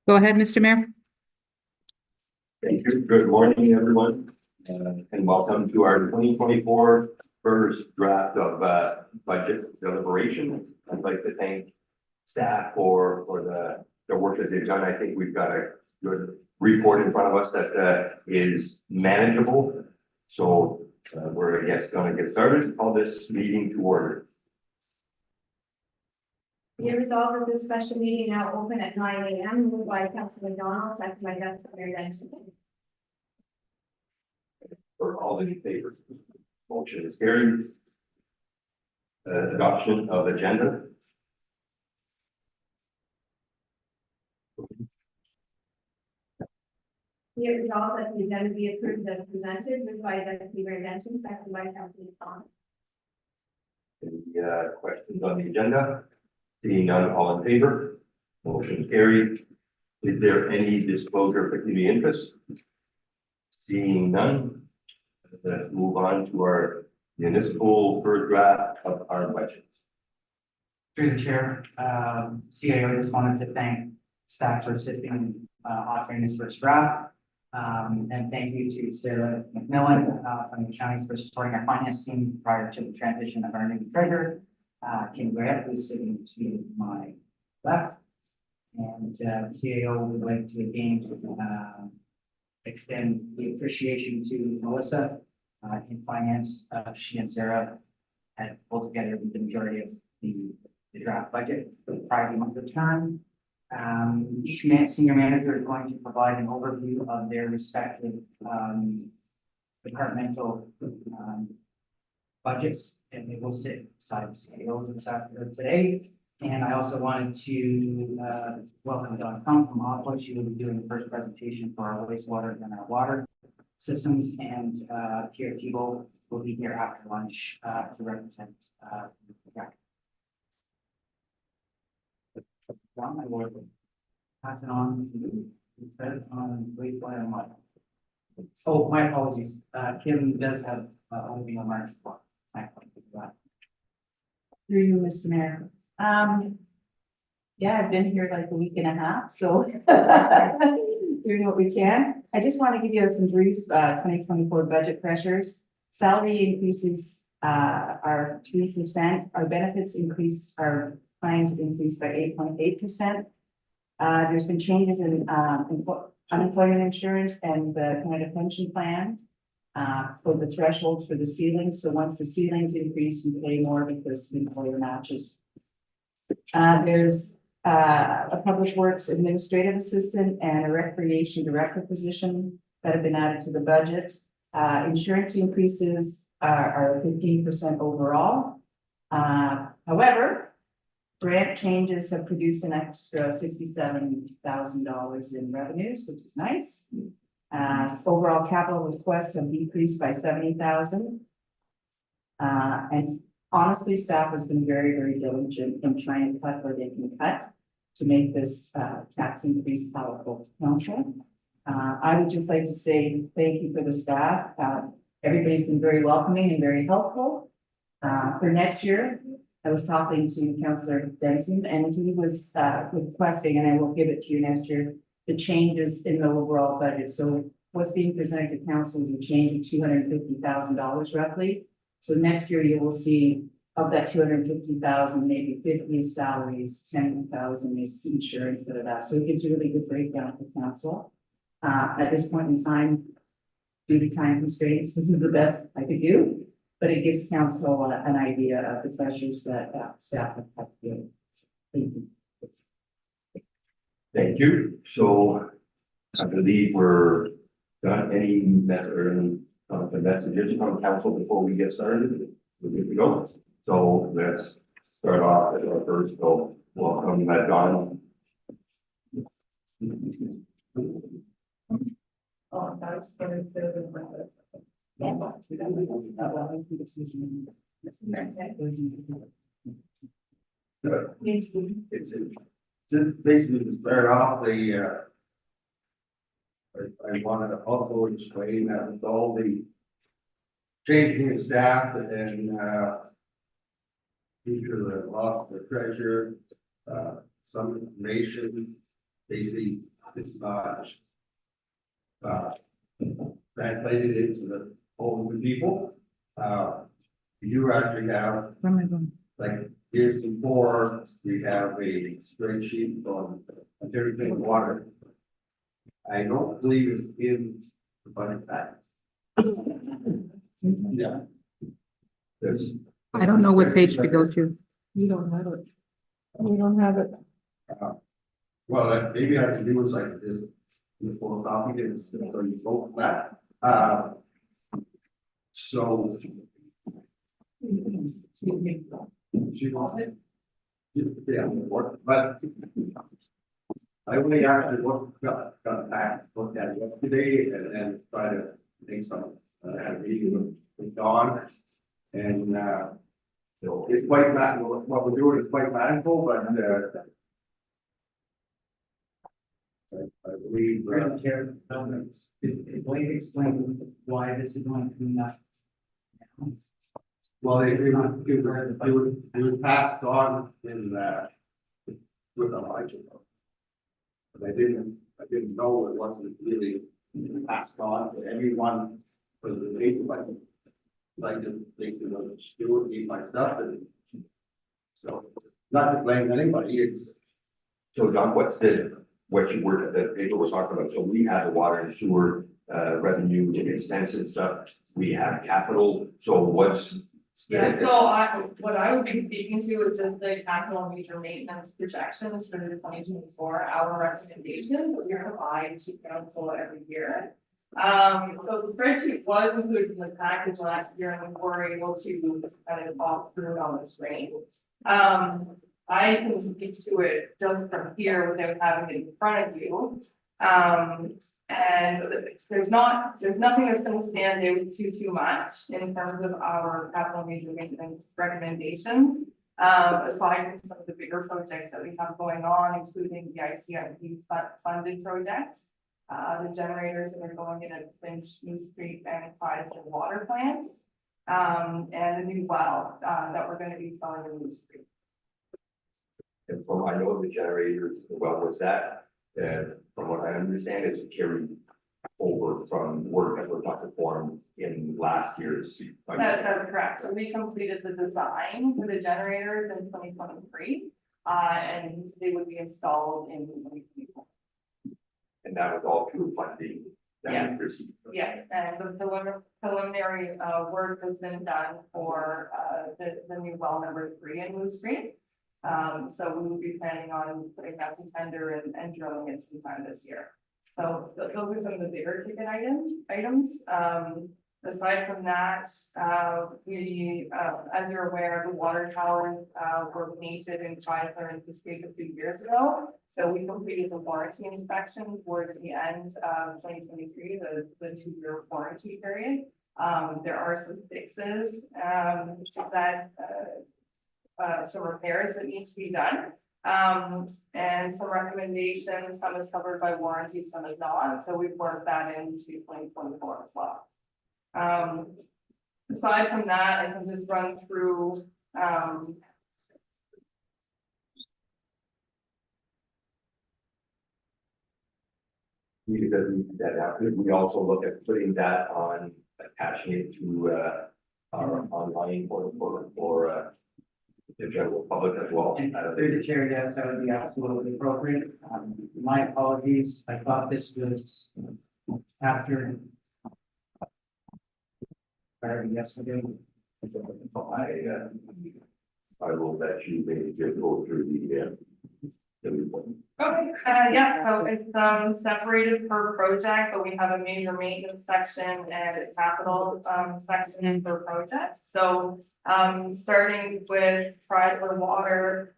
Go ahead, Mr. Mayor. Thank you. Good morning, everyone, and welcome to our 2024 first draft of budget deliberation. I'd like to thank staff for the work that they've done. I think we've got a good report in front of us that is manageable. So we're, I guess, going to get started. Call this meeting to order. Be it resolved that this special meeting now open at 9 a.m. moved by Councilor McDonald, second by Deputy Mayor Benson. For all in favor, motion is carried. Adoption of agenda. Be it resolved that the agenda be approved as presented, moved by Deputy Mayor Benson, second by Councilor McDonald. Any questions on the agenda? Seeing none, all in favor? Motion carried. Is there any disclosure of community interest? Seeing none, let's move on to our municipal first draft of our budget. Through the chair, CAO just wanted to thank staff for assisting in offering this first draft. And thank you to Sarah McMillan from the county for supporting our finance team prior to the transition of our new treasurer. Kim Grant, who's sitting to my left. And CAO would like to again extend the appreciation to Melissa in finance. She and Sarah had pulled together the majority of the draft budget prior to the term. Each senior manager is going to provide an overview of their respective departmental budgets, and they will sit beside the CAO this afternoon today. And I also wanted to welcome Dawn Fung from Aqua. She will be doing the first presentation for our wastewater and our water systems, and Pierre Thibault will be here after lunch to represent John, I will pass it on to you. On wastewater and water. Oh, my apologies. Kim does have only on my spot. Through you, Mr. Mayor. Yeah, I've been here like a week and a half, so doing what we can. I just want to give you some brief 2024 budget pressures. Salary increases are 3%. Our benefits increase are planned to increase by 8.8%. There's been changes in unemployment insurance and the Canada pension plan for the thresholds for the ceilings. So once the ceilings increase, you pay more because the employer matches. There's a public works administrative assistant and a recreation director position that have been added to the budget. Insurance increases are 15% overall. However, grant changes have produced an extra $67,000 in revenues, which is nice. Overall capital requests have decreased by $70,000. And honestly, staff has been very, very diligent in trying to cut where they can cut to make this tax increase palatable to council. I would just like to say thank you for the staff. Everybody's been very welcoming and very helpful. For next year, I was talking to Councillor Denson, and he was requesting, and I will give it to you next year, the changes in the overall budget. So what's being presented to council is a change of $250,000 roughly. So next year you will see of that 250,000, maybe 50 is salaries, 10,000 is insurance, that. So it gives you a really good breakdown for council. At this point in time, due to time constraints, this is the best I could do, but it gives council an idea of the pressures that staff have had to do. Thank you. Thank you. So I believe we're done. Any messages from council before we get started? We're good to go. So let's start off at our first goal. Welcome, Dawn. Oh, I was going to It's just basically to start off I wanted to also explain that with all the changing of staff and due to the loss of the treasurer, some information basically, it's not. Translated into the older people. You actually have, Where am I going? like, years before, we have a spreadsheet on everything water. I don't believe it's in the budget pack. Yeah. There's. I don't know what page to go to. You don't have it. We don't have it. Well, maybe I can do is like this, the full copy, and so you vote for that. So. She wants it? Yeah, but. I only actually got back, looked at it yesterday and then try to make some, had a meeting with Dawn. And, it's quite what we're doing is quite manageable, but, I believe. Through the chair, will you explain why this is going to be not? Well, it was passed on in, with a budget. But I didn't know it wasn't really passed on to everyone for the debate, but like to think, Stuart need my stuff and. So, not to blame anybody, it's, So Doc, what you were, the paper was talking about, so we have the water and sewer, revenue and expense and stuff. We have capital, so what's. Yeah, so what I would be speaking to is just the capital major maintenance projections for the 2024, our recommendation that we provide to council every year. So the spreadsheet was included in the package last year and we were able to kind of walk through it on the screen. I can speak to it just from here without having it in front of you. And there's nothing that's going to stand out too much in terms of our capital major maintenance recommendations. Aside from some of the bigger projects that we have going on, including the ICIP funded projects, the generators that are going in at Finch, New Street, and Clyde water plants, and the new well that we're going to be selling in New Street. And from, I know the generators, well, was that, from what I understand, it's carried over from work that was not performed in last year's. That's correct. So we completed the design for the generators in 2023, and they would be installed in 2024. And that was all through funding that was received. Yeah, and the preliminary work has been done for the new well number 3 in Moose Street. So we will be planning on putting out some tender and drilling it sometime this year. So those are some of the bigger ticket items. Aside from that, we, as you're aware, the water towers were painted in Chrysler and Discrete a few years ago. So we completed the warranty inspection towards the end of 2023, the 2-year warranty period. There are some fixes that some repairs that need to be done. And some recommendations, some is covered by warranty, some is not. So we've worked that into 2024 as well. Aside from that, I can just run through, We also look at putting that on, attaching it to, our online for the general public as well. And through the chair, yes, that would be absolutely appropriate. My apologies, I thought this was captured. Yesterday. I will let you maybe just go through the report. okay, yeah, so it's separated per project, but we have a major maintenance section and a capital section per project. So starting with Chrysler Water,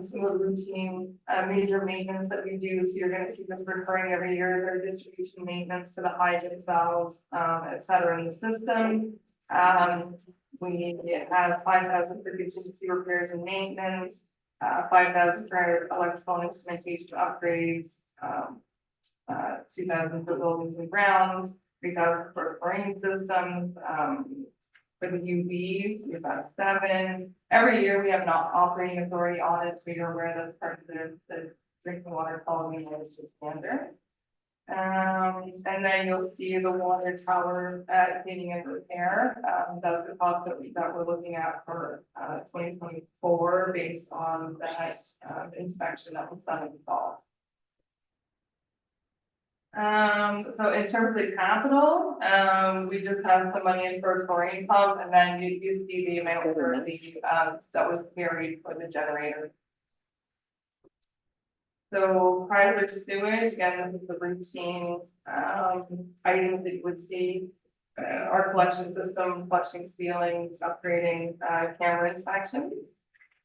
some of the routine major maintenance that we do. So you're going to see this recurring every year is our distribution maintenance for the hydrants, valves, et cetera, in the system. We have 5,000 for contingency repairs and maintenance, 5,000 for electrical and instrumentation upgrades, 2,000 for buildings and grounds, 3,000 for chlorine systems. For the UV, we've got 7. Every year we have an operating authority audit, so you're aware that's part of the drinking water quality management standard. And then you'll see the water tower, cleaning and repair, that's the cost that we're looking at for, 2024 based on that, inspection that was done in the fall. So in terms of the capital, we just have some money in for a chlorine pump, and then you see the amount for the, that was carried for the generator. So private sewage, again, this is the routine, items that you would see. Our collection system, flushing ceilings, upgrading, camera inspections.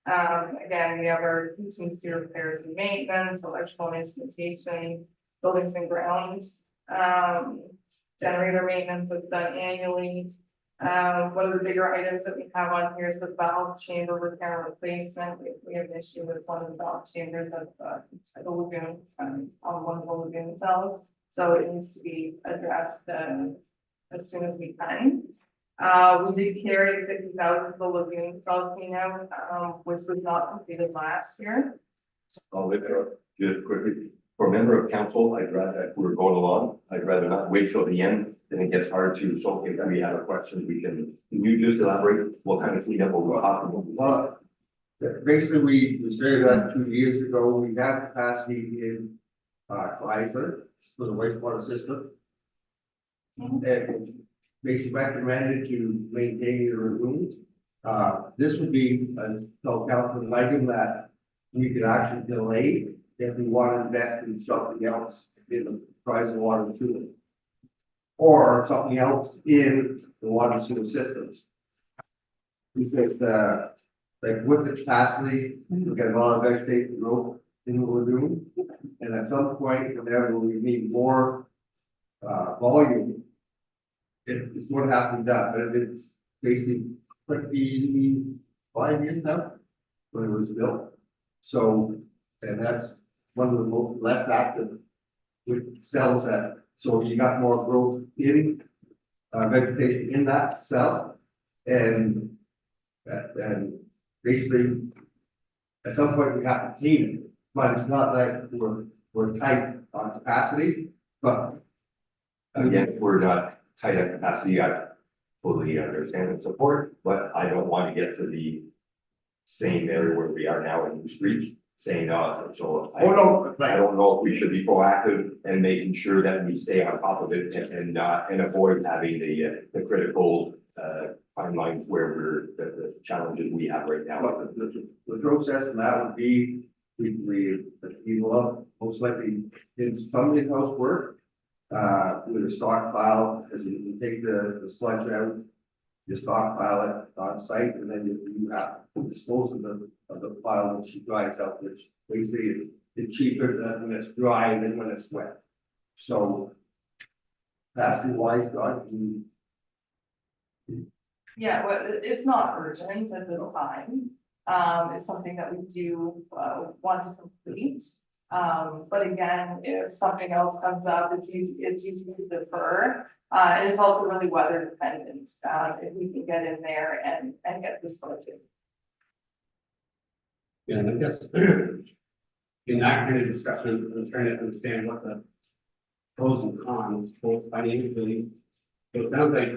Again, we have our contingency repairs and maintenance, electrical instrumentation, buildings and grounds. Generator maintenance is done annually. One of the bigger items that we have on here is the valve chamber repair and replacement. We have an issue with one of the valve chambers of the lagoon, on one of the lagoon cells. So it needs to be addressed as soon as we can. We did carry 50,000 for the lagoon cell cleanout, which was not completed last year. I'll lift up just quickly. For a member of council, I'd rather, if we're going along, I'd rather not wait till the end, then it gets hard to, so if we have a question, can you just elaborate what kind of cleanup we're talking about? Well, basically, we started that 2 years ago. We have capacity in, Chrysler for the wastewater system. And it's basically recommended to maintain your rooms. This would be, so council liking that we could actually delay if we want to invest in something else in the price of water too. Or something else in the water sewer systems. Because, like with the capacity, we get a lot of vegetation growth in the lagoon. And at some point, whenever we need more, volume, it's going to have to be done, but it's basically 25 years now when it was built. So, and that's one of the most less active with cells that, so you got more growth in vegetation in that cell. And basically, at some point we have to clean it, but it's not like we're tight on capacity, but. Again, we're not tight at capacity, I fully understand and support, but I don't want to get to the same area where we are now in the street, saying, so. Oh, no, I don't know if we should be proactive and making sure that we stay on top of it and avoid having the critical, timelines where the challenges we have right now. But the process and that would be, we will most likely in somebody's house work. With a stockpile, as you take the sludge out, you stockpile it on site, and then you have to dispose of the pile when she dries out, which basically it's cheaper than when it's dry than when it's wet. So, capacity wise, God, Yeah, well, it's not urgent at this time. It's something that we do, want to complete. But again, if something else comes up, it's easy to defer. And it's also really weather dependent, if we can get in there and get this sorted. Yeah, and I guess in that kind of discussion, I'm trying to understand what the pros and cons, both financially. So it sounds like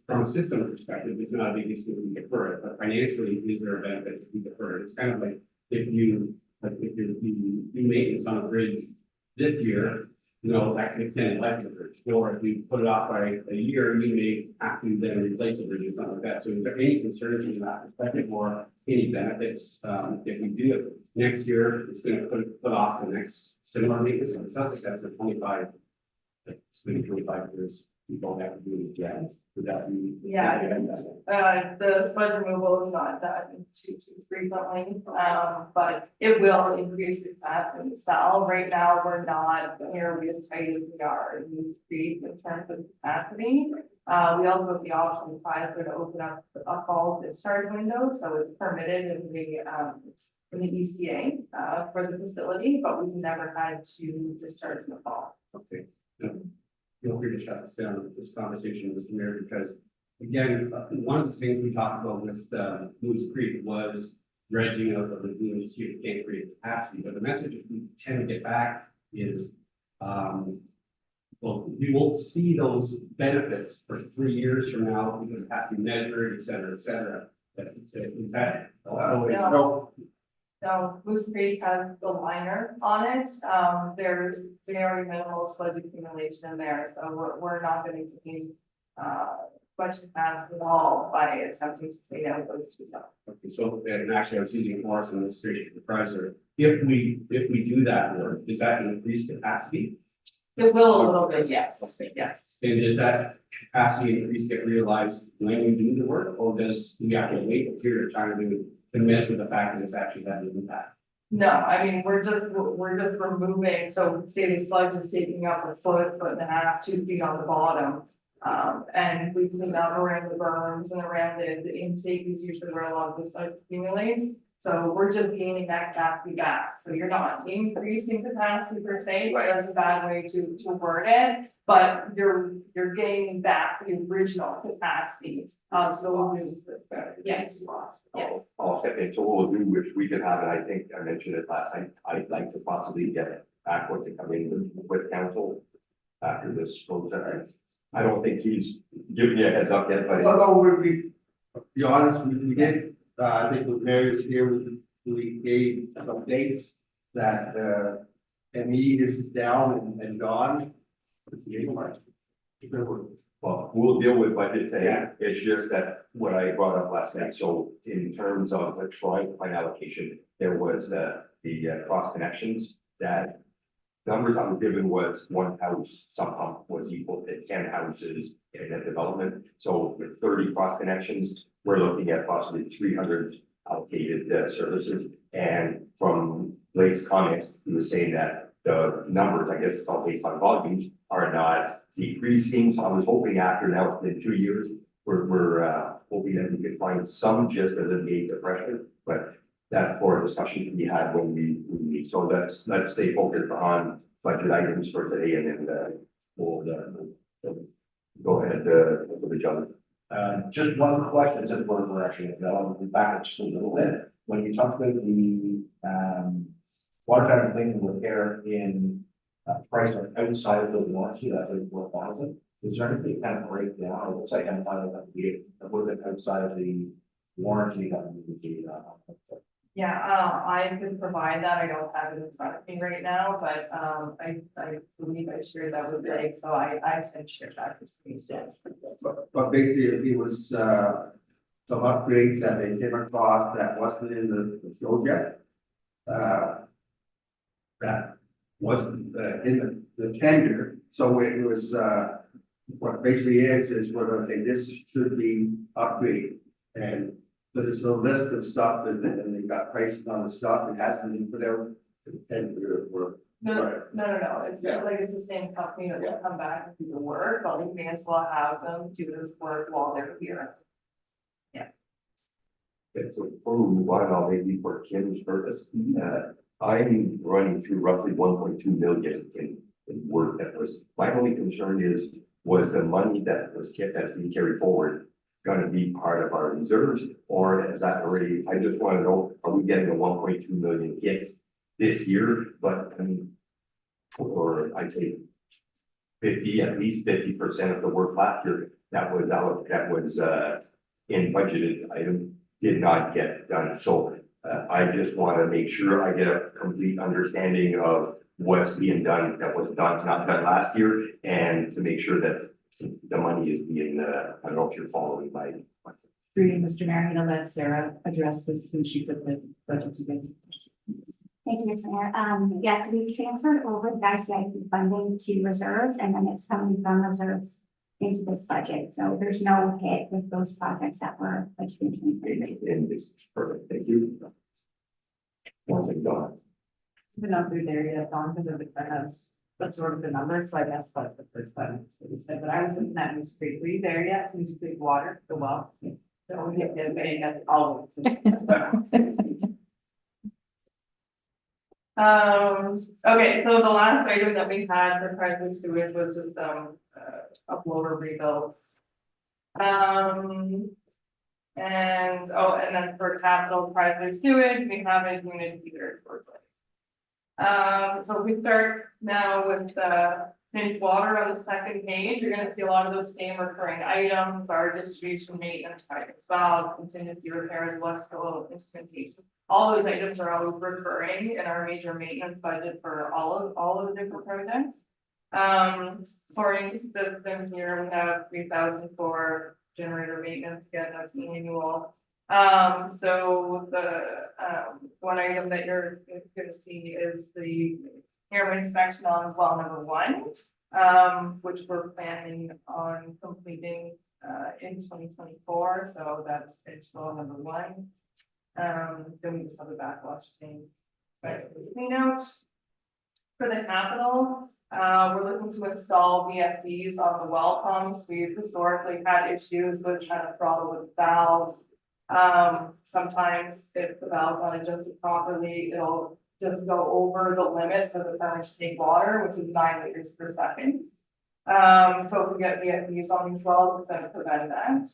from a system perspective, it's not a big issue to defer it, but financially, is there a benefit to be deferred? It's kind of like if you do maintenance on a bridge this year, you know, that can extend life of the bridge. Or if you put it off by a year, you may have to then replace the bridge or something like that. So is there any concerns in that perspective or any benefits? If we do it next year, it's going to put off the next similar maintenance. So it sounds like that's a 25, like it's going to be 25 years. You don't have to do it again. Would that be? Yeah. The sludge removal is not done too frequently, but it will increase the capacity in the cell. Right now, we're not nearly as tight as we are in Moose Creek in terms of capacity. We also have the option of Pfizer to open up a fall discharge window, so it's permitted in the ECA for the facility, but we've never had to discharge in the fall. Okay. Feel free to shut this down, this conversation, Mr. Mayor, because again, one of the things we talked about with Moose Creek was dredging of the lagoon to see if we can create capacity, but the message we tend to get back is, well, we won't see those benefits for 3 years from now because it has to be measured, et cetera, et cetera. Is that also? Yeah. No, So Moose Creek has the liner on it, there's very minimal sludge accumulation there, so we're not gonna use, much capacity at all by attempting to clean out those two sites. Okay, so, and actually, I was using Morris in this station compressor. If we do that work, does that increase capacity? It will a little bit, yes, yes. And does that capacity increase get realized when we do the work, or does we have to wait a period of time to measure the fact that it's actually having an impact? No, I mean, we're just removing, so say the sludge is taking up a foot and a half, 2 feet on the bottom. And we clean out around the berms and around the intake is usually where a lot of the sludge accumulates. So we're just gaining that capacity back, so you're not increasing capacity per se, but that's a bad way to word it. But you're gaining back the original capacity, so yes. I'll step in, so what we'll do, which we can have, and I think I mentioned it last time, I'd like to possibly get Aqua to come in with council after this process. I don't think he's giving you a heads up yet, but although to be honest, we did, I think with Mary was here, we gave some dates that, ME is down and gone. well, we'll deal with budget today. Yeah. It's just that what I brought up last night, so in terms of a trying plan allocation, there was the cross connections that numbers I was given was one house somehow was equal to 10 houses in a development. So with 30 cross connections, we're looking at possibly 300 allocated services. And from Blake's comments, he was saying that the numbers, I guess it's all based on volumes, are not decreasing. So I was hoping after now it's been 2 years, we're hoping that we could find some just to alleviate the pressure, but that's for a discussion to be had when we meet. So let's stay focused on budget items for today, and then we'll go ahead with the job. Just one question, since we're actually, I'll be back just a little bit. When you talked about the, water tower thing repair in, price or outside of the warranty, that was $4,000. Is there anything kind of breakdown? It looks like I'm finding that we, a little bit outside of the warranty that we would be, Yeah, I can provide that, I don't have it in front of me right now, but, I believe I shared that with Blake, so I can share that with you. But basically, it was, some upgrades that they came across that wasn't in the project. That wasn't, in the tender, so it was, what basically is we're gonna say this should be upgraded. And but it's a list of stuff and they got prices on the stuff, it hasn't been put out. And we're. No, it's like it's the same company that will come back and do the work, but we may as well have them do this work while they're here. Okay, so before we move on, I'll maybe for Kim's purpose, I'm running through roughly 1.2 million in work that was, my only concern was the money that was kept, that's being carried forward gonna be part of our reserves, or is that already, I just wanna know, are we getting a 1.2 million hit this year? But I mean, or I'd say 50, at least 50% of the work last year that was in budgeted item did not get done. So I just want to make sure I get a complete understanding of what's being done that was not done last year, and to make sure that the money is being, I don't know if you're following my. Through you, Mr. Mayor, I'm gonna let Sarah address this since she put the budget together. Thank you, Mr. Mayor. Yes, we transferred over the ICIP funding to reserves, and then it's coming from reserves into this budget. So there's no hit with those projects that were budgeted. And it's perfect, thank you. One thing done. The number there yet, Don, because of the kind of, that's sort of the number, so I guess what the first time we said, but I was looking at Moose Creek, were you there yet? Moose Creek water, the well? So we get getting at all of it. Okay, so the last item that we had for Project Sewage was just, uploader rebuilds. And, and then for capital project sewage, we have a unit heater for it. So if we start now with the finished water on the second page, you're gonna see a lot of those same recurring items, our distribution maintenance, pipe valve, contingency repairs, electrical instrumentation. All those items are always recurring in our major maintenance budget for all of the different projects. Chlorine system here, we have 3,000 for generator maintenance, again, that's annual. So the, one item that you're gonna see is the camera inspection on well number 1, which we're planning on completing, in 2024, so that's finished well number 1. Then we just have a backwash tank. Clean out. For the capital, we're looking to install VFDs on the well pumps. We've historically had issues with trying to throttle with valves. Sometimes if the valve's not adjusted properly, it'll just go over the limit for the current to take water, which is 9 liters per second. So if we get VFDs on these wells, it's gonna prevent that.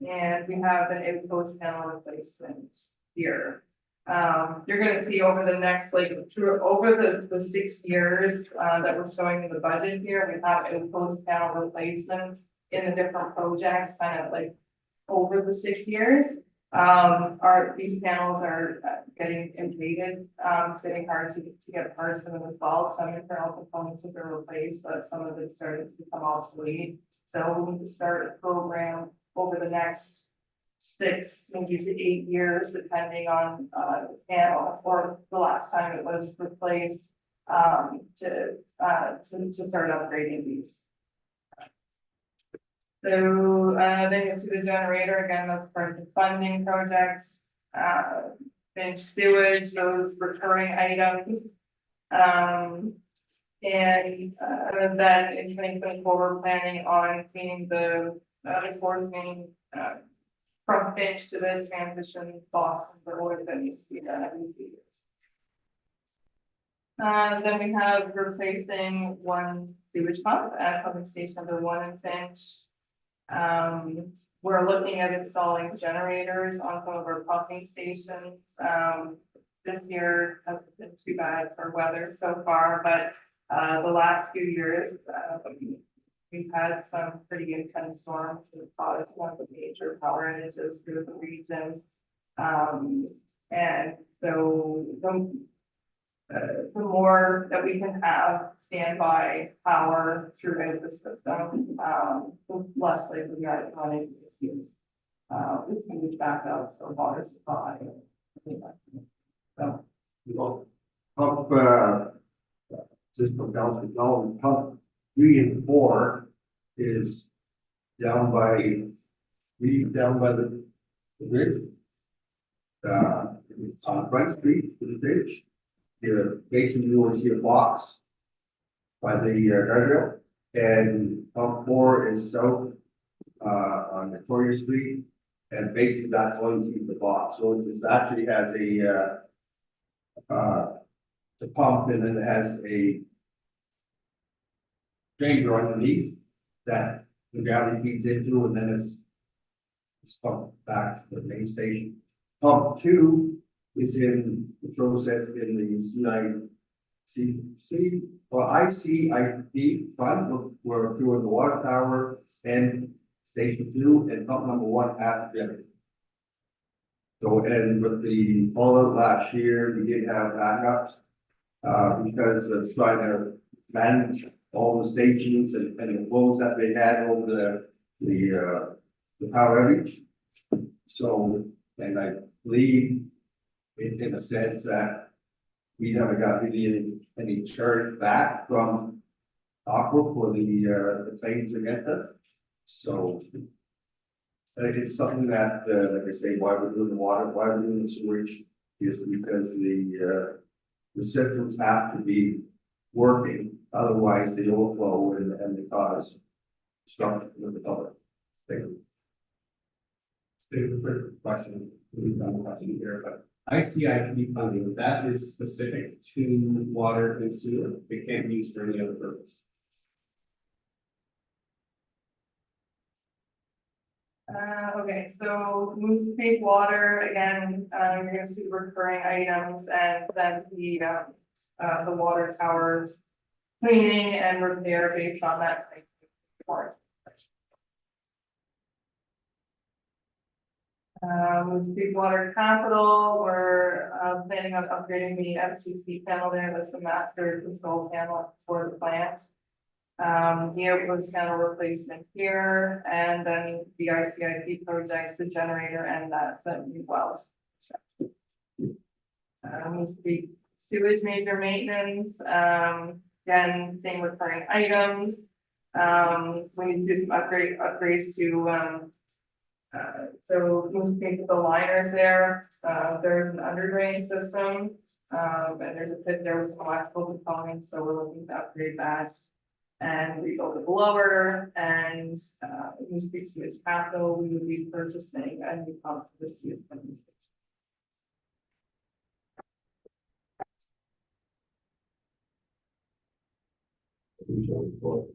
And we have an outpost panel replacement here. You're gonna see over the next, like, over the 6 years, that we're showing in the budget here, we have outpost panel replacements in the different projects, kind of like over the 6 years. These panels are getting inflated, it's getting hard to get parts for them as well. Some internal components have been replaced, but some of it started to become obsolete. So we need to start a program over the next 6, maybe to 8 years, depending on the panel or the last time it was replaced, to start upgrading these. So then you see the generator, again, that's part of the funding projects, finished sewage, those recurring items. And then in 2024, we're planning on cleaning the fourth main from finish to the transition box and the oil that needs to be done every few years. Then we have replacing one sewage pump at pumping station number 1 in Finch. We're looking at installing generators on some of our pumping stations. This year hasn't been too bad for weather so far, but the last few years, we've had some pretty intense storms that caused one of the major power outages through the region. And so the more that we can have standby power throughout the system, the less likely we are to run into issues. We can reach back up, so water supply. So. Pump, system down to now, pump 3 and 4 is down by the bridge. On Front Street to the bridge. Here, basically you will see a box by the guardrail, and pump 4 is south on Victoria Street, and basically that's all you see is the box. So it actually has the pump, and then it has a chamber underneath that the gravity feeds into, and then it's pumped back to the main station. Pump 2 is in the process in the ICIP fund. We're doing the water tower and station 2, and pump number 1 has to be. So, and with the fallout last year, we did have backups, because it's trying to manage all the stations and the flows that they had over the power outage. So, and I believe in a sense that we haven't got really any charge back from Aqua for the claims against us. So it's something that, like I say, why we're doing the water, why we're doing the sewage is because the systems have to be working, otherwise they overflow and they cause destruction with the public. Thank you. Quick question, we've done a question here, but ICIP funding, that is specific to water and sewer. It can't be used for any other purpose. Okay, so Moose Creek Water, again, you're gonna see recurring items and then the water tower cleaning and repair based on that report. Moose Creek Water Capital, we're planning on upgrading the FCC panel there, that's the master control panel for the plant. The outpost panel replacement here, and then the ICIP projects, the generator and the new wells. Needs to be sewage major maintenance, again, same recurring items. We need to do some upgrades to, so we can put the liners there, there's an underdrain system. And there's a pit there with some electrical components, so we're looking to upgrade that. And rebuild the blower and new speak sewage capital, we would be purchasing a new pump for the sewage pumping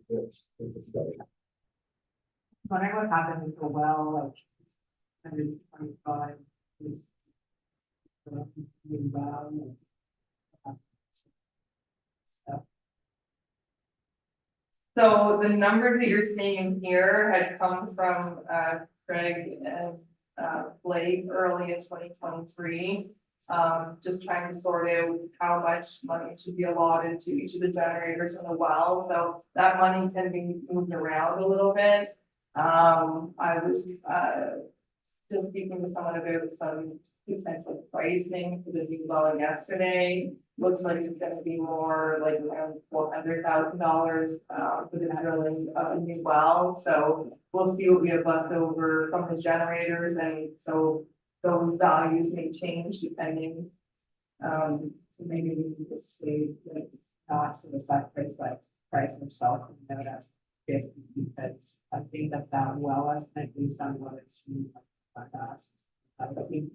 station. Wondering what happened with the well, like, 125 is. Stuff. So the numbers that you're seeing here had come from Craig and Blake early in 2023. Just trying to sort out how much money should be allotted to each of the generators in the well, so that money can be moved around a little bit. I was just speaking to someone about some potential pricing for the new well yesterday. Looks like it's gonna be more like around $400,000 for the drilling of a new well. So we'll see what we have left over from the generators, and so those values may change depending. So maybe we can just say that not so the site price himself, you know, that's 50, because I think that well estimate based on what it's seen like us. I think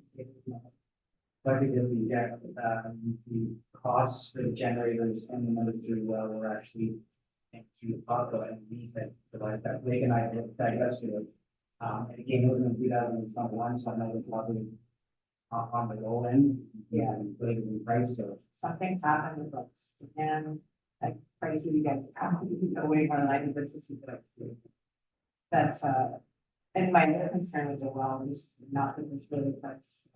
But if we get, the costs for the generators and the number 3 well, we're actually. To Papa and we had provided that, Blake and I did that yesterday. And again, it was in 2021, so I know it's probably on the low end. Yeah. And Blake and price, so. something happened with us and like crazy, you guys have to be away from like this is that's and my other concern with the well is not that this really affects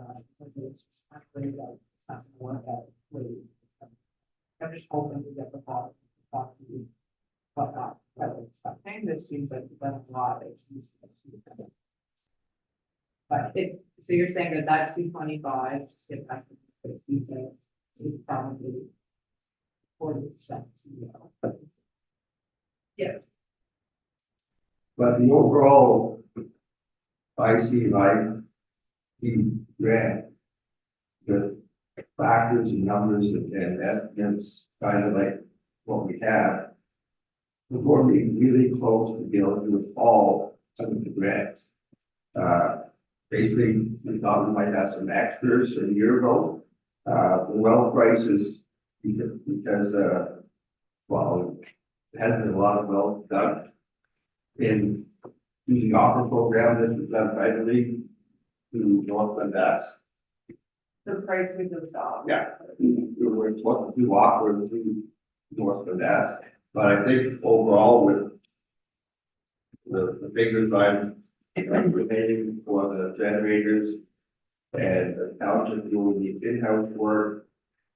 it's just not really that it's not gonna work out really. I'm just hoping to get the ball whatnot, whether it's something that seems like you've done a lot, it seems like. But it, so you're saying that 225, just get back to the details, is probably 40%, you know. Yes. But the overall, I see like the grant, the factors and numbers and estimates, kind of like what we have. We're going to be really close to be able to do all some of the grants. Basically, we thought we might have some extras a year ago. The well prices, because well, it hasn't been a lot of wells done. In using offer program that was done privately to Northland Gas. The price we just got. Yeah, we were what to do offer to Northland Gas, but I think overall with the figures I'm remaining for the generators and the township doing the in-house work,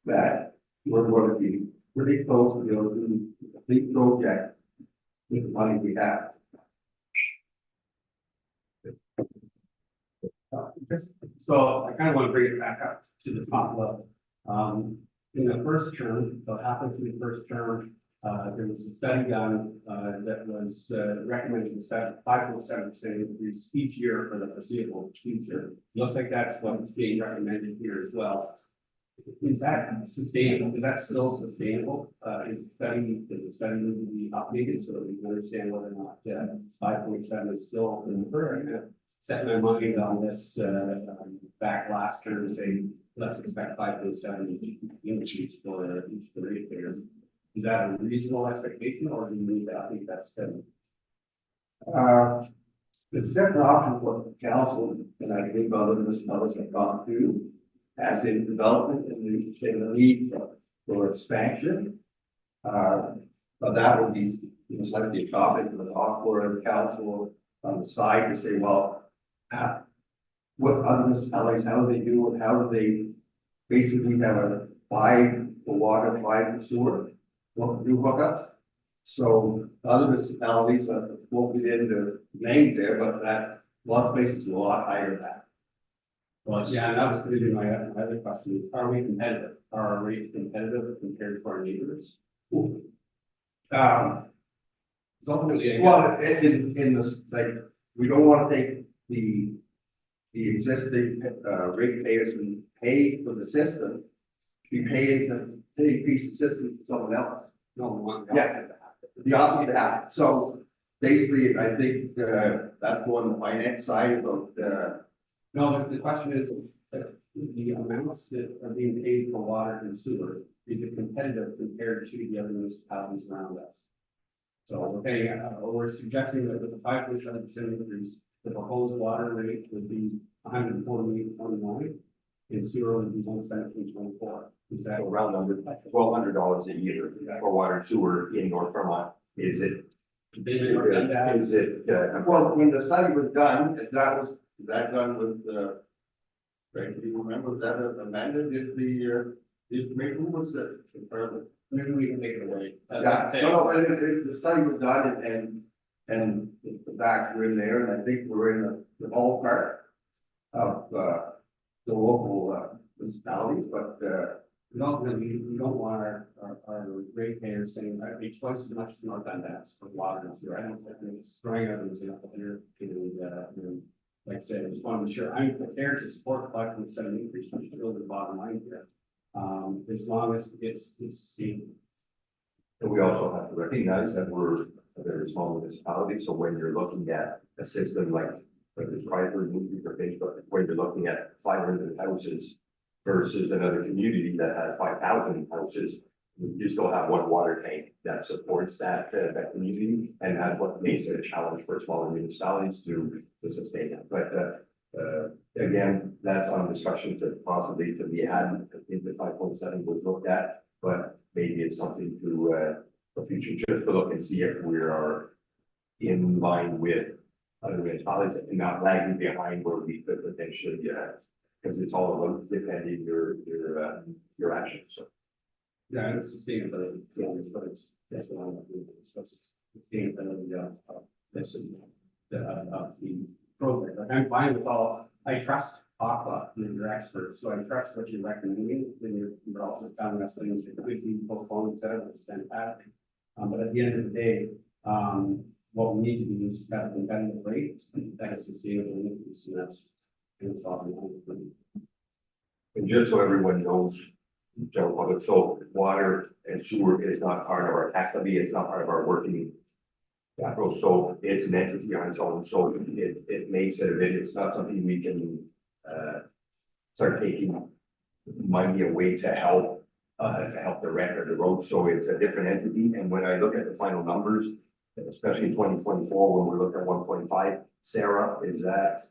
that we're going to be pretty close to be able to do the complete project with the money we have. So I kind of want to bring it back up to the top level. In the first term, about halfway through the first term, there was a study done that was recommending 5.7% increase each year for the foreseeable future. Looks like that's what's being recommended here as well. Is that sustainable? Is that still sustainable? Is the study need to be updated so that we can understand whether or not 5.7 is still the number? Set my mind on this back last term, saying let's expect 5.7 increase for each of the ratepayers. Is that a reasonable expectation, or do you need to update that study? The second option for the council, and I think other municipalities have gone through, as in development and the need for expansion. But that would be, most likely a topic for the talk for the council on the side to say, well, what other municipalities, how do they do it, how do they basically have a buy for water, buy for sewer, what do hookups? So other municipalities, won't get into names there, but that, a lot of places are a lot higher than that. Well, yeah, and that was gonna be my other question is, are we competitive? Are our rates competitive compared to our neighbors? Ultimately, I guess- Well, in this, like, we don't want to take the existing, ratepayers and pay for the system. Be paying to increase the system to someone else. No, we want. Yeah. The opposite to happen. So basically, I think, that's more on the finance side about, No, but the question is, the amounts that are being paid for water and sewer, is it competitive compared to the other municipalities around us? So we're paying, we're suggesting that with the 5.7% increase, the proposed water rate would be 148.29, and sewer would be 117.24. Is that So round number, $1,200 a year for water and sewer in North Vermont. Is it? Is it, well, when the study was done, was that done with, right, do you remember that amended, who was it? maybe we can take it away? Yeah, no, but the study was done and the facts were in there, and I think we're in the ballpark of, the local, municipalities, but, We don't want our ratepayers saying, I pay twice as much as North Dundas for water and sewer. I don't think it's throwing out an example here. And, like I said, I just want to be sure, I'm prepared to support 5.7 increase, which is really the bottom line here. As long as it's seen. and we also have to recognize that we're a very small municipality, so when you're looking at a system like this private movie for Facebook, when you're looking at 500 houses versus another community that has 5,000 houses, you still have one water tank that supports that community, and that's what makes it a challenge for smaller municipalities to sustain that. But again, that's on discussion to possibly to be had. I think the 5.7 was looked at, but maybe it's something to for future, just to look and see if we are in line with other municipalities and not lagging behind where we could potentially, because it's all about defending your actions. So. Yeah, and it's sustainability, but that's what I'm doing. It's sustainability of this the program. Like I'm fine with all. I trust Aqua, you're experts, so I trust what you're recommending. Then you're also telling us things that could be performance out, which is fantastic. But at the end of the day, what we need to do is have a competitive rate that is sustainable increase, and that's And just so everyone knows, general public, so water and sewer is not part of our tax levy, it's not part of our working capital, so it's an entity on its own, so it makes it a bit, it's not something we can start taking money away to help the rent or the road, so it's a different entity, and when I look at the final numbers, especially in 2024, when we're looking at 1.5, Sarah, is that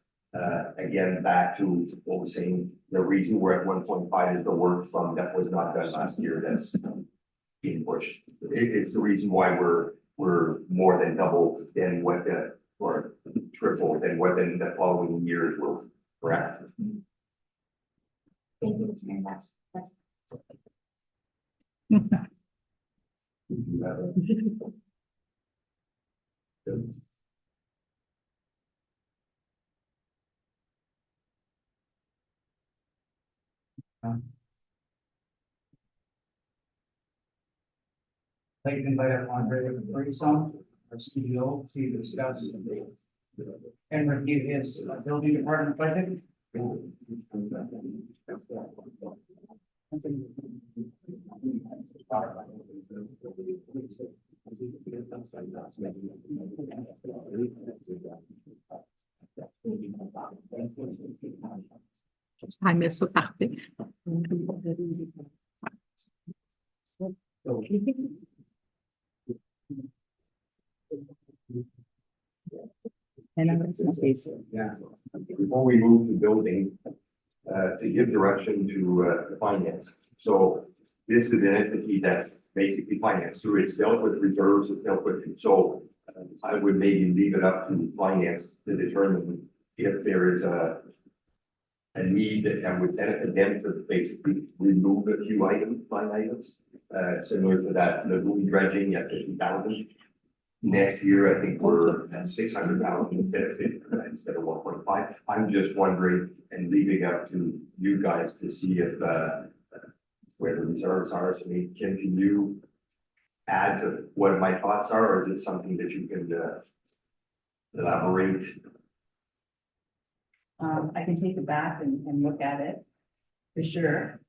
again, back to what we're saying, the reason we're at 1.5 is the work from that was not done last year that's being pushed. It's the reason why we're more than double than what or triple than what in the following years were correct. Thank you, Chair. That's. You have a- Good. I'd like to invite our moderator, Brisson, our CEO, to discuss and review his building department budget. Ai, meu sotaque. I know it's not basic. Yeah. Before we move to building, to give direction to finance. So this is an entity that's basically financed through, it's dealt with reserves, it's dealt with, so I would maybe leave it up to finance to determine if there is a need that would benefit them to basically remove a few line items, similar to that, the movie dredging at 50,000. Next year, I think we're at 600,000 instead of 1.5. I'm just wondering and leaving up to you guys to see if, where the reserves are. So maybe Kim, can you add to what my thoughts are, or is it something that you can, elaborate? I can take it back and look at it, for sure.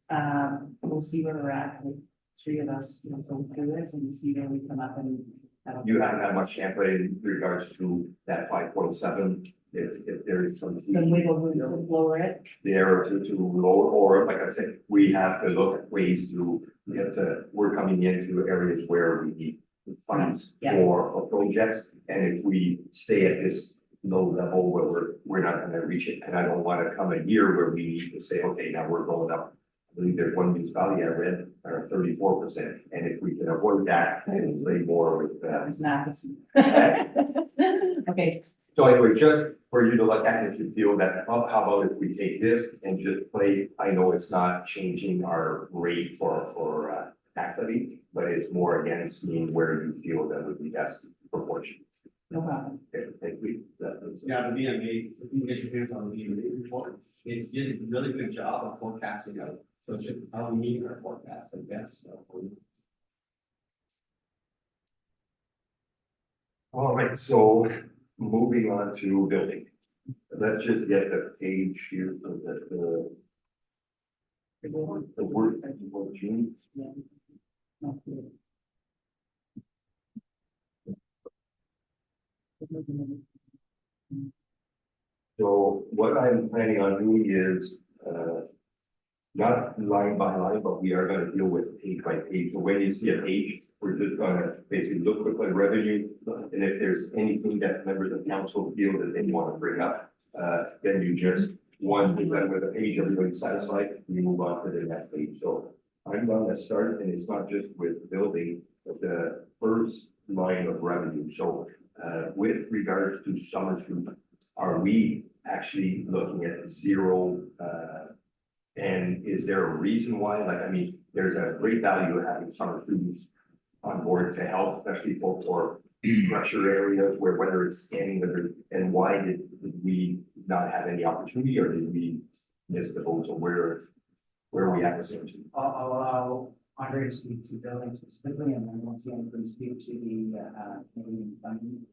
We'll see where we're at, the three of us, you know, go through it and see where we come up and. You haven't had much input in regards to that 5.7, if there's some. Some wiggle room to lower it. There to lower, or like I said, we have to look at ways to, we're coming into areas where we need funds Yeah. for projects. And if we stay at this low level where we're not gonna reach it, and I don't wanna come a year where we need to say, okay, now we're going up. I believe there's one municipality I read, are 34%, and if we can avoid that, and play more with, It's Matheson. Okay, so anyway, just for you to look at, if you feel that, well, how about if we take this and just play, I know it's not changing our rate for tax levy, but it's more again, seeing where you feel that would be best proportion. no problem. Okay, thank you. Yeah, the VMA, if you can get your hands on the VMA report, it's did a really good job of forecasting out. So it's just how we meet our forecast, I guess. All right, so moving on to building. Let's just get the page here so that the word for June. So what I'm planning on doing is, not line by line, but we are gonna deal with page by page. So when you see a page, we're just gonna basically look at the revenue. And if there's anything that members of council feel that they want to bring up, then you just, once we done with the page, everybody's satisfied, we move on to the next page. So I'm gonna start, and it's not just with building, but the first line of revenue. So, with regards to summer students, are we actually looking at zero, and is there a reason why? Like, I mean, there's a great value of having summer students on board to help, especially for pressure areas where whether it's scanning, and why did we not have any opportunity, or did we miss the boat? So where are we at this? I'll allow Andre to speak to buildings specifically, and then once again, we can speak to the, maybe funding.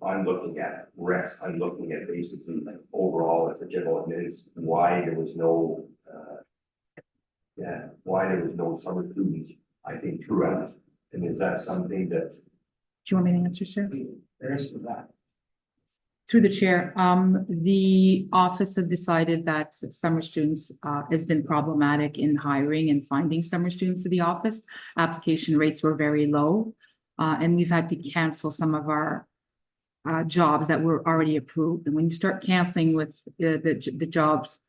I'm looking at Rex, I'm looking at basically like overall as a general admittance, why there was no, why there was no summer students, I think throughout. And is that something that, Do you want me to answer, sir? There is for that. Through the chair, the office had decided that summer students has been problematic in hiring and finding summer students to the office. Application rates were very low, and we've had to cancel some of our jobs that were already approved. And when you start canceling with the jobs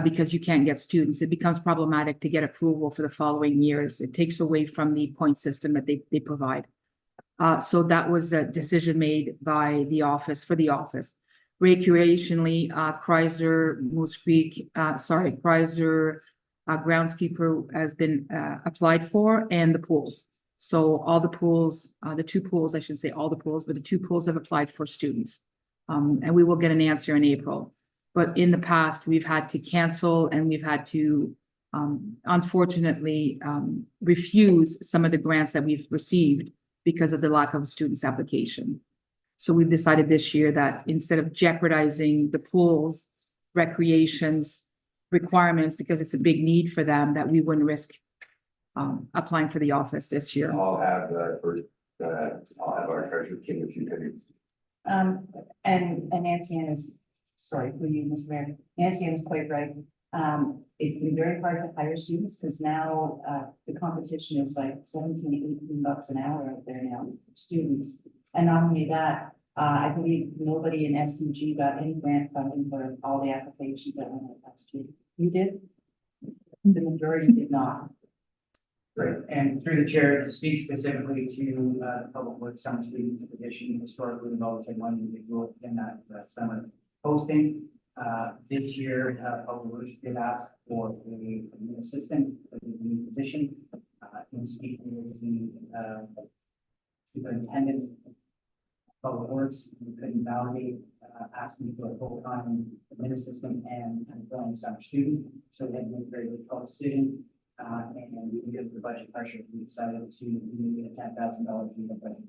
because you can't get students, it becomes problematic to get approval for the following years. It takes away from the point system that they provide. So that was a decision made by the office for the office. Recreationally, Chrysler, Moose Creek, Chrysler groundskeeper has been applied for, and the pools. So all the pools, the two pools, I should say all the pools, but the two pools have applied for students. And we will get an answer in April. But in the past, we've had to cancel, and we've had to unfortunately refuse some of the grants that we've received because of the lack of students' application. So we've decided this year that instead of jeopardizing the pools, recreations, requirements, because it's a big need for them, that we wouldn't risk applying for the office this year. I'll have I'll have our treasurer, Kim, if you can. And Nancy Ann is, sorry, for you, Mr. Mayor, Nancy Ann is quite right. It's been very hard to hire students because now the competition is like $17, $18 an hour out there now, for students. And not only that, I believe nobody in SDG got any grant funding for all the applications that went out last year. You did? The majority did not. Great, and through the chair, to speak specifically to, the public works summer student position, historically, we've always had one individual in that, summer posting. This year, public works did ask for an assistant, a new position, in speaking with the, superintendent of public works, we couldn't validate, asking for a full-time admin assistant and employing summer student, so we had to make a very difficult decision. And because of the budget pressure, we decided to move a $10,000 in the budget.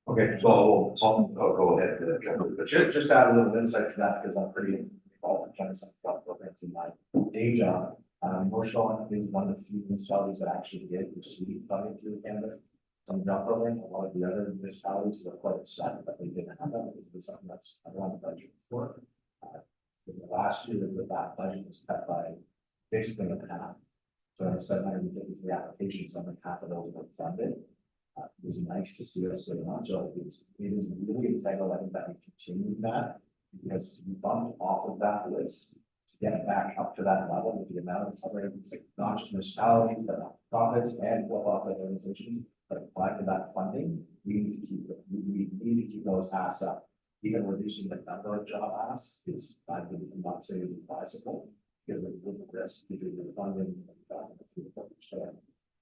Okay, so I'll go ahead. But just to add a little insight to that, because I'm pretty involved in trying to set up programs in my day job. North Shore is one of the few municipalities that actually did receive funding through Canada. Some job program, a lot of the other municipalities were quite upset that they didn't have that. It was something that's around the budget for. In the last year, that budget was cut by basically a half. So 753 applications, some half of those were funded. It was nice to see us sitting on, so it is really integral, I think, that we continue that. Because we bumped off of that list to get it back up to that level with the amount of other, not just municipalities, but profits and for-profit organizations, but apply for that funding. We need to keep we need to keep those asks up. Even reducing the number of job asks is, I would not say is advisable, because it would risk between the funding and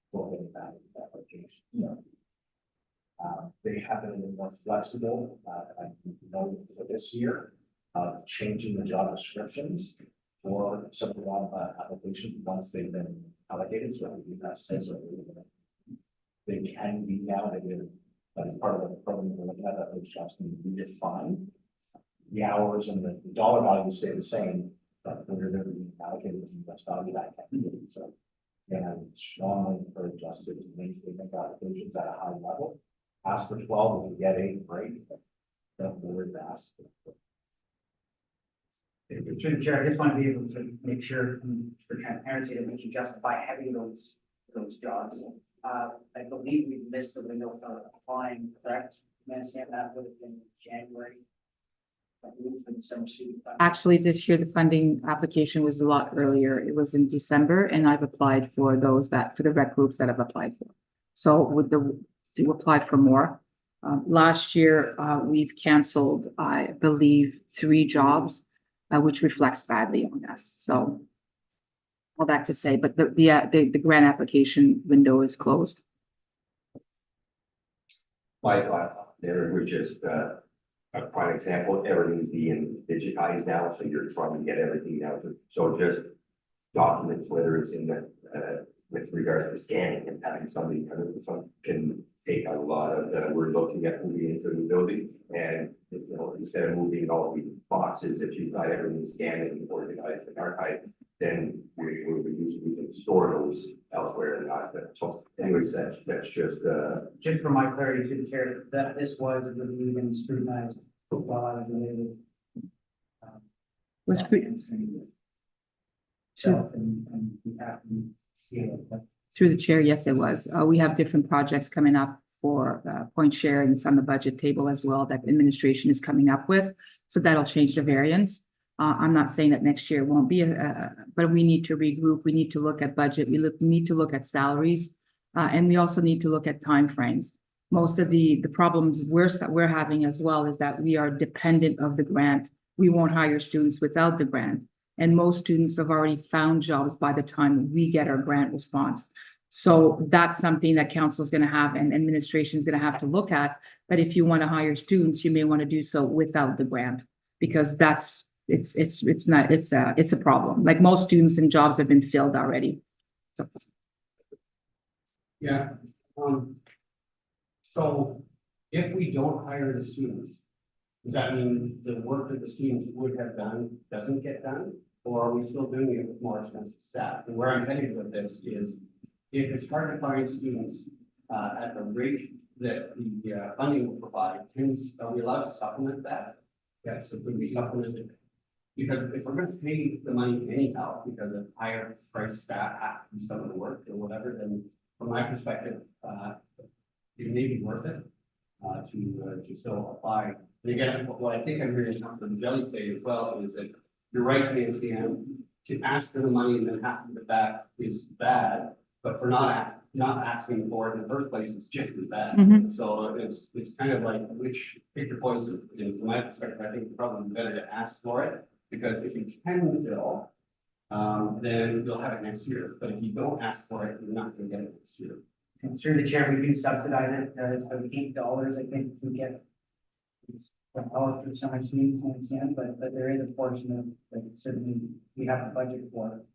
for getting that application. So, they have been a little more flexible, I know for this year, changing the job descriptions for some of the applications once they've been allocated. So we have sense of they can be now, that is part of the program we're looking at, that those jobs can be redefined. The hours and the dollar values stay the same, but when they're being allocated with less value, that can be. So again, I would strongly encourage us to make applications at a high level. Ask for 12, if you get 8, great. Don't worry to ask. Through the chair, I just want to be able to make sure, for transparency, that we can justify having those jobs. I believe we missed the window for applying, correct? Understand that would have been January. I believe, for the summer student funding. Actually, this year, the funding application was a lot earlier. It was in December, and I've applied for those for the rec groups that I've applied for. So to apply for more. Last year, we've canceled, I believe, 3 jobs, which reflects badly on us. So all that to say, but the grant application window is closed. My thought there was just a prime example, everything's being digitized now, so you're trying to get everything down to, so just documents, whether it's in the, with regards to scanning and having somebody can take a lot of, we're looking at moving into the building, and, you know, instead of moving all the boxes, if you've got everything scanned and organized and archived, then we can store those elsewhere and not that. So anyways, that's just Just for my clarity to the chair, that this was reviewed and scrutinized while I was related. Was So, and we have to see it. through the chair, yes, it was. We have different projects coming up for point share, and it's on the budget table as well that administration is coming up with. So that'll change the variance. I'm not saying that next year won't be, but we need to regroup. We need to look at budget. We need to look at salaries, and we also need to look at timeframes. Most of the problems we're having as well is that we are dependent of the grant. We won't hire students without the grant. And most students have already found jobs by the time we get our grant response. So that's something that council is going to have and administration is going to have to look at. But if you want to hire students, you may want to do so without the grant, because it's a problem. Like most students and jobs have been filled already. So. Yeah, so if we don't hire the students, does that mean the work that the students would have done doesn't get done? Or are we still doing it with more expensive staff? And where I'm heading with this is, if it's hard to find students at the rate that the funding will provide, are we allowed to supplement that? Yes, so could we supplement it? Because if we're going to pay the money anyhow, because of higher price staff have to do some of the work or whatever, then from my perspective, it may be worth it, to still apply. And again, what I think I'm hearing Councilor Jelly say as well is that you're right, NCM, to ask for the money and then have to give it back is bad, but for not asking for it in the first place, it's just as bad. Mhm. So it's kind of like pick your poison. And from my perspective, I think it's probably better to ask for it, because if you can bill, then you'll have it next year. But if you don't ask for it, you're not gonna get it next year. And through the chair, we do subsidize it, it's about $8, I think, we get. All through summer students and but there is a portion of, that certainly we have a budget for,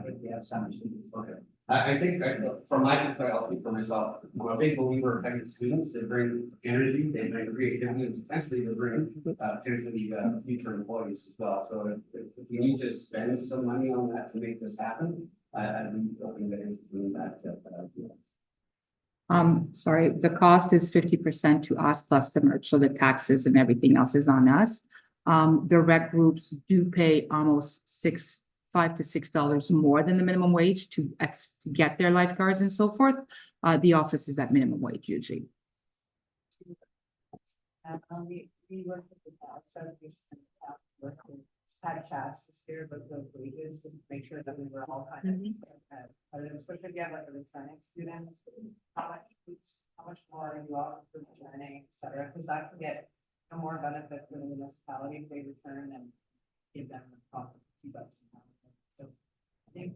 if we have summer students. Okay. I think, from my perspective, I'll speak for myself, I'm a big believer in having students, they bring energy, they bring creativity, and potentially they bring, potentially, future employees as well. So if we need to spend some money on that to make this happen, I'd be open to doing that. Sorry, the cost is 50% to us plus the merch, so the taxes and everything else is on us. The rec groups do pay almost $5 to $6 more than the minimum wage to get their lifeguards and so forth. The office is at minimum wage usually. We work with the so we work with side chats this year, but the wages, just to make sure that we were all kind of, especially if you have like a returning student, how much more are you off for returning, et cetera, because that can get more benefit for the municipality if they return and give them the profit $2 an hour. So I think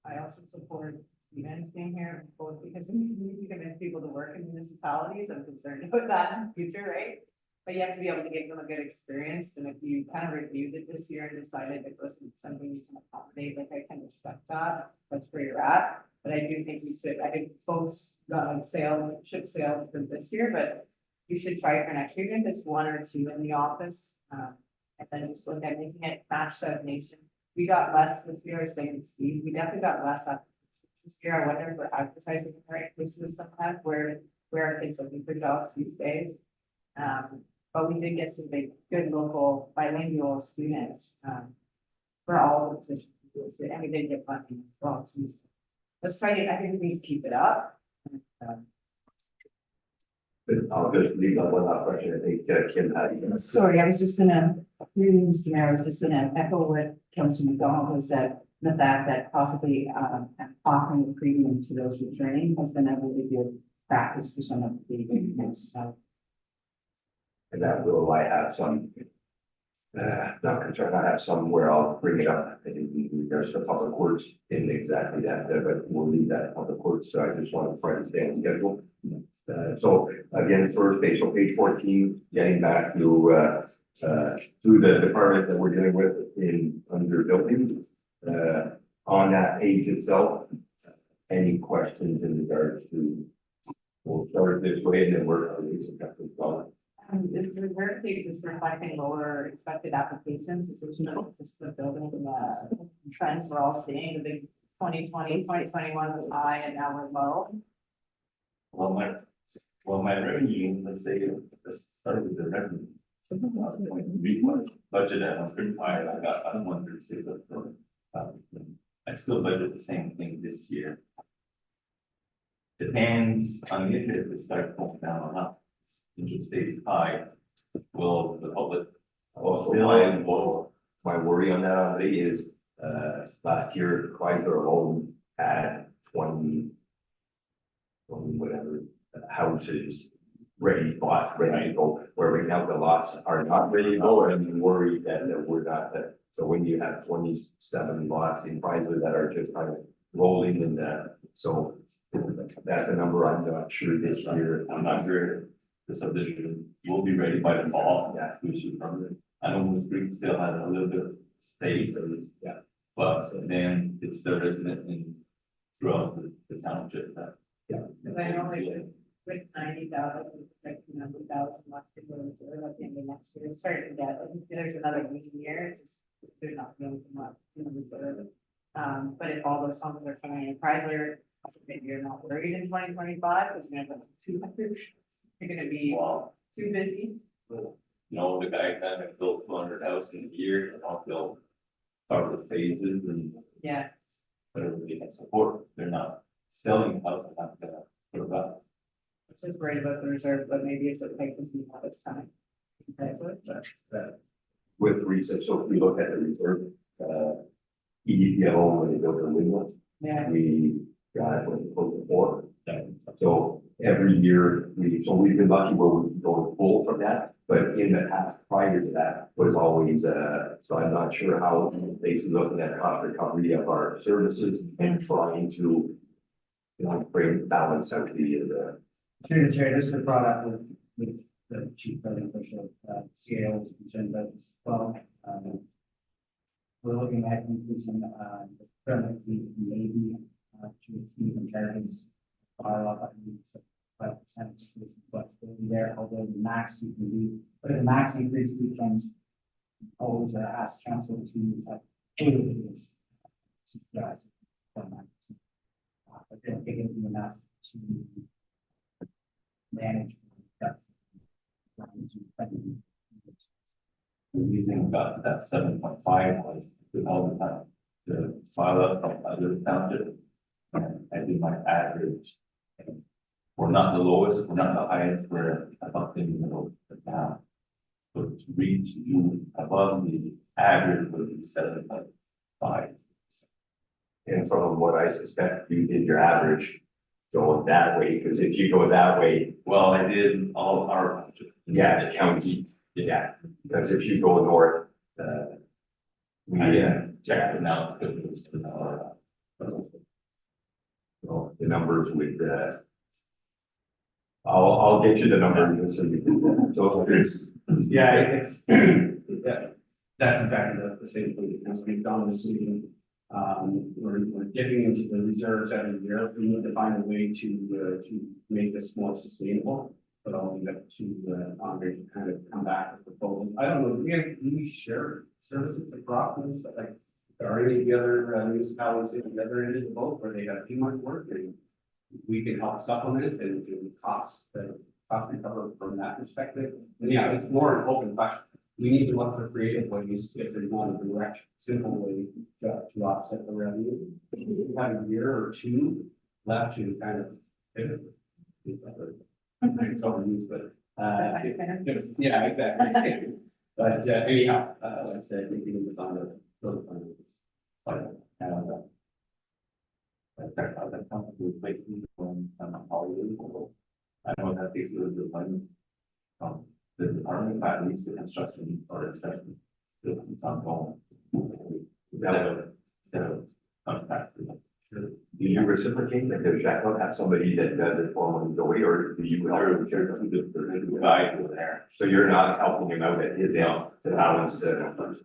I also support students being here, both because we need to convince people to work in municipalities. I'm concerned about that in the future, right? But you have to be able to give them a good experience, and if you kind of reviewed it this year and decided it wasn't something you can accommodate, like I can respect that, that's where you're at. But I do think I think folks should sail for this year, but you should try for next year, if it's 1 or 2 in the office. And then just look at making it match Seven Nation. We got less this year, saying Steve, we definitely got less applications this year. I wonder if we're advertising in the right places sometimes where are kids looking for jobs these days. But we did get some good local bilingual students for all the positions. And we did get funding as well. So let's try to, I think we need to keep it up. I'll just leave on one last question. I think Kim had. Sorry, I was just gonna, really, Mr. Mayor, I was just gonna echo what Councilor McDonald has said. The fact that possibly offering a premium to those returning has been a really good practice for some of the municipalities. And that will, I have some, not concerned, I have some where I'll bring it up in regards to public works in exactly that, but we'll leave that public works. So I just want to try to stay on schedule. So again, first page, so page 14, getting back to the department that we're dealing with under building. On that page itself, any questions in regards to, we'll start this way and then work on these. This reserve page is reflecting lower expected applications, so it's not just the building trends we're all seeing. The big 2020, 2021 was high and now we're low. Well, my revenue, let's say, let's start with the revenue. We budget at 135, I got 136. I still budget the same thing this year. Depends on the interest, it starts going down or not. Interest stays high. Will the public Also, still my worry on that already is, last year, Chrysler alone had 20 whatever houses lots ready to go, where right now the lots are not ready to go, and I'm worried that we're not that. So when you have 27 lots in Chrysler that are just kind of rolling in that, so that's a number I'm not sure this year. I'm not sure the subdivision will be ready by the fall. Yeah, we should probably. I know Moose Creek still has a little bit of space, Yeah. but then it's the resident in throughout the township that. Yeah. Because I know with 90,000, like 100,000 left to go at the end of next year, it's starting to get, like, there's another lean year, it's just, there's not going to much in the reserve. But if all those homes are coming in Chrysler, maybe you're not worried in 2025, because you're gonna have 200, you're gonna be too busy. You know, the guy kind of built 200 houses in a year, and I'll build part of the phases and Yeah, whatever they can support. They're not selling houses, not gonna put it up. Just worried about the reserve, but maybe it's okay because we have it's coming. Okay, so, but With research, so if we look at the reserve, EDPL, when they built the window, yeah, we got what we close to 4. So every year, we've been lucky where we go full from that, but in the past prior to that was always, so I'm not sure how basically looking at cost recovery of our services and trying to, bring balance out the, Through the chair, this was brought up with the chief building official, CAO was concerned about this as well. We're looking at increasing, the permit fee maybe, to even charges. Bylaw, 5% flexibility there, although the max you can do, but the max increase we can always ask council to, this. Guys. But they don't think it'll be enough to manage. We're using about that 7.5 was with all the time. The file up from other townships. And I did my average. And we're not the lowest, we're not the highest, we're about in the middle of the town. So to reach you above the average would be 7.5. and from what I suspect, you did your average going that way, because if you go that way, Well, I did all of our budget. yeah, the county, yeah, because if you go north, we, Check it out. It was, so the numbers would, I'll get you the numbers, so you can, so there's, Yeah, it's, yeah, that's exactly the same thing as we've done this meeting. We're dipping into the reserves every year. We need to find a way to make this more sustainable. But I'll leave it to Andre to kind of come back with proposals. I don't know, do we share services across this, like, are any of the other municipalities in the other end of the boat where they have too much work and we can help supplement and do cost recover from that perspective? And yeah, it's more an open question. We need to look for creative ways if there's not a direct, simple way to offset the revenue. We have a year or two left to kind of pivot. It's overused, but yeah, exactly. But anyhow, like I said, I think we need to find a little fun. but, that comes with making when holiday. I know that this is the money. The department, at least the construction or inspection. The town instead of contract. do you reciprocate, like, does Jacqueline have somebody that does it formally the way, or do you help? The guy over there. So you're not helping him out at his end to balance the.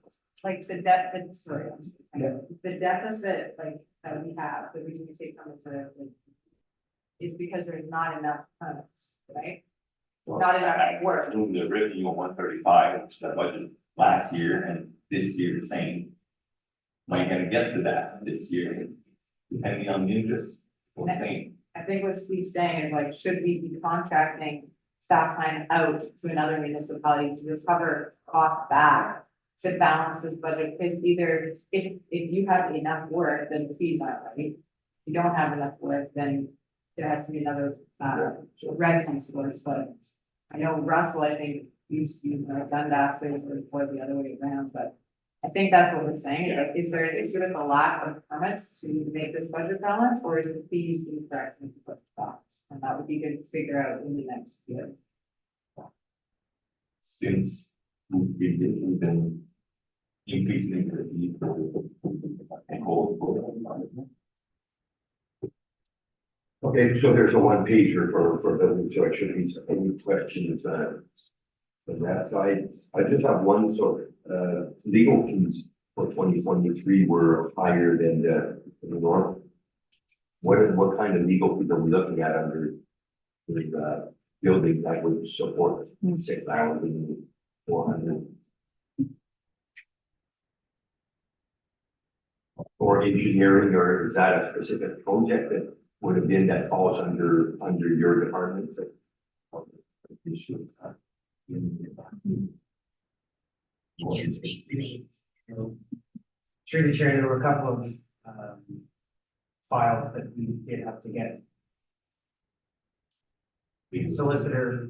like the deficit, sorry, the deficit, like, that we have, the reason we take from the is because there's not enough permits, right? Not enough work. Doing the revenue of 135, which is the budget last year and this year the same. When you gonna get to that this year, depending on the interest, the same. I think what Steve's saying is like, should we be contracting staff time out to another municipality to recover costs back? To balance this budget, because either if you have enough work, then the fees aren't right. If you don't have enough work, then there has to be another revenue source, like. I know Russell, I think, used to Dundas, or the other way around, but I think that's what we're saying, like, is there a lack of permits to make this budget balance, or is the fees incorrect in the budget balance? And that would be good to figure out in the next year. Since we've been increasing the need for and gold. Okay, so there's a one pager for building, so it should be any questions, on that side. I just have one, so, legal fees for 2023 were higher than the norm. What kind of legal fees are we looking at under the building that would support 6,400? Or engineering, or is that a specific project that would have been that falls under your department? You can't speak the names. Through the chair, there were a couple of files that we did have to get solicitor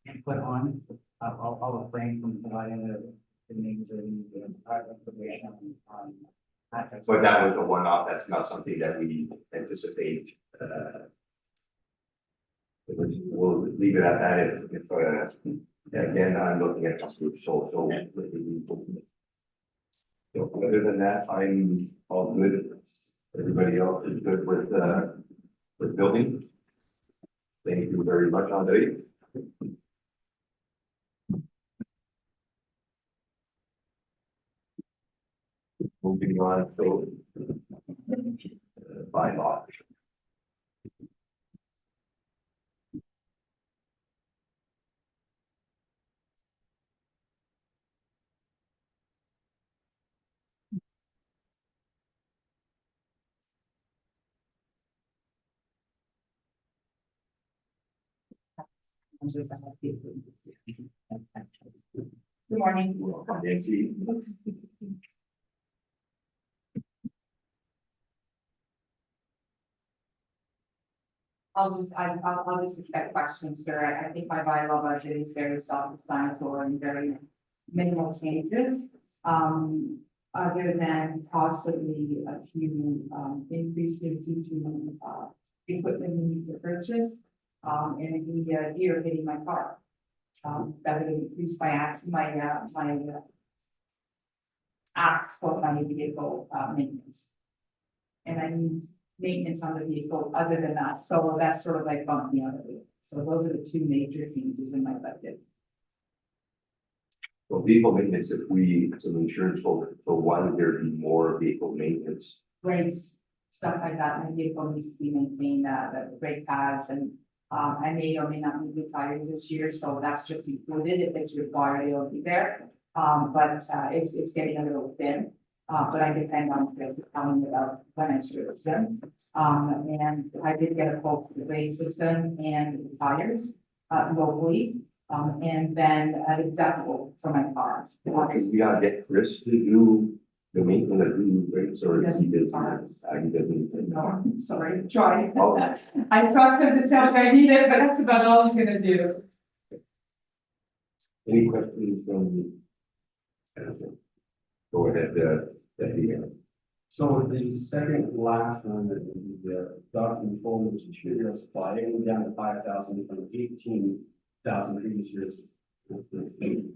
input on, I'll refrain from providing the names or the information on. But that was a one-off, that's not something that we anticipate, we'll leave it at that if, again, I'm looking at this group, so. So other than that, I'm all good. Everybody else is good with building. Thank you very much, Andre. Moving on, so. Bylaw. Good morning. Welcome, Nancy. I'll just expect questions, sir. I think my bylaw budget is very self-explanatory and very minimal changes. Other than possibly a few, increases due to, equipment we need to purchase. And the deer hitting my car. That would increase my acts for my vehicle, maintenance. And I need maintenance on the vehicle other than that, so that's sort of like bumped me out of it. So those are the two major changes in my budget. So vehicle maintenance, if we, as an insurance holder, so why would there be more vehicle maintenance? Brakes, stuff like that, my vehicle needs to be maintained, the brake pads and, I may or may not need new tires this year, so that's just included, if it's required, it'll be there. But it's getting a little thin, but I depend on Chris to tell me about when I should it's done. And I did get a quote for the brake system and the tires, locally. And then a deductible for my car. Because we gotta get Chris to do the maintenance of the brakes, or is he doesn't. No, sorry, try. Oh. I trust him to tell me I need it, but that's about all he's gonna do. Any questions from? Go ahead, Deputy. So the second last one, the dog control, which is your supply, it went down to 5,000 from 18,000 previous years.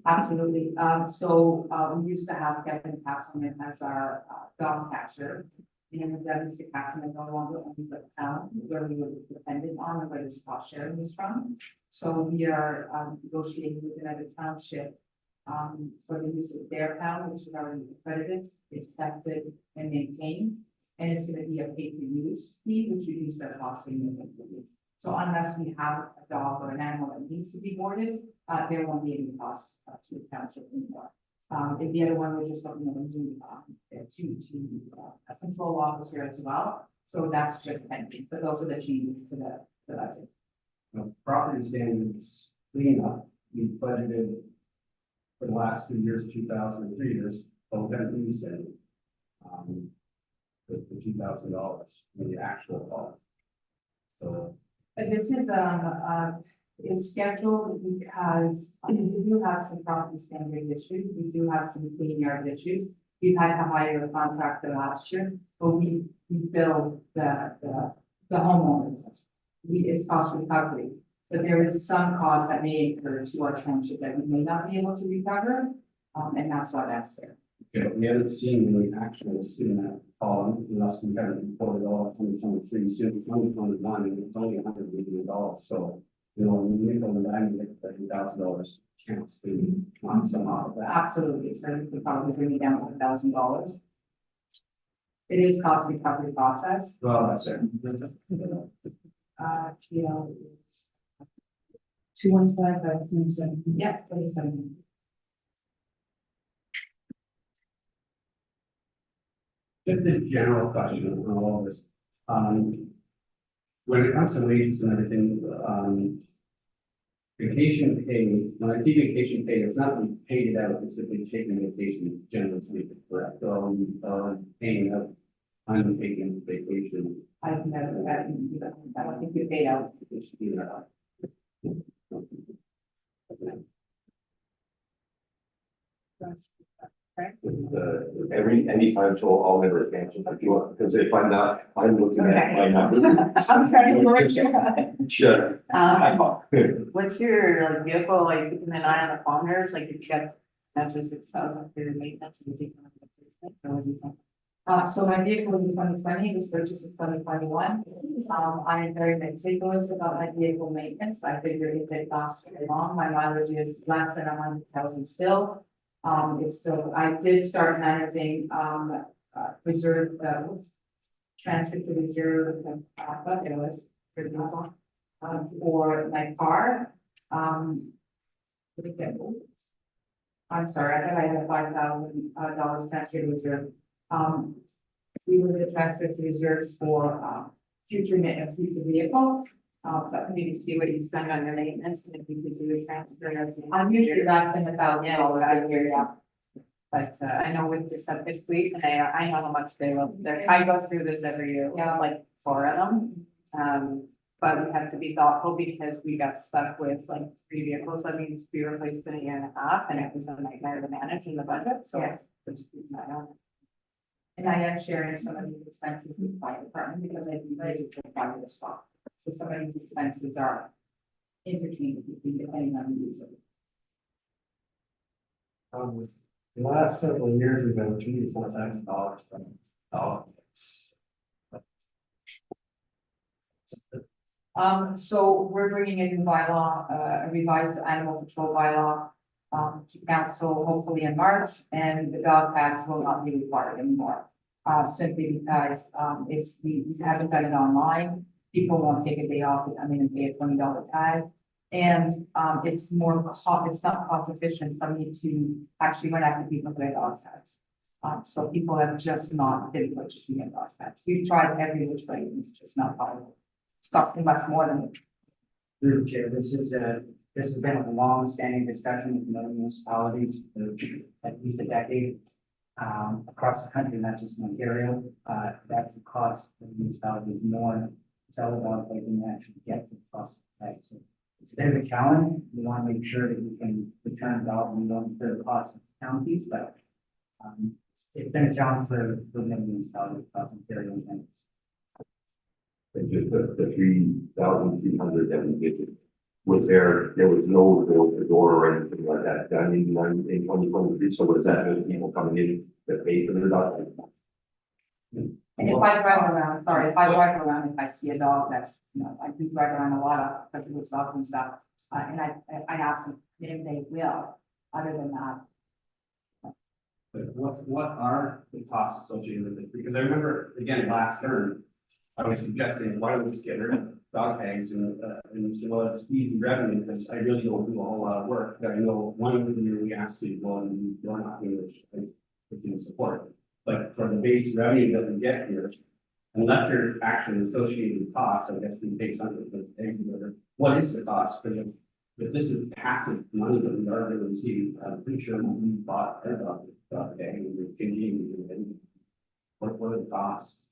Absolutely. We used to have Kevin Castleman as our dog catcher. And Mr. Castleman no longer owns the town where we were dependent on and where this cost sharing is from. So we are negotiating with another township for the use of their pound, which is already accredited, it's tested and maintained. And it's gonna be a pay-per-use fee, which reduces our cost significantly. So unless we have a dog or an animal that needs to be boarded, there won't be any costs to the township anymore. And the other one, we're just looking at a control officer as well. So that's just pending, but those are the changes to the budget. Property standards cleanup, we budgeted for the last 2 years, 2003 years, both employee standard. The $2,000 in the actual cost. So. But this is, it's scheduled because we do have some property standard issues, we do have some clean yard issues. We've had to hire a contractor last year, but we billed the homeowners. It's cost recovery, but there is some cost that may incur to our township that we may not be able to recover, and that's why that's there. Okay, we haven't seen any actuals in that column unless we kind of reported all of 2023, since 2021, and it's only $100 million. So, when we make on the $90,000 chance to on some of that. Absolutely, so we could probably bring it down to $1,000. It is cost recovery process. Well, that's it. Is 215 by 27. yeah, 27. Just a general question on all this. When it comes to wages and everything, vacation pay, when I see vacation pay, it's not we paid it out, it's simply taking vacation, generally speaking, correct? So, paying out untaken vacation. I've never, I don't think we paid out. It should be that. Anytime, so I'll never cancel if you want, because if I'm not, I'm looking at my numbers. I'm trying to work here. Sure. What's your like vehicle, like keeping an eye on the corners, like if you got actually 6,000 for your maintenance and you take on the replacement, or what do you think? So my vehicle in 2020 was purchased in 2021. I am very meticulous about my vehicle maintenance. I figure if it lasts very long, my mileage is less than 100,000 still. It's still, I did start managing, reserve, transfer to reserve, but it was for example, for my car. I'm sorry, I thought I had $5,000 transfer to reserve. We were going to transfer to reserves for, future vehicle. But maybe see what you spend on your maintenance and if you could do a transfer. I'm usually less than $1,000 a year, yeah. But, I know with the septic fleet, and I know how much they love, I go through this every year, we have like 4 of them. But we have to be thoughtful because we got stuck with like 3 vehicles that needed to be replaced in a 1.5 years, and it was a nightmare to manage in the budget, so. Yes. Just keep an eye on it. And I am sharing some of these expenses with the fire department because I do basically fire the spot. So some of these expenses are interchangeable depending on the user. The last several years, we've been $3,000 to $4,000 from dogs. So we're bringing a new bylaw, a revised animal control bylaw, to council hopefully in March, and the dog tags will not be required anymore. Simply because, we haven't done it online, people won't take a day off to come in and pay a $20 tag. And, it's not cost efficient for me to actually run after people for their dog tags. So people have just not been purchasing their dog tags. We've tried every which way, and it's just not possible. It's costing us more than. Through the chair, this has been a long-standing discussion with many municipalities for at least a decade. Across the country, not just in Ontario, that's the cost of the municipalities more to sell a dog tag than actually get the cost of the tag. So it's a bit of a challenge. We want to make sure that we can return the dog and don't incur the cost of the counties, but it's been a challenge for many municipalities across Ontario and And just the 3,300 that we did, was there was no door or anything like that done in 2023, so was that those people coming in that paid for their dog? And if I drive around, if I see a dog that's, I do drive around a lot of, especially with dogs and stuff, and I ask them if they will, other than that. But what are the costs associated with this? Because I remember, again, last term, I was suggesting, why don't we just get rid of dog tags and say, well, it's easy revenue, because I really don't do a whole lot of work. I know one year we asked to, well, and you're not doing, which I can support. But for the base revenue that we get here, unless there's actually associated costs, I guess we pay something for the tags, what is the cost? Because if this is passive money that we are going to receive, I'm pretty sure we bought a dog tag and we continue to do it. What are the costs?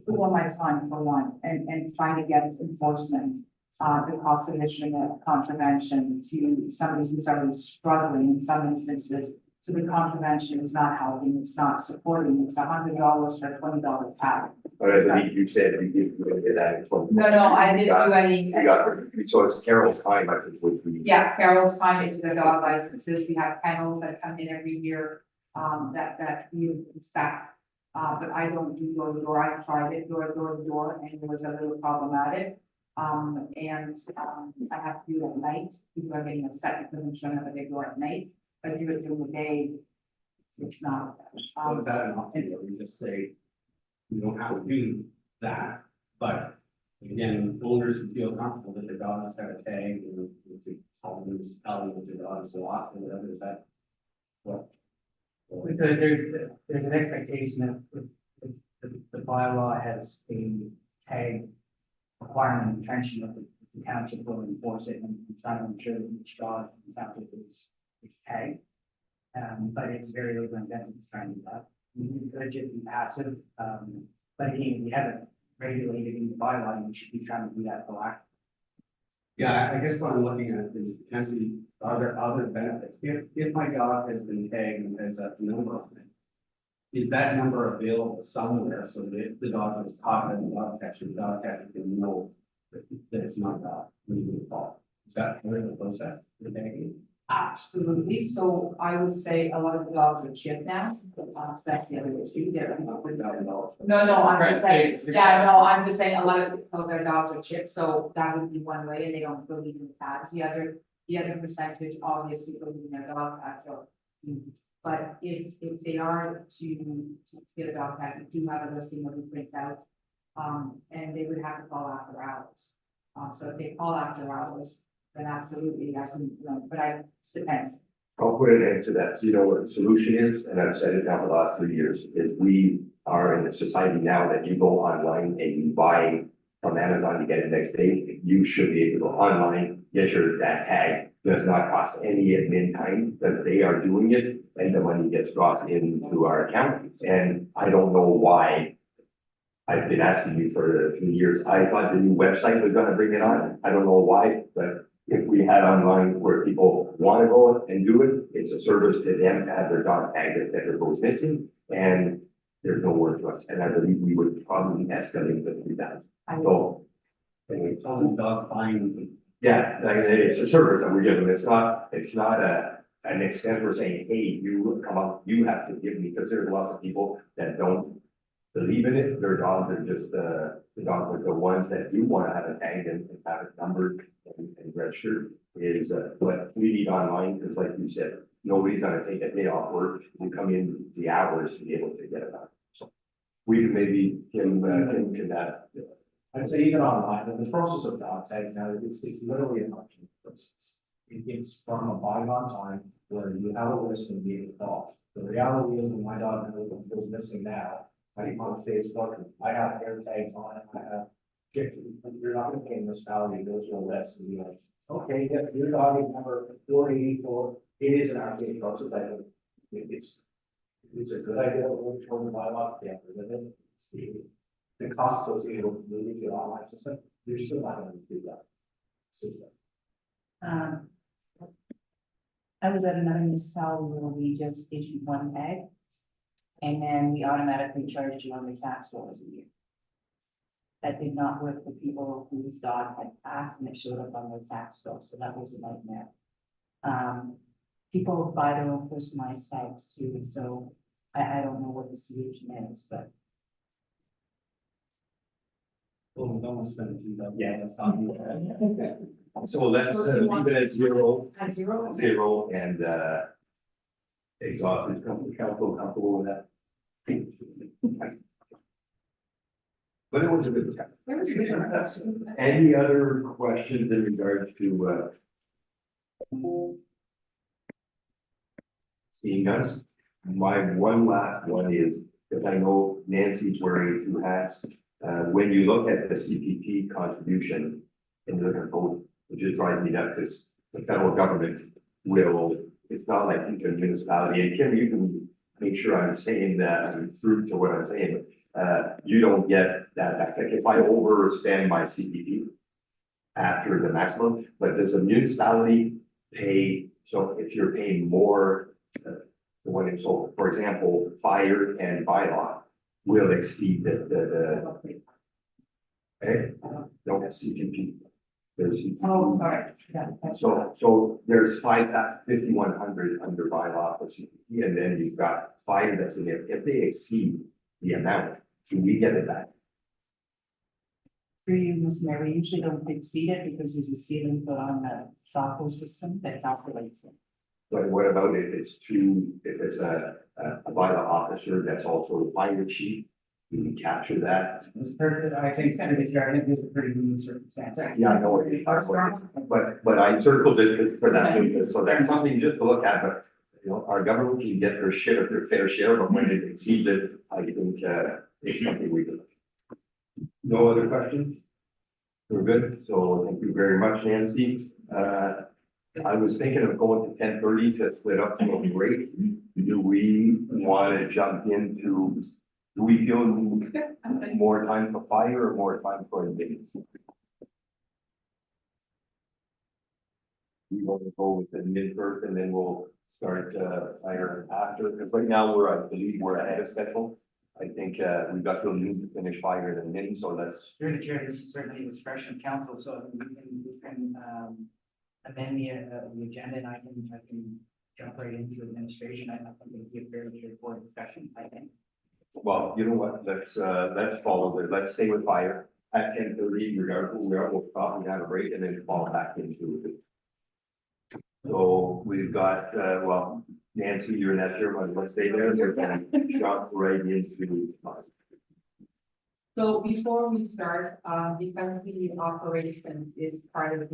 All my time for one, and trying to get enforcement, the cost of issuing a contravention to somebody who's already struggling in some instances. So the contravention is not helping, it's not supporting, it's $100 for a $20 tag. But I believe you said we did that in 20. No, I didn't do any. We got, so it's Carol's time, I think, would be. Yeah, Carol's time into their dog licenses, we have kennels that come in every year, that we inspect. But I don't do door to door, I tried it door to door, and it was a little problematic. I have to do it at night, people are getting upset because I'm showing up at their door at night. If I do it during the day, it's not. So is that an option where we just say, we don't have to do that, but again, owners who feel comfortable that their dogs have a tag and we call them municipality with their dogs so often, whatever, is that what? Because there's an expectation that the bylaw has a tag requirement intention of the township will enforce it and try to ensure that each dog in the township is tagged. But it's very labor intensive to try and do that. We encourage it to be passive, but again, we haven't regulated in the bylaw, and we should be trying to do that proactively. Yeah, I guess what I'm looking at is potentially other benefits. If my dog has been tagged and there's a number on it. Is that number available somewhere so that if the dog is caught in the dog catcher can know that it's not dog, leaving the ball? Is that part of the process? for tagging? Absolutely, so I would say a lot of the dogs are chipped now, that's the other issue, they're not with dogs. No, I'm just saying, I'm just saying a lot of their dogs are chipped, so that would be one way, and they don't believe in tags, the other percentage obviously believe in their dog tag, so. But if they are to get a dog tag, we do have a listing that we print out, and they would have to call after hours. So if they call after hours, then absolutely, that's, but it depends. I'll put an end to that. So you know what the solution is, and I've said it now for the last 3 years, is we are in a society now that you go online and you buy from Amazon, you get it next day. You should be able to go online, get that tag. Does not cost any admin time because they are doing it and the money gets dropped into our account. And I don't know why. I've been asking you for 3 years. I thought the new website was gonna bring it on. I don't know why, but if we had online where people want to go and do it, it's a service to them to have their dog tagged if ever goes missing. And there's no word to us. And I believe we would probably escalate the 3,000. So. Anyway, Tell the dog fine. yeah, like, it's a service that we're giving. It's not an extent we're saying, hey, you come up, you have to give me, because there's lots of people that don't believe in it. Their dogs are just, the dogs are the ones that do want to have a tag and have it numbered and registered is, what we need online, because like you said, nobody's gonna take a day off work and come in the hours to be able to get it done. So we can maybe, can I'd say even online, the process of dog tags now, it's literally an option process. It's from a bygone time where you have a list and you get called. The reality is when my dog goes missing now, I am on Facebook, and I have air tags on it, I have. You're not gonna pay in this value, goes to a list and be like, okay, yeah, your dog is number 484. It is an archaic process, I think it's a good idea to look toward the bylaw, yeah, with it. The cost associated with moving to the online system, you're still not gonna do that. System. I was at another municipality where we just issued one tag. And then we automatically charged you on the tax rolls a year. That did not work for people whose dog had passed and it showed up on their tax bill, so that was a nightmare. People buy their own personalized tags too, so I don't know what the solution is, but. Well, we don't want to spend $2,000. Yeah, that's not. so let's leave it at zero. At zero? Zero and, exhausted, comfortable with that. But it was a good discussion. Any other questions in regards to, seeing us? My one last one is, because I know Nancy's wearing 2 hats. When you look at the CPP contribution and you look at both, it just drives me nuts because the federal government will, it's not like each municipality, and Kim, you can make sure I'm saying that, I'm through to what I'm saying, but you don't get that back. Like if I overspend my CPP after the maximum, but does a municipality pay, so if you're paying more, so for example, fire and bylaw will exceed the okay, don't have CPP. There's CPP. Oh, sorry. Yeah, that's right. So there's 5,100 under bylaw for CPP, and then you've got fire that's in there. If they exceed the amount, do we get it back? For you, Mr. Mayor, we usually don't exceed it because there's a ceiling put on the software system that calculates it. But what about if it's a bylaw officer that's also the fire chief? Do we capture that? It's perfect, I think it's gonna be fair, I think there's a pretty unique circumstance. Yeah, I know what it is, but I circled it for that, because so that's something just to look at, but you know, our government can get their share of their fair share, but when it exceeds it, I think it's something we can. No other questions? We're good, so thank you very much, Nancy. I was thinking of going to 10:30 to split up to a break. Do we want to jump into, do we feel more time for fire or more time for meetings? we want to go with the mid first and then we'll start, fire after, because right now I believe we're ahead of schedule. I think, we've got to need to finish fire than mid, so let's, Through the chair, this is certainly a discretion of council, so we can, amend the agenda and I can jump right into administration. I think it'd be a fairly straightforward discussion, I think. well, you know what, let's follow it, let's stay with fire. At 10:30, regardless, we'll probably have a break and then fall back into it. So we've got, well, Nancy, you're not here, but let's stay there, we're gonna jump right into. So before we start, because the operations is part of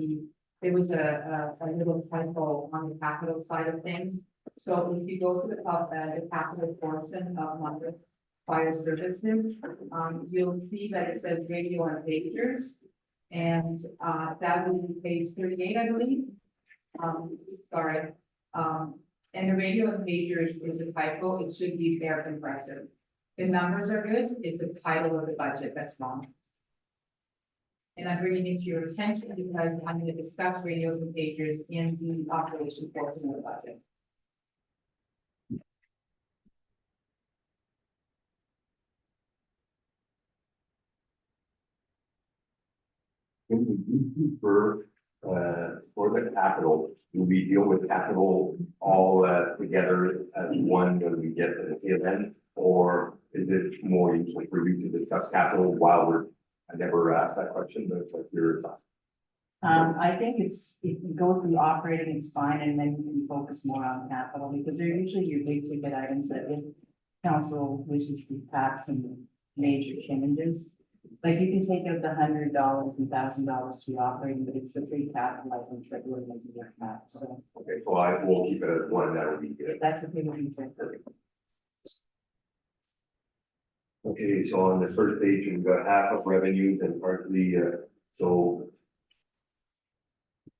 there was a little typo on the capital side of things. So if you go to the top, the capital portion of London Fire Services, you'll see that it says radio and pagers. And, that will be page 38, I believe. Sorry. And the radio and pagers is a typo, it should be air compressor. The numbers are good, it's a title of the budget that's wrong. And I'm bringing it to your attention because I'm going to discuss radios and pagers in the operation portion of the budget. When we do for the capital, do we deal with capital all, together as one when we get to the event? Or is it more useful for you to discuss capital while I never asked that question, but what's your thought? I think if you go through operating, it's fine, and then you can focus more on capital, because they're usually your big ticket items that if council wishes to pass some major changes. Like you can take out the $100 and $1,000 to operating, but it's the free capital items that we're making your cap, so Okay, so I will keep it as one, that would be good. that's a big one. Okay, so on the first page, we've got half of revenues and partly, so.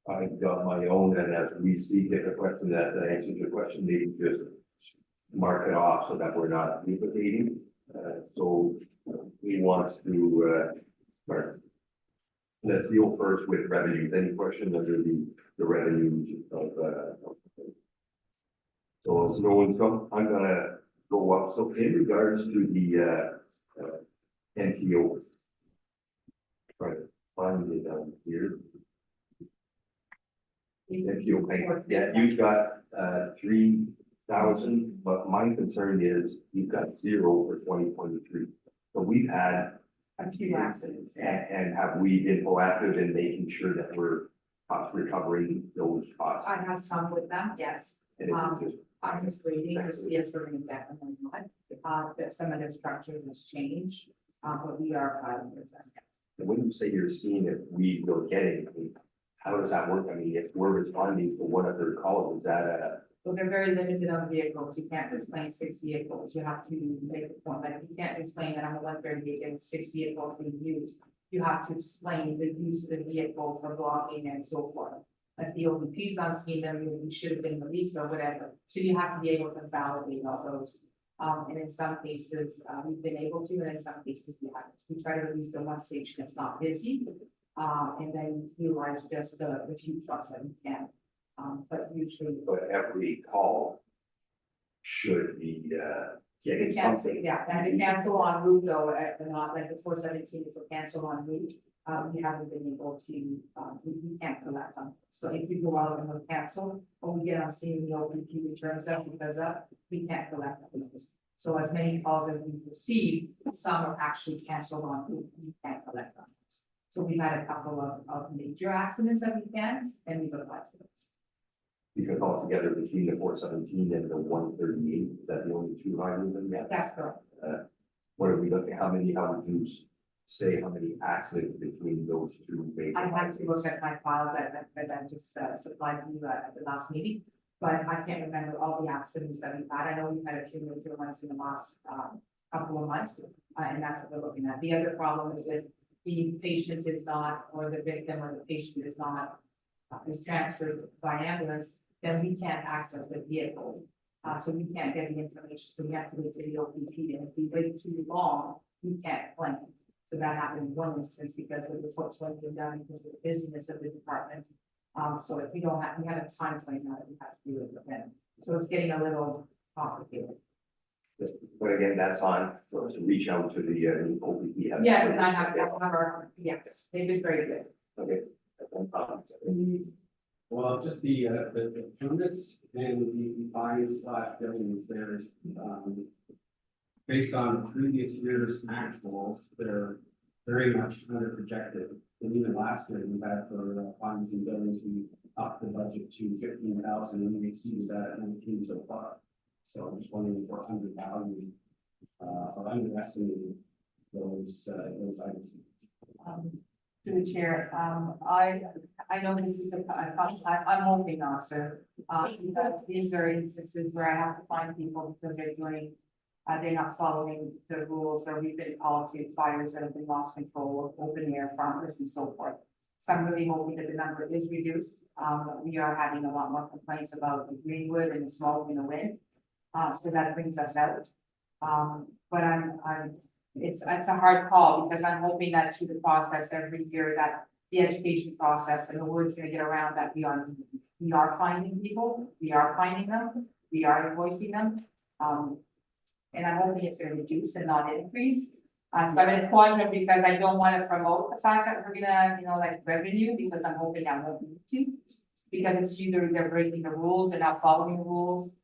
I've got my own, and as we speak, if a question that answers your question, maybe just mark it off so that we're not duplicating. So we want to, start. Let's deal first with revenues. Any questions under the revenues of, so as no one's come, I'm gonna go up. So in regards to the, NTO. Try to find it down here. NTO payment, yeah, you've got, 3,000, but my concern is you've got 0 for 2023. So we've had A few accidents, yes. and have we been proactive in making sure that we're recovering those costs? I have some with them, yes. And it's just, I'm just waiting to see if they're going to get them or not. That some of the structures has changed, but we are filing with them. and when you say you're seeing if we will get it, I mean, how does that work? I mean, if we're responding to one of their calls, is that a? So they're very limited on vehicles. You can't display 6 vehicles. You have to make the point, like you can't explain that I'm a 138 and 6 vehicles being used. You have to explain the use of the vehicle for blocking and so forth. If the OPP's on scene, then we should have been released or whatever. So you have to be able to validate all those. And in some cases, we've been able to, and in some cases we haven't. We try to release the one station that's not busy. And then utilize just the few trucks that we can. But usually. But every call should be, getting something. Yeah, and to cancel on route though, not like the 417, if we cancel on route, we haven't been able to, we can't collect them. So if we go out and we cancel, or we get on scene, the OPP returns them because we can't collect them. So as many calls as we receive, some are actually canceled on route, we can't collect them. So we've had a couple of major accidents that we can, and we've applied for this. Because altogether between the 417 and the 138, is that the only 2 highways in that? That's correct. What are we looking, how many say how many accidents between those 2 major? I had to look at my files that I just supplied to you at the last meeting, but I can't remember all the accidents that we've had. I know we've had a few major ones in the last couple of months, and that's what we're looking at. The other problem is if the patient is not, or the victim or the patient is not, is transferred by ambulance, then we can't access the vehicle. So we can't get the information, so we have to wait for the OPP, and if we wait too long, we can't claim. So that happened in one instance because the reports weren't being done because of the busyness of the department. So if we don't have, we have a time frame now that we have to do it within. So it's getting a little complicated. But again, that's on, so to reach out to the, OPP. Yes, and I have, yes, they've been very good. Okay. Well, just the permits and the fines / billings, there's, based on previous year's actuals, they're very much under projected. And even last year, we had for fines and billings, we upped the budget to 15,000 and we exceeded that at 19 so far. So I'm just wondering if we're undervaluing, or underestimating those items. Through the chair, I know this is I'm hoping not, sir. Because these are instances where I have to find people because they're not following the rules, or we've been called to fires that have been lost control, open air farmers and so forth. So I'm really hoping that the number is reduced. We are having a lot more complaints about the greenwood and the smoke in the wind. So that brings us out. But it's a hard call because I'm hoping that through the process every year that the education process and the word's gonna get around that we are finding people, we are finding them, we are invoicing them. And I'm hoping it's gonna reduce and not increase. So I'm in a quadrant because I don't want to promote the fact that we're gonna, like revenue, because I'm hoping I won't need to. Because it's either they're breaking the rules, they're not following the rules.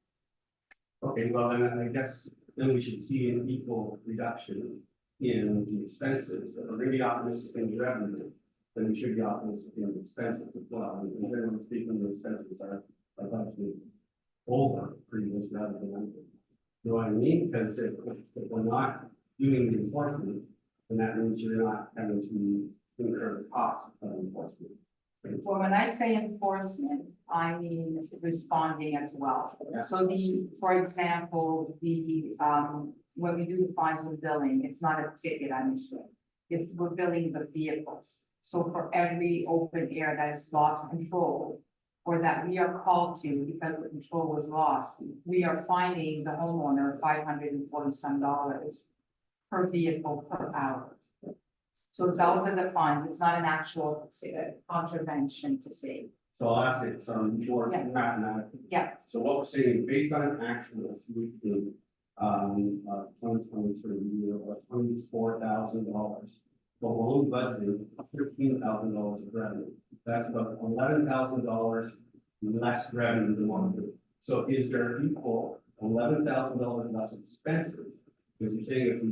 Okay, well, then I guess then we should see an equal reduction in the expenses. If we're gonna be optimistic in the revenue, then we should be optimistic in the expenses as well. And generally speaking, the expenses are budgeted over previous rather than under. You know what I mean? Because if we're not doing the enforcement, then that means you're not having to incur the cost of enforcement. Well, when I say enforcement, I mean responding as well. Yeah. So for example, when we do the fines and billing, it's not a ticket I'm issuing. We're billing the vehicles. So for every open air that is lost control, or that we are called to because the control was lost, we are fining the homeowner $540 some per vehicle per hour. So those are the fines. It's not an actual contravention to say. So I'll ask it some more Yeah. mathematical. Yeah. So what we're saying, based on actuals, we do, 2023, year, $24,000. Below budgeted, $13,000 of revenue. That's about $11,000 less revenue than what we do. So is there equal $11,000 less expenses? Because you're saying if we're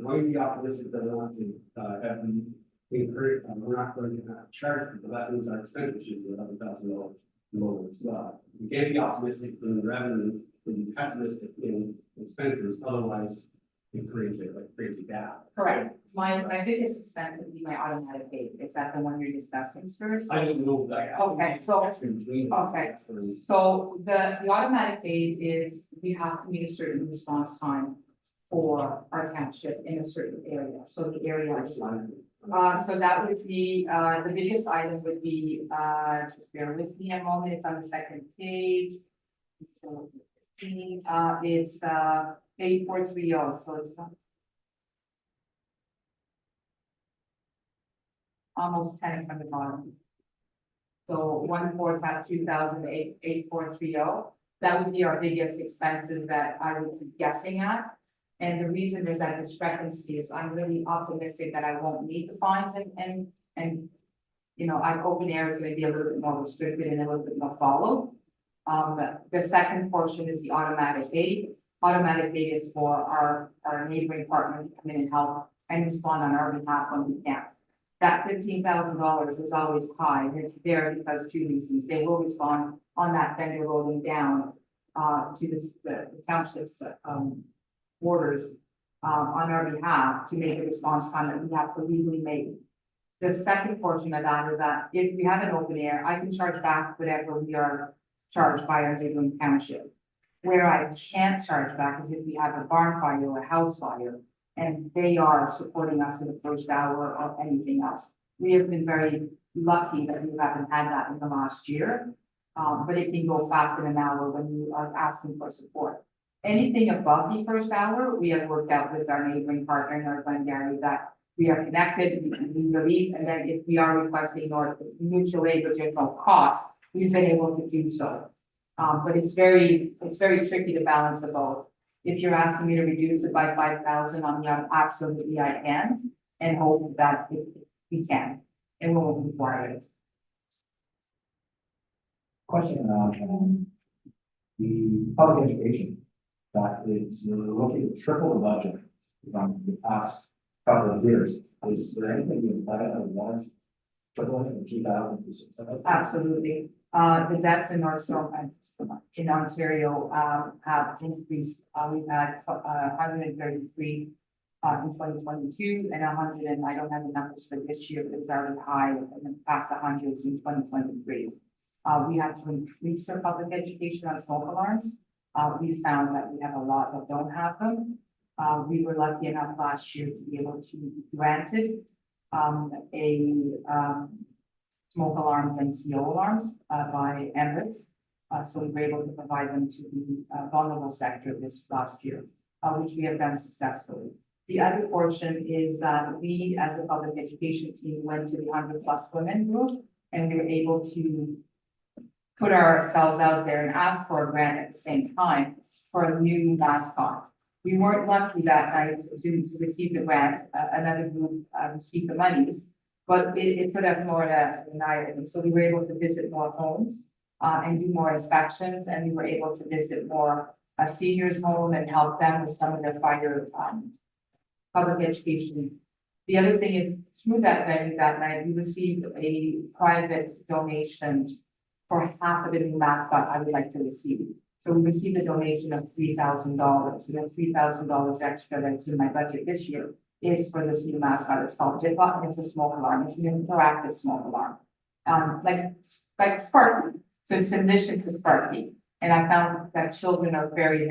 going to be optimistic that we want to have them increase, we're not going to have to charge people, that means our expenses should be $11,000 lower as well. We can't be optimistic in revenue, and be pessimistic in expenses, otherwise it creates a gap. Correct. My biggest expense would be my automatic pay. Is that the one you're discussing, sir? I don't know that. Okay, so- Between. Okay. So the automatic aid is, we have to meet a certain response time for our township in a certain area. So the area is so that would be, the biggest item would be, just bear with me a moment, it's on the second page. So, it's, 8430, so it's not. Almost 10 from the bottom. So 8430, that would be our biggest expenses that I would be guessing at. And the reason there's that discrepancy is I'm really optimistic that I won't need the fines and open air is gonna be a little bit more restricted and a little bit more followed. The second portion is the automatic aid. Automatic aid is for our neighboring partner to come in and help and respond on our behalf when we can. That $15,000 is always high, and it's there because two reasons. They will respond on that vendor rolling down to the township's orders on our behalf to make a response time that we have to legally make. The second portion of that is that if we have an open air, I can charge back whatever we are charged by our neighboring township. Where I can't charge back is if we have a barn fire or a house fire, and they are supporting us in the first hour or anything else. We have been very lucky that we haven't had that in the last year, but it can go fast in an hour when you are asking for support. Anything above the first hour, we have worked out with our neighboring partner in our Glengarry that we are connected, we believe, and then if we are requesting or mutual aid or general costs, we've been able to do so. But it's very tricky to balance the both. If you're asking me to reduce it by 5,000 on the absolutely I can, and hope that we can, and we'll require it. Question on the public education, that is, you're looking to triple the budget from the past couple of years. Is there anything you plan on warrant tripling in 2006? Absolutely. The debts in Northstone and in Ontario have increased. We've had 133 in 2022 and 100, and I don't have the numbers for this year, but it was already high and past the hundreds in 2023. We have to increase our public education on smoke alarms. We found that we have a lot that don't have them. We were lucky enough last year to be able to be granted smoke alarms and CO alarms by Emirates. So we were able to provide them to the vulnerable sector this last year, which we have done successfully. The other portion is that we, as a public education team, went to the 100+ women group, and we were able to put ourselves out there and ask for a grant at the same time for a new mascot. We weren't lucky that night to receive the grant. Another group received the monies, but it put us more in irony. So we were able to visit more homes and do more inspections, and we were able to visit more seniors' home and help them with some of their prior public education. The other thing is, through that venue that night, we received a private donation for half of the new mascot I would like to receive. So we received a donation of $3,000, and then $3,000 extra that's in my budget this year is for this new mascot. It's called Dippa, and it's a smoke alarm. It's an interactive smoke alarm, like Sparky. So it's in addition to Sparky. And I found that children are very,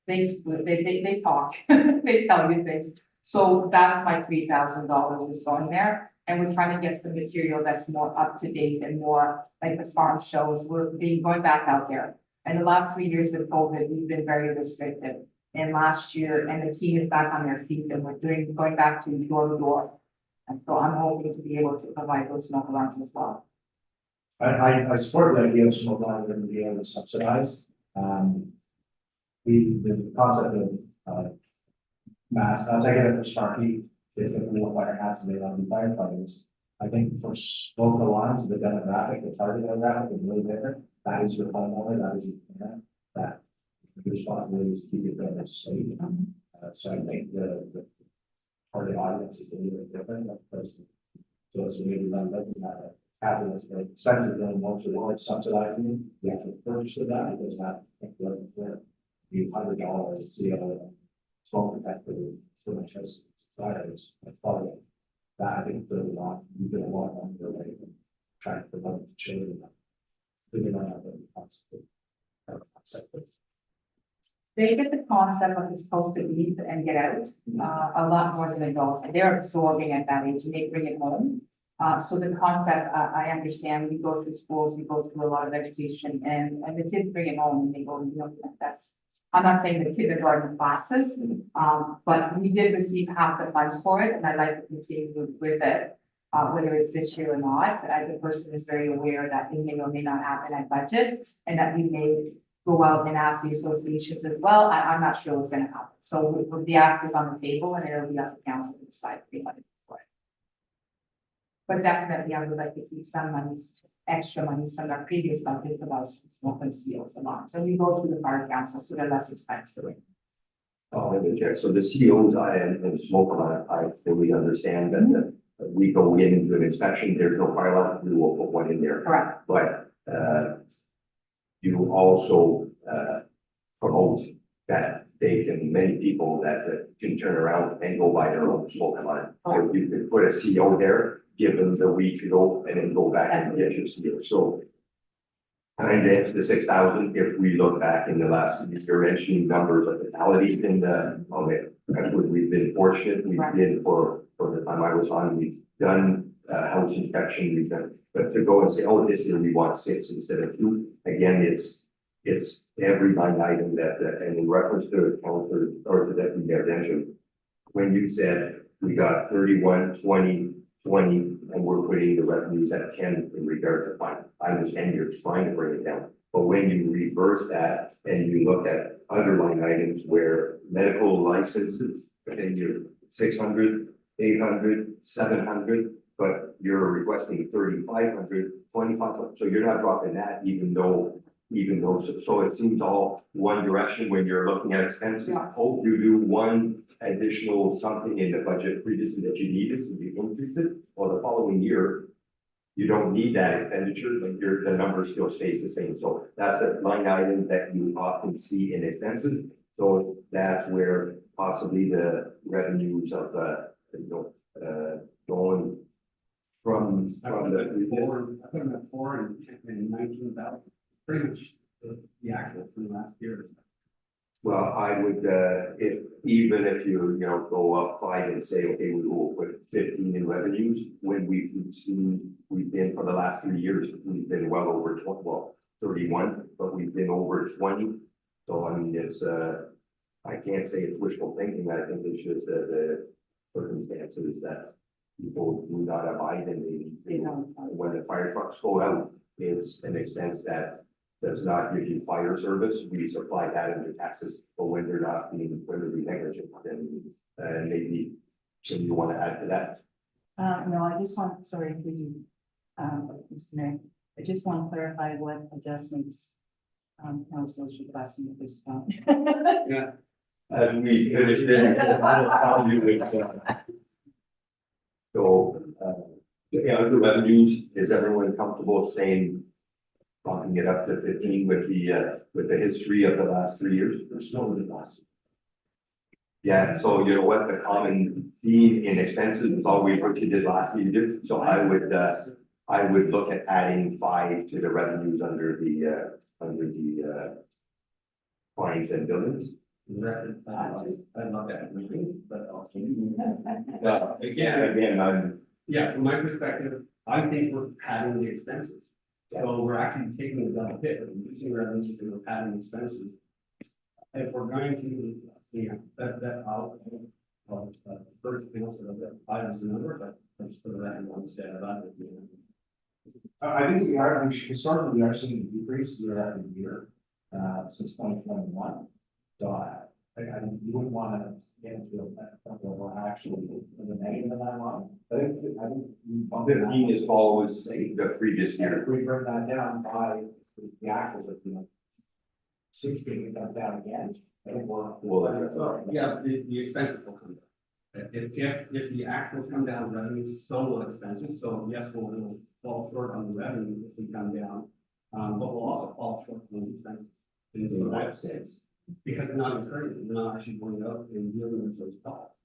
they talk, they tell you things. So that's my $3,000 is going there. And we're trying to get some material that's more up to date and more like the farm shows. We're going back out there. And the last 3 years with COVID, we've been very restricted. And last year, and the team is back on their feet, and we're going back to door to door. And so I'm hoping to be able to provide those smoke alarms as well. I support the idea of smoke alarms and being able to subsidize. The concept of mascots, I get it for Sparky, it's like little fire hats and they want to be firefighters. I think for smoke alarms, the demographic, the target demographic is really there. That is your homeowner, that is your parent, that the responsibility is to keep your family safe. So I think the target audience is a little bit different. So it's maybe not looking at it. Having this very expensive than most of the world subsidizing the actual purchase of that, because that the $100 CO smoke detector for the chest fires following that. I think there's a lot, we did a lot on the way trying to promote children. Figuring out the concept. They get the concept of it's supposed to leave and get out a lot more than adults, and they're absorbing at that age and they bring it home. So the concept, I understand, we go through schools, we go through a lot of education, and the kids bring it home and they go, you know, that's, I'm not saying the kindergarten classes, but we did receive half the funds for it, and I'd like to continue with it, whether it's this year or not. The person is very aware that it may or may not happen at budget, and that we may go out and ask the associations as well. I'm not sure what's gonna happen. So the ask is on the table, and it'll be up to council to decide if they want to for it. But definitely, I would like to keep some monies, extra monies from our previous budget for those smoke and seals alarms. So we go through the fire council, so they're less expensive. Oh, let me check. So the COs and smoke alarm, I fully understand that we go into an inspection, there's no fire alarm, we will put one in there. Correct. But you also promote that many people that can turn around and go buy their own smoke alarm. So you could put a CO there, give them the week to go, and then go back and get your CO. So and if the 6,000, if we look back in the last, you're mentioning numbers of fatalities in the, that's what we've been fortunate. We did for the time I was on, we've done house inspection, we've done, but to go and say, oh, this year we want 6 instead of 2, again, it's every line item that, and in reference to or to that we mentioned, when you said we got 31, 20, 20, and we're putting the revenues at 10 in regards to fine. I understand you're trying to bring it down, but when you reverse that and you look at underlying items where medical licenses, and you're 600, 800, 700, but you're requesting 3,500, 2,500, so you're not dropping that even though, so it seems all one direction when you're looking at expenses. Hope you do one additional something in the budget previously that you needed to be increased, or the following year, you don't need that expenditure, but the number still stays the same. So that's a line item that you often see in expenses. So that's where possibly the revenues of, going from the previous. I put them at 4 and 19,000, pretty much the actual from last year. Well, I would, even if you go up 5 and say, okay, we will put 15 in revenues, when we've been for the last 3 years, we've been well over 20, well, 31, but we've been over 20. So I mean, it's, I can't say it's wishful thinking. I think it's just the circumstances that people do not abide in. When the fire trucks go out, it's an expense that does not give you fire service. We supply that in the taxes, but when they're not being, when they're being negligent, then maybe something you want to add to that. No, I just want, sorry, Mr. Mayor, I just want to clarify what adjustments council is requesting at this point. Yeah. As we finish it, I'll tell you so, yeah, the revenues, is everyone comfortable saying bumping it up to 15 with the history of the last 3 years? There's no really last. Yeah, so you know what, the common theme in expenses is always what you did last year. So I would look at adding 5 to the revenues under the fines and buildings. I love that meeting, but also. Again, Yeah, from my perspective, I think we're padding the expenses. So we're actually taking a double hit, we're reducing revenues and we're padding expenses. If we're going to, that out, first answer of that, I was the number, but just for that, I want to say about it. I think we are, historically, we are seeing a decrease year after year, since 2021. So I you wouldn't want to get into a we're actually in the negative in that line. I think 15 is always the previous year. If we bring that down by the actual, 16, it comes down again. I think Yeah, the expenses will come down. If the actuals come down, revenues, so will expenses. So yes, we'll fall short on the revenue if we come down, but we'll also fall short on the expenses. In that sense. Because we're not incurring, we're not actually going out and dealing with those costs.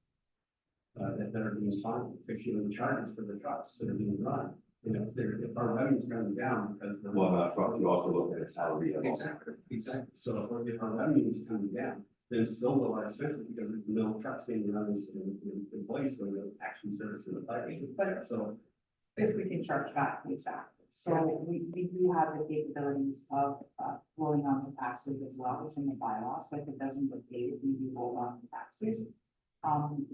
That are being funded, especially the charges for the trucks that are being run. You know, if our revenue's coming down because. You also look at a salary. Exactly. So if our revenue is coming down, then so will our expenses because there's no trucks being run and employees going to actually service the fire. So. If we can charge back, exactly. So we do have the capabilities of rolling on to taxes as well. It's in the bylaw, so if it doesn't get paid, we do roll on to taxes.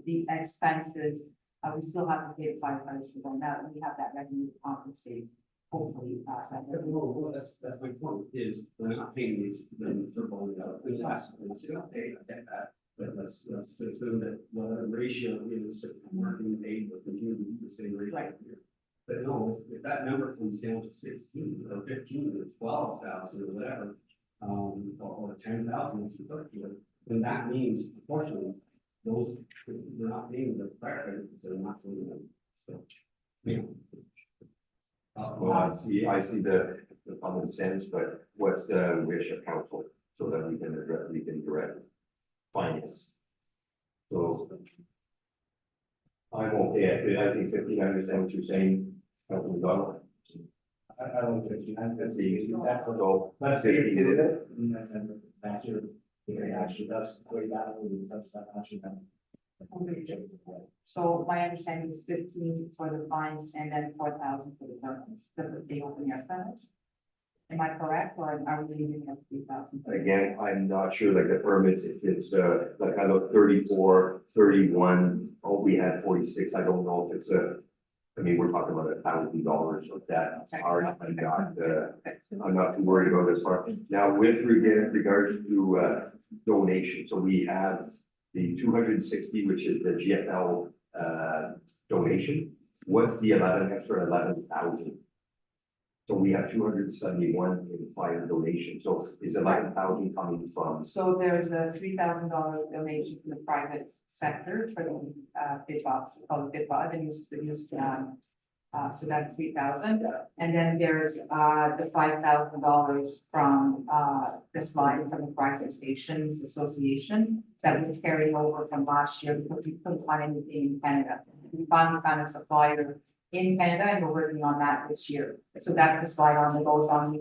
The expenses, we still have to pay the firefighters for them. Now we have that revenue to compensate. Hopefully, Well, that's my point. Is we're not paying these, then they're rolling out. Yes, we're not paying. I get that. But let's assume that the ratio is we're being paid with the same ratio. Right. But no, if that number comes down to 16 or 15 or 12,000 or whatever, or 10,000, then that means proportionally, those they're not paying the pressure, they're not doing them. So, yeah. Well, I see the common sense, but what's the wish of council so that we can direct finance? So I'm okay. I think 15. I understand what you're saying. I don't think That's the so let's say say he did it. and that year, it actually does way down, that's not actually done. so my understanding is 15 for the fines and then 4,000 for the permits, the open air permits. Am I correct, or are we leaving at 3,000? Again, I'm not sure like the permits, if it's like I look 34, 31, oh, we had 46, I don't know if it's I mean, we're talking about $1,000 of that, I'm not too worried about this part. Now, with regards to, donation, so we have the 260, which is the GFL, donation. What's the extra 11,000? So we have 271 in fire donation, so is 11,000 coming from? So there's a $3,000 donation from the private sector for the bid box, called bid box, and so that's 3,000. And then there's the $5,000 from the slide from the Fire Stations Association that we carried over from last year because we couldn't find anything in Canada. We finally found a supplier in Canada and we're working on that this year. So that's the slide on that goes on the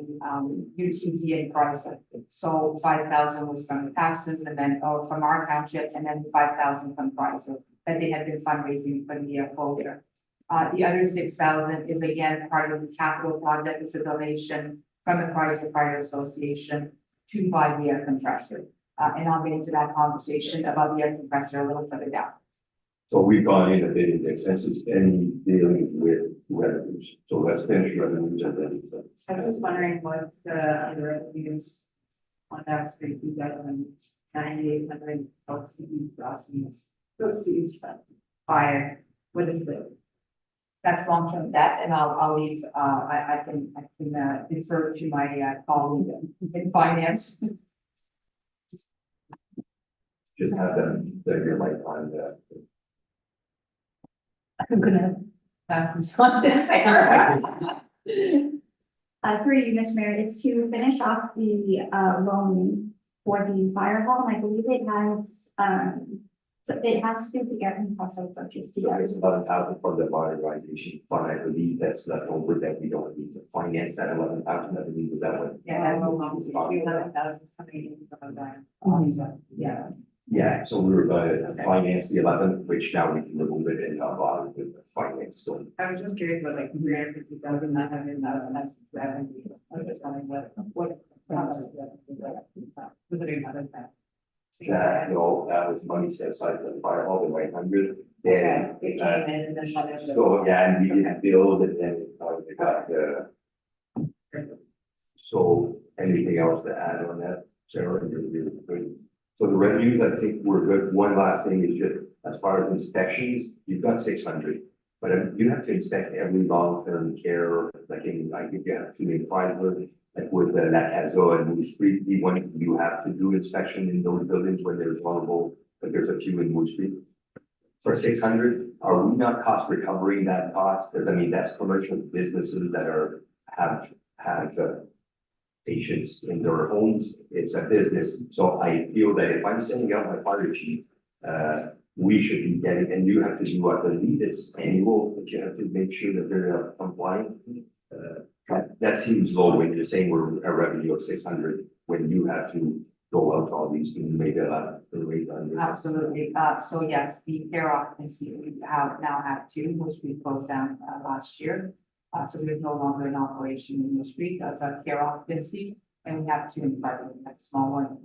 UTV and Chrysler. So 5,000 was from the taxes and then from our township and then 5,000 from Chrysler that they had been fundraising for the full year. The other 6,000 is again part of the capital project. It's a donation from the Chrysler Fire Association to buy the air compressor. And I'll get into that conversation about the air compressor a little further down. So we've gone in a bit in expenses and dealing with revenues. So let's finish revenues and then. I was wondering what the revenues on that street, 2,900 LTV crossings, proceeds fire. What is it? That's long-term debt, and I'll leave. I can defer to my colleague in finance. Just have them, your light on the. I'm gonna pass this on to Sarah. Through you, Mr. Mayor, it's to finish off the loan for the fire hall, and I believe it has, so it has to do with the air compressor purchase So together. it's 11,000 for the modernization fund. I believe that's left over that we don't need to finance that 11,000. I believe is that what? Yeah, that's the loan, 11,000 coming in from the, yeah. Yeah, so we were going to finance the 11, which now we can remove it and bother with the finance. So I was just curious about like 350,000, 900,000, that's revenue. I was just wondering what. Was it another thing? that, that was money set aside for the fire hall, the 900. Okay, And it came in and then other. so, yeah, and we didn't build and then we got so anything else to add on that, Sarah? You're good. So the revenues, I think we're good. One last thing is just as far as inspections, you've got 600, but you have to inspect every long-term care, like I think you have to make private, like with the La Cazo and Moose Creek, you have to do inspection in those buildings when there's vulnerable, but there's a few in Moose Creek. For 600, are we not cost recovering that cost? Because I mean, that's commercial businesses that have patients in their homes. It's a business. So I feel that if I'm sending out my fire chief, we should be getting, and you have to do, I believe it's annual, but you have to make sure that they're compliant. That seems low when you're saying we're a revenue of 600, when you have to go out to all these, and maybe a lot of the rate under. Absolutely. So yes, the care occupancy, we now have two, which we closed down last year. So there's no longer an operation in the street of care occupancy. And we have two in private, like small one,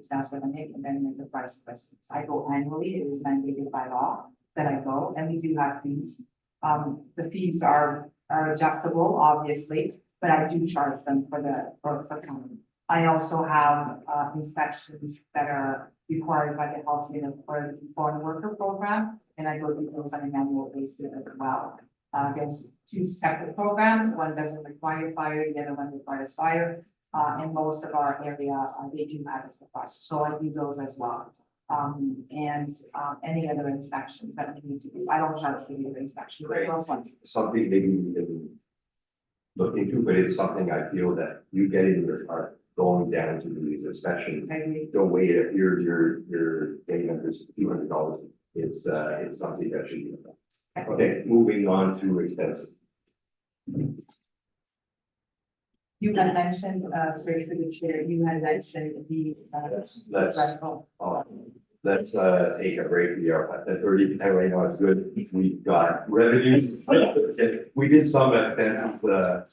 that's what I make, and then the price residence. I go annually, it is mandated by law that I go, and we do have fees. The fees are adjustable, obviously, but I do charge them for coming. I also have inspections that are required by the health unit for the foreign worker program, and I go through those on an annual basis as well. There's two separate programs, one doesn't require fire, the other one requires fire. In most of our area, they do have it for fire, so I do those as well. Any other inspections that we need to do, I don't charge for the inspection. Great. Those ones. Something maybe we can look into, but it's something I feel that you get in your heart going down to these inspections. I agree. Don't wait, if you're getting under $200, it's something that should be done. Okay, moving on to expenses. You had mentioned, sorry for the chair, you had mentioned the. Let's rental. Let's take a break. We are at the 30, right now it's good. We've got revenues. We did some expenses, but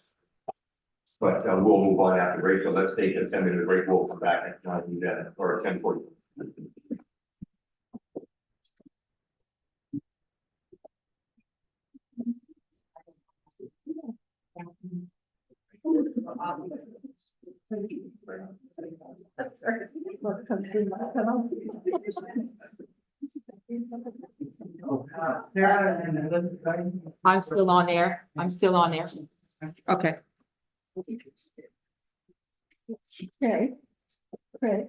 we'll move on after break. So let's take a 10-minute break. We'll come back at 9 or 10:40. I'm still on air. I'm still on air. Okay. Okay. Great.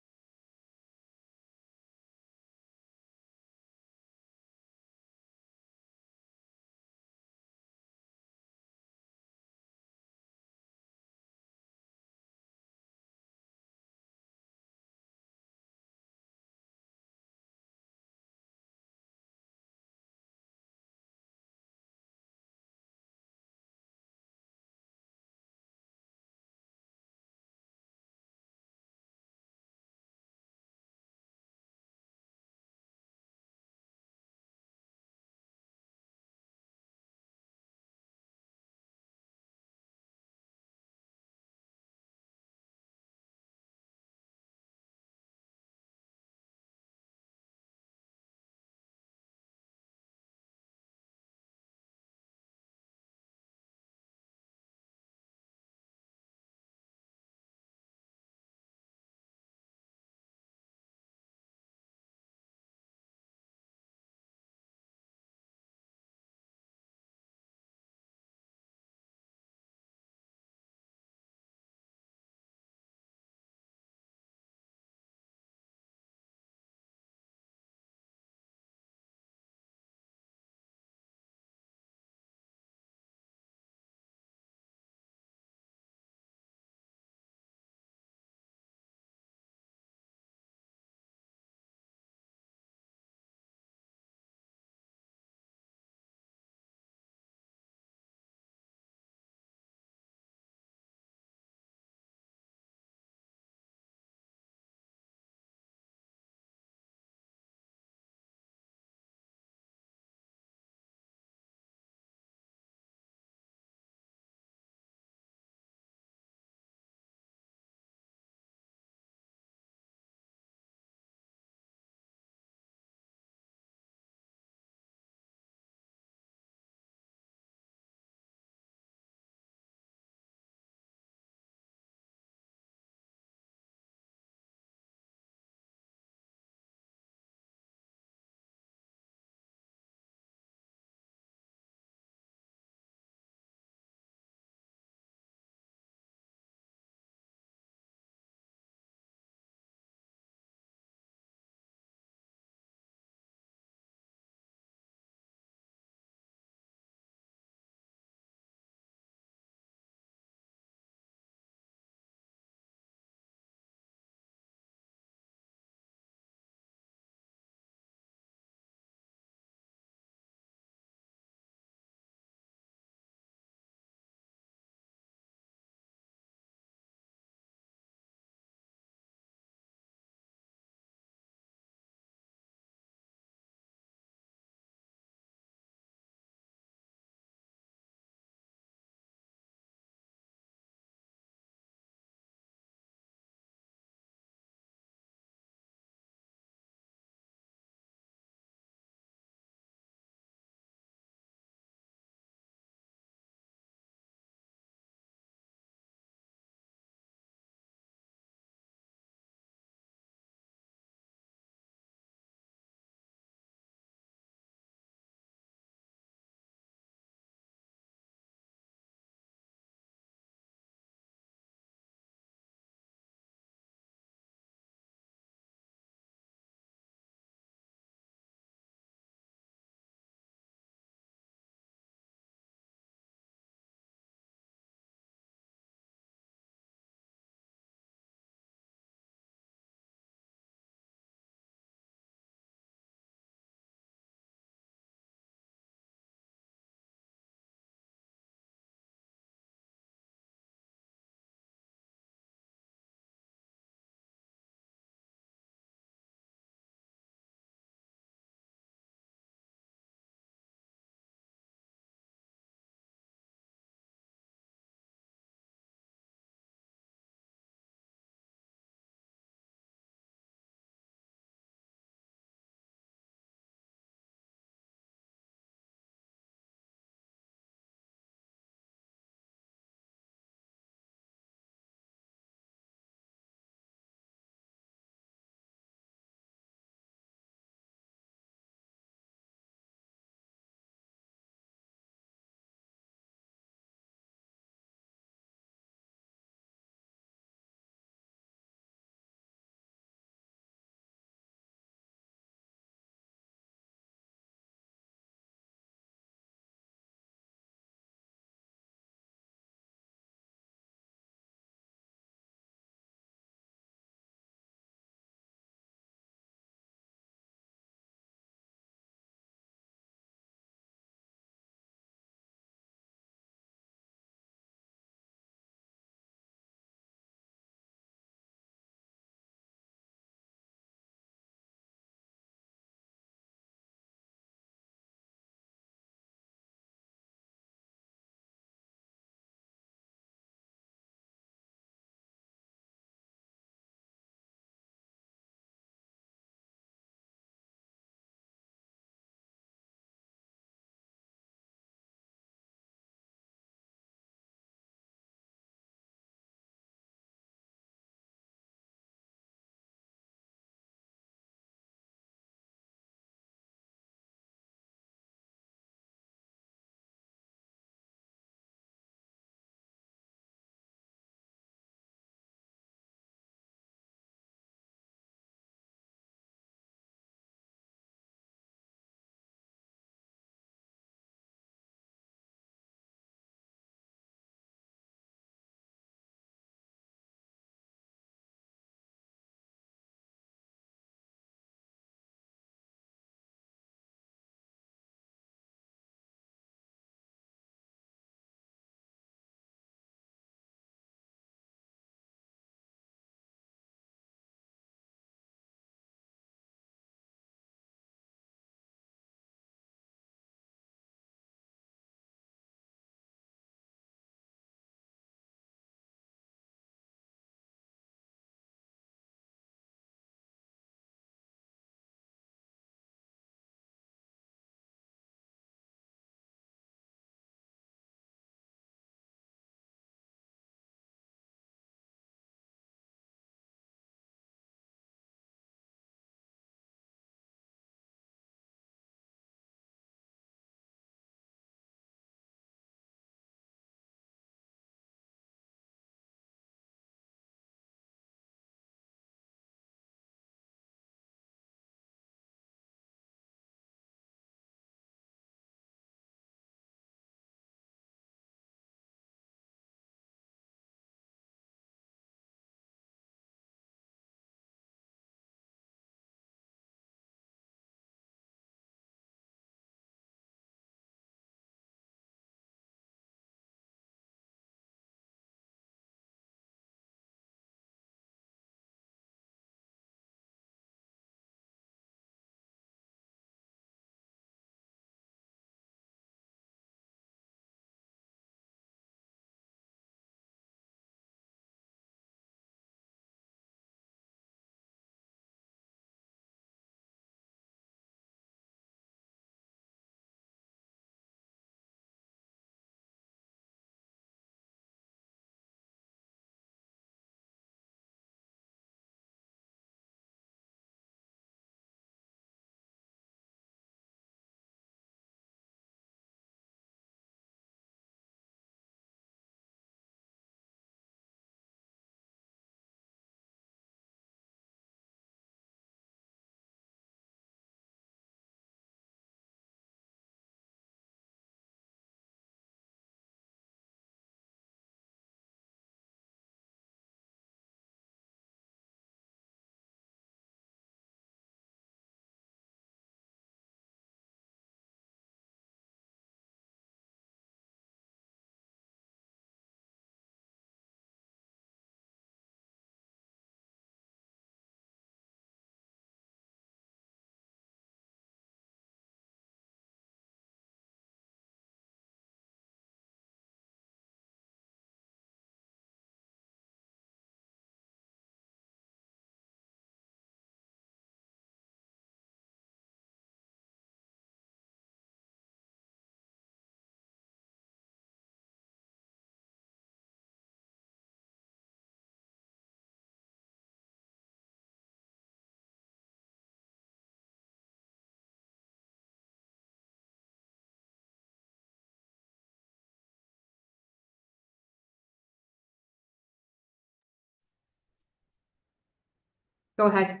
Go ahead.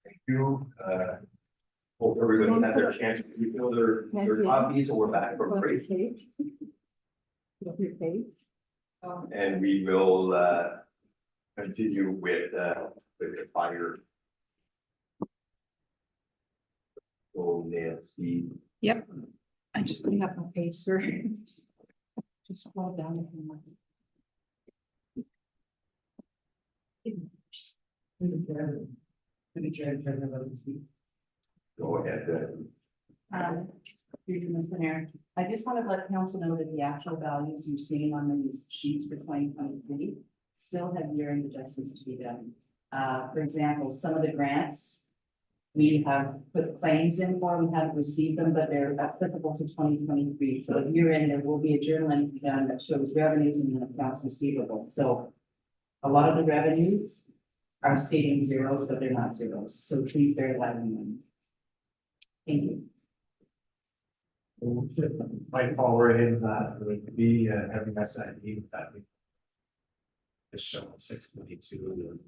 Thank you. Hope everybody had their chance to refill their copies, or we're back from break. And we will, continue with the fire. So Nancy, Yep. I'm just putting up my page, sir. Just scroll down. go ahead. Through you, Mr. Mayor, I just want to let council know that the actual values you're seeing on these sheets for 2023 still have year-end adjustments to be done. For example, some of the grants we have put claims in for, we haven't received them, but they're applicable to 2023. So at year-end, there will be a journal entry done that shows revenues and then accounts receivable. So a lot of the revenues are stating zeros, but they're not zeros. So please bear that in mind. Thank you. Might fall right into that, would be having SID that we. It's showing 622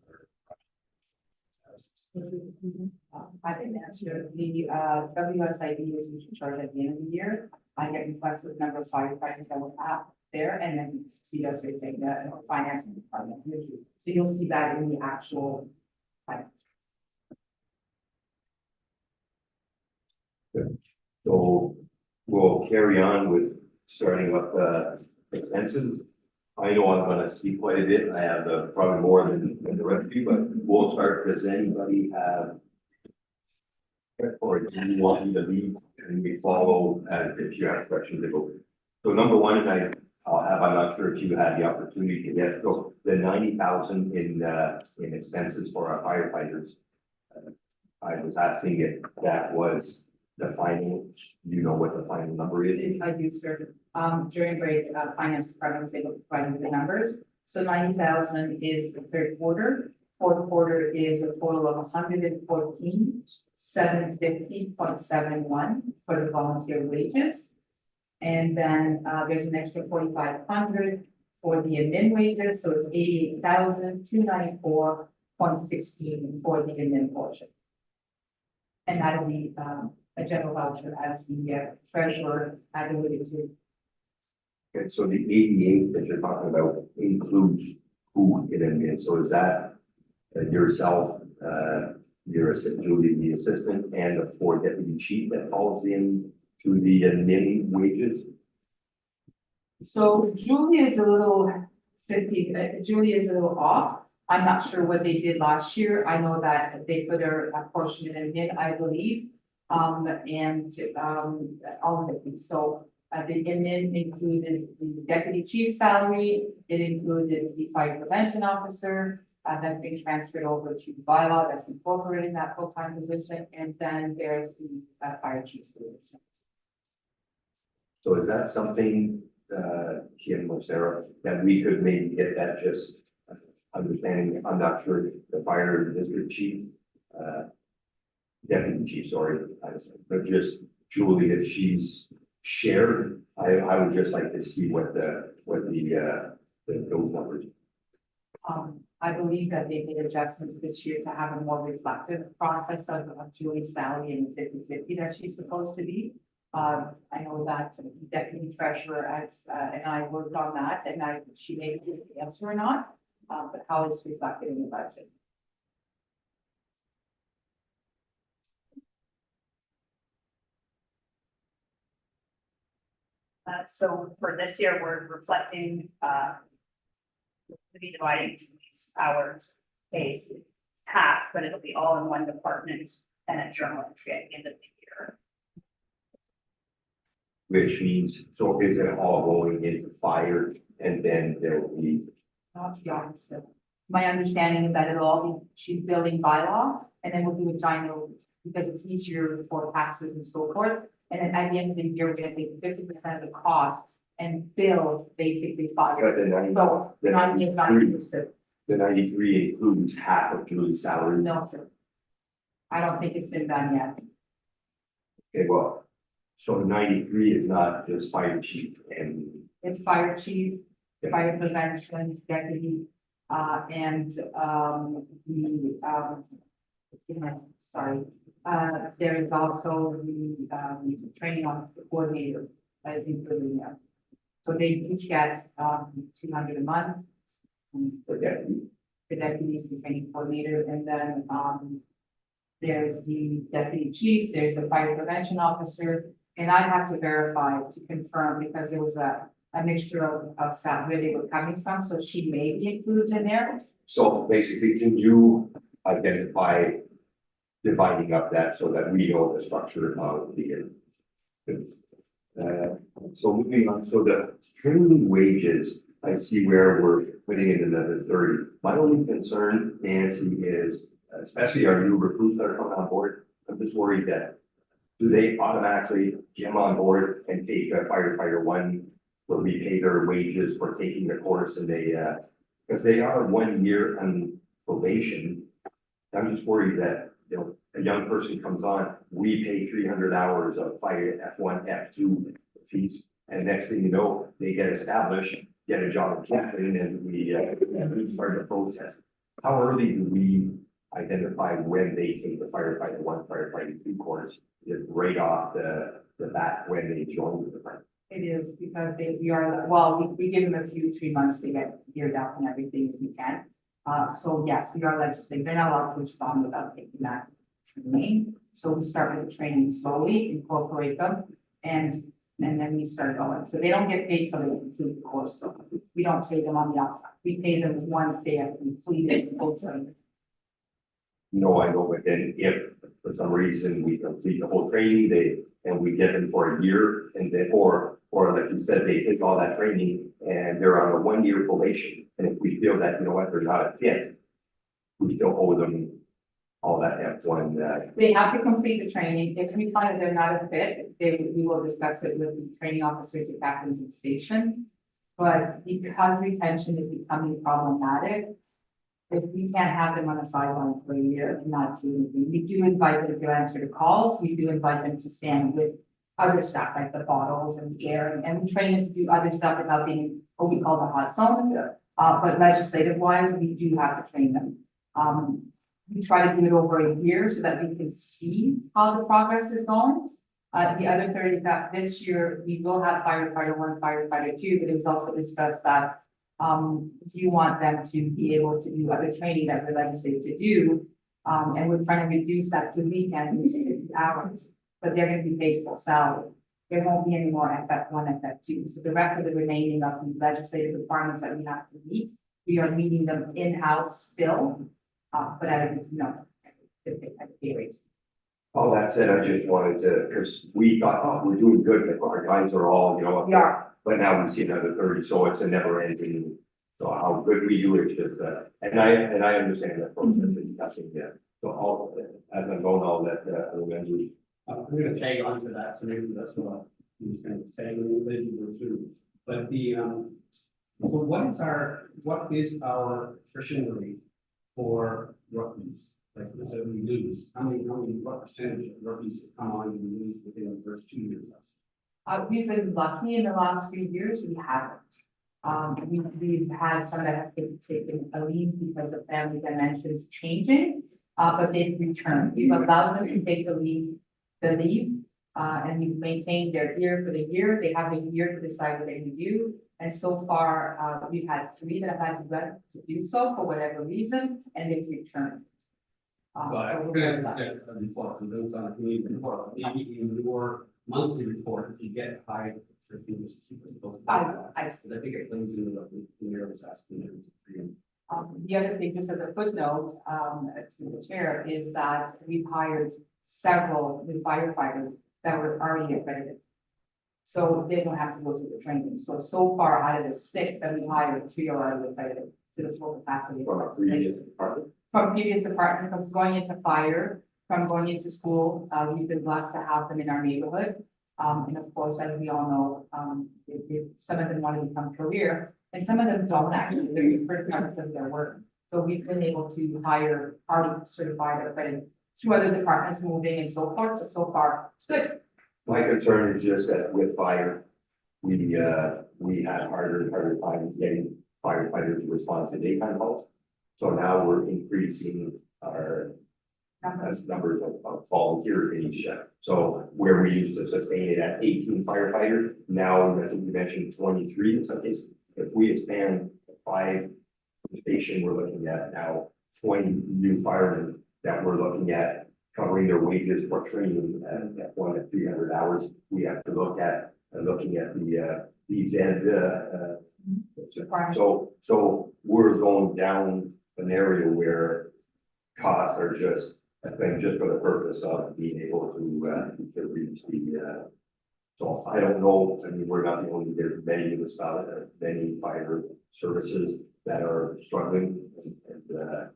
I didn't answer the WSID is usually charged at the end of the year. I get requests with number of firefighters that will have there, and then she does her thing, the finance department. So you'll see that in the actual. So we'll carry on with starting up expenses. I know I'm gonna speak quite a bit. I have probably more than the rest of you, but we'll start. Does anybody have? Or do you want me to lead and we follow if you have questions to go? So number one, and I'll have, I'm not sure if you had the opportunity to get, so the 90,000 in expenses for our firefighters. I was asking if that was the final, you know what the final number is? I do, sir. During break, finance department was able to provide the numbers. So 90,000 is the third quarter. Fourth quarter is a total of 114,750.71 for the volunteer wages. And then there's an extra 4,500 for the admin wages, so it's 88,294.16 for the admin portion. And that'll be a general voucher as the treasurer had alluded to. And so the 88 that you're talking about includes who in admin? So is that yourself, your assistant, Julie, the assistant, and the 4 deputy chief that falls in to the admin wages? So Julie is a little 50, Julie is a little off. I'm not sure what they did last year. I know that they put a portion in admin, I believe. All of it. So the admin included the deputy chief salary. It included the fire prevention officer. That's being transferred over to the bylaw that's incorporated in that full-time position. And then there's the fire chief's position. So is that something, Kim or Sarah, that we could maybe get that just understanding? I'm not sure if the fire district chief, deputy chief, sorry, but just Julie, if she's shared, I would just like to see what those numbers. I believe that they made adjustments this year to have a more reflective process of Julie's salary and the 50-50 that she's supposed to be. I know that the deputy treasurer and I worked on that, and she may give the answer or not, but how it's reflected in the budget. So for this year, we're reflecting, to be dividing these hours, pays half, but it'll be all in one department and a journal entry at the end of the year. Which means, so is it all going into fire and then there will be? That's the opposite. My understanding is that it'll all be, she's building by law, and then we'll do a giant, because it's easier for taxes and so forth. And then at the end of the year, we're gonna take 50% of the cost and bill basically fire. But the 90, So the 90 is not inclusive. the 93 includes half of Julie's salary. No, sir. I don't think it's been done yet. Okay, well, so 93 is not just fire chief and. It's fire chief, Yeah. fire prevention, deputy, Sorry, there is also the, training on the coordinator that is included in there. So they each get, 200 a month. For deputy. The deputies, the training coordinator, and then, there's the deputy chiefs, there's a fire prevention officer, and I have to verify to confirm because there was a mixture of staff where they were coming from, so she may be included in there. So basically, can you identify dividing up that so that we know the structure of the. So moving on, so the training wages, I see where we're putting in another 30. My only concern, Nancy, is especially our new recruits that are coming on board. I'm just worried that do they automatically come on board and take a firefighter one where we pay their wages for taking the course and they, because they are 1 year on probation. I'm just worried that, you know, a young person comes on, we pay 300 hours of fire F1, F2 fees. And next thing you know, they get established, get a job in captain, and we start the process. How early do we identify when they take the firefighter one, firefighter two course? Is it right off the bat when they join the department? It is because we are, well, we give them a few, 3 months to get geared up and everything as we can. So yes, we are legislating. They're not allowed to respond without taking that training. So we start with the training slowly, incorporate them, and then we start going. So they don't get paid till they complete the course. So we don't pay them on the outside. We pay them once they have completed full training. No, I know, but then if for some reason we complete the whole training, and we get them for a year and then, or like you said, they take all that training and they're on a 1 year probation. And if we feel that, you know what, they're not a fit, we still owe them all that F1, They have to complete the training. If we find that they're not a fit, we will discuss it with the training officer to captains in the station. But because retention is becoming problematic, if we can't have them on the sideline for a year and not do anything, we do invite them to answer the calls. We do invite them to stand with other stuff like the bottles and the air, and we train them to do other stuff without being what we call the hot zone. But legislative wise, we do have to train them. We try to do it over a year so that we can see how the progress is going. The other 30 that this year, we will have firefighter one, firefighter two, but it was also discussed that if you want them to be able to do other training that we're legislated to do, and we're trying to reduce that to weekends and 50 hours, but they're gonna be paid full salary. There won't be any more FF1, FF2. So the rest of the remaining of the legislative requirements that we have to meet, we are meeting them in-house still, but at a, you know, at a pay rate. all that said, I just wanted to, because we thought, oh, we're doing good, but our guys are all, you know. We are. But now we see another 30, so it's a never ending. So how good we do it, just, and I understand that process is nothing yet. So all, as I'm going, I'll let, remember. I'm gonna tag on to that, so maybe that's what I'm just gonna tag in relation to. But the, so what is our attrition rate for rookies? Like, let's say we lose, what percentage of rookies come on and we lose within the first 2 years? We've been lucky in the last few years, we haven't. We've had some that have taken a leave because of family dimensions changing, but they've returned. We've allowed them to take the leave, and we've maintained their year for the year. They have a year to decide what they can do. And so far, we've had 3 that have had to do so for whatever reason, and they've returned. But I'm gonna get a report from those on the community report, maybe in your monthly report, you get high. I see. I think it brings in the mayor's asking. The other thing, just as a footnote, to the chair, is that we've hired several new firefighters that were already accredited. So they don't have to go through the training. So far, out of the 6 that we hired, 3 are already accredited to the full capacity. From previous department, from going into fire, from going into school, we've been blessed to have them in our neighborhood. And of course, as we all know, some of them want to become career, and some of them don't actually, they're pretty much because of their work. So we've been able to hire already certified accredited through other departments moving and so forth, but so far, it's good. My concern is just that with fire, we had harder and harder time getting firefighters to respond to daytime calls. So now we're increasing our numbers of volunteers in each shift. So where we used to sustain it at 18 firefighters, now, as you mentioned, 23 in some cases. If we expand 5 station, we're looking at now 20 new firemen that we're looking at covering their wages for training at 1 to 300 hours. We have to look at looking at these so we're going down an area where costs are just, I think, just for the purpose of being able to reach the so I don't know, I mean, we're not the only, there's many municipalities, many fire services that are struggling and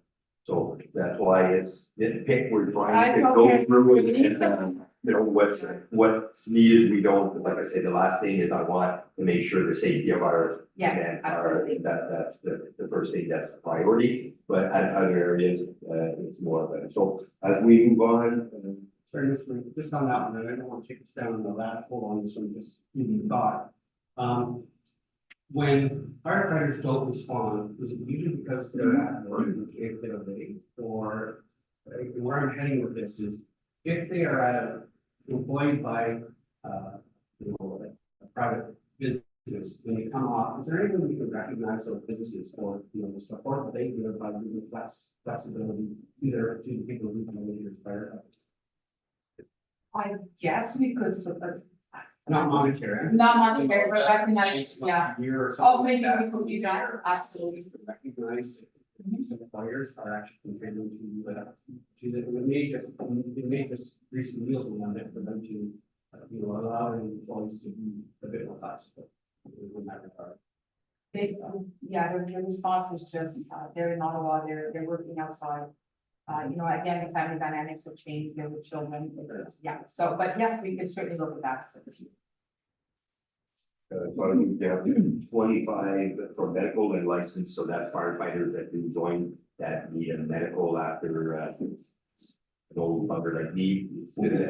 so that's why it's nitpick, we're trying to go through it and you know, what's needed, we don't, like I say, the last thing is I want to make sure the safety of our Yes, men absolutely. that's the first thing, that's a priority, but at other areas, it's more of that. So as we move on, Sorry, just on that one, and I don't want to take us down on the last hold on this one, just even thought. When firefighters don't respond, is it usually because they're at work and can't get away? Or where I'm heading with this is, if they are employed by, you know, a private business, when they come off, is there anything we can recognize those businesses for, you know, the support that they give by giving flexibility either to the people who come in here as firefighters? I guess we could, Not monetary. not monetary, but recognize, yeah. Year or Oh, something like maybe that. we could do that, absolutely. Recognize these employers are actually contributing to the, it may just grease the wheels a little bit for them to, you know, allow their employees to be a bit more flexible in that regard. They, yeah, their response is just, they're in Ottawa, they're working outside. You know, again, the family dynamics have changed, they're with children, yeah, so, but yes, we could certainly look at that. you have 25 for medical and license, so that's firefighters that do join that need a medical after an old bugger like me,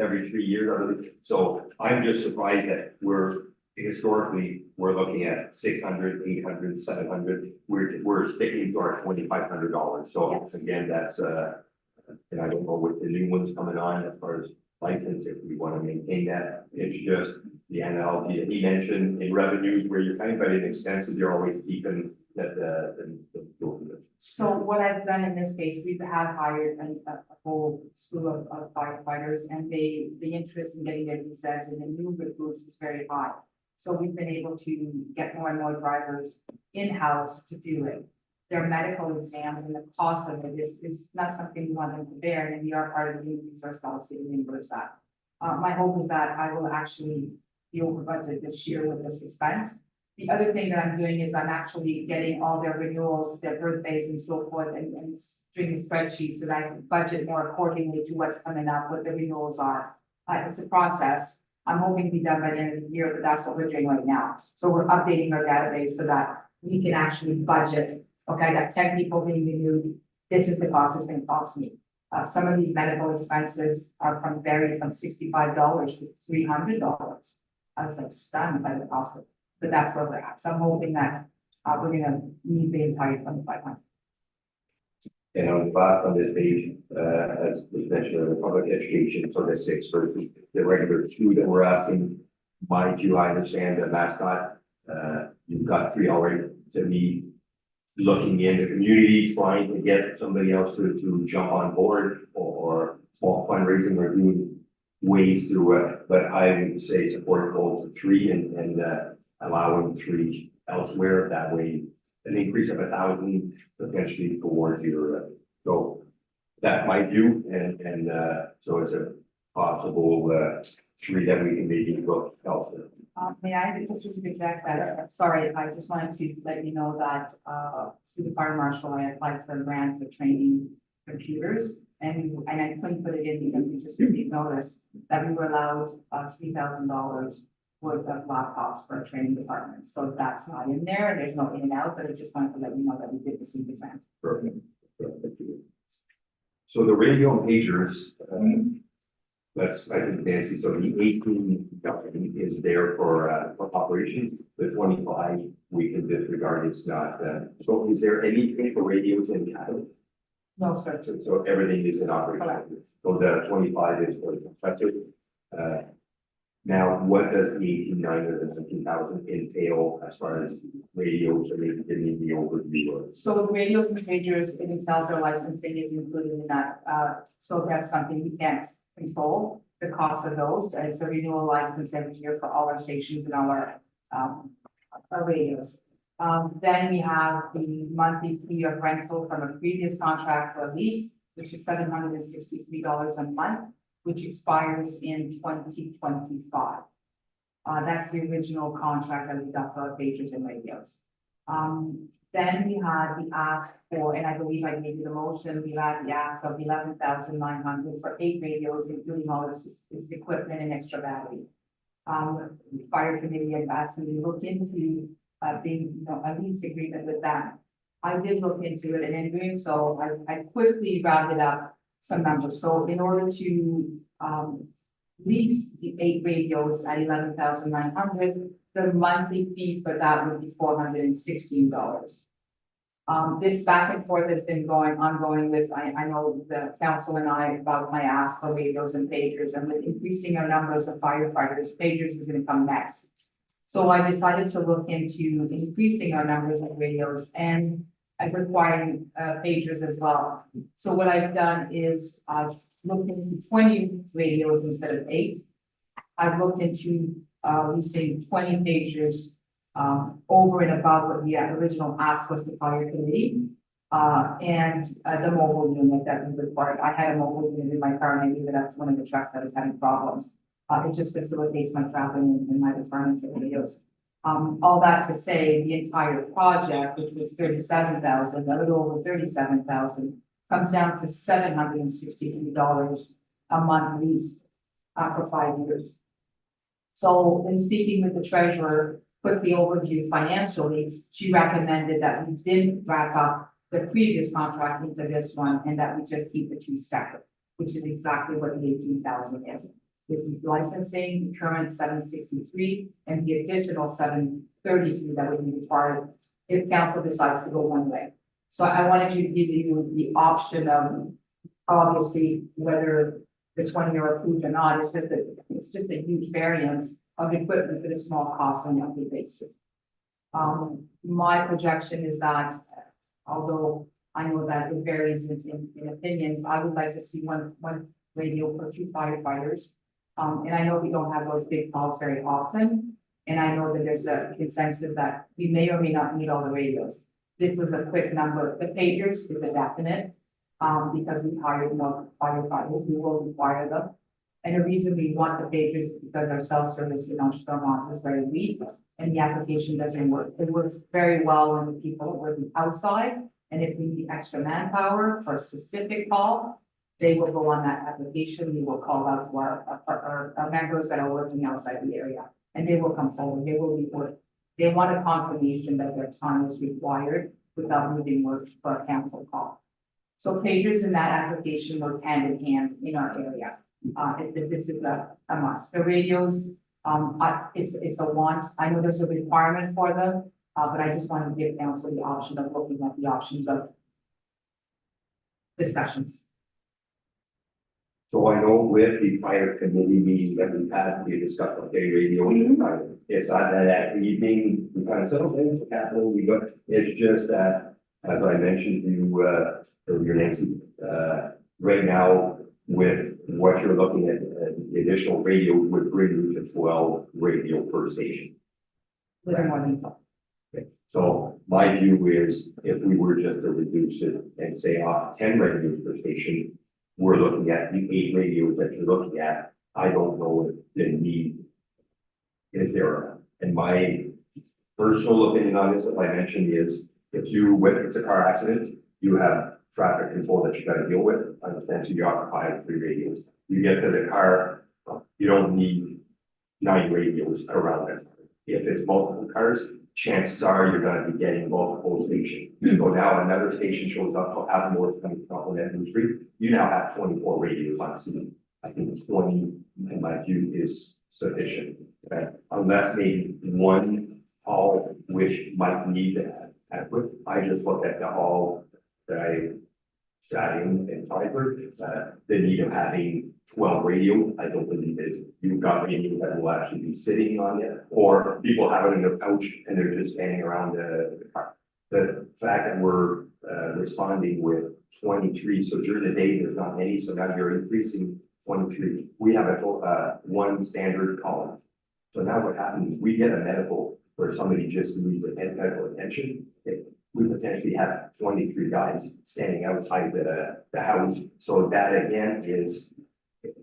every 3 years, I believe. So I'm just surprised that we're looking at 600, 800, 700. We're sticking to our $2,500. So Yes. again, that's and I don't know what the new ones coming on as far as license, if we want to maintain that. It's just the analogy that he mentioned in revenues where you're kind of in expenses, you're always keeping that So what I've done in this case, we have hired a whole slew of firefighters, and the interest in getting their visas and the new recruits is very high. So we've been able to get more and more drivers in-house to do it. Their medical exams and the cost of it is not something we want them to bear, and we are part of the Human Resource Policy to reimburse that. My hope is that I will actually be over budget this year with this expense. The other thing that I'm doing is I'm actually getting all their renewals, their birthdays and so forth, and doing a spreadsheet so that I can budget more accordingly to what's coming up, what the renewals are. It's a process. I'm hoping to be done by the end of the year, but that's what we're doing right now. So we're updating our database so that we can actually budget. Okay, I got 10 people being renewed. This is the cost it's gonna cost me. Some of these medical expenses are vary from $65 to $300. I was like stunned by the cost of it, but that's where we're at. So I'm hoping that we're gonna need the entire 2,500. And on the bottom of this page, as was mentioned, the public education, so the 6 for the regular 2 that we're asking. Mind you, I understand the mascot, you've got 3 already. To me, looking in the community, trying to get somebody else to jump on board or small fundraising or doing ways to, but I would say support goal to 3 and allowing 3 elsewhere. That way, an increase of 1,000 potentially towards your, so that's my view, and so it's a possible 3 that we can maybe look elsewhere. May I just interject that? Sorry, I just wanted to let you know that through the fire marshal, I applied for a grant for training computers. And I couldn't put it in because we just received notice that we were allowed $3,000 worth of laptops for a training department. So that's not in there, and there's no in and out, but I just wanted to let you know that we did receive the grant. Perfect. So the radio and pagers, that's, I think, Nancy, so the 18 is there for operation, the 25 we can disregard, it's not, so is there anything for radios in Canada? No, sir. So everything is in operation. So the 25 is for the compressor. Now, what does the 18,917,000 entail as far as radios, or maybe give me the overview of? So radios and pagers, it entails their licensing is included in that, so that's something we can't control, the cost of those, it's a renewal license every year for all our stations and all our radios. Then we have the monthly fee of rental from a previous contract or lease, which is $763 a month, which expires in 2025. That's the original contract that we got for our pagers and radios. Then we had the ask for, and I believe I gave you the motion, we had the ask of 11,900 for 8 radios, including all its equipment and extra battery. The fire committee had asked me to look into being, a lease agreement with them. I did look into it, and in doing so, I quickly rounded up some numbers. So in order to lease the 8 radios at 11,900, the monthly fee for that would be $416. This back and forth has been ongoing with, I know the council and I about my ask for radios and pagers, and with increasing our numbers of firefighters, pagers is gonna come next. So I decided to look into increasing our numbers of radios and requiring pagers as well. So what I've done is I've looked into 20 radios instead of 8. I've looked into leasing 20 pagers over and above what the original ask was to fire committee. And the mobile unit that we required. I had a mobile unit in my car, and I gave it up to one of the trucks that was having problems. It just facilitates my traveling and my retirement to radios. All that to say, the entire project, which was 37,000, a little over 37,000, comes down to $763 a month leased for 5 years. So in speaking with the treasurer, quickly overview financially, she recommended that we didn't wrap up the previous contract into this one, and that we just keep the 2 separate, which is exactly what the 18,000 is. It's the licensing, current 763, and the additional 732 that would be required if council decides to go one way. So I wanted to give you the option of, obviously, whether the 20 are approved or not. It's just a huge variance of equipment for the small cost on a monthly basis. My projection is that, although I know that it varies in opinions, I would like to see one radio for 2 firefighters. And I know we don't have those big calls very often, and I know that there's a consensus that we may or may not need all the radios. This was a quick number. The pagers is a definite, because we hired more firefighters, we will require them. And the reason we want the pagers is because our cell service in our Stormont is very weak, and the application doesn't work. It works very well when the people are working outside, and if we need extra manpower for a specific call, they will go on that application, we will call out to our members that are working outside the area, and they will come forward, they will report. They want a confirmation that their time is required without moving work for a cancel call. So pagers in that application work hand in hand in our area. This is a must. The radios, it's a want. I know there's a requirement for them, but I just wanted to give council the option of looking at the options of discussions. So I know with the fire committee meeting that we had, we discussed, okay, radio, it's on that evening, we kind of said, okay, it's a capital, we got, it's just that, as I mentioned to you, earlier, Nancy, right now, with what you're looking at, the additional radio would bring you to 12 radio per station. Little more than 12. Okay. So my view is, if we were just to reduce it and say 10 radios per station, we're looking at the 8 radios that you're looking at. I don't know if the need is there. And my personal opinion on this, as I mentioned, is if it's a car accident, you have traffic control that you got to deal with. I understand, so you occupy 3 radios. You get to the car, you don't need 9 radios around it. If it's multiple cars, chances are you're going to be getting multiple stations. So now another station shows up, so have more coming from Edmund Street. You now have 24 radios on scene. I think 20, in my view, is sufficient. Okay? Unless maybe one call which might need adequate. I just looked at the hall that I sat in Tyler, the need of having 12 radio. I don't believe it. You've got radio that will actually be sitting on it, or people have it in their pouch and they're just standing around the car. The fact that we're responding with 23, so during the day, there's not many, so now you're increasing 23. We have a one standard column. So now what happens, we get a medical where somebody just needs medical attention. We potentially have 23 guys standing outside the house. So that again it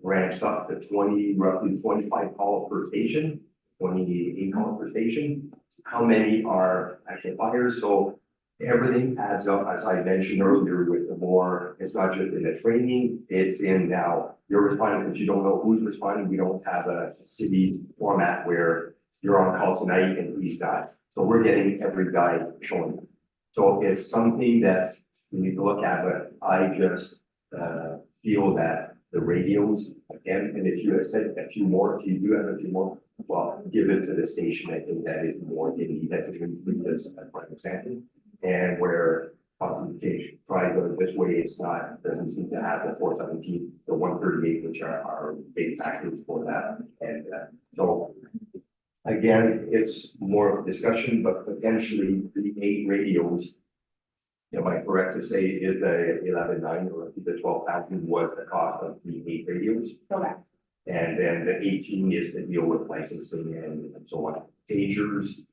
ramps up to roughly 25 calls per station, 28 calls per station. How many are actual fires? So everything adds up, as I mentioned earlier, with the more, it's not just in the training, it's in now, you're responding because you don't know who's responding. We don't have a city format where you're on call tonight and he's not. So we're getting every guy showing up. So it's something that we need to look at, but I just feel that the radios, again, and if you have said a few more, if you do have a few more, well, give it to the station. I think that is more than you definitely need this, for example. And where possibly tries this way, it's not, doesn't seem to have the 417, the 138, which are big factors for that. And so again, it's more of a discussion, but potentially the 8 radios, am I correct to say is the 11,900 or the 12,000 was the cost of the 8 radios? Correct. And then the 18 is to deal with licensing and so on. Pagers,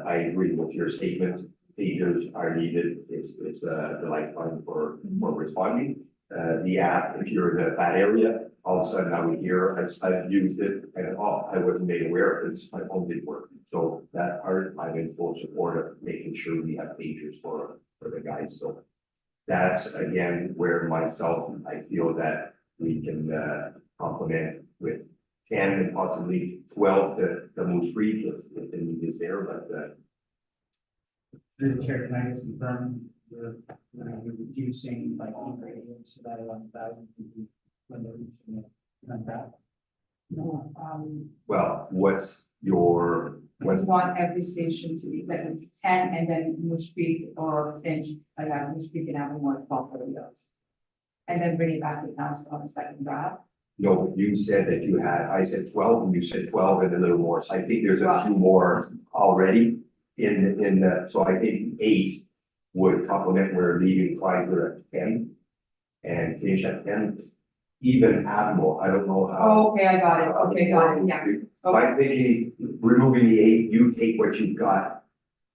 I agree with your statement. Pagers are needed. It's the lifeline for responding. The app, if you're in a bad area, all of a sudden I would hear, I've used it and I wasn't made aware because my phone didn't work. So that part, I'm in full support of making sure we have pagers for the guys. So that's again where myself, I feel that we can complement with 10 and possibly 12 to move free if the need is there, but Through the chair, can I just confirm you're reducing like radios to that 11,000 when they're reaching that? No, well, what's we want every station to be like 10 and then Moose Creek or Finch, Moose Creek can have more 12 radios. And then bring it back to council on the second draft. no, you said that you had, I said 12 and you said 12 and a little more. So I think there's a few more already in the, so I think 8 would complement, we're leaving Chrysler at 10 and finish at 10. Even Admiral, I don't know how. Oh, okay, I got it. Okay, got it. Yeah. I'm thinking removing the 8, you take what you've got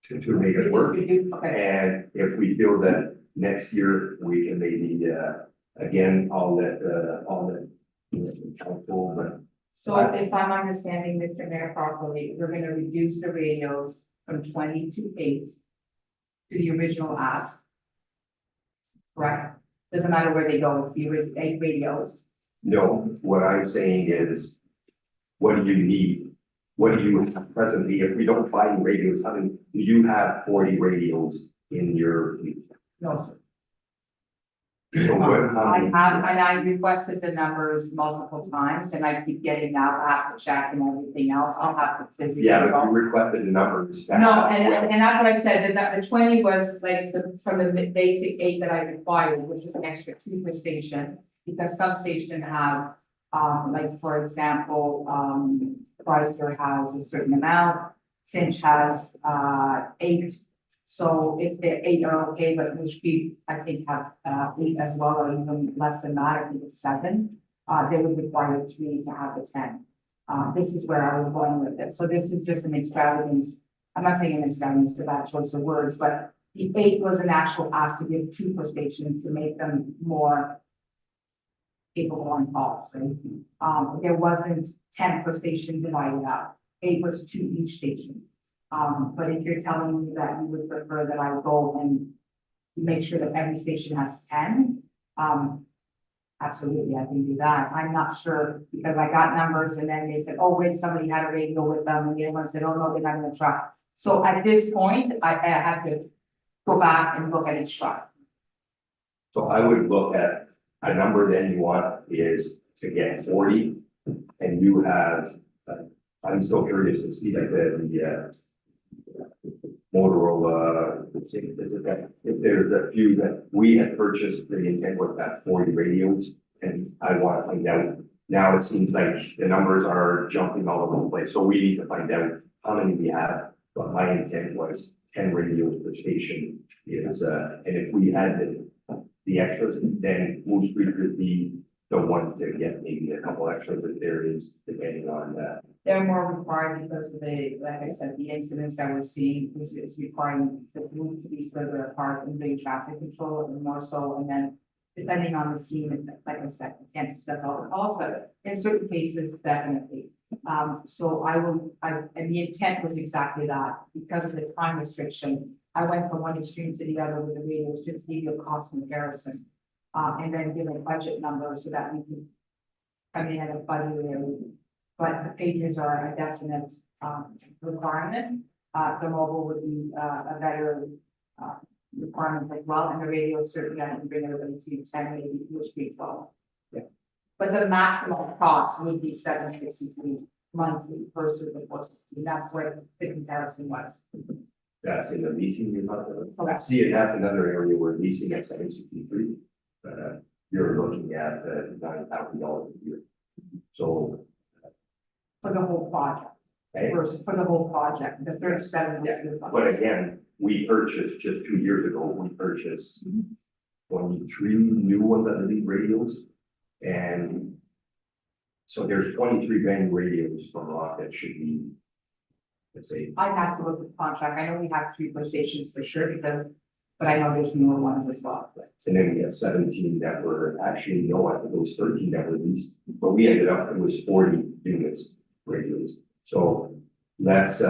to make it work. Okay. And if we feel that next year we can maybe, again, I'll let council, but. So if I'm understanding Mr. Mayor properly, we're gonna reduce the radios from 20 to 8 to the original ask. Correct? Doesn't matter where they go, it's the 8 radios. No, what I'm saying is, what do you need? What do you have presently? If we don't buy any radios, how many, do you have 40 radios in your fleet? No, sir. So what, how I many? have, and I requested the numbers multiple times and I keep getting now, I have to check and everything else, I'll have to physically. Yeah, but you requested the numbers. No, and that's what I said, that the 20 was like from the basic 8 that I required, which was an extra 2 per station. Because some station have, like, for example, Chrysler has a certain amount, Finch has, 8. So if the 8 are okay, but Moose Creek, I think have, 8 as well, or even less than that, I think it's 7. They would require 3 to have the 10. This is where I was going with it. So this is just an extravagance. I'm not saying an extravagance, it's a bad choice of words, but the 8 was an actual ask to give 2 per station to make them more capable on calls, right? There wasn't 10 per station divided up. 8 was 2 each station. But if you're telling me that you would prefer that I go and make sure that every station has 10, absolutely, I can do that. I'm not sure because I got numbers and then they said, oh, wait, somebody had a radio with them and the other one said, oh, no, they're not in the truck. So at this point, I had to go back and look at each truck. So I would look at a number that you want is to get 40 and you have, I'm still curious to see like Motorola, if there's a few that we had purchased, the intent was about 40 radios, and I want to find out. Now it seems like the numbers are jumping all over the place, so we need to find out how many we have. But my intent was 10 radios per station is, and if we had the extras, then Moose Creek could be the one to get maybe a couple extras if there is, depending on, They're more required because of the, like I said, the incidents that we're seeing is requiring the group to be further apart in the traffic control and more so, and then depending on the scene, and like I said, we can't discuss all the calls, but in certain cases, definitely. So and the intent was exactly that, because of the time restriction, I went from one extreme to the other with the radios, just to give you a cost comparison. And then give a budget number so that we can come in at a budget area. But the pages are a definite requirement. The mobile would be a better requirement as well, and the radio certainly I can bring everybody to 10, maybe which be 12. Yeah. But the maximum cost would be $763 monthly versus the $416. That's where the comparison was. that's in the leasing. You're not gonna- Correct. See, and that's another area where leasing at 763. You're looking at $9,000 a year. So, For the whole project, okay, versus for the whole project, the 37 was. yeah, but again, we purchased just 2 years ago, we purchased 23 new ones, I believe, radios. And so there's 23 brand new radios from Rock that should be, let's say, I'd have to look at the contract. I know we have 3 stations for sure because, but I know there's newer ones as well. and then we had 17 that were actually, no, I think it was 13 that were leased, but we ended up, it was 40 units radios. So that's,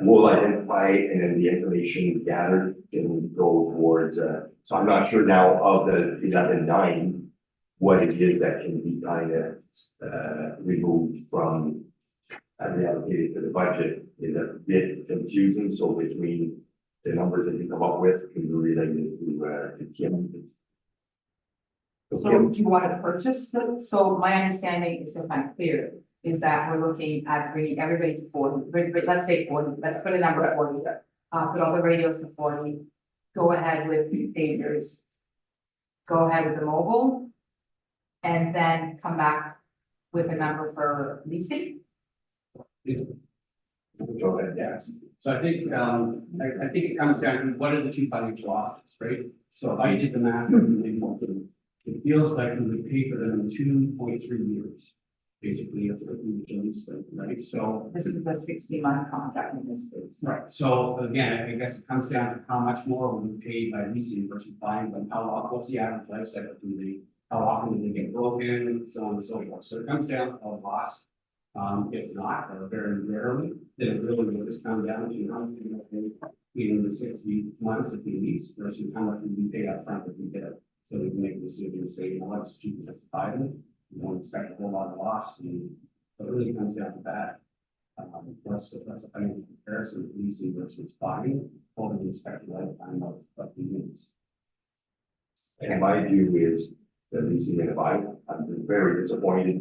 we'll identify and then the information gathered can go towards, so I'm not sure now of the 11.9, what it is that can be kind of, removed from reallocated to the budget is a bit confusing, so between the numbers that you come up with can be related to Kim. So do you want to purchase the, so my understanding is, if I'm clear, is that we're looking at bringing everybody to 40, let's say 40, let's put a number 40. Put all the radios to 40, go ahead with the pagers. Go ahead with the mobile. And then come back with a number for leasing. Go ahead, yes. So I think, I think it comes down to what are the 2 financial options, right? So if I did the math, it feels like we would pay for them in 2.3 years. Basically, that's what we release them, right? So. This is a 60-month contract in this case. Right, so again, I guess it comes down to how much more we pay by leasing versus buying them, what's the average life cycle do they, how often do they get broken, so on and so forth. So it comes down to a loss. If not, or very rarely, then it really will just come down to, in the 60 months of the lease versus how much we pay up front if we get it. So we can make a decision to say, you know what, it's cheaper to buy them, we don't expect a whole lot of loss, and so it really comes down to that. That's a financial comparison of leasing versus buying, over the expected lifetime of the units. And my view is that leasing and buying, I'm very disappointed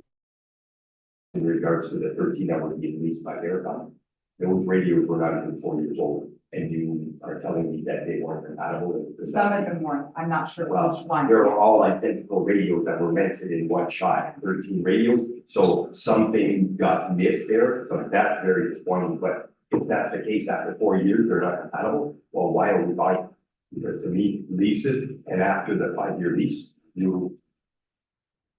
in regards to the 13 that were being leased by Vericom. Those radios were not even 4 years old, and you are telling me that they weren't compatible. Some of them weren't, I'm not sure Well, which one. they're all identical radios that were rented in one shot, 13 radios, so something got missed there, so that's very disappointing, but if that's the case after 4 years, they're not compatible, well, why are we buying? Because to me, lease it, and after the 5-year lease, you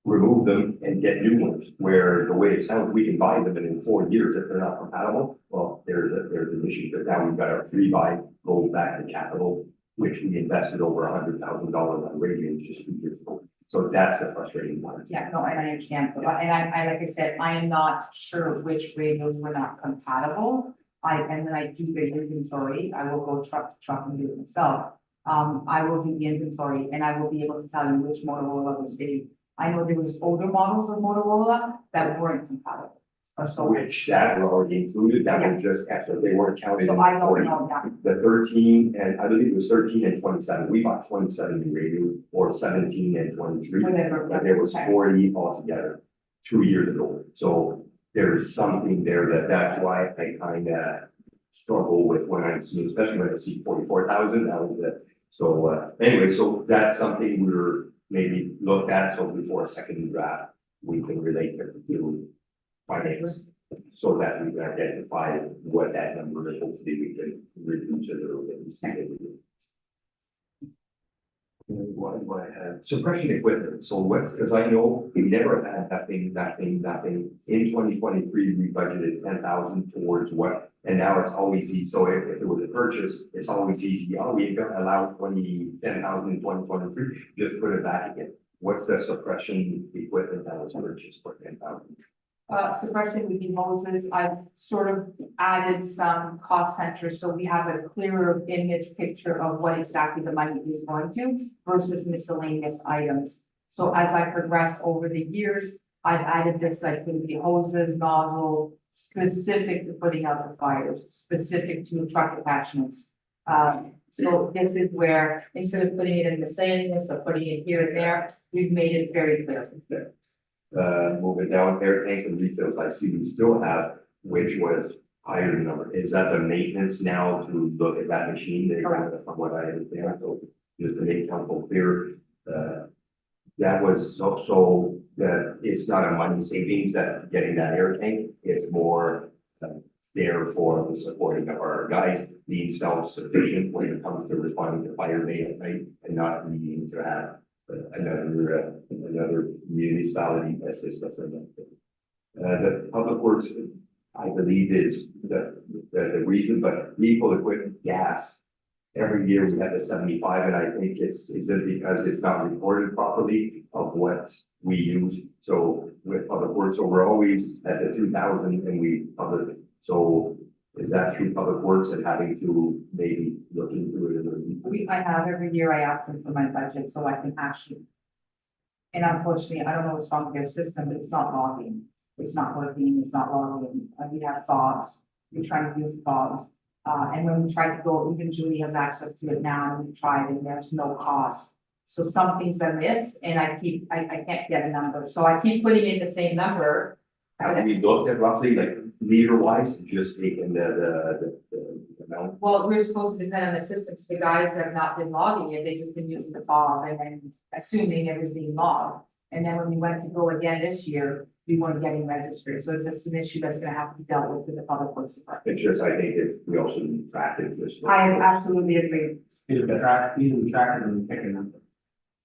remove them and get new ones, where the way it sounds, we can buy them and in 4 years, if they're not compatible, well, there's an issue, because now we've got to rebuy, go back to capital, which we invested over $100,000 on radios just 2 years ago. So that's the frustrating part. Yeah, no, and I understand, but, and I, like I said, I am not sure which radios were not compatible. And then I do the inventory, I will go truck to truck and do it myself. I will do the inventory and I will be able to tell you which Motorola was saved. I know there was older models of Motorola that weren't compatible. Or so, Which that were already included, that was just extra, they weren't counted. so in I don't 40. know that. The 13, and I believe it was 13 and 27, we bought 27 new radios, or 17 and 23. Whatever. But there was 40 altogether 2 years ago. So there's something there that's why I kind of struggle with when I'm seeing, especially when I see 44,000, that was it. So, anyway, so that's something we're maybe looked at, so before a second draft, we can relate it to finance. So that we can identify what that number is, hopefully we can reduce it a little bit and see what we do. What do I have? Suppression equipment, so what's, because I know we never had nothing. In 2023, we budgeted 10,000 towards what, and now it's always easy, so if it was a purchase, it's always easy, oh, we got allowed 10,000 in 2023, just put it back again. What's the suppression equipment that was purchased for 10,000? Suppression would be hoses. I've sort of added some cost centers, so we have a clearer image picture of what exactly the money is going to versus miscellaneous items. So as I progress over the years, I've added this, like, it would be hoses, nozzle, specific to putting out the fires, specific to truck attachments. So this is where, instead of putting it in miscellaneous or putting it here and there, we've made it very clear. Moving down air tanks and refills, I see we still have, which was higher number. Is that the maintenance now to look at that machine? From what I understand, so just to make council clear, that was so that it's not a money savings that getting that air tank, it's more there for the supporting of our guys, being self-sufficient when it comes to responding to fire day at night and not needing to have another municipality assist us in that. The public works, I believe, is the reason, but vehicle equipment, gas. Every year we have the 75, and I think is it because it's not recorded properly of what we use. So with public works, so we're always at the 2,000 and we public. So is that through public works and having to maybe look into it a little bit? I have every year I ask them for my budget so I can actually. And unfortunately, I don't know what's wrong with their system, but it's not logging. It's not working, it's not logging. We have fogs. We're trying to use fogs. And when we try to go, even Julie has access to it now, and we've tried and there's no cost. So some things are missed and I can't get a number. So I keep putting in the same number. Have we looked at roughly like meter wise, just taking the amount? Well, we're supposed to depend on the systems. The guys have not been logging it. They've just been using the fog and then assuming it was being logged. And then when we went to go again this year, we weren't getting registered. So it's just an issue that's gonna have to be dealt with the public works department. It's just, I think if we also need to track it just. I absolutely agree. Either track it and pick a number.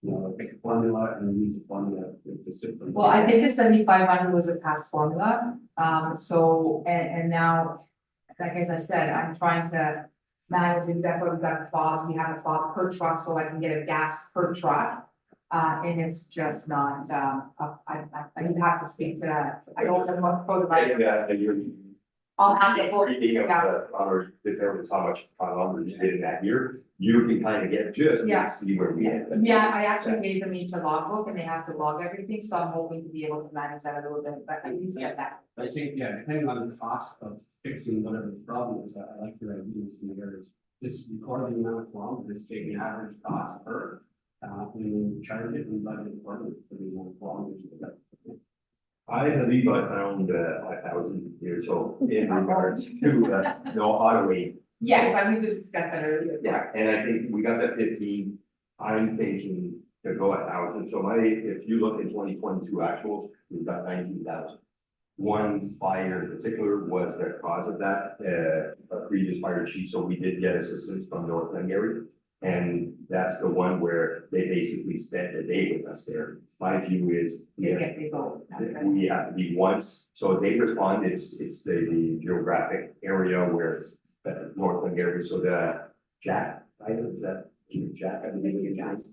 You know, pick a formula and use the formula with the system. Well, I think the 7,500 was a past formula. So, and now, like as I said, I'm trying to manage it. That's why we've got the fogs. We have a fog per truck, so I can get a gas per truck. And it's just not, I have to speak to that. I don't know what program. And you're. I'll have to vote. Reading of the, or determines how much lumber you did in that year, you can kind of get just Yeah. to see where we end. Yeah, I actually gave them each a logbook and they have to log everything, so I'm hoping to be able to manage that a little bit, but at least get that. I think, yeah, depending on the cost of fixing whatever the problem is, I like your ideas in the areas. Just record the amount of kilometers, take the average cost per, and charge it and let it accordingly for the amount of kilometers. I believe I found 5,000 years old in regards to no auto rate. Yes, I we just discussed that earlier. Yeah, and I think we got that 15. I'm thinking to go 1,000. So if you look in 2022 actuals, we've got 19,000. One fire in particular was the cause of that, a previous fire chief. So we did get assistance from North Glengarry. And that's the one where they basically spent a day with us there. My view is we have to be once, so they respond, it's the geographic area where North Glengarry, so the Jack, is that Jack? I believe it's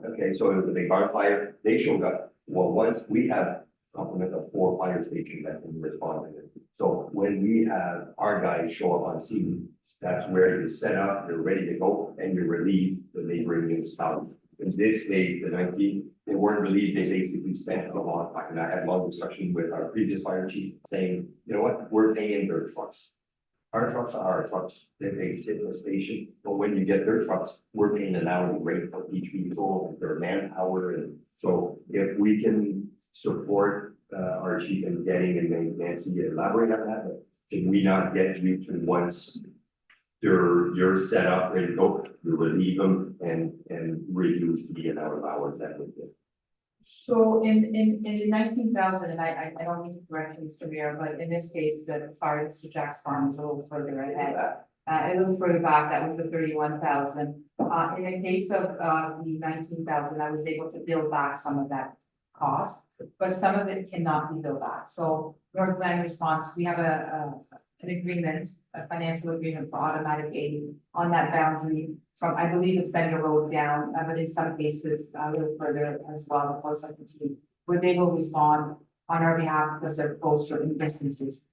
okay, so it was a big fire, they showed up, well, once we have complement of 4 fire stations that can respond. So when we have our guys show up on scene, that's where you set up, you're ready to go, and you relieve the neighboring municipality. In this case, the 19, they weren't relieved, they basically spent a long time, and I had a long discussion with our previous fire chief saying, you know what, we're paying their trucks. Our trucks are our trucks, they sit in the station, but when you get their trucks, we're paying an hourly rate for each vehicle, their manpower, and so if we can support our chief in getting, and then Nancy elaborate on that, but can we not get you to once you're set up, ready to go, you relieve them and reduce the amount of hours that would be. So in 19,000, and I don't mean to correct you, Mr. Mayor, but in this case, the fire Mr. Jack's farm is a little further ahead. A little further back, that was the 31,000. In the case of the 19,000, I was able to build back some of that cost, but some of it cannot be built back. So North Land Response, we have an agreement, a financial agreement for automatic aid on that boundary. From, I believe it's Bender Road down, but in some cases, a little further as well, the post 17, where they will respond on our behalf because they're closer in distances.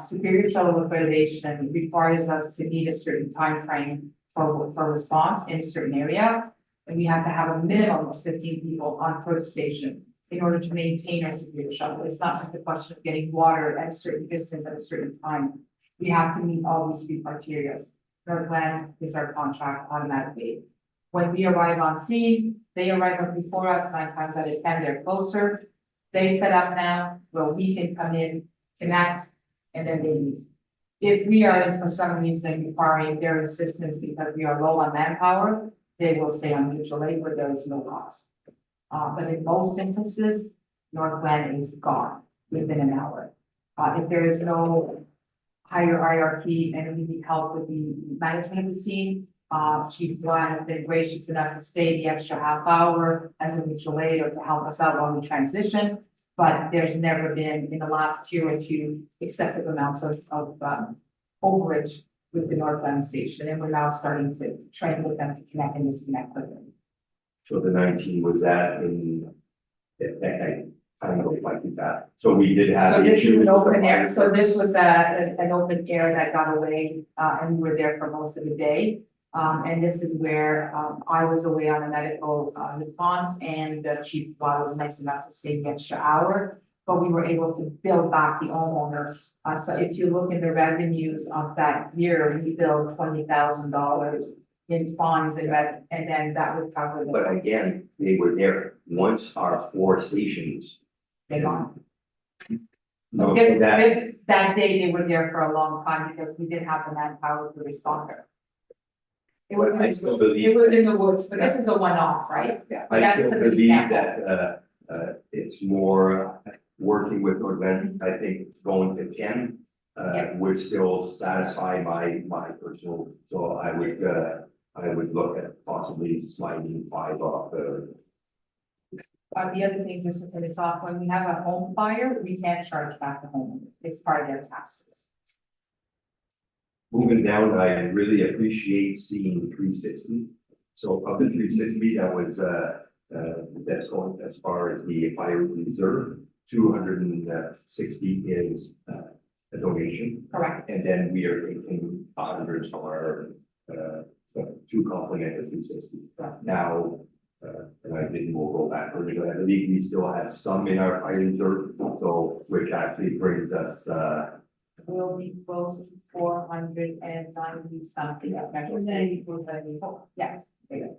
Superior Shuttle accreditation requires us to meet a certain time frame for response in a certain area. And we have to have a minimum of 15 people on per station in order to maintain our Superior Shuttle. It's not just a question of getting water at a certain distance at a certain time. We have to meet all these three criteria. Northland is our contract automatically. When we arrive on scene, they arrive before us 9 times out of 10, they're closer. They set up now where we can come in, connect, and then they leave. If we are for some reason requiring their assistance because we are low on manpower, they will stay on mutual aid where there is no cost. But in most instances, Northland is gone within an hour. If there is no higher hierarchy and we need help with the management of the scene, Chief Vlad has been gracious enough to stay the extra half hour as a mutual aid or to help us out while we transition. But there's never been in the last year or two excessive amounts of overage with the Northland station, and we're now starting to train with them to connect and disconnect with them. So the 19 was that in, I don't know if I did that. So we did have. So this is issues an open with the air, fire so this was an open air that got away, and we were there for most of the day. And this is where, I was away on a medical, response, and the chief was nice enough to stay the extra hour. But we were able to build back the homeowners. So if you look in the revenues of that year, we billed $20,000 in fines and then that would cover the. But again, they were there once our 4 stations. They gone. No, Because so that, that day they were there for a long time because we didn't have the manpower to respond there. It was, I still it believe, was in the woods, but this is a one-off, right? I That's still an believe example. that, it's more working with Northland. I think going to 10, Yeah. would still satisfy my personal, so I would look at possibly sliding 5 off the. The other thing, just to finish off, when we have a home fire, we can't charge back the homeowner. It's part of their taxes. Moving down, I really appreciate seeing 360. So of the 360, that was, that's going as far as the fire reserve, 260 is, a donation. Correct. And then we are taking auditors from our, to complement the 360. Now, and I didn't go back further, but I believe we still have some in our fire reserve, so, which actually brings us, Will be close to 490 something. Yeah.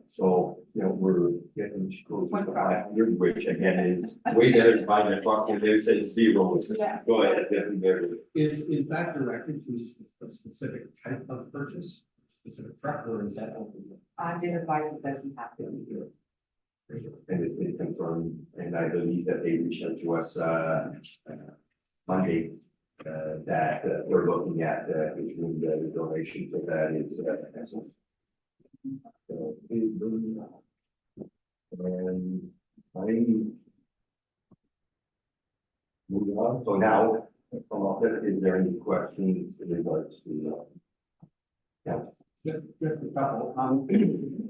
so, you know, we're getting close to 500, which again is way better than buying a truck and they say 0. Yeah. Go ahead, definitely. Is that directed to a specific type of purchase, specific truck, or is that open? I did advise it doesn't have to be here. And it's been confirmed, and I believe that they reached out to us, Monday, that we're looking at, issuing the donation, so that is, excellent. So, and I moving on, so now, from all that, is there any questions in regards to, yeah? Just a couple,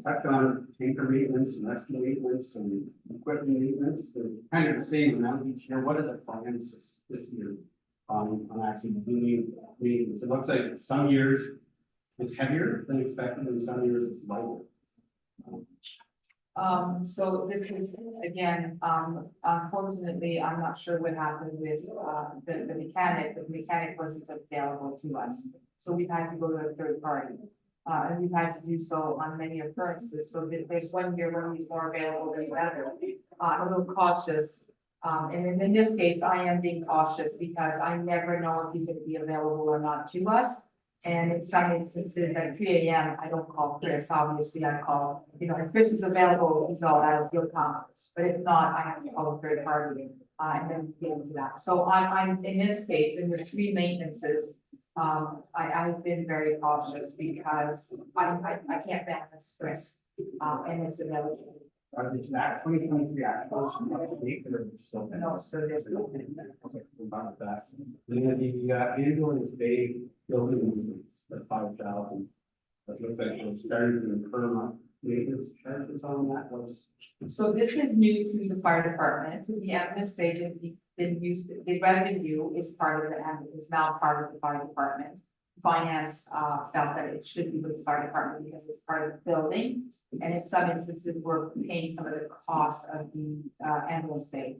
touch on tanker maintenance and rescue maintenance and equipment maintenance, they're kind of the same amount each year. What are the plans this year on actually doing maintenance? It looks like some years it's heavier than expected, and some years it's lighter. So this is, again, unfortunately, I'm not sure what happened with, the mechanic. The mechanic wasn't available to us. So we've had to go to a third party. And we've had to do so on many occurrences. So there's one year when he's more available than the other. A little cautious. And in this case, I am being cautious because I never know if he's going to be available or not to us. And in some instances at 3 AM, I don't call Chris, obviously I call, if Chris is available, he's all out, he'll come. But if not, I have to call a third party, and then get into that. So I'm in this case, in the 3 maintenances, I've been very cautious because I can't balance Chris, and it's available. Are these not 2023 actuals? No, so there's. About that. Then the ambulance bay building, the 5,000. That looks like it started to incur maintenance charges on that was. So this is new to the fire department, the ambulance station, the revenue is part of the ambulance, is now part of the fire department. Finance, felt that it should be with the fire department because it's part of the building. And in some instances, we're paying some of the cost of the, ambulance bay.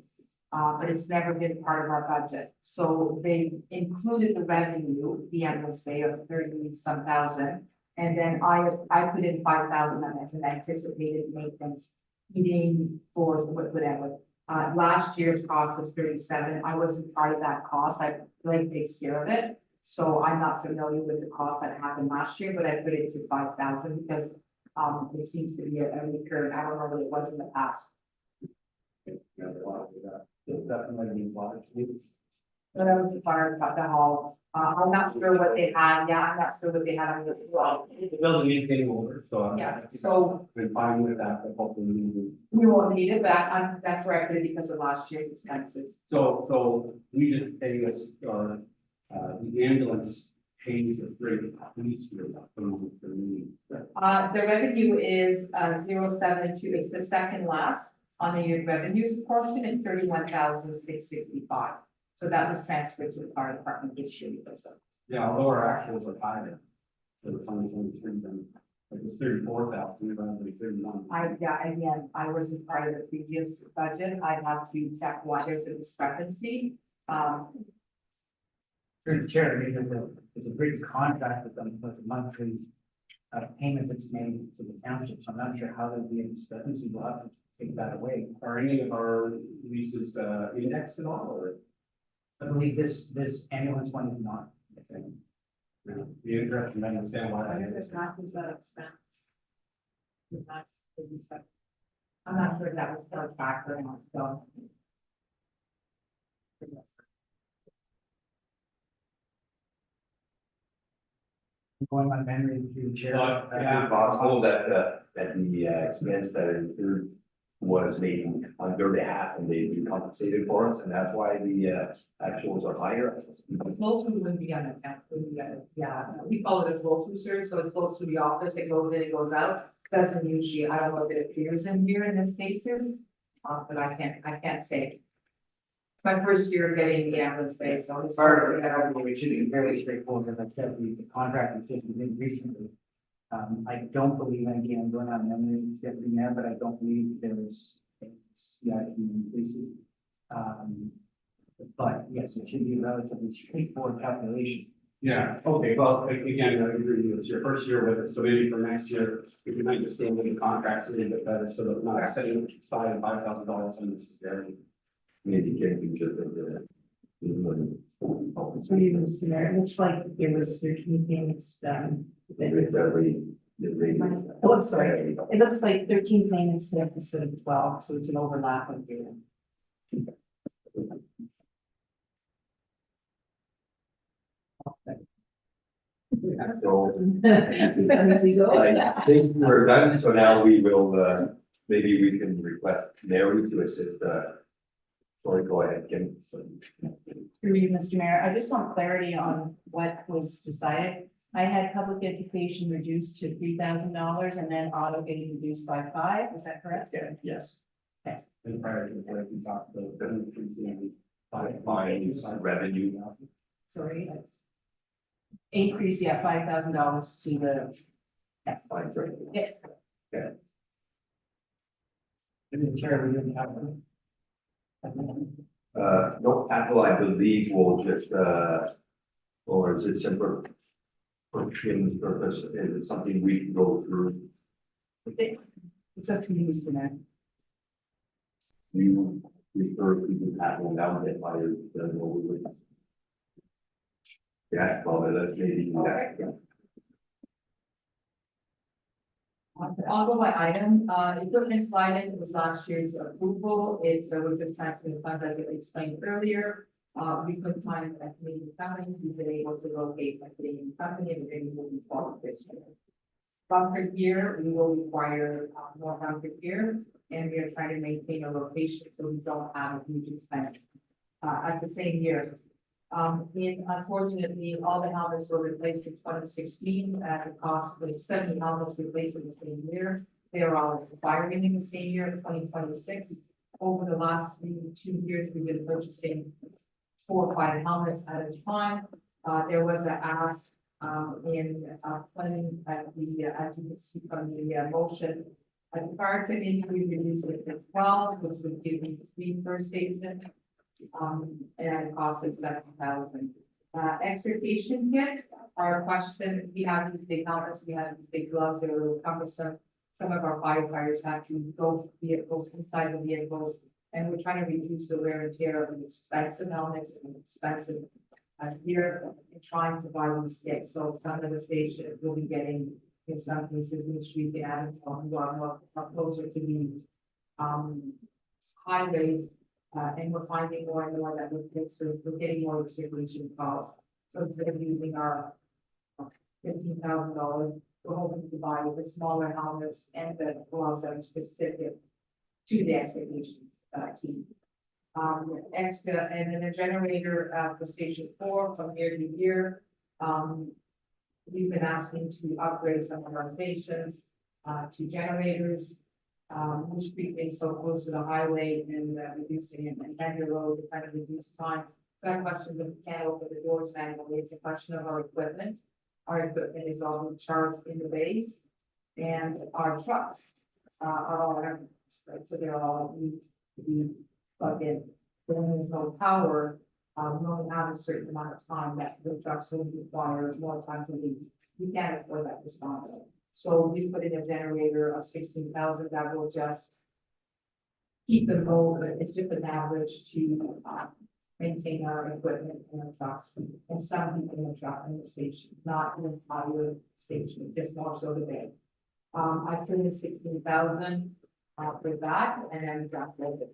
But it's never been part of our budget. So they included the revenue, the ambulance bay of 30-some thousand. And then I put in 5,000 as an anticipated maintenance, heating for whatever. Last year's cost was 37. I wasn't part of that cost. Blake takes care of it. So I'm not familiar with the cost that happened last year, but I put it to 5,000 because it seems to be a recurring. I don't know what it was in the past. Definitely water. So that was the fire at the hall. I'm not sure what they had. Yeah, I'm not sure what they had on the wall. The building is getting older, so. Yeah, so Been fine with that, but hopefully we won't need it, but that's where I put it because of last year's expenses. So we just pay us, or, the ambulance pays the rate of police for The revenue is 072. It's the second last on the year revenues portion. It's 31,665. So that was transferred to the fire department this year because of. Yeah, although our actuals are higher. So it's only 23, then, like it's 34,000, we're only 31. Again, I wasn't part of the previous budget. I'd have to check why there's a discrepancy. Through the chair, I mean, there's a big contract with them, with the monthly payment that's made to the township, so I'm not sure how there'd be a discrepancy, we'll have to take that away. Are any of our leases indexed at all, or? I believe this ambulance one is not. Be interested to understand why that is. not his expense. I'm not sure if that was for a factor or not, so. Going my memory through the chair. Is it possible that, that the expense that incurred was made on their behalf and they've been compensated for us, and that's why the actuals are higher? Flow through wouldn't be on account, we call it a flow through, sir, so it flows through the office, it goes in, it goes out. Doesn't usually, I don't know if it appears in here in this cases, but I can't say. It's my first year getting the ambulance bay, so it's. Part of it should be fairly straightforward, as I said, the contract was just been recently. I don't believe, and again, I'm going on memory, getting there, but I don't believe there was CIP increases. But yes, it should be a relatively straightforward calculation. Yeah, okay, well, again, I agree with you, it's your first year with it, so maybe for next year, we can make the standard contracts a little bit better, so that we're not setting $5,000 unnecessarily. Maybe can be just So even scenario, it looks like there was 13 payments done. Oh, sorry, it looks like 13 payments here instead of 12, so it's an overlap of data. So I think we're done, so now we will, maybe we can request Mary to assist, sorry, go ahead, Kim. Through you, Mr. Mayor, I just want clarity on what was decided. I had public education reduced to $3,000 and then auto getting reduced by 5, is that correct? Yeah, yes. And prior to that, we talked about the increasing Fines, revenue. Sorry. Increase, yeah, $5,000 to the. Yeah, fine, sorry. Yeah. In the chair, we didn't have one. No, capital, I believe will just, or is it simpler? For Kim's purpose, is it something we can go through? It's up to you, Mr. Mayor. You refer to the capital now that I don't know. Yeah, well, that's maybe, I'll go by item, equipment sliding was last year's approval, it's, we're just transferring the funds as I explained earlier. We couldn't find a Canadian company, we've been able to locate a Canadian company, and then moving forward this year. Bunker gear, we will require more bunker gear, and we are trying to maintain a location so we don't have a huge expense. At the same year. Unfortunately, all the helmets were replaced in 2016 at a cost of 70 helmets replaced in the same year. They are all expiring in the same year, 2026. Over the last 2 years, we've been purchasing 4 or 5 helmets at a time. There was an ask in planning at the, as you can see from the motion. At the fire committee, we reduced it to 12, which would give me 3 first aid kits. And cost is 7,000. Extrication kit, our question, we have these big helmets, we have these big gloves, they're a little cumbersome. Some of our firefighters have to go vehicles inside the vehicles, and we're trying to reduce the wear and tear of the expensive helmets and expensive gear, and trying to buy these kits. So some of the stations will be getting, in some cases, which we can add on who are more closer to the highways. And we're finding more and more that we're getting more circulation calls. So instead of using our $15,000, we're hoping to buy the smaller helmets and the gloves that are specific to the extrication team. Extra, and then a generator for station 4 from year to year. We've been asking to upgrade some of our stations to generators. Which being so close to the highway and reducing it and Bender Road to kind of reduce time. That question of we can't open the doors manually, it's a question of our equipment. Our equipment is all charged in the bays, and our trucks are all right, so they're all need to be plugged in. When there's no power, we only have a certain amount of time that the trucks will require more time to leave. We can't afford that response. So we put in a generator of 16,000 that will just keep the load, but it's just an average to maintain our equipment in the trucks and some people in the truck in the station, not the entire station, just more so the bay. I put in 16,000 for that, and then dropped it.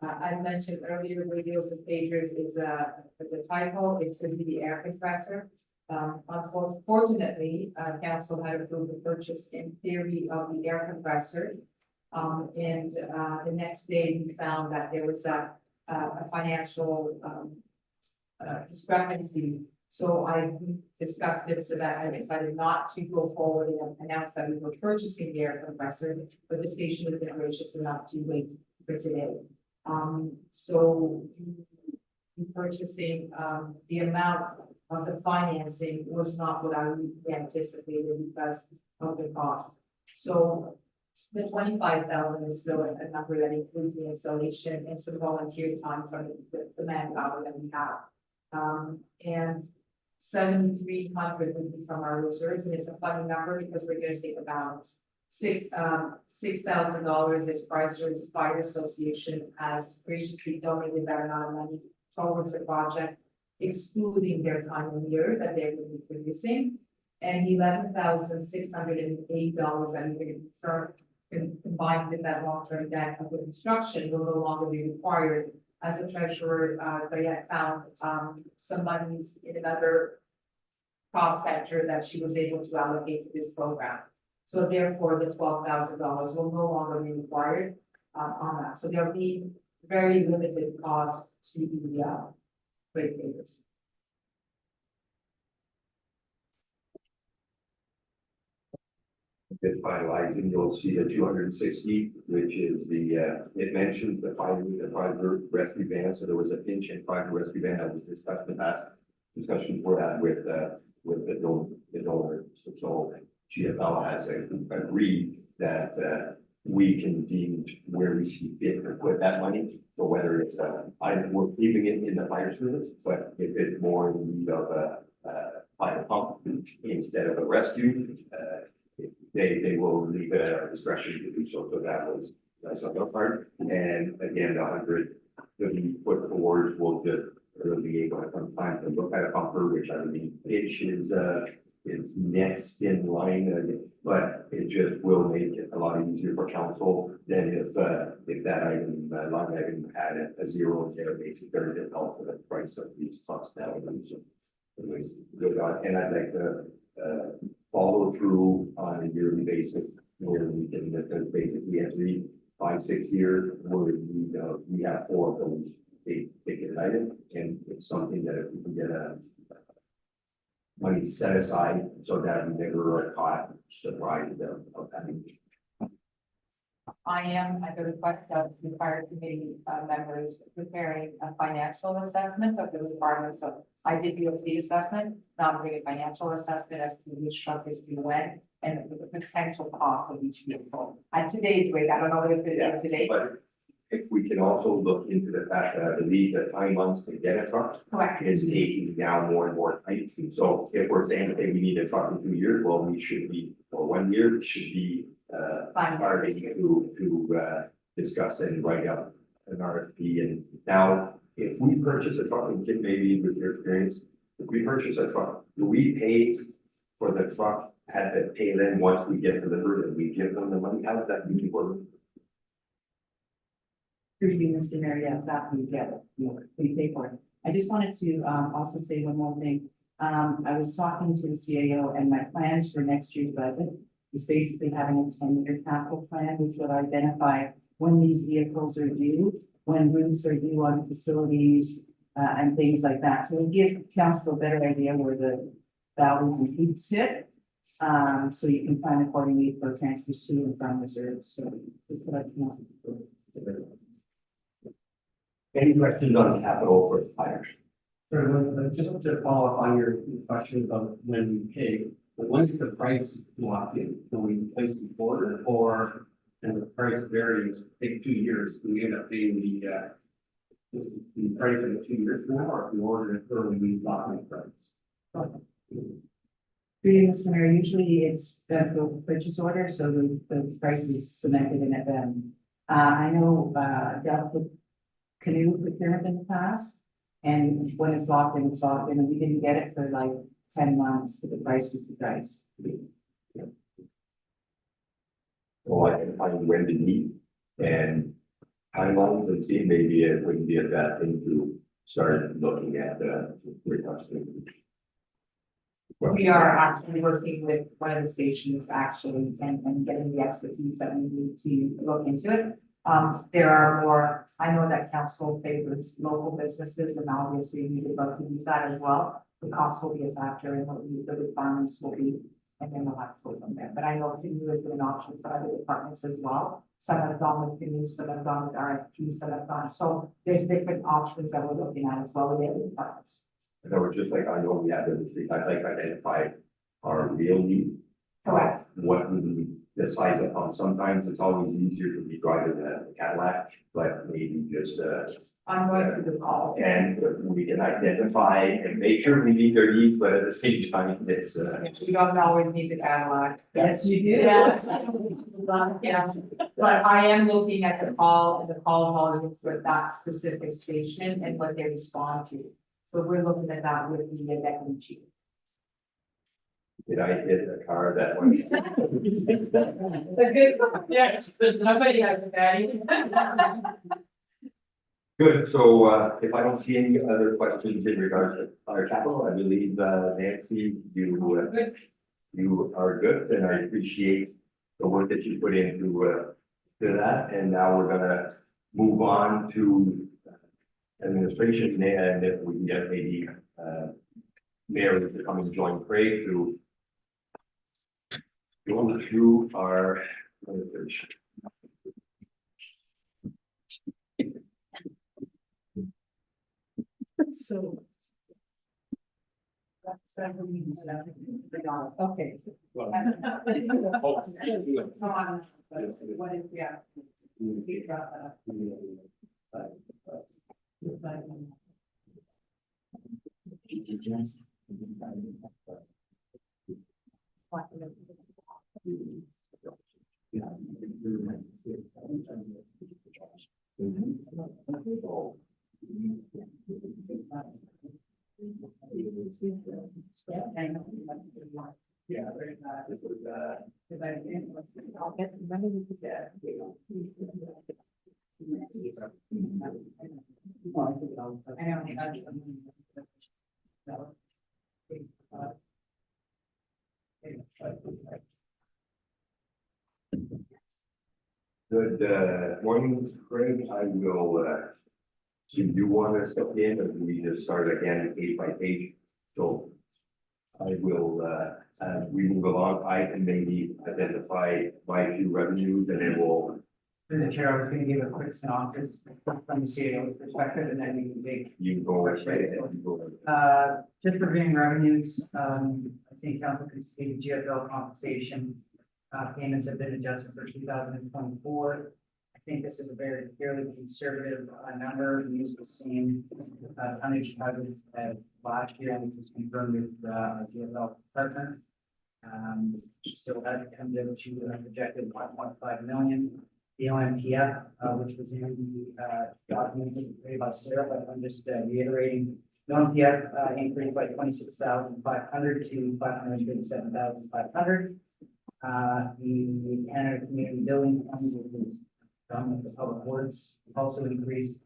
As mentioned earlier, radios and pagers is a typo. It's going to be the air compressor. Unfortunately, council had approved the purchase in theory of the air compressor. And the next day we found that there was a financial discrepancy. So I discussed it so that I decided not to go forward and announce that we were purchasing the air compressor, but the station was gracious enough to wait for today. So the purchasing, the amount of the financing was not what I anticipated because of the cost. So the 25,000 is still a number that includes the installation and some volunteer time from the manpower that we have. And 7,300 would be from our reserves, and it's a funny number because we're going to see the balance. $6,000 is Chrysler's Fire Association has graciously donated that amount of money towards the project, excluding their time of year that they will be producing, and $11,608 that we're going to combined with that long-term debt of the construction will no longer be required. As the treasurer, Diane found some monies in another cost center that she was able to allocate to this program. So therefore, the $12,000 will no longer be required on that. So there'll be very limited cost to the ratepayers. It's finalizing, you'll see the 260, which is the, it mentions the private rescue van. So there was a Finch and private rescue van that was discussed in the past. Discussions were had with the donor. So GFL has agreed that we can deem where we see fit to put that money. So whether it's we're keeping it in the fire service, but if it's more in need of a fire pump instead of a rescue, they will leave it at our discretion to do so. So that was nice on their part. And again, the 100 that we put forward will just or be able to sometimes to look at a bumper, which I mean, pitch is next in line, but it just will make it a lot easier for council than if that item, line item had a zero in there, it makes it very difficult for the price of these trucks now. It was good on, and I'd like to, follow through on a yearly basis, where we can, because basically every 5-6 years, we have 4 of those big ticket items, and it's something that if we can get money set aside so that we never are caught surprised of having. I am, at the request of the fire committee members, preparing a financial assessment of those departments. So I did do a fleet assessment, now I'm doing a financial assessment as to which truck is due when and the potential cost of each vehicle. And today's rate, I don't know if it's today. But if we can also look into the fact that I believe that 9 months to get a truck Correct. is taking now more and more time. So if we're saying that we need a truck in 2 years, well, we should be, or 1 year, we should be starting to discuss and write up an RFP. And now, if we purchase a truck, and Kim, maybe with your experience, if we purchase a truck, do we pay for the truck at the tail end once we get delivered and we give them the money? How does that usually work? Through you, Mr. Mayor, yes, after you get it, we pay for it. I just wanted to also say one more thing. I was talking to the CAO, and my plans for next year's budget is basically having a 10-year capital plan, which will identify when these vehicles are due, when roofs are due on facilities, and things like that. So it'll give council a better idea where the valleys and peaks hit. So you can plan accordingly for transfers to and from reserves. So just to let you know. Any questions on capital for fire? Sure, just to follow up on your question about when we pay, but when is the price locked in? Can we place the order, or and the price varies, take 2 years, do we end up paying the price in the 2 years from now, or if we order it early, we lock in the price? Through Mr. Mayor, usually it's the purchase order, so the price is cemented in it then. I know, dealt with canoe procurement in the past, and when it's locked in, it's locked in, and we didn't get it for like 10 months, but the price was the price. Well, I can find when to meet and timelines and see, maybe it wouldn't be a bad thing to start looking at requesting. We are actually working with one of the stations actually and getting the expertise that we need to look into it. There are more, I know that council favors local businesses, and obviously we would love to use that as well. The cost will be a factor and what the requirements will be, and then we'll have to go from there. But I know Canoe has been an option for other departments as well. Some have gone with Canoe, some have gone with RFP, some have gone. So there's different options that we're looking at as well with the other departments. So we're just like, I know we have I'd like to identify our real need. Correct. What we need, the size of pump. Sometimes it's always easier to be driving a Cadillac, but maybe just I'm going through the call. and we can identify and make sure we meet their needs, but at the same time, it's We don't always need the Cadillac. Yes, you do. Yeah. Yeah, but I am looking at the call and the call volume for that specific station and what they respond to. So we're looking at that with the deputy chief. did I hit a car that was? A good, yeah, nobody has a daddy. Good, so if I don't see any other questions in regards to fire capital, I believe Nancy, you are good, and I appreciate the work that you put into to that, and now we're gonna move on to administration, and if we can get maybe Mary to come and join Craig to go through our administration. So. That's okay. What is, yeah. Yeah, very nice. This was, Good, morning, Mr. Craig. I will, do you want to step in or do we just start again page by page? So I will, as we move along, I can maybe identify my few revenues and then we'll, through the chair, I was gonna give a quick synopsis from the CAO's perspective, and then we can take you can go right ahead. You go ahead. just reviewing revenues, I think council can see GFL compensation. Payments have been adjusted for 2024. I think this is a very fairly conservative number. We use the same tonnage target as last year, which was confirmed with our GFL partner. So that comes out to a projected 1.5 million. The OMPF, which was in the document made by Sarah, but I'm just reiterating. The OMPF increased by 26,500 to 537,500. The Canada Community Building Fund, which is done with the Public Works, also increased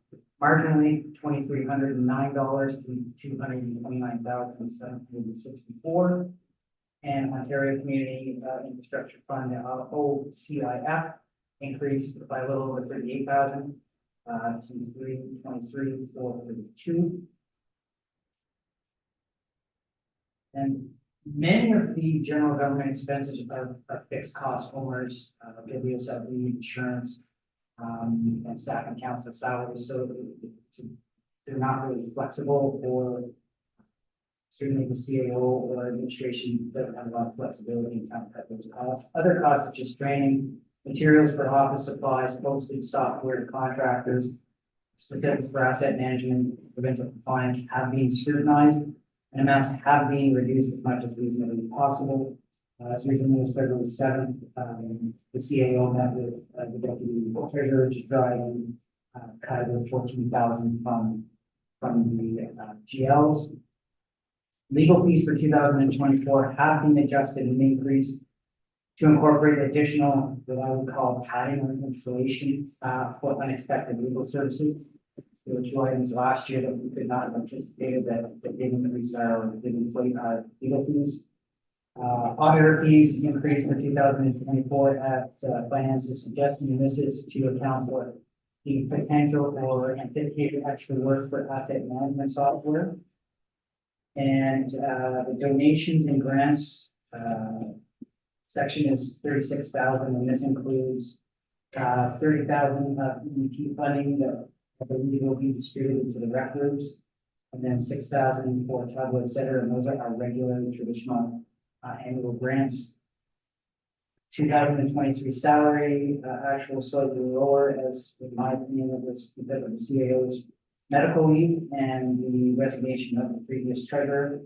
marginally $2,309 to $229,764. And Ontario Community Infrastructure Fund, OCIF, increased by a little over 38,000 to 323,432. And many of the general government expenses are fixed cost owners, WSLB, insurance, and staff and council salaries, so they're not really flexible, or certainly the CAO or administration doesn't have a lot of flexibility in how to cut those costs. Other costs such as training, materials for office supplies, postage, software, contractors, specific for asset management, provincial compliance have been scrutinized, and amounts have been reduced as much as reasonably possible. As recently as February 7th, the CAO met with the deputy treasurer to try and cut about 14,000 from the GLs. Legal fees for 2024 have been adjusted and increased to incorporate additional, what I would call padding or insulation for unexpected legal services. There were two items last year that we could not have anticipated that did increase our legal fees. Auditor fees increased for 2024 at finance's suggestion, and this is to account for the potential or anticipated extra work for asset management software. And the donations and grants section is 36,000, and this includes 30,000 of EP funding that I believe will be distributed to the rec groups, and then 6,000 for Tugwood, et cetera, and those are our regular traditional annual grants. 2023 salary, actual slightly lower, as in my opinion, it was because of the CAO's medical leave and the resignation of the previous treasurer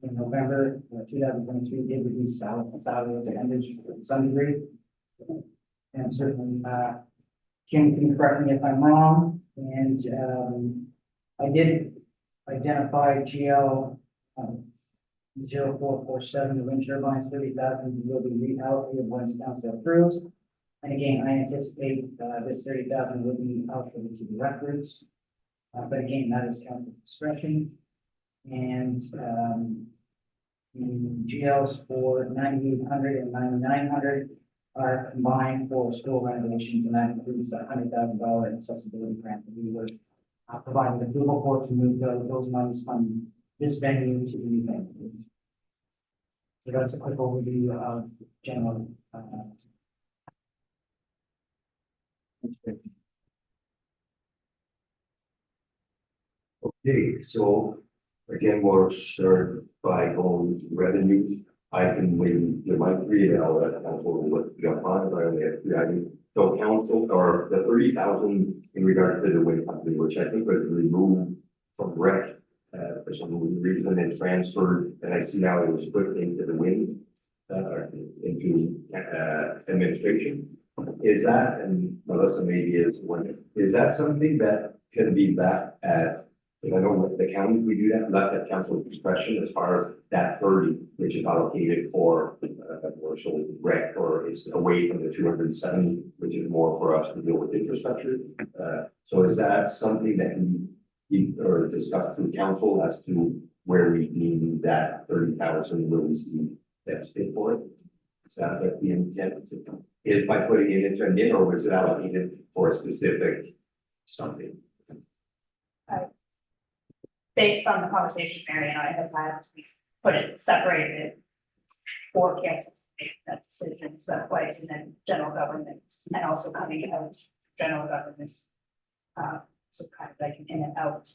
in November 2023 did reduce salary at the end to some degree. And certainly, Kim can correct me if I'm wrong. And I did identify GL 0447, the wind turbines, 30,000 will be reallocated once council approves. And again, I anticipate this 30,000 will be allocated to the rec groups. But again, that is council discretion. And the GLs for 9,800 and 9,900 are combined for school renovations, and that includes the $100,000 accessibility grant that we were providing approval for to move those monies from this venue to the new venue. So that's a quick overview of general. Okay, so again, we'll start by going to revenues. I can maybe give my three, and I'll let council what you got on, but I only have three items. So council, or the 30,000 in regard to the wind company, which I think was removed from rec for some reason and transferred, and I see now it was put into the wind, into administration. Is that, and Melissa maybe is one, is that something that can be left at, and I know with the county, we do that, left at council discretion as far as that 30, which is allocated for commercial rec, or it's away from the 270, which is more for us to deal with infrastructure. So is that something that we or discuss through council as to where we deem that 30,000 will we see that's fit for it? Is that what the intent is by putting it into a NIT, or was it allocated for a specific something? Based on the conversation Mary and I have had, we put it separated for council to make that decision. So that's why it's in the general government and also coming out general government. So kind of like an in and out.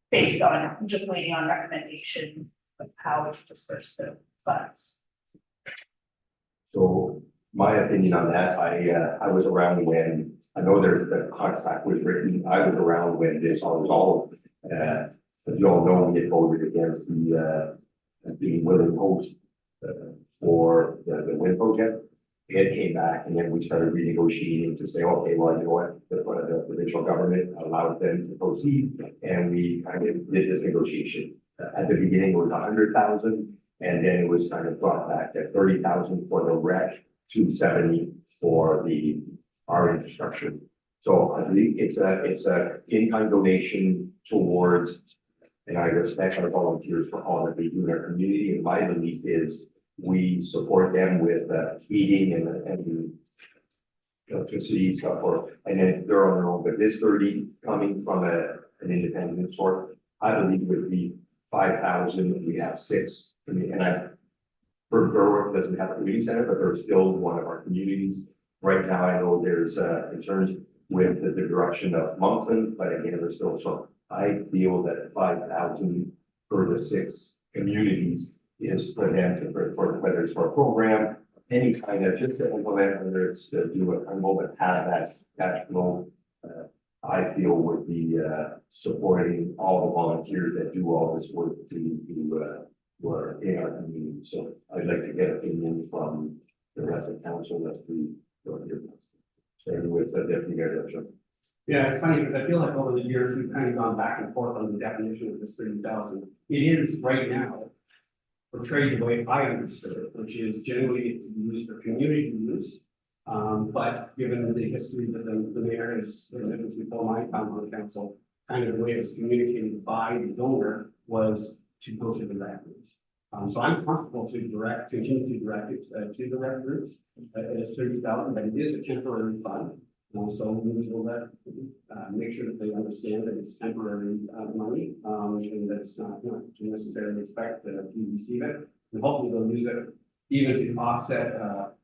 Based on just waiting on recommendation of how to disperse the funds. So my opinion on that, I was around when, I know there's the contract was written, I was around when this all resolved. But you all know we had voted against the being willing host for the wind project. It came back and then we started renegotiating to say, okay, well, you know what, the provincial government allowed them to proceed, and we kind of did this negotiation. At the beginning, it was 100,000, and then it was kind of brought back to 30,000 for the rec, 270 for our infrastructure. So I believe it's a in-kind donation towards, and I respect our volunteers for all that they do in our community, and my belief is we support them with heating and electricity stuff, and then they're on their own. But this 30 coming from an independent source, I believe would be 5,000. We have 6. Berwick doesn't have a community center, but they're still one of our communities. Right now, I know there's concerns with the direction of Moncton, but again, they're still, so I feel that 5,000 for the 6 communities is for them to, for whether it's for a program, any kind of, just to implement, whether it's to do a moment, have that cash flow. I feel would be supporting all the volunteers that do all this work to work in our community. So I'd like to get opinion from the rest of council as to what you're starting with the deputy mayor. Yeah, it's funny because I feel like over the years, we've kind of gone back and forth on the definition of this 30,000. It is right now portrayed the way I understood it, which is generally used for community use. But given the history that the mayor has, before my time on the council, kind of the way it was communicated by the donor was to go to the rec groups. So I'm comfortable to continue to direct it to the rec groups. It's 30,000, but it is a temporary fund. So we need to make sure that they understand that it's temporary money, and that it's not, to necessarily expect to receive it. And hopefully they'll use it even to offset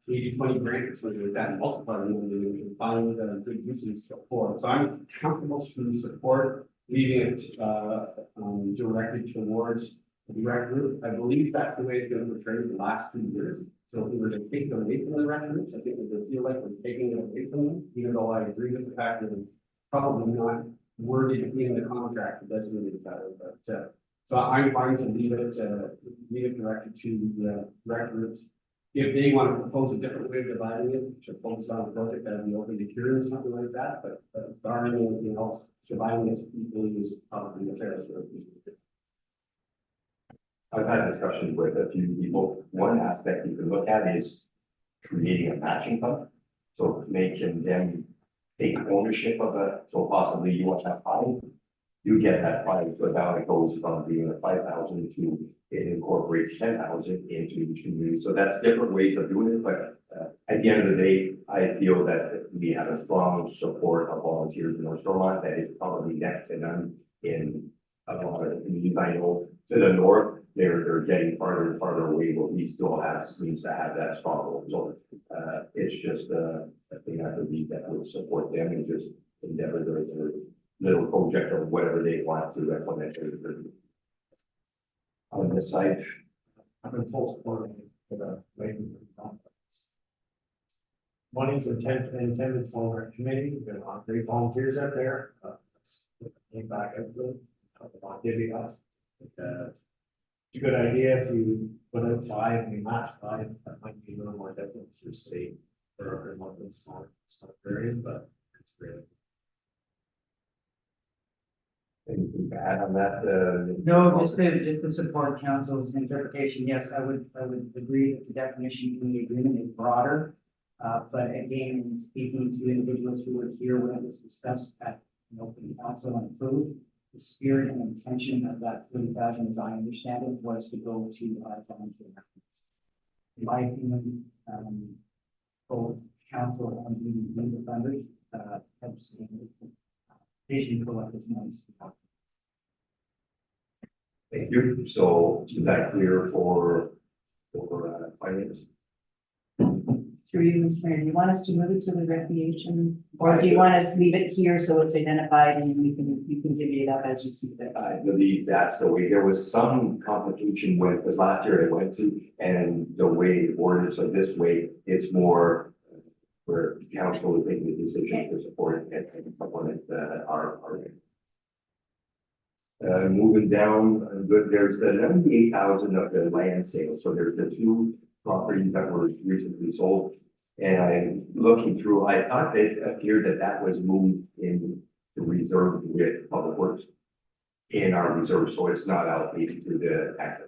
80-20 grant or something like that, and multiply them and find good uses for it. So I'm comfortable to support leaving it directed towards the rec group. I believe that's the way it's been portrayed the last 2 years. So if we were to take it away from the rec groups, I think we would feel like we're taking it away from them, even though I agree with the fact that it's probably not worded in the contract, it doesn't really matter, but so I'm fine to leave it directed to the rec groups. If they want to propose a different way of dividing it, to focus on the project that would be open to hearing something like that, but barring anything else, dividing it equally is probably the fairest way. I've had discussions with a few people. One aspect you can look at is creating a matching fund. So making them take ownership of it. So possibly you want that 5, you get that 5, so now it goes from being a 5,000 to it incorporates 10,000 into each community. So that's different ways of doing it. But at the end of the day, I feel that we have a strong support of volunteers in North Stormont that is probably next to none in a lot of the communities I know. To the north, they're getting farther and farther away, but we still seems to have that strong. So it's just a thing I believe that would support them and just endeavor their little project or whatever they want to implement. On this side, I'm in full support of the making complex. Money's intended for our committee. There are great volunteers out there. Came back up to them. I'll give you that. It's a good idea if you put out 5 and you match 5. That might be a little more difficult to see for more than small areas, but Anything to add on that? No, just to support council's interpretation, yes, I would agree that the definition in the agreement is broader. But again, speaking to individuals who were here when it was discussed at an open council on food, the spirit and intention of that 30,000, as I understand it, was to go to volunteer. In my opinion, both council and the funders have the same vision for what this means. Thank you. So is that clear for finance? Through you, Mr. Mayor, do you want us to move it to the recreation, or do you want us to leave it here so it's identified and you can divvy it up as you see fit? I believe that's the way. There was some complication with, because last year I went to, and the way it worded, so this way, it's more where council is making the decision to support it and supplement our. Moving down, good, there's the 98,000 of the land sale. So there's the two properties that were recently sold. And I'm looking through, I thought it appeared that that was moved in the reserve with Public Works in our reserve, so it's not allocated to the tax.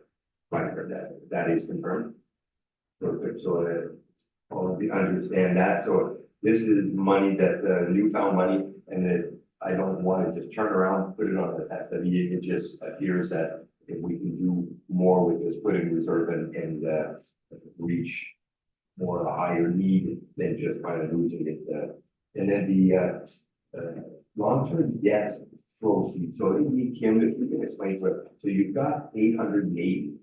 Right, that is confirmed. Perfect, so all of you understand that. So this is money that newfound money, and I don't want to just turn around, put it on the tax levy. It just appears that if we can do more with this, put in reserve and reach more of a higher need than just kind of losing it. And then the long-term debt proceeds. So maybe Kim, if you can explain what, so you've got 880.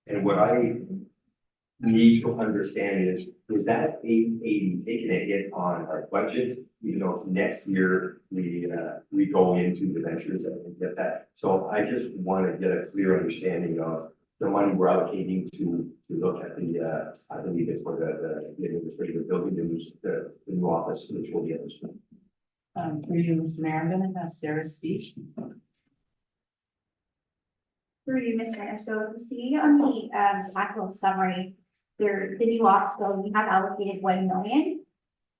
And what I need to understand is that 880 taking a hit on our budget, even though next year we go into the ventures and get that. So I just want to get a clear understanding of the money we're allocating to look at the, I believe it's for the administrative building, the new office, which will be at this point. Through you, Mr. Mayor, I'm gonna have Sarah speak. Through you, Mr. Mayor. So if you see on the capital summary, the new office building, we have allocated 1 million.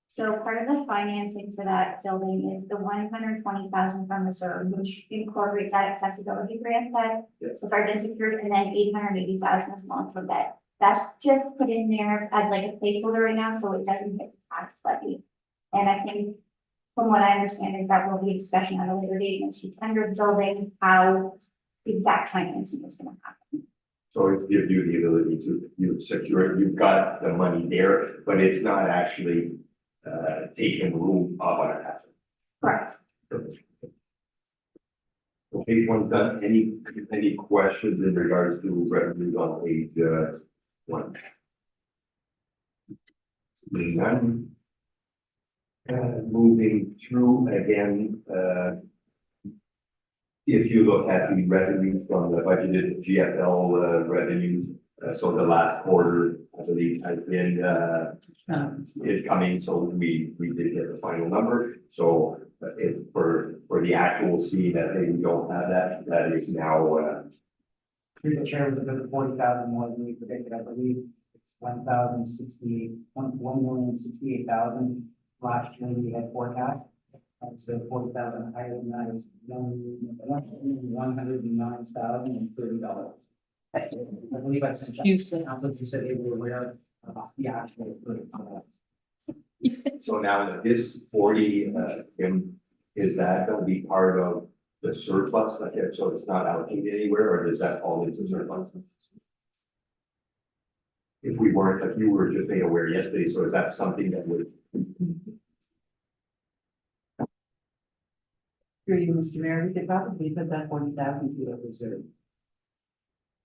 So part of the financing for that building is the 120,000 from reserves, which incorporates that accessibility grant that was already been secured, and then 880,000 is long-term debt. That's just put in there as like a placeholder right now, so it doesn't hit the tax levy. And I think, from what I understand, is that will be a discussion at a later date when she tendered building how the exact financing is going to happen. So it gives you the ability to secure it. You've got the money there, but it's not actually taking room up on our tax. Correct. Okay, one done. Any questions in regards to revenues on page 1? Seeing none. Moving through again, if you look at the revenue from the budgeted GFL revenues, so the last quarter, I believe, has been is coming, so we did get the final number. So if for the actual C that they don't have that is now Through the chair was about 40,000 more than we predicted. I believe it's 1,068,000. Last year we had forecast. So 40,000 higher than that is $109,030. I believe I sent that. You said they were aware of the actual. so now that this 40 Kim, is that going to be part of the surplus? Like, so it's not allocated anywhere, or does that fall into surplus? If we weren't, like you were just made aware yesterday, so is that something that would? Through you, Mr. Mayor, we could probably put that 40,000 to a reserve.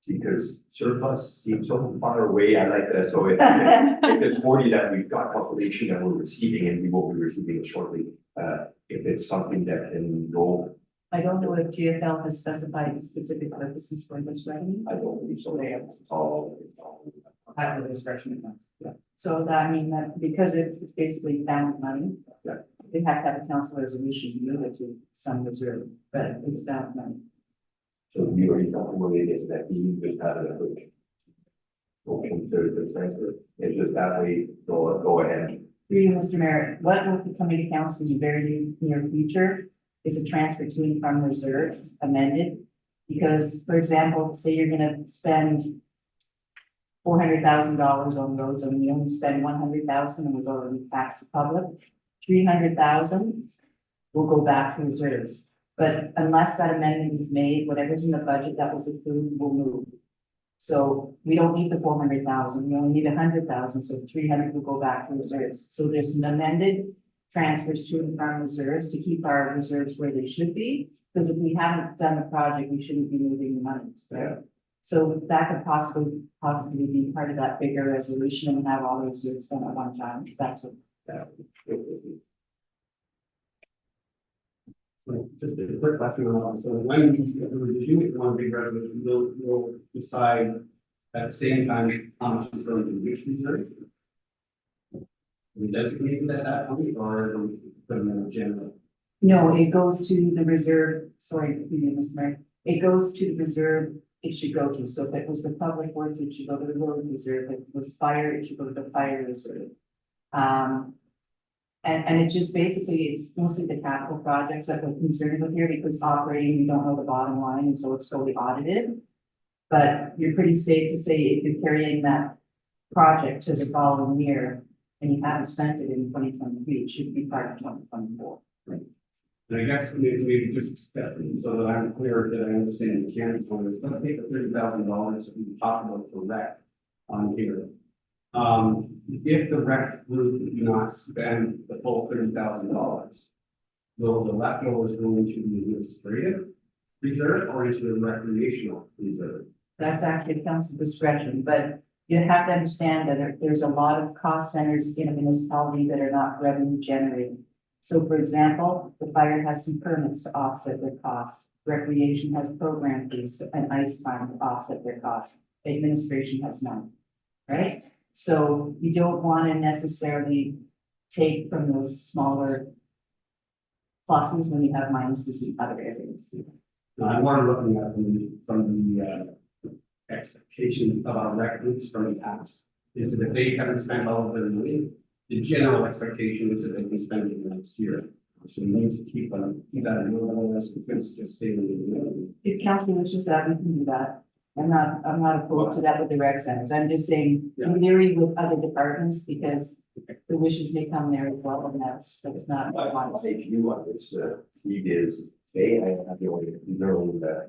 Because surplus seems so far away. I like that. So if it's 40 that we've got confirmation that we're receiving, and we will be receiving it shortly, if it's something that can go. I don't know if GFL has specified specific purposes for this revenue. I don't believe so. They have it's all. At the discretion. Yeah. So that, I mean, that because it's basically found money. Yeah. They have to have a council resolution to move it to some reserve, but it's found money. So we already know what it is that we just have an approach. Motion to transfer. It's just that way, go ahead. Through you, Mr. Mayor, what will be coming to council in the very near future is a transfer to and from reserves amended. Because, for example, say you're gonna spend $400,000 on roads, and we only spend 100,000, and we've already taxed the public. 300,000 will go back to reserves. But unless that amendment is made, whatever's in the budget that was approved will move. So we don't need the 400,000, we only need 100,000, so 300 will go back to reserves. So there's an amended transfers to and from reserves to keep our reserves where they should be. Because if we haven't done the project, we shouldn't be moving the money, right? So that could possibly be part of that bigger resolution and have all the reserves done at one time. That's what. Just a quick question on that. So when we do one big resolution, we'll decide at the same time how much is going to which reserve. We designate that at that point, or do we put them in general? No, it goes to the reserve, sorry, Mr. Mayor. It goes to the reserve it should go to. So if it was the public works, it should go to the road reserve. If it was fire, it should go to the fire reserve. And it's just basically, it's mostly the capital projects that we're concerned with here, because operating, we don't know the bottom line until it's fully audited. But you're pretty safe to say if you're carrying that project to the following year and you haven't spent it in 2023, it should be part of 2024. Right. And I guess maybe just so that I'm clear that I understand the mechanics on this, let's take the $30,000 that we talked about for rec on here. If the rec group do not spend the full $30,000, will the leftovers go into the administrative reserve or into the recreational reserve? That's actually council discretion, but you have to understand that there's a lot of cost centers in a municipality that are not revenue generating. So for example, the fire has some permits to offset their costs. Recreation has program fees and ice fund to offset their costs. Administration has none, right? So you don't want to necessarily take from those smaller pluses when you have minuses in other areas. Now, I'm more looking at from the expectations of our rec groups from the past. Is that if they haven't spent all of their money, the general expectation is that they can spend it next year. So we need to keep that in mind, unless it's just staying. If council wishes that, we can do that. I'm not opposed to that with the rec centers. I'm just saying, in theory with other departments, because the wishes may come there as well, and that's not. I think you on this, is they have the only,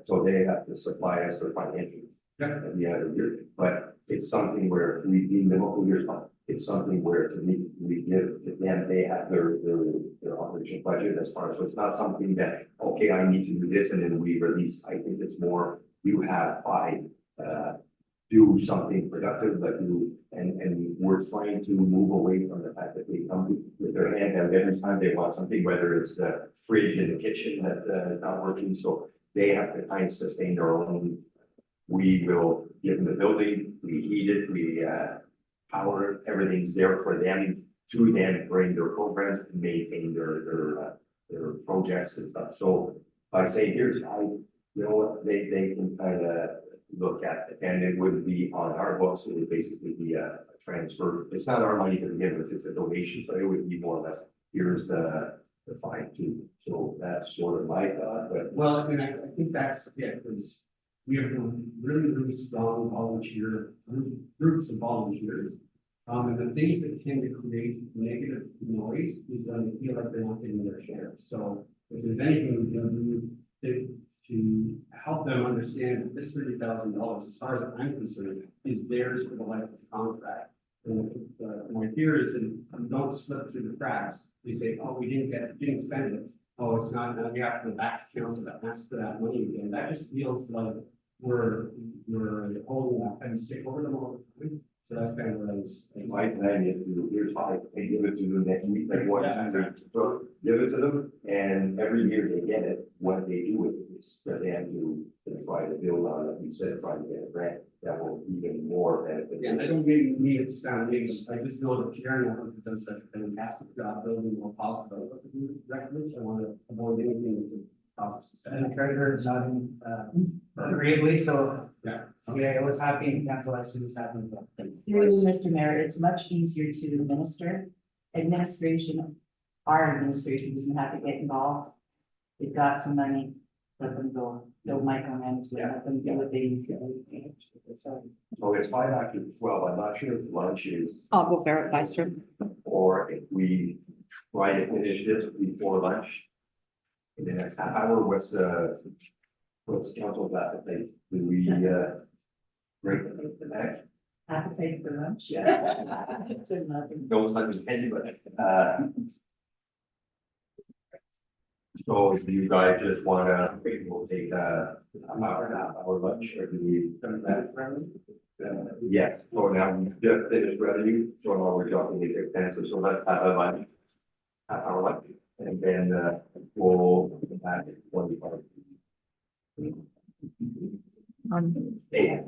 so they have to supply us their financial. At the end of the year, but it's something where we deem them over years time. It's something where we give to them, they have their operation budget as far as, so it's not something that, okay, I need to do this and then we release. I think it's more, you have five, do something productive, but you, and we're trying to move away from the fact that they come with their hand out every time they want something, whether it's the fridge in the kitchen that is not working, so they have to kind of sustain their own. We will give them the building, we heat it, we power it, everything's there for them to then bring their programs and maintain their projects and stuff. So by saying here's, you know what, they can kind of look at it, and it would be on our books, it would basically be a transfer. It's not our money to begin with, it's a donation, so it would be more or less, here's the fine too. So that's sort of my thought, but. Well, I mean, I think that's, because we have really strong volunteer groups of volunteers. And the things that tend to create negative noise is when they feel like they're not getting their share. So if there's anything we can do to help them understand that this $30,000, as far as I'm concerned, is theirs for the life of the contract. And my fear is that don't slip through the cracks. They say, oh, we didn't spend it. Oh, it's not, now we have to go back to council that asks for that money again. That just feels like we're holding that and stick over them all the time. So that's kind of what I was. My plan is to, here's five, and give it to them next week, like what, so give it to them, and every year they get it, what they do with it is for them to try to build on, like you said, try to get a grant that will even more benefit. Yeah, I don't mean it to sound negative, I just know that Karen does such a fantastic job building more positive records. I want to avoid anything that could cause us. And the treasurer is not agreeably, so. Yeah. Okay, what's happening, council, as soon as happening. Through Mr. Mayor, it's much easier to administer administration, our administration doesn't have to get involved. They've got some money, let them go, they'll micromanage, let them do what they need to. So, So it's 5 after 12. I'm not sure if lunch is, I'll go verify, sir. or if we try to finish this before lunch. In the next half hour, what's council's appetite? Do we, break the neck? appetite for lunch. Yeah. It's nothing. No, it's not intended, but, so do you guys just wanna, we'll take an hour and a half hour lunch, or do we? Yes, so now we just finished revenue, so now we're talking the expenses, so let's have a lunch. Half hour lunch, and then, we'll come back at 25. Yeah.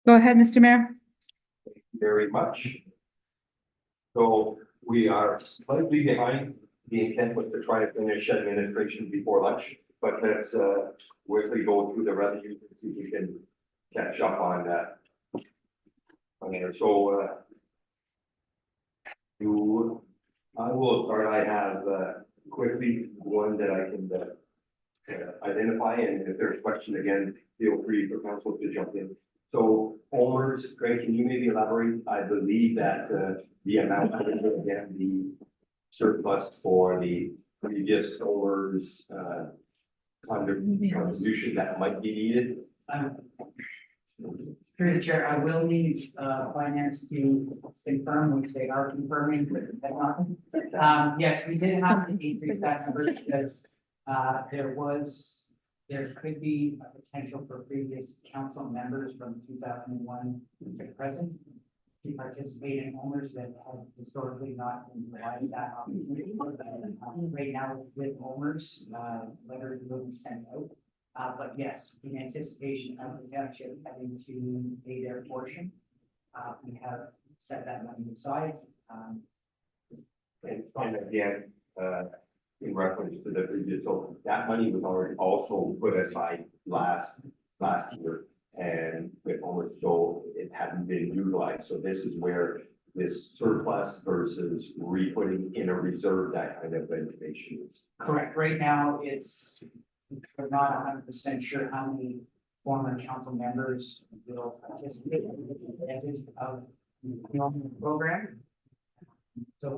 Go ahead, Mr. Mayor. Very much. So we are slightly behind. The intent was to try to finish administration before lunch, but let's quickly go through the revenues and see if we can catch up on that. Okay, so I will start. I have quickly one that I can identify, and if there's a question again, feel free for council to jump in. So Omer's, Greg, can you maybe elaborate? I believe that the amount, again, the surplus for the previous Omer's contribution that might be needed. Through the chair, I will need finance to confirm, which they are confirming. Yes, we did have to increase that number because there could be a potential for previous council members from 2001 to present to participate in owners that have historically not been provided that opportunity. Right now with owners, letters will be sent out. But yes, in anticipation of the township having to pay their portion, we have set that money aside. And again, in reference to the previous, so that money was already also put aside last year. And with almost, so it hadn't been utilized. So this is where this surplus versus re-putting in a reserve, that kind of information is. Correct. Right now, we're not 100% sure how many former council members will participate in the program. So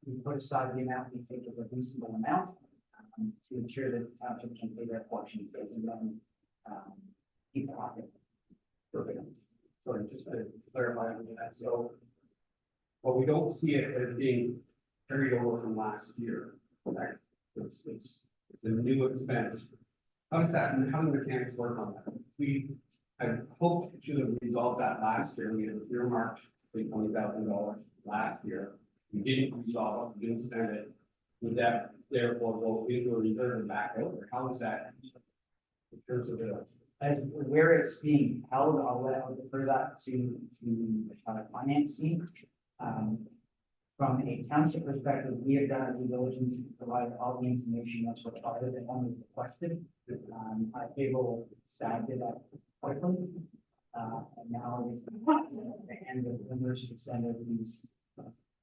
we put aside the amount we think is a reasonable amount to ensure that the township can pay their portion and then keep the pocket. Perfect. Sorry, just to clarify on that, so. Well, we don't see it as being carried over from last year. Okay, it's a new expense. How does that, how do the mechanics work on that? We had hoped to have resolved that last year. We had earmarked $20,000 last year. We didn't resolve it, we didn't spend it. Would that therefore go into a reserve and back out, or how is that in terms of the? As where it's being held, I'll defer that to the finance team. From a township perspective, we have done our due diligence to provide all the information that's required and only requested. Our payroll staff did that quickly. And now it's the end of the members to send out these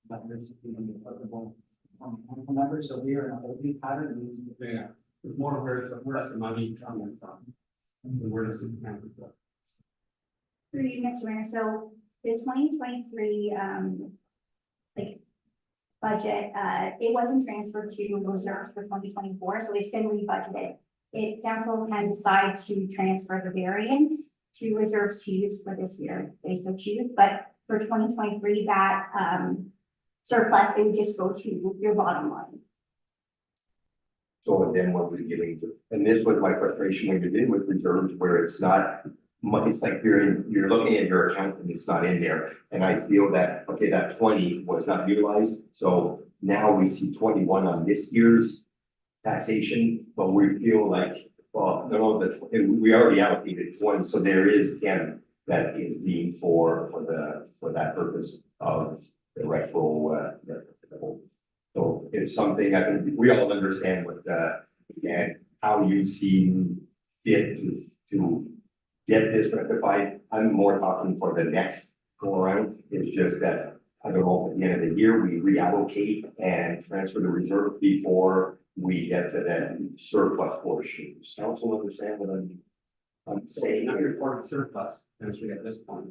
letters to the applicable members. So we are in a holding pattern. Yeah, more where's the money coming from? And where does it come from? Through you, Mr. Mayor, so the 2023 budget, it wasn't transferred to reserves for 2024, so it's been rebudgeted. Council can decide to transfer the variance to reserves to use for this year, if they so choose, but for 2023, that surplus, it would just go to your bottom line. So then what we're getting to, and this was my frustration when you did with reserves, where it's not, it's like you're looking at your account and it's not in there. And I feel that, okay, that 20 was not utilized. So now we see 21 on this year's taxation, but we feel like, well, no, we already allocated 20. So there is 10 that is deemed for that purpose of the retro. So it's something I think we all understand what and how you see fit to get this rectified. I'm more talking for the next go around. It's just that I don't know if at the end of the year we reallocate and transfer the reserve before we get to that surplus portion. Does council understand what I'm saying? Not your part of surplus, essentially at this point.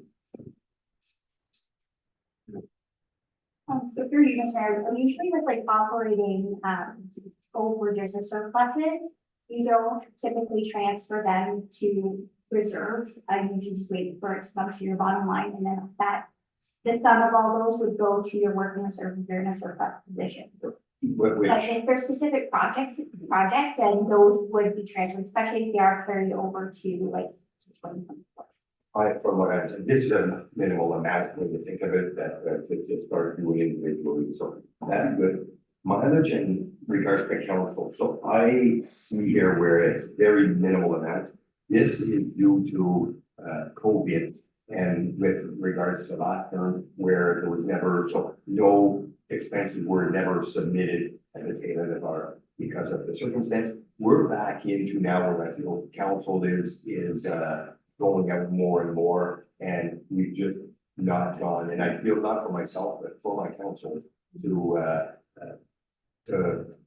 So through you, Mr. Mayor, usually with like operating overages or surpluses, you don't typically transfer them to reserves. I usually just wait for it to come to your bottom line, and then the sum of all those would go to your working reserve if you're in a surplus position. But if there's specific projects, then those would be transferred, especially if they are carried over to like 2024. From what I said, this is a minimal amount when you think of it, that to just start doing individually, so that's good. Mileage in regards to council, so I see here where it's very minimal amount. This is due to COVID And with regards to last term, where there was never, so no expenses were never submitted at the tail end of our, because of the circumstance. We're back into now where I feel council is going out more and more, and we've just not gone, and I feel not for myself, but for my council to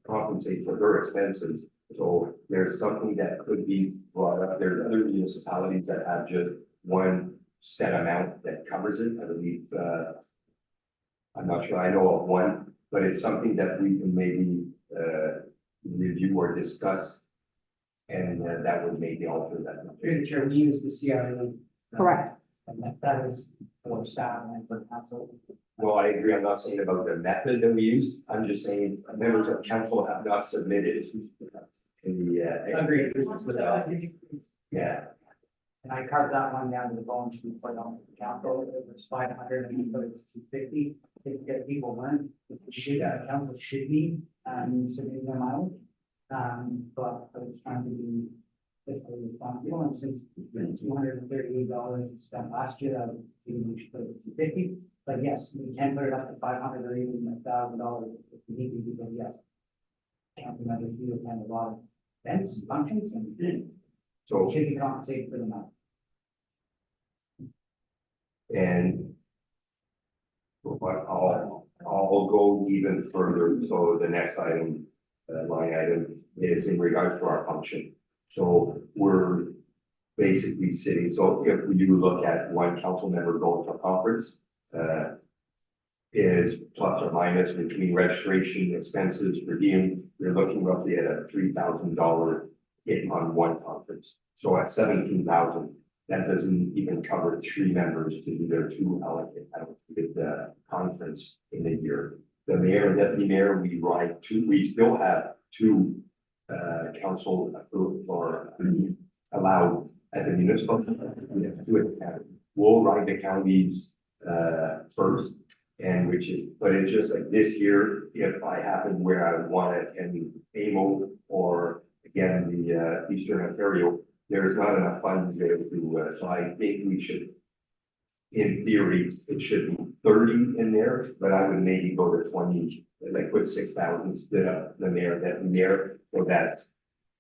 compensate for their expenses. So there's something that could be brought up. There's other municipalities that have just one set amount that covers it. I believe, I'm not sure, I know of one, but it's something that we can maybe review or discuss. And that would maybe alter that. Through the chair, we use the CIO. Correct. And that is for staff and for council. Well, I agree. I'm not saying about the method that we use. I'm just saying members of council have not submitted in the, Agreed. yeah. And I carved that one down to the bone to put on the council, it was 500 and we put it to 250. To get people learn, the council should be, submitting them out. But I was trying to be fiscally responsible, and since $238 spent last year, I would think we should put it to 250. But yes, we can put it up to 500 or even $1,000 if we need to, because yes. Council members do attend a lot of events and functions, and So, should be compensated for the amount. and but I'll go even further. So the next item, line item is in regards to our function. So we're basically sitting, so if we do look at one council member going to a conference, is plus or minus between registration expenses per diem, you're looking roughly at a $3,000 hit on one conference. So at 17,000, that doesn't even cover 3 members to do their 2 allocated conference in a year. The mayor and deputy mayor, we ride 2, we still have 2 council approved or allowed at the municipal. We have 2 at the county. We'll ride the counties first, and which is, but it's just like this year, if I happen where I want to attend AMO or again, the Eastern Ontario, there's not enough funds there to, so I think we should, in theory, it should be 30 in there, but I would maybe go to 20, like put 6,000 instead of the mayor, that mayor, so that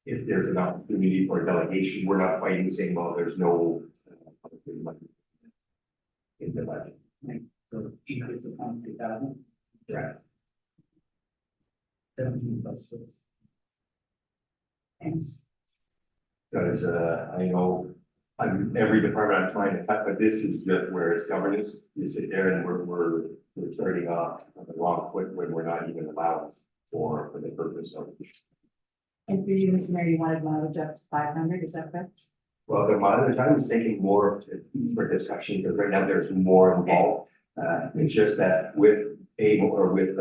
if there's an opportunity for a delegation, we're not fighting saying, well, there's no money in the budget. So increase the fund 2,000. Right. 17 plus 6. Thanks. Because I know every department I'm trying to cut, but this is just where it's governance. You sit there and we're starting off on the wrong foot when we're not even allowed for the purpose of. And for you, Mr. Mayor, you wanted mileage up to 500, is that correct? Well, the mileage, I was thinking more for discussion, because right now there's more involved. It's just that with AMO or with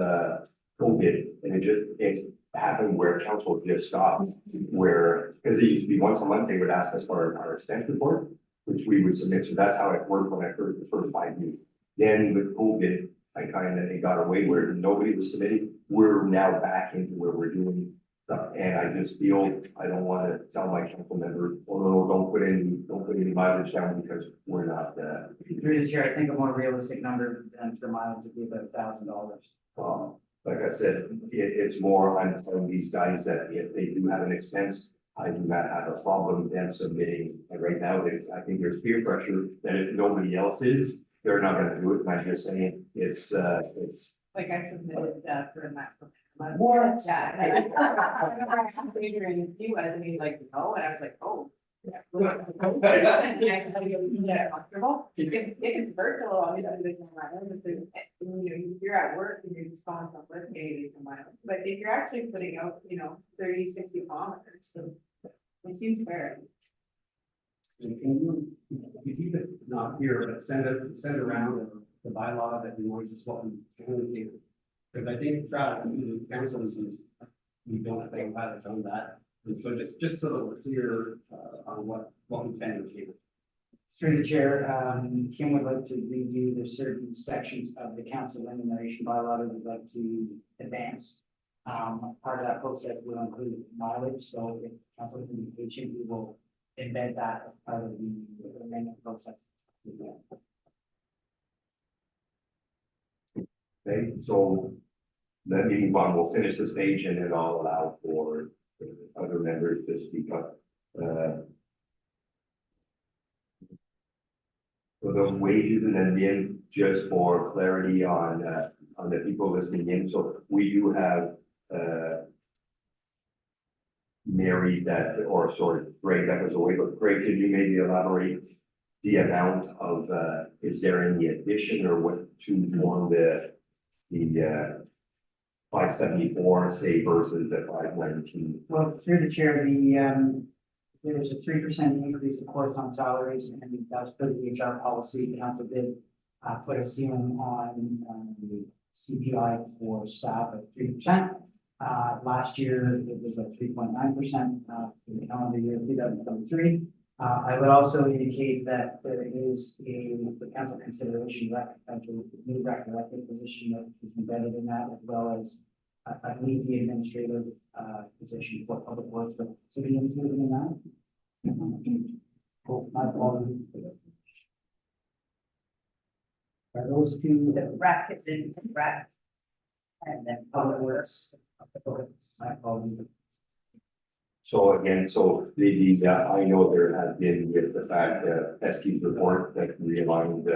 COVID, and it's happened where council just stopped, where, because it used to be once a month, they would ask us for our expense report, which we would submit. So that's how it worked when I heard the first 5 years. Then with COVID, it got away where nobody was submitting. We're now back into where we're doing stuff. And I just feel, I don't want to tell my council member, oh no, don't put any mileage down because we're not, Through the chair, I think a more realistic number than for mileage would be about $1,000. like I said, it's more, I'm telling these guys that if they do have an expense, I do not have a problem with them submitting. And right now, I think there's peer pressure that if nobody else is, they're not gonna do it. And I'm just saying, it's. Like I submitted for a maximum. What? Yeah. I remember I asked Adrian if he was, and he's like, no, and I was like, oh. Yeah. Comfortable. If it's virtual, obviously there's no mileage, but if you're at work and you're just calling from work, maybe there's no mileage. But if you're actually putting out, 30, 60 kilometers, so it seems fair. And can you, if you could not hear, but send around the bylaw that noise is what we communicate. Because I think the council is, we don't think about it on that. And so just so that we're clear on what we can achieve. Through the chair, Kim would like to review the certain sections of the council remuneration bylaw that we'd like to advance. Part of that process will include mileage, so if council communication, we will embed that as part of the amendment process. Okay, so let me move on, we'll finish this page and then I'll allow for other members to speak up. So the wages and then just for clarity on the people listening in, so we do have, Mary that, or sorry, Greg that was away, but Greg, can you maybe elaborate the amount of, is there any addition or what to form the 574, say versus the 519? Well, through the chair, there was a 3% increase, of course, on salaries, and that's for the HR policy. The council did put a ceiling on the CPI for staff at 3%. Last year, it was at 3.9% for the calendar year 2023. I would also indicate that there is the council consideration new recollected position that is embedded in that, as well as I believe the administrative position for public works, but to be included in that. Cool, my apologies. Are those two The rec is in rec. And then public works? My apologies. So again, so I know there has been with the fact that Eske's report that realigned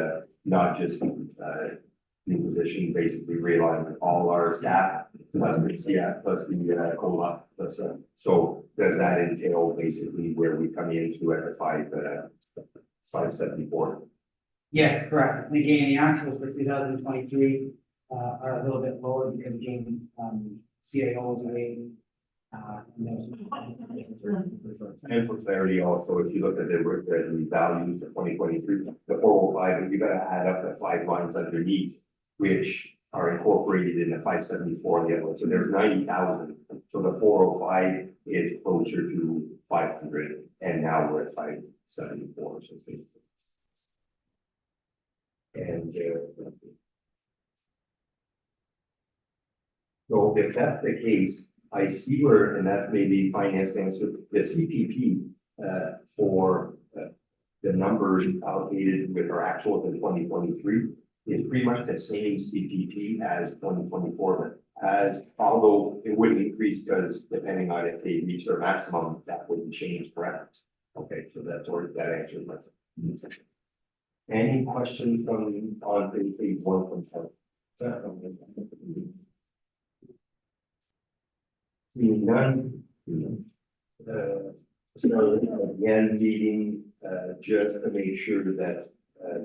not just new position, basically realigned all our staff, plus the COLA, plus so does that entail basically where we come into at the 574? Yes, correct. And again, the actuals for 2023 are a little bit lower because again, CAO is away. And for clarity also, if you look at the values of 2023, the 405, you gotta add up the 5 lines underneath, which are incorporated in the 574 level. So there's 90,000. So the 405 is closer to 500, and now we're at 574. So it's basically. And so if that's the case, I see where, and that's maybe finance answer, the CPP for the numbers allocated with our actual in 2023 is pretty much the same CPP as 2024, but as, although it wouldn't increase because depending on if they reach their maximum, that wouldn't change, correct? Okay, so that's already, that answers my. Any questions from on page 1 from seeing none. So again, meeting just to make sure that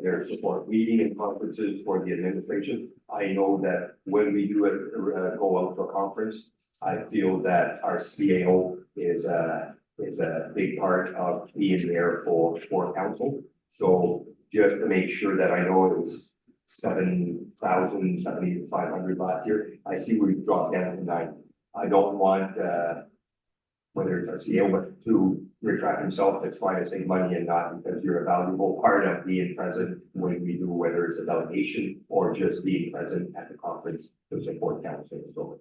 their support meeting and conferences for the administration. I know that when we do it, go out to a conference, I feel that our CAO is a big part of being there for council. So just to make sure that I know it was 7,000, 7,500 last year. I see we've dropped down to 9. I don't want, whether it's our CEO, but to retract himself to try to save money and not because you're a valuable part of being present when we do, whether it's a delegation or just being present at the conference to support council. So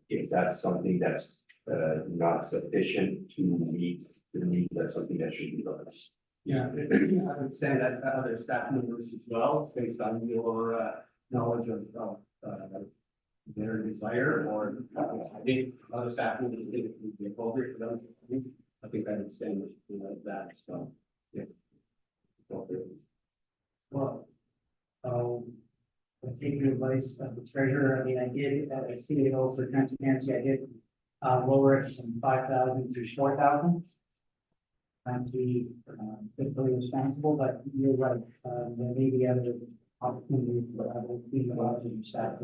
if that's something that's not sufficient to meet the need, that's something that should be done. Yeah, I would say that other staff members as well, based on your knowledge of their desire, or I think other staff members think it would be appropriate for them. I think I understand that, so, yeah. Well, I take your advice of the treasurer. I mean, I did, I see it also transparency. I did lower it from 5,000 to 4,000. Trying to be fiscally responsible, but you're right. There may be other opportunities for other people to staff.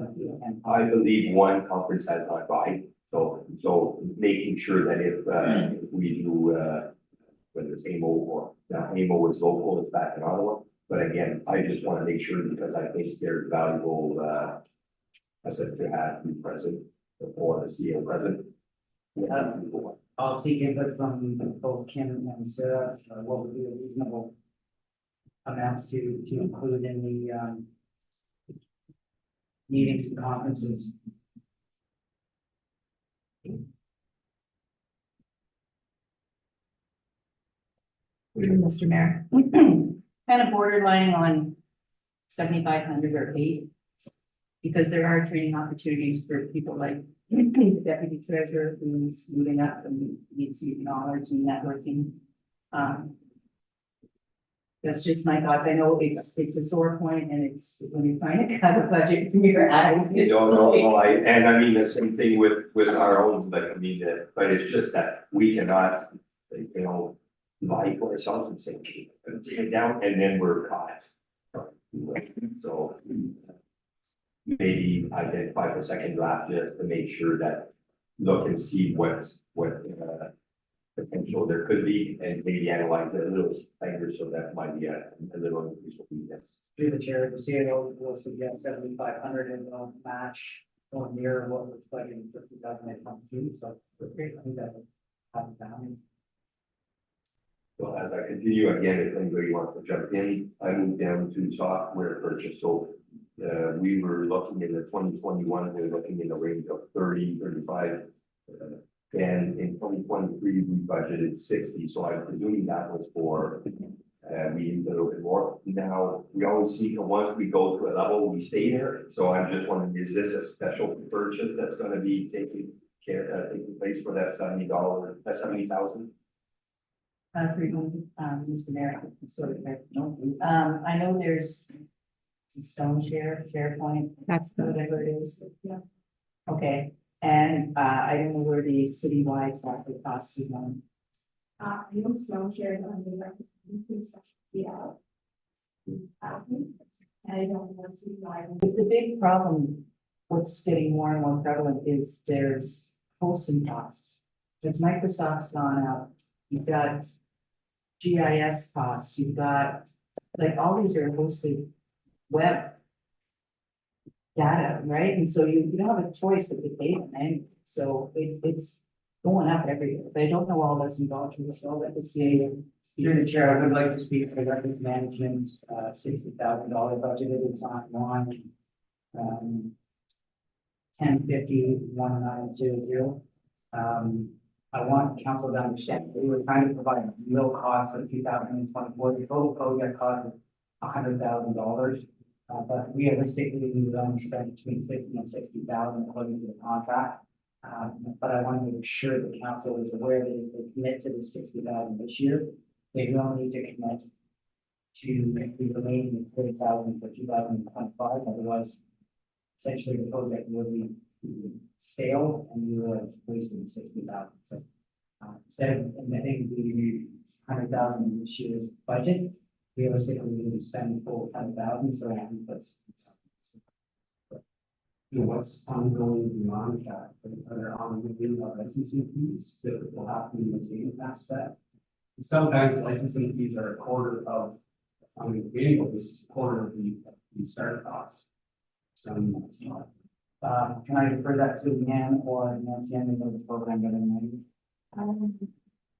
I believe one conference has gone by, so making sure that if we do, whether it's AMO or now AMO is local, it's back in Ottawa. But again, I just want to make sure because I think they're valuable, asset to have you present or the CEO present. I'll seek input from both Kim and Sarah, what would be a reasonable amount to include in the meetings and conferences. Mr. Mayor, kind of borderline on 7,500 or 8. Because there are training opportunities for people like the deputy treasurer who's moving up and needs knowledge and networking. That's just my thoughts. I know it's a sore point and it's when you're trying to cut a budget from your eye. No, and I mean, the same thing with our own, like, I mean, but it's just that we cannot, lie to ourselves and say, okay, take it down, and then we're caught. So maybe identify a second draft just to make sure that, look and see what potential there could be, and maybe analyze it a little tighter, so that might be a little increase of weakness. Through the chair, the CAO will suggest 7,500 and match one year what was budgeted for 2022, so we're great. I think that's down. So as I continue, again, if anybody wants to jump in, I moved down to software purchase, so we were looking in the 2021, we were looking in the range of 30, 35. And in 2023, we budgeted 60, so I'm presuming that was for, we used a little bit more. Now, we always see, once we go to a level, we stay there, so I'm just wondering, is this a special purchase that's gonna be taking place for that $70, that 70,000? Mr. Mayor, I know there's StoneSharePoint, That's the, whatever it is. Yeah. Okay, and I don't know where the citywide software costs are going. I don't know, share it on the record. Yeah. I don't want to lie. The big problem, what's getting more and more prevalent is there's hosting costs. Since Microsoft's gone up, you've got GIS costs, you've got, like, all these are hosted web data, right? And so you don't have a choice but to pay them, and so it's going up every year, but I don't know all that's involved in this, all that the CAO. Through the chair, I would like to speak for record management's $60,000 budgeted, it's on line 1050-1900. I want council to understand, we were trying to provide a real cost for 2024, the total project cost is $100,000. But realistically, we would only spend between 50 and 60,000 according to the contract. But I want to make sure the council is aware that if they commit to the 60,000 this year, they will need to commit to the remaining 40,000 for 2025. Otherwise, essentially the project will be stale and we will have wasted 60,000. So instead of admitting the 100,000 in this year's budget, realistically, we will spend the full 10,000, so I think that's. What's ongoing beyond that? Are there ongoing licensing fees that will have to be maintained past that? Sometimes licensing fees are a quarter of, annual, this is a quarter of the start costs. Some, Can I defer that to Leanne or Nancy and the program that I'm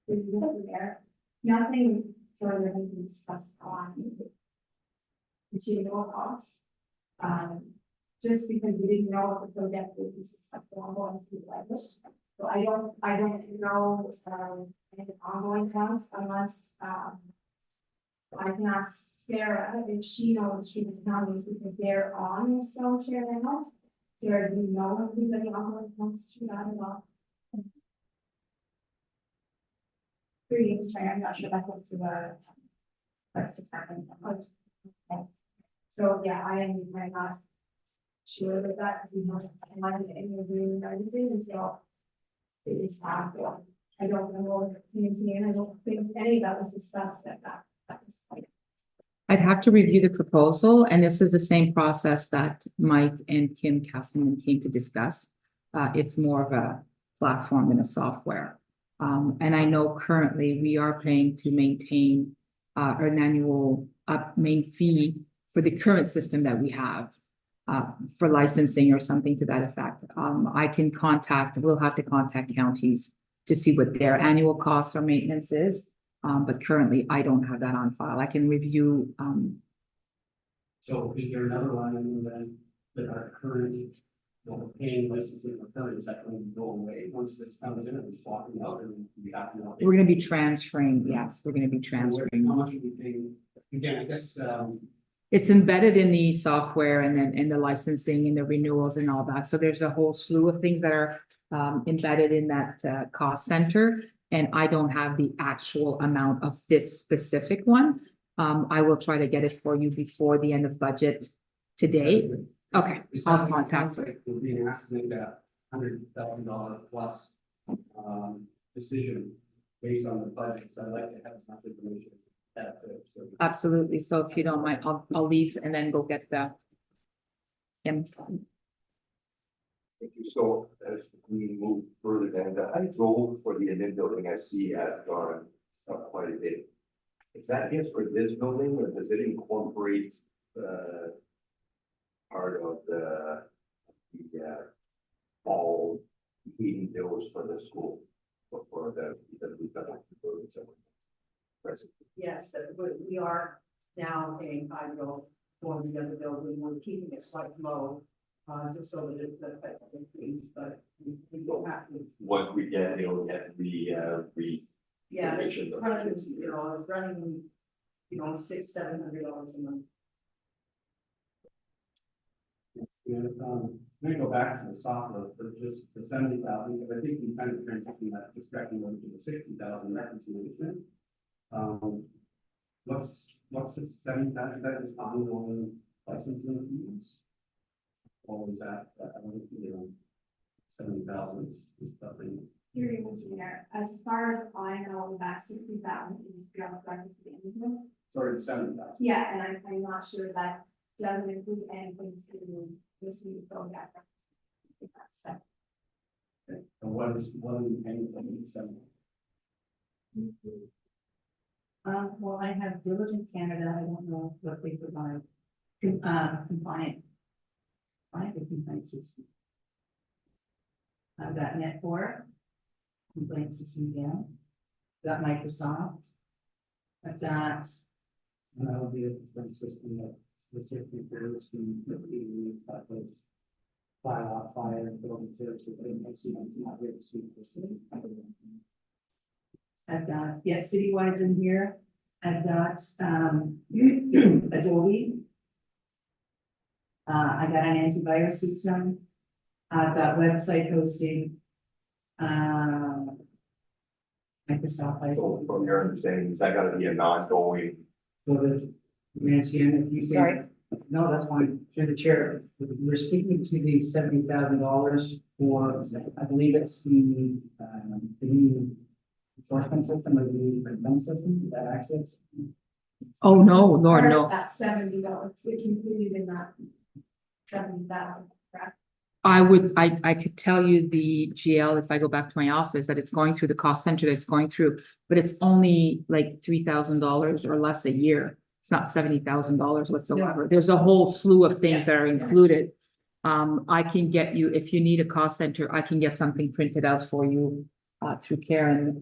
There, nothing further than discussed on material costs. Just because we didn't know if the project would be successful on going through like this. So I don't know, any ongoing costs unless, I can ask Sarah if she knows Street County because they're on the StoneShare now. Sarah, do you know if anybody ongoing costs to that at all? Greetings, Mayor. I'm not sure if I went to the. Department. So, yeah, I'm not sure of that, because we haven't signed any agreement or anything until it's happened. I don't know if PNC, and I don't think any of that was discussed at that point. I'd have to review the proposal, and this is the same process that Mike and Kim Castleman came to discuss. It's more of a platform than a software. And I know currently we are paying to maintain an annual main fee for the current system that we have for licensing or something to that effect. We'll have to contact counties to see what their annual costs or maintenance is. But currently I don't have that on file. I can review. So is there another line in then that our current, paying licensing for current, is that going to go away once this comes in and we swap it out and we have to? We're going to be transferring. Yes, we're going to be transferring. How much are we paying? Again, I guess, It's embedded in the software and then in the licensing and the renewals and all that. So there's a whole slew of things that are embedded in that cost center. And I don't have the actual amount of this specific one. I will try to get it for you before the end of budget today. Okay, It I'll sounds contact. like we're being asked to make a $100,000 plus decision based on the budget, so I'd like to have as much information as that. Absolutely. So if you don't mind, I'll leave and then go get the. Thank you. So as we move further down, the hydro for the admin building I see has gone up quite a bit. Is that just for this building or does it incorporate part of the all heating bills for the school? For the, because we've got to go to someone. Present. Yes, we are now paying hydro for the other building, we're keeping it quite low, just so that it's the effect of increase, but we don't have to. Once we get, we have Yeah, it's Positions of running, vacancy. it's running, $600-700 a month. And, let me go back to the software for just the 70,000, because I think we kind of transitioned that discussion over to the 60,000 reconciliation. What's the 70,000, that is ongoing licensing fees? Or is that, I don't know, 70,000 is something. Here you go, Mayor. As far as I know, that 60,000 is beyond record to the income. Sorry, 70,000. Yeah, and I'm not sure that doesn't include anything to this new project. So, And what are we paying for the 70? Well, I have Diligent Canada, I don't know what they provide. Compliant. Compliant system. I've got Net4. Complaint system again. Got Microsoft. I've got. And that would be a different system that specifically for those who that was file out fire and building services, but it makes sense not really suit the city. I've got, yeah, Citywide's in here. I've got, Adobe. I got an antivirus system. I've got website hosting. Microsoft. So from your understanding, is that gotta be an ongoing? So the, Nancy, and if you say. Sorry. No, that's fine. Through the chair, we're speaking to the $70,000 for, I believe it's the new enforcement system or the complaint system, that access. Oh, no, Lord, part no. of that $70, it's included in that 70,000, correct? I could tell you the GL if I go back to my office that it's going through the cost center that it's going through, but it's only like $3,000 or less a year. It's not $70,000 whatsoever. There's a whole slew of things that are included. I can get you, if you need a cost center, I can get something printed out for you through Karen.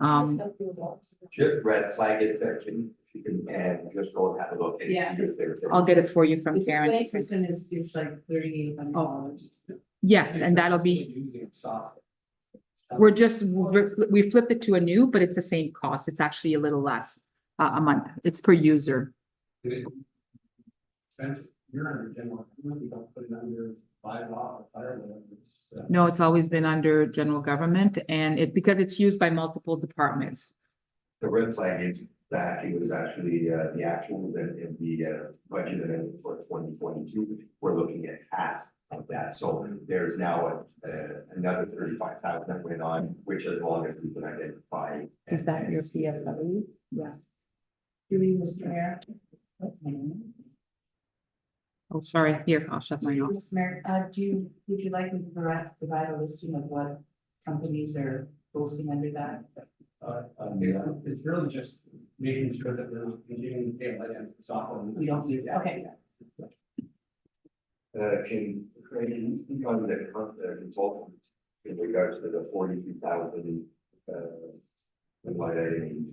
Just red flag it, if you can, and just go and have a look and see Yeah. if there's. I'll get it for you The from Karen. complaint system is like $3,800. Yes, and that'll be, Using software. we flipped it to a new, but it's the same cost. It's actually a little less a month. It's per user. Expensive. You're under general, you don't put it under bylaw or fire law. No, it's always been under general government and it's because it's used by multiple departments. The red flag is that it was actually the actual in the budget amendment for 2022, we're looking at half of that. So there's now another 35,000 that went on, which as long as we can identify. Is that your PSW? Yeah. Do we, Mr. Mayor? Oh, sorry. Here, I'll shut mine off. Mr. Mayor, would you like me to provide a listing of what companies are posting under that? It's really just making sure that we're continuing to pay a license for software. We don't see, okay. Can you speak on the consultant in regards to the 42,000 line item?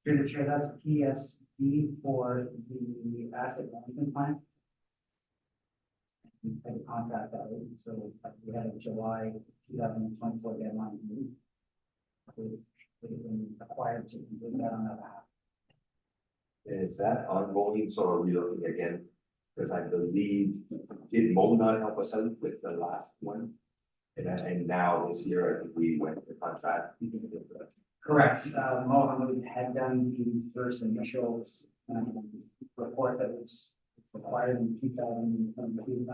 Through the chair, that's PSD for the asset management plan. We had a contract that way, so we had a July 2024 deadline. We've been required to complete that on our behalf. Is that ongoing? So are we looking again? Because I believe, did MoDOT help us out with the last one? And now this year, I think we went to contract. Correct, Mohammed had done the first initial, report that was required in 2022.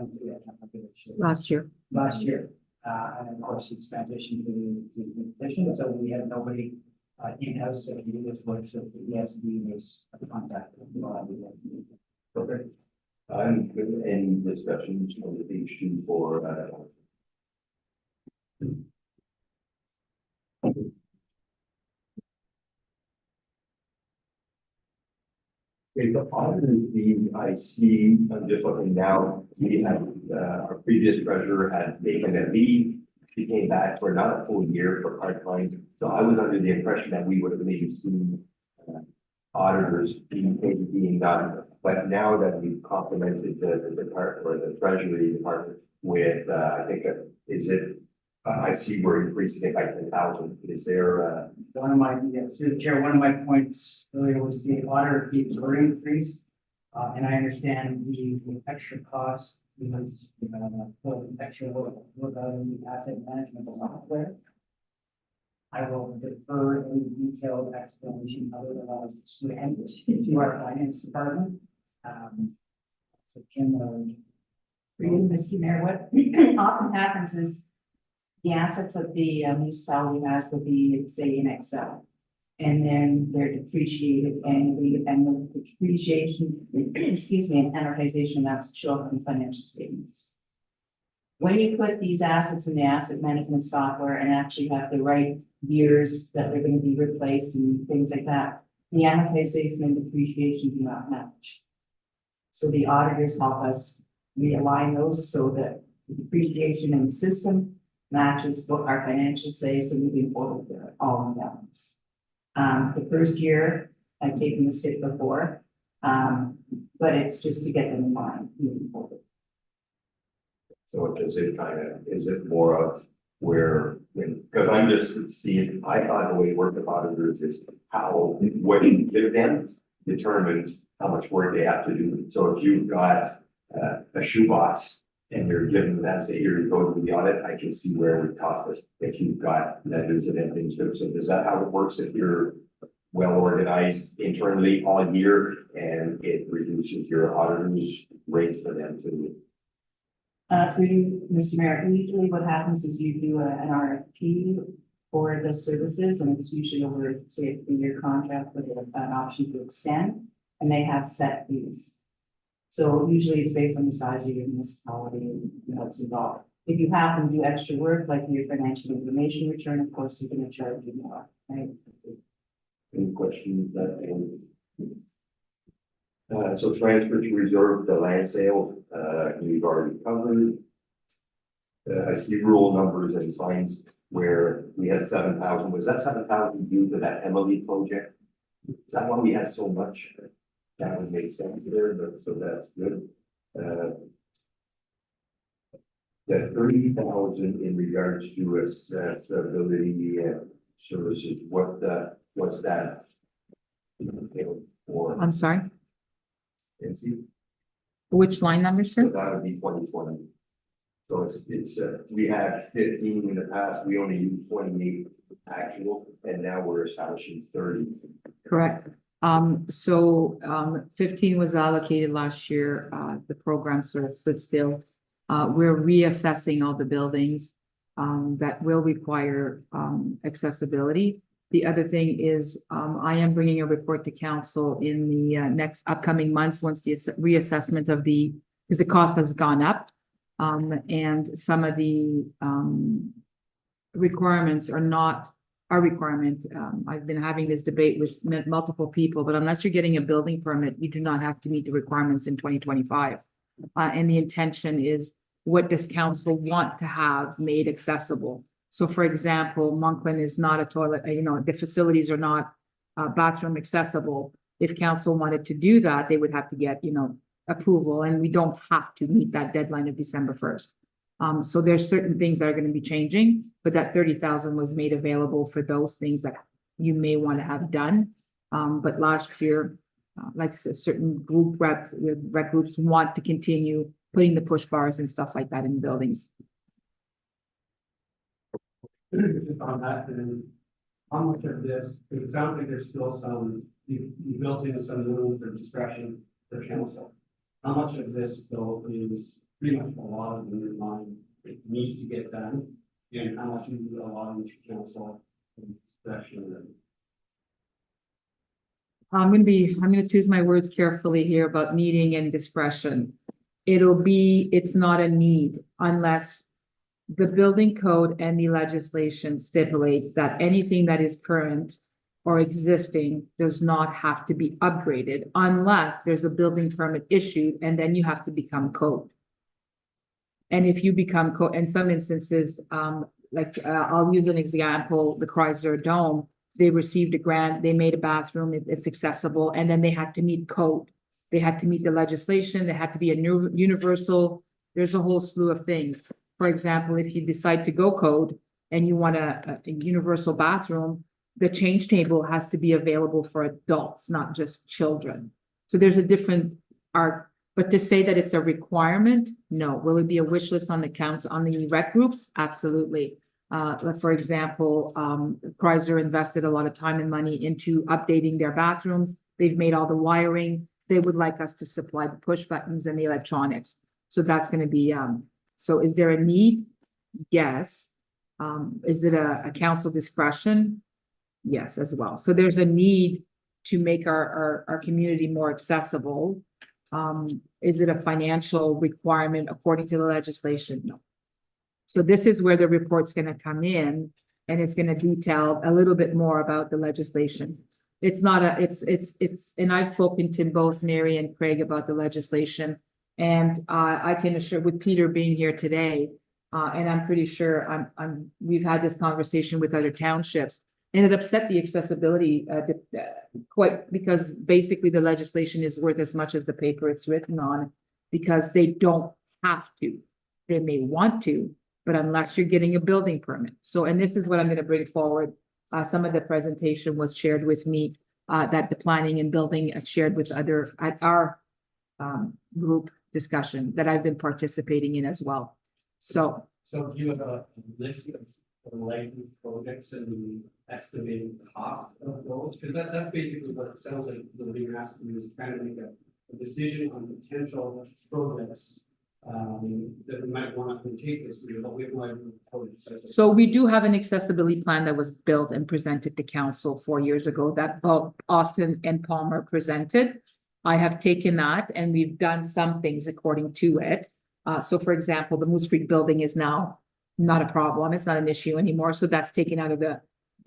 Last year. Last year, and of course, it's transitioned to the position, so we have nobody, in-house that can do this work, so the ESB was a contact. Perfect. I'm good. Any discussions on the page 2 for, Okay, the auditor fee, I see, I'm just looking now, we had, our previous treasurer had taken a leave. She came back for not a full year for part-time, so I was under the impression that we would have maybe seen auditors being done, but now that we've complemented the department or the treasury department with, I think, is it, I see we're increasing it by 10,000, is there, One of my, through the chair, one of my points earlier was the auditor fees were increased. And I understand the extra cost because, for the extra work on the asset management software. I will defer any detailed explanation other than I was hand to our finance department. So Kim, Mr. Mayor, what often happens is the assets of the municipality has will be, say, in Excel. And then they're depreciated annually, and the depreciation, excuse me, and amortization amounts show up in the financial statements. When you put these assets in the asset management software and actually have the right years that they're going to be replaced and things like that, the amortization and depreciation do not match. So the auditors help us realign those so that the depreciation in the system matches what our financials say, so moving forward, they're all in balance. The first year, I've taken this hit before, but it's just to get them in line moving forward. so is it kind of, is it more of where, because I'm just seeing, I thought the way it worked with auditors is how, what dividend determines how much work they have to do. So if you've got a shoebox and you're giving that, say, here you go to the audit, I can see where it would cost us if you've got letters and everything too. So is that how it works if you're well organized internally all year and it reduces your auditors' rates for them to? Through you, Mr. Mayor, usually what happens is you do an RFP for the services, and it's usually over, say, a 3-year contract with an option to extend, and they have set fees. So usually it's based on the size of your municipality and what's involved. If you have them do extra work, like your financial information return, of course, they're going to charge you more, right? Any questions so transfer to reserve the land sale, we've already covered. I see rule numbers and signs where we had 7,000. Was that 7,000 due to that Emily project? Is that why we had so much? That would make sense there, but so that's good. The 30,000 in regards to accessibility services, what's that? For, I'm sorry, Nancy? which line number, So sir? that would be 2020. So it's we had 15 in the past, we only used 28 actual, and now we're establishing 30. Correct. 15 was allocated last year, the program sort of stood still. We're reassessing all the buildings, that will require, accessibility. The other thing is, I am bringing a report to council in the next upcoming months, once the reassessment of because the cost has gone up. And some of the requirements are not our requirement. I've been having this debate with multiple people, but unless you're getting a building permit, you do not have to meet the requirements in 2025. And the intention is, what does council want to have made accessible? So for example, Monkland is not a toilet, the facilities are not bathroom accessible. If council wanted to do that, they would have to get, approval, and we don't have to meet that deadline of December 1st. So there's certain things that are going to be changing, but that 30,000 was made available for those things that you may want to have done. But last year, like certain rec groups want to continue putting the push bars and stuff like that in buildings. Just on that, and how much of this, it sounds like there's still some, you built in some room for discretion for council. How much of this though is pretty much a lot of your mind, it needs to get done, and how much you allow each council discretion? I'm gonna choose my words carefully here about needing and discretion. It's not a need unless the building code and the legislation stipulates that anything that is current or existing does not have to be upgraded unless there's a building permit issued, and then you have to become code. And if you become code, in some instances, I'll use an example, the Chrysler Dome, they received a grant, they made a bathroom, it's accessible, and then they had to meet code. They had to meet the legislation, they had to be a new universal, there's a whole slew of things. For example, if you decide to go code and you want a universal bathroom, the change table has to be available for adults, not just children. So there's a different art, but to say that it's a requirement, no. Will it be a wish list on the council, on the rec groups? Absolutely. For example, Chrysler invested a lot of time and money into updating their bathrooms. They've made all the wiring. They would like us to supply the push buttons and the electronics. So that's going to be, so is there a need? Yes. Is it a council discretion? Yes, as well. So there's a need to make our community more accessible. Is it a financial requirement according to the legislation? No. So this is where the report's going to come in, and it's going to detail a little bit more about the legislation. It's not and I've spoken to both Mary and Craig about the legislation, and I can assure, with Peter being here today, and I'm pretty sure we've had this conversation with other townships, and it upset the accessibility quite, because basically the legislation is worth as much as the paper it's written on, because they don't have to. They may want to, but unless you're getting a building permit. So, and this is what I'm going to bring forward. Some of the presentation was shared with me, that the planning and building shared with at our group discussion that I've been participating in as well. So do you have a list of likely projects and the estimated cost of those? Because that's basically what it sounds like the leader asking is trying to make a decision on potential projects that we might want to take this year, but we might. So we do have an accessibility plan that was built and presented to council 4 years ago that both Austin and Palmer presented. I have taken that and we've done some things according to it. So for example, the Moose Creek building is now not a problem. It's not an issue anymore. So that's taken out of the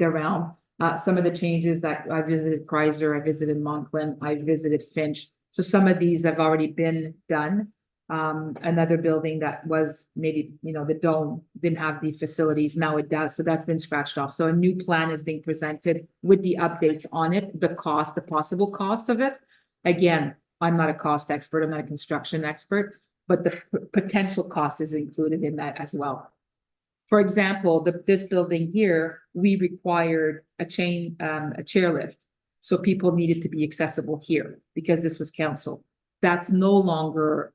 realm. Some of the changes that I visited Chrysler, I visited Monkland, I visited Finch. So some of these have already been done. Another building that was maybe, the dome didn't have the facilities. Now it does. So that's been scratched off. So a new plan is being presented with the updates on it, the cost, the possible cost of it. Again, I'm not a cost expert. I'm not a construction expert, but the potential cost is included in that as well. For example, this building here, we required a chairlift. So people needed to be accessible here because this was council. That's no longer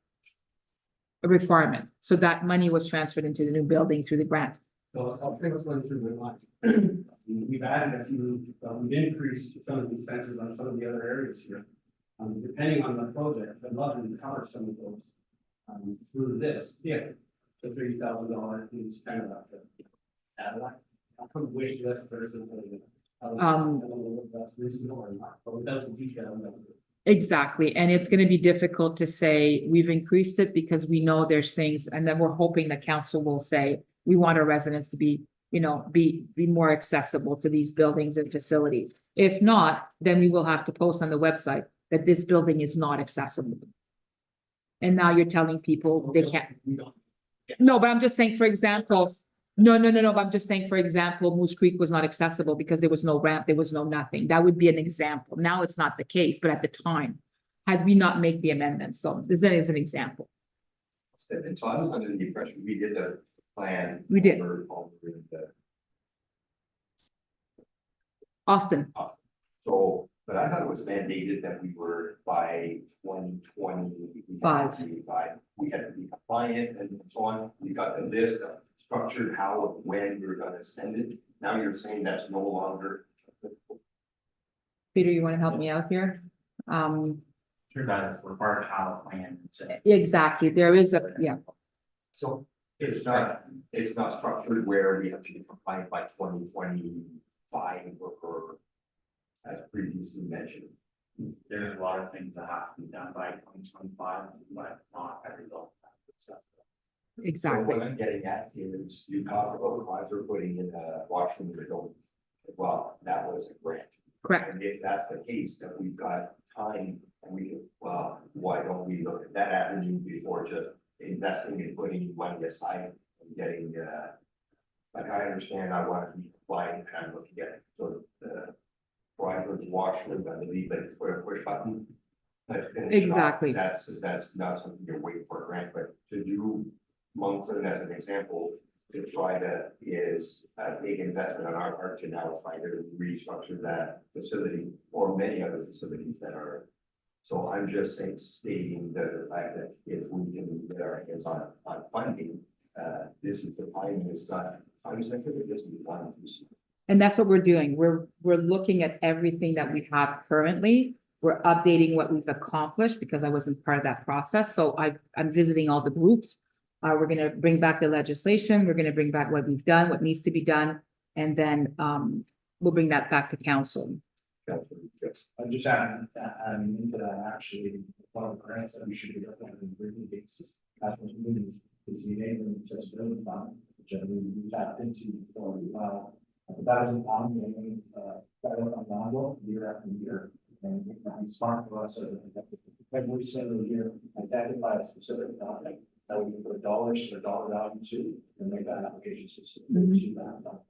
a requirement. So that money was transferred into the new building through the grant. So I'll take what's going through my mind. We've added a few, we've increased some of the expenses on some of the other areas here. Depending on the project, I'd love to cover some of those through this. Yeah, the $30,000 is kind of like add like I couldn't wish list versus that's reasonable or not, but without the detail. Exactly. And it's going to be difficult to say we've increased it because we know there's things, and then we're hoping the council will say, we want our residents to be, be more accessible to these buildings and facilities. If not, then we will have to post on the website that this building is not accessible. And now you're telling people they can't. No, but I'm just saying, for example, no, but I'm just saying, for example, Moose Creek was not accessible because there was no ramp, there was no nothing. That would be an example. Now it's not the case, but at the time, had we not made the amendment. So this is an example. And so I was under the impression we did a plan. We did. Austin. So But I thought it was mandated that we were by 2020. Five. We had to be compliant and so on. We got the list of structured how and when we were gonna spend it. Now you're saying that's no longer. Peter, you want to help me out here? Sure, that we're part of how the plan. Exactly, there is a, yeah, So it's not structured where we have to be compliant by 2025 or as previously mentioned. There's a lot of things that have to be done by 2025, but not everything. exactly. So what I'm getting at is you talk about Pfizer putting in a washroom in the building. Well, that was a grant. Correct. And if that's the case, then we've got time and we can, well, why don't we look at that avenue before just investing and putting money aside and getting, like I understand I want to be compliant and I'm looking at sort of the driver's washroom, I believe that it's for a push button. But finish it off. Exactly. That's not something you're waiting for a grant, but to do Moncton as an example, to try to is a big investment on our part to now try to restructure that facility or many other facilities that are. So I'm just saying, stating the fact that if we can get our hands on funding, this is the time, it's not time sensitive, this is the time. And that's what we're doing. We're looking at everything that we have currently. We're updating what we've accomplished because I wasn't part of that process. So I'm visiting all the groups. We're gonna bring back the legislation. We're gonna bring back what we've done, what needs to be done, and then we'll bring that back to council. I'm just adding, into that, actually, one of the grants that we should be looking at on a yearly basis, as we're moving is the enabling accessibility fund, which I mean, we tapped into for a while. But that is an ongoing, year after year, and it's smart for us every single year, identify a specific topic that we can put dollars or dollar value to, and make that application specific to that.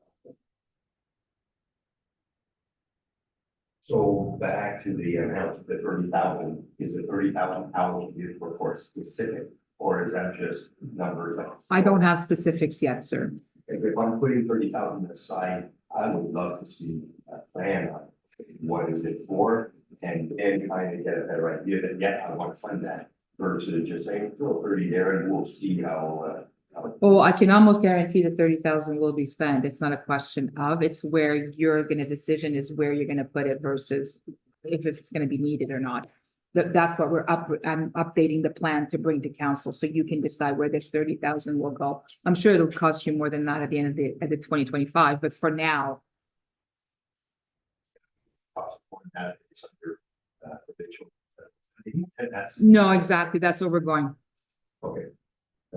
So back to the amount, the 30,000, is it 30,000 allocated for specific, or is that just numbers? I don't have specifics yet, sir. If I'm putting 30,000 aside, I would love to see a plan on what is it for, and kind of get a better idea that, yeah, I want to fund that, versus just saying, throw 30 there and we'll see how. Oh, I can almost guarantee the 30,000 will be spent. It's not a question of, it's where you're gonna decision is where you're gonna put it versus if it's gonna be needed or not. That's what I'm updating the plan to bring to council, so you can decide where this 30,000 will go. I'm sure it'll cost you more than that at the end of the 2025, but for now. That is under provincial. And that's. No, exactly. That's where we're going. Okay.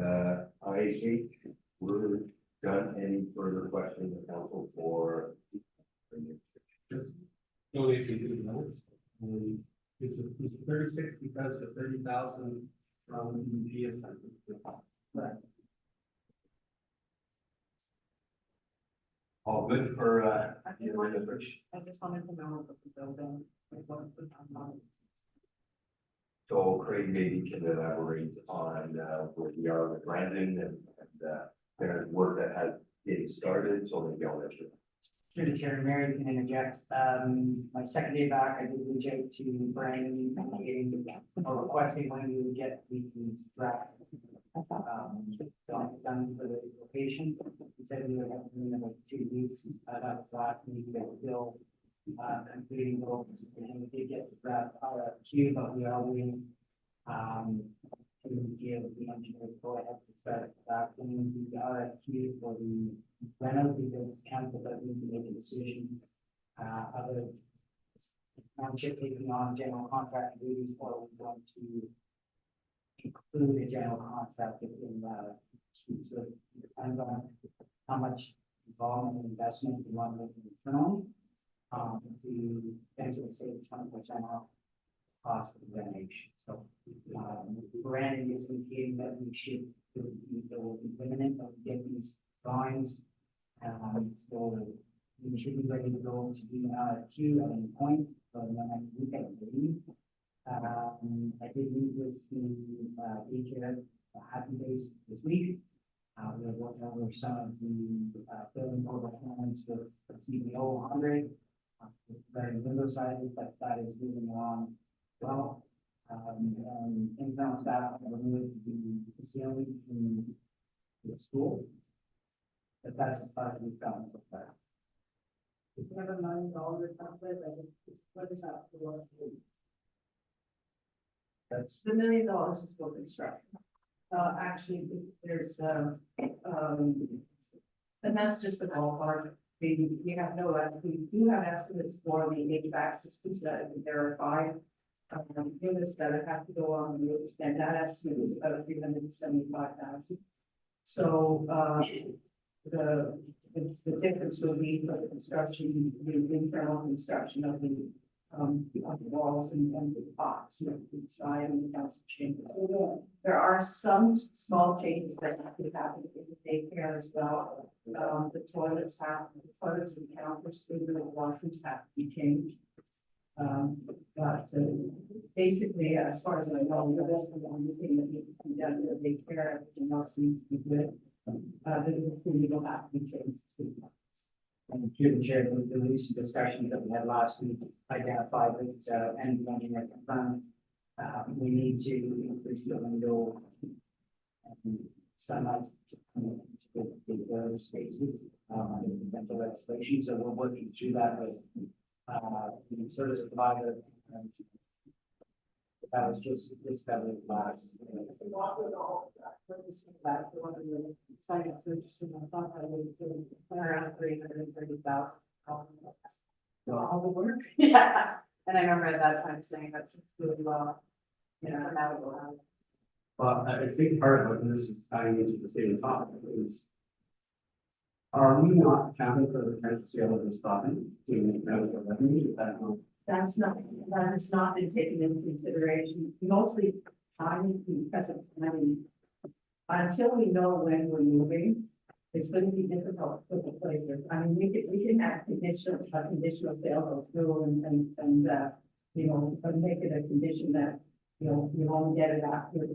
I think we're done. Any further questions of council for? Just donation to the notes. Is 36 because the 30,000 from the GS? Right. All good for, I just wanted to know about the building, like what's the timeline? so Craig maybe can elaborate on, where we are with Brandon and there's work that has been started, so maybe I'll let you. Through the chair, Mary can interject. My second day back, I did reach out to Brandon, requesting when we would get the draft. Done for the location. He said we would have to do in like 2 weeks. That was last week, they were still completing those, and we did get the draft RFQ, but we are waiting to give the engineer go ahead to start drafting the RFQ for the rental, because council does need to make a decision. Other township taking on general contract duties, or we want to include a general contract in the, so it depends on how much involvement and investment we want to make internally. To potentially save 20% off cost of the renovation. So, Brandon is indicating that we should, there will be imminent of getting these drawings. So we should be ready to go to the RFQ at any point, so in the next week, I believe. I did meet with the daycare Happy Days this week. We're working over some of the building code requirements with CBO 100. very window sizes, but that is moving along well. And internal staff have removed the ceiling in the school. But that's as far as we've gotten so far. We have $1 million template, what is that for? That's The $1 million is for construction. Actually, there's, and that's just the ballpark. We have no, we do have estimates for the HVAC systems that have been verified. Units that have to go on the roof, and that estimate is about 375,000. So, the difference will be for the construction, the internal construction of the walls and the box, and the side and the council chamber. There are some small changes that have to happen in the daycare as well. The toilets and counters, the washrooms have to be changed. But basically, as far as I know, that's the only thing that needs to be done, that they care, everything else seems to be good. The will have to be changed. And through the chair, the recent discussion that we had last week identified that, and the engineer confirmed, we need to increase the window and sunlight to the spaces, dental legislation, so we're working through that with, the service provider. That was just discovered last. Around 330,000. All the work. Yeah, and I remember at that time saying that's really well. You know, that was. Well, I think part of what this is tying into the same topic is. Are we not accounting for the potential sale of this property? In the revenue, That has not been taken into consideration, mostly time because of planning. Until we know when we're moving, it's going to be difficult to put the place there. I mean, we can have conditional sale go through and you know, make it a condition that, you know, you only get it after.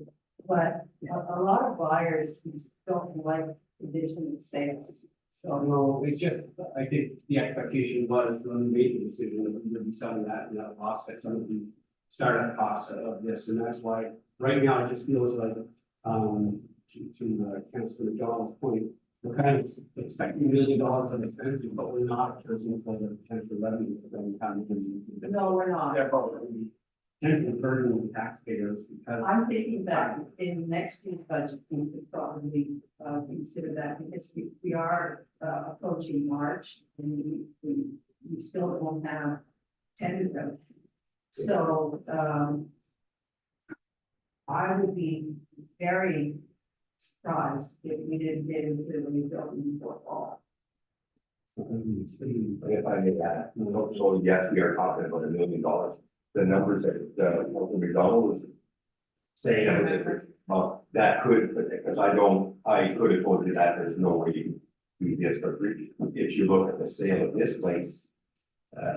But a lot of buyers don't like conditional sales. So no, it's just, I think the expectation was when we made the decision that we would be selling that and that offset some of the startup costs of this, and that's why right now it just feels like, to Councilor McDonald's point, we're kind of expecting $1 million of expenses, but we're not accounting for the potential revenue for them coming in. no, we're not. Therefore, we potentially burden the taxpayers because. I'm thinking that in next year's budget, we could probably consider that because we are approaching March and we still don't have tender growth. So I would be very surprised if we didn't get into the rebuilding before fall. If I may add, so yes, we are talking about $1 million. The numbers that Walter McDonald was saying, that could, because I could have told you that there's no way you do this for free. If you look at the sale of this place,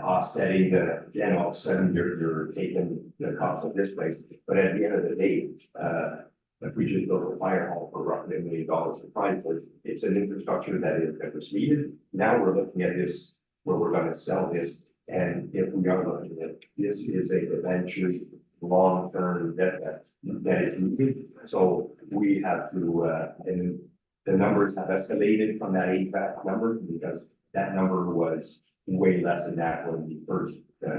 offsetting then all of a sudden you're taking the cost of this place. But at the end of the day, if we just built a fire hall for roughly $1 million for fine, it's an infrastructure that was needed. Now we're looking at this, where we're gonna sell this. And if we are looking at, this is a venture, long-term that is needed. So we have to, and the numbers have escalated from that HVAC number because that number was way less than that when we first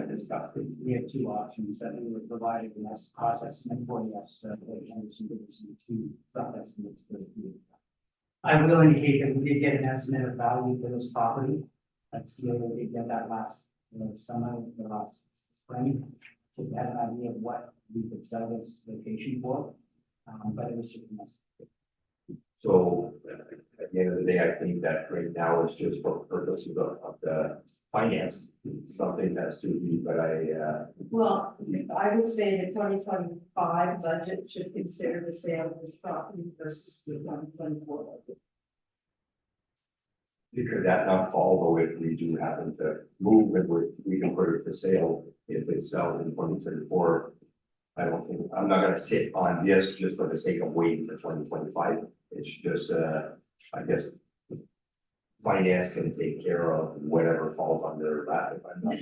discussed it. We have two options that we were provided in this cost estimate for yes, two rough estimates for the. I will indicate that we did get an estimate of value for this property. Let's see, we did get that last summer, the last spring. So we had an idea of what we could sell this location for, but it was just a mess. So at the end of the day, I think that right now is just for purposes of the finance, something has to be, but Well, I would say the 2025 budget should consider the sale of this property versus the 2024 budget. Could that not fall though if we do happen to move and we can put it for sale if it sells in 2024? I don't think, I'm not gonna sit on this just for the sake of waiting for 2025. It's just, I guess, finance can take care of whatever falls on their lap if I'm not.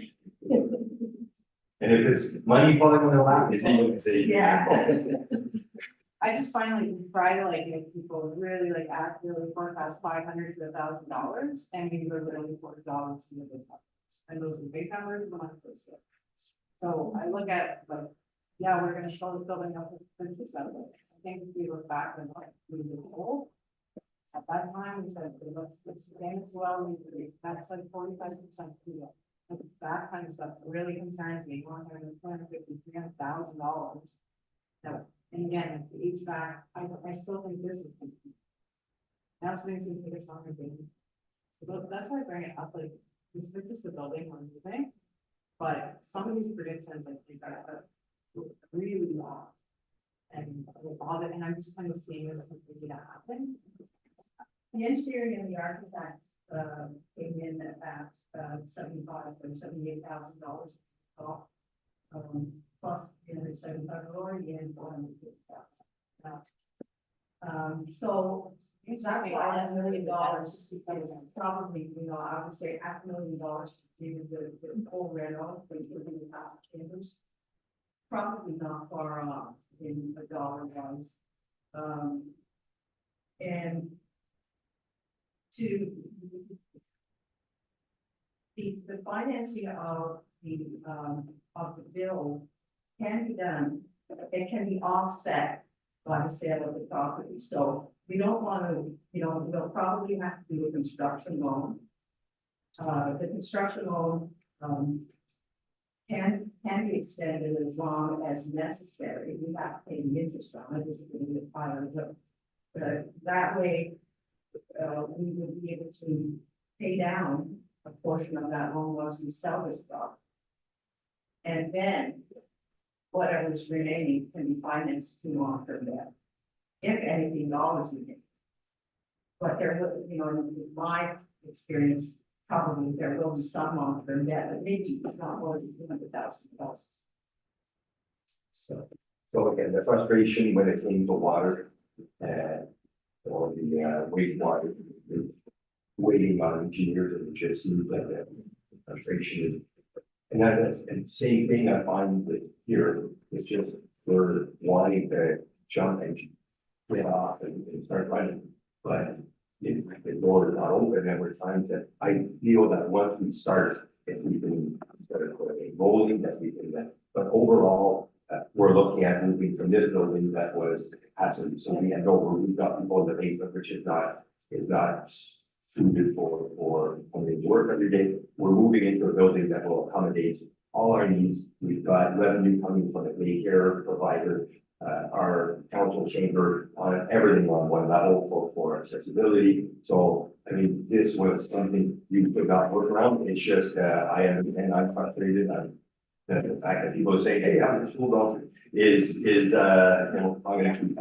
And if it's money falling on their lap, it's even. I just find like we try to like make people really like accurately forecast $500 to $1,000 and we were literally $40 in the big numbers. And those are big numbers, the ones that stick. So I look at like, yeah, we're gonna show the building up to 50%. I think if we look back and like we did the whole. At that time, we said, okay, let's sustain as well, that's like 45%. Like, that kind of stuff really concerns me, $150,000-$300,000. No, and again, the HVAC, I still think this is. That's the thing to biggest on the thing. So that's why I bring it up, like, it's not just the building or anything. But some of these predictions, I think are really long. And all that, and I'm just kind of seeing this continue to happen. The engineering and the architect, came in at, $75,000 or $78,000. Plus, $75,000 already in $450,000. So exactly $500 million is probably, I would say $500,000 to do the whole reno, for the house chambers. Probably not far off in a dollar wise. And to the financing of the bill can be done, it can be offset by the sale of the property. So we don't want to, we'll probably have to do a construction loan. The construction loan can be extended as long as necessary. We have to pay the interest on it. This is going to be higher, but that way we would be able to pay down a portion of that loan once we sell this property. And then whatever is remaining can be financed through long-term debt, if anything, dollars remaining. But there will, in my experience, probably there will be some long-term debt, but maybe not more than $200,000. So again, the frustration when it came to water and or the wastewater, waiting on engineers and just seems like that frustration is. And that's the same thing I find with here, it's just we're wanting to jump and get off and start running. But if the door is not open and we're trying to, I feel that once we start, if we can start rolling, that we can, but overall, we're looking at moving from this building that was passive, so we had we've got people in the basement, which is not suited for coming to work every day. We're moving into a building that will accommodate all our needs. We've got revenue coming from the daycare provider, our council chamber, on everything on one level for accessibility. So, I mean, this was something you could not work around. It's just, I understand, I'm frustrated. The fact that people say, hey, I'm a school doctor I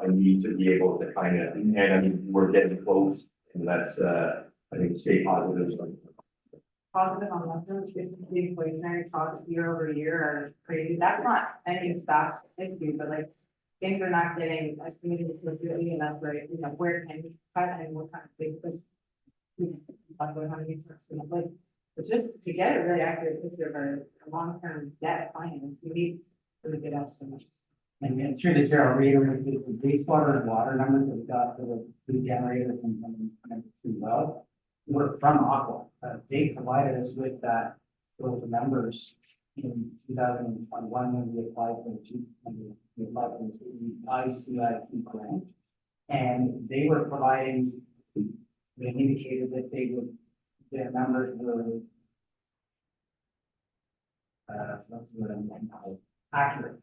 need to be able to kind of, and I mean, we're getting close, and let's, I think, stay positive. Positive on that, the inflationary costs year over year are crazy. That's not any stocks issue, but like things are not getting estimated appropriately, and that's right. Where can we cut and what kind of things? Talk about how many trucks we have, like, but just to get a really accurate picture of our long-term debt finance, we need really good estimates. And through the chair, I'll reiterate the wastewater and water numbers that we got for the generator from well. We're from Aqua. They provided us with those numbers in 2021 when we applied for the ICIP grant. And they were providing, they indicated that their numbers were accurate.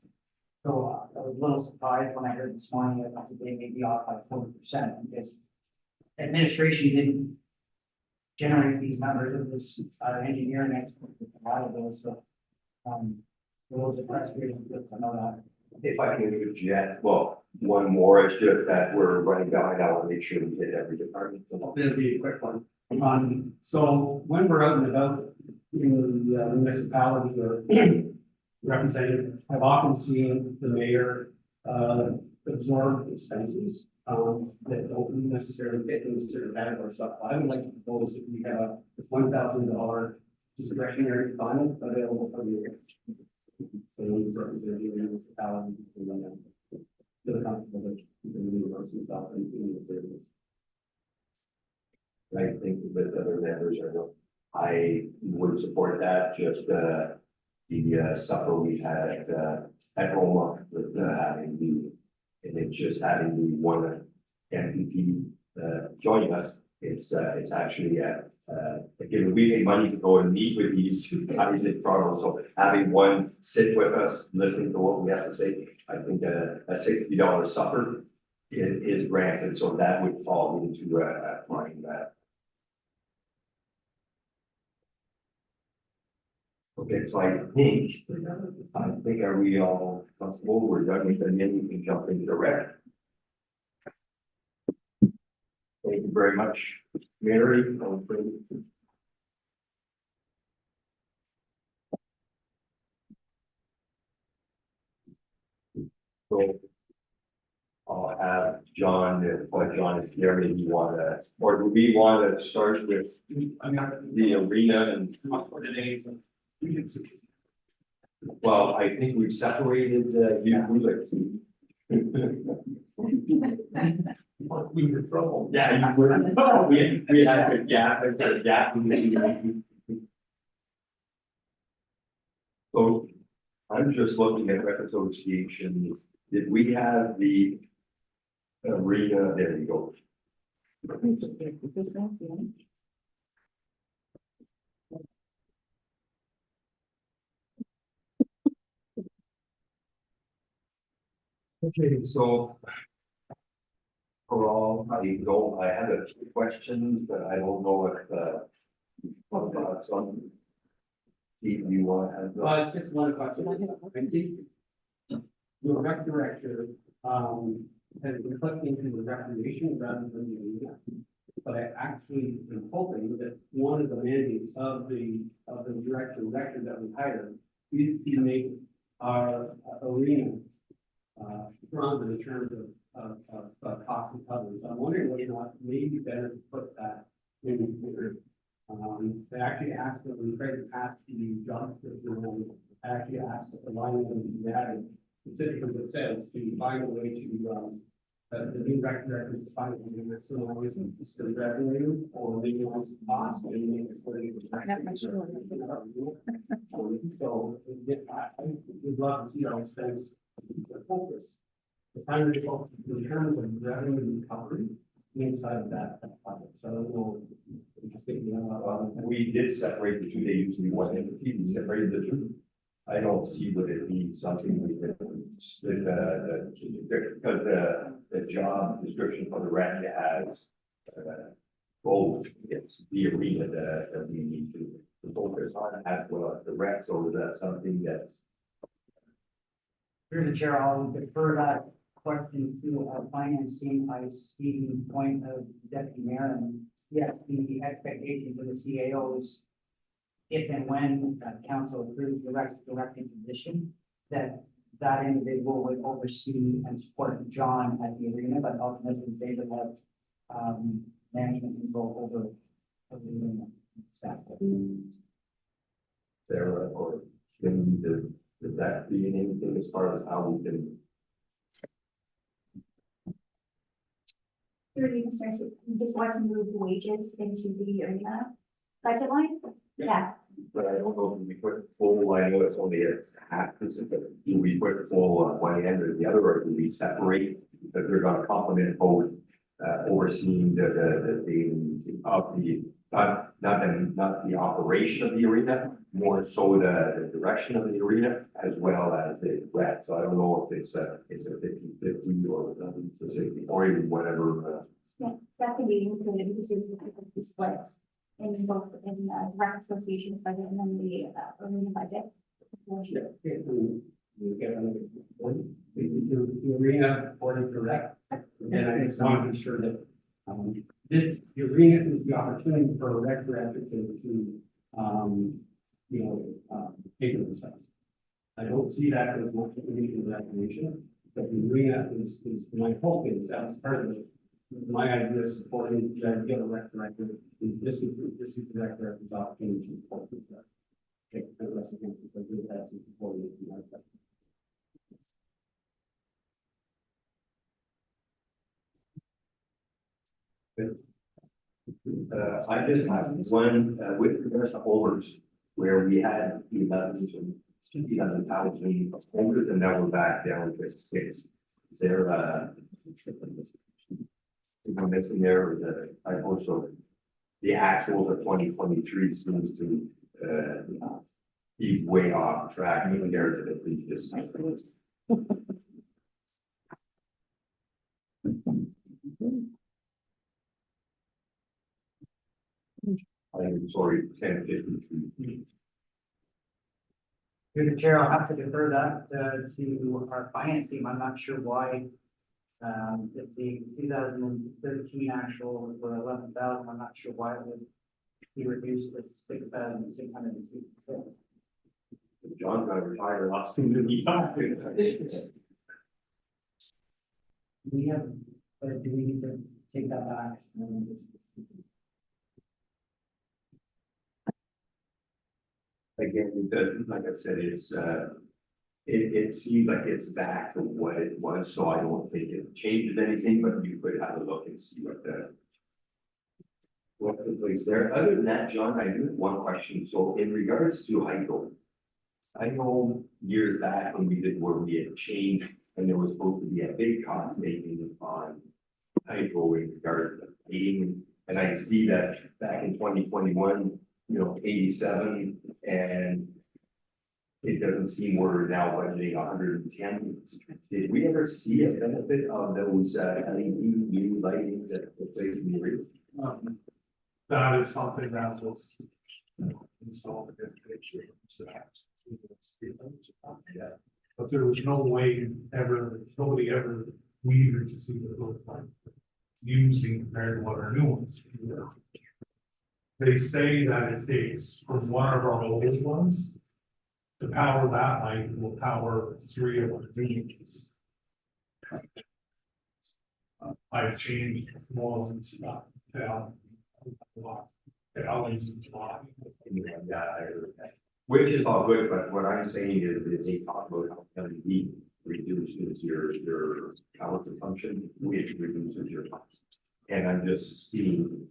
So I was a little surprised when I heard this morning that they may be off by 40% because administration didn't generate these numbers. It was our engineering expert that provided those. So those are frustrating to know that. If I can interject, well, one more, it's just that we're running behind. I want to make sure we hit every department. It'll be a quick one. So when we're out and about in the municipality or representative, I've often seen the mayor absorb expenses that don't necessarily fit in certain category stuff. I would like to propose that we have a $1,000 discretionary fund available for the year. So we represent the municipality and then to the council of the university itself and the service. I think that other members are, I would support that, just, the supper we had at Roma with, having and it's just having the one MPP, joining us. It's actually, again, we pay money to go and meet with these guys in Toronto, so having one sit with us, listening to what we have to say, I think a $60 supper is granted, so that would fall into, money that. Okay, so I think, are we all comfortable? We're done with the name, we can jump into the rec. Thank you very much, Mary. So I'll have John, John, if Gary, you want to, or do we want to start with the arena and well, I think we've separated, you, we were trouble. Yeah, you were, we had a gap, So I'm just looking at Rec Association. Did we have the arena? There you go. Okay, so overall, I had a few questions, but I don't know if some. Steve, you want to have? Well, it's just one question. I think your rec director, has been put into the recreation rather than the arena. But I actually am hoping that one of the mandates of the director that we hired is to make our arena stronger in terms of cost and coverage. I'm wondering whether or not maybe better to put that in here. They actually asked that we try to pass the job description. I actually asked the line them to that, and specifically it says to find a way to the new rec director to find a way to maximize the revenue or minimize the cost and make it for the so I would love to see our expense focus. The primary focus in terms of revenue recovery inside of that project. So I don't know. We did separate the two. They usually one entity. We separated the two. I don't see would it be something we could split because the job description for the rec has both. It's the arena that we need to focus on as well as the rec. So that's something that's. Through the chair, I'll defer that question to our finance team. I see the point of Deputy Mayor, and yes, the expectation for the CAO is if and when council approves the directing position, that individual would oversee and support John at the arena, but ultimately they would have management control over the arena staff. There or does that be anything as far as how we can? You just want to move the wages into the arena budget line? Yeah. But I don't know if we put full, I know it's only a half, but do we put full on one end or the other, or do we separate? Because they're gonna complement both, overseeing the of the, not the operation of the arena, more so the direction of the arena as well as the rec. So I don't know if it's a 50-50 or a 60 or even whatever. Yeah, that can be included because it's split in both in the rec association budget and then the arena budget. The arena according to rec, and I just want to be sure that the arena is the opportunity for a rec director to pay for themselves. I don't see that as much in recreation. But the arena is my hope is that was part of it. My idea is supporting the idea of rec director, this is the director of his opportunity to support the director. Okay, the rest of them, because we have some support in the market. I just have one, with regards to holders, where we had 11,000 holders, and now we're back down to 6. Is there, I'm missing there, or the, I also, the actuals of 2023 seems to, be way off track, even there to the previous. I'm sorry, 1053. Through the chair, I'll have to defer that to our finance team. I'm not sure why. If the 2013 actual were 11,000, I'm not sure why it would be reduced to 6,666. John got retired a lot sooner than he thought. We have, do we need to take that back? Again, like I said, it's, it seems like it's back to what it was, so I don't think it changes anything, but you could have a look and see what the place there. Other than that, John, I do have one question. So in regards to hydro, I know years back when we did where we had changed and there was supposed to be a big cost making on hydro in regard to heating. And I see that back in 2021, 87, and it doesn't seem we're now budgeting 110. Did we ever see a benefit of those LED new lighting that took place in the area? That is something that was installed in this picture. But there was no way ever, nobody ever needed to see what it looked like using compared to what our new ones do. They say that it takes from one of our old ones to power that light will power 3 of our new ones. I've changed more than stuff down. Which is all good, but what I'm saying is that they talk about how LED reduces your power consumption, which reduces your cost. And I'm just seeing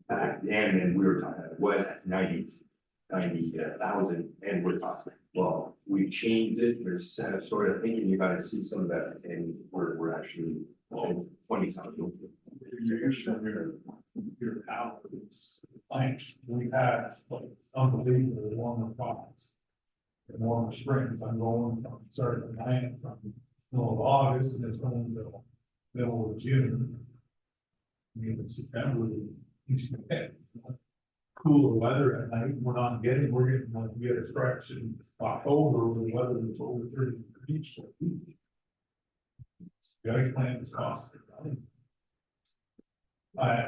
back then, and we were talking, it was at 90,000, and we're talking, well, we changed it, we're sort of thinking you gotta see some of that, and we're actually 20,000. Your power is like we had like unbelievable warmer products. The warmer springs, I'm going from starting at night from middle of August and it's going to middle of June. I mean, in September, we used to get cooler weather at night. We're getting like we had a stretch in October where the weather was over 30 degrees for a week. The ice plant is costing money.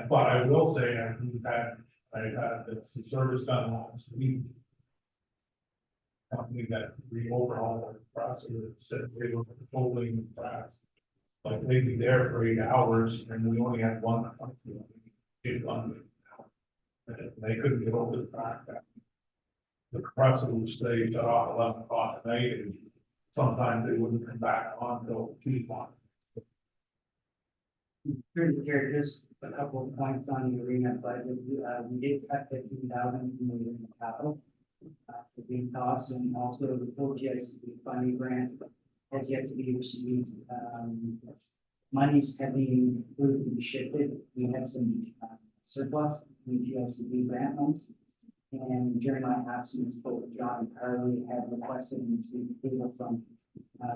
But I will say, I had some service done last week. Company that overhauled our compressor said they were holding fast. Like they'd be there for 8 hours and we only had one. They couldn't get over the fact that the compressor would stay shut off 11 o'clock at night and sometimes they wouldn't come back on until 2 o'clock. Through the chair, just a couple of points on the arena budget. We did cut 15,000 from the arena capital for being costs, and also the OGICP funding grant has yet to be received. Monies have been approved to be shifted. We had some surplus in GICP grant funds. And during my absence, both John and Carly had requested and received approval from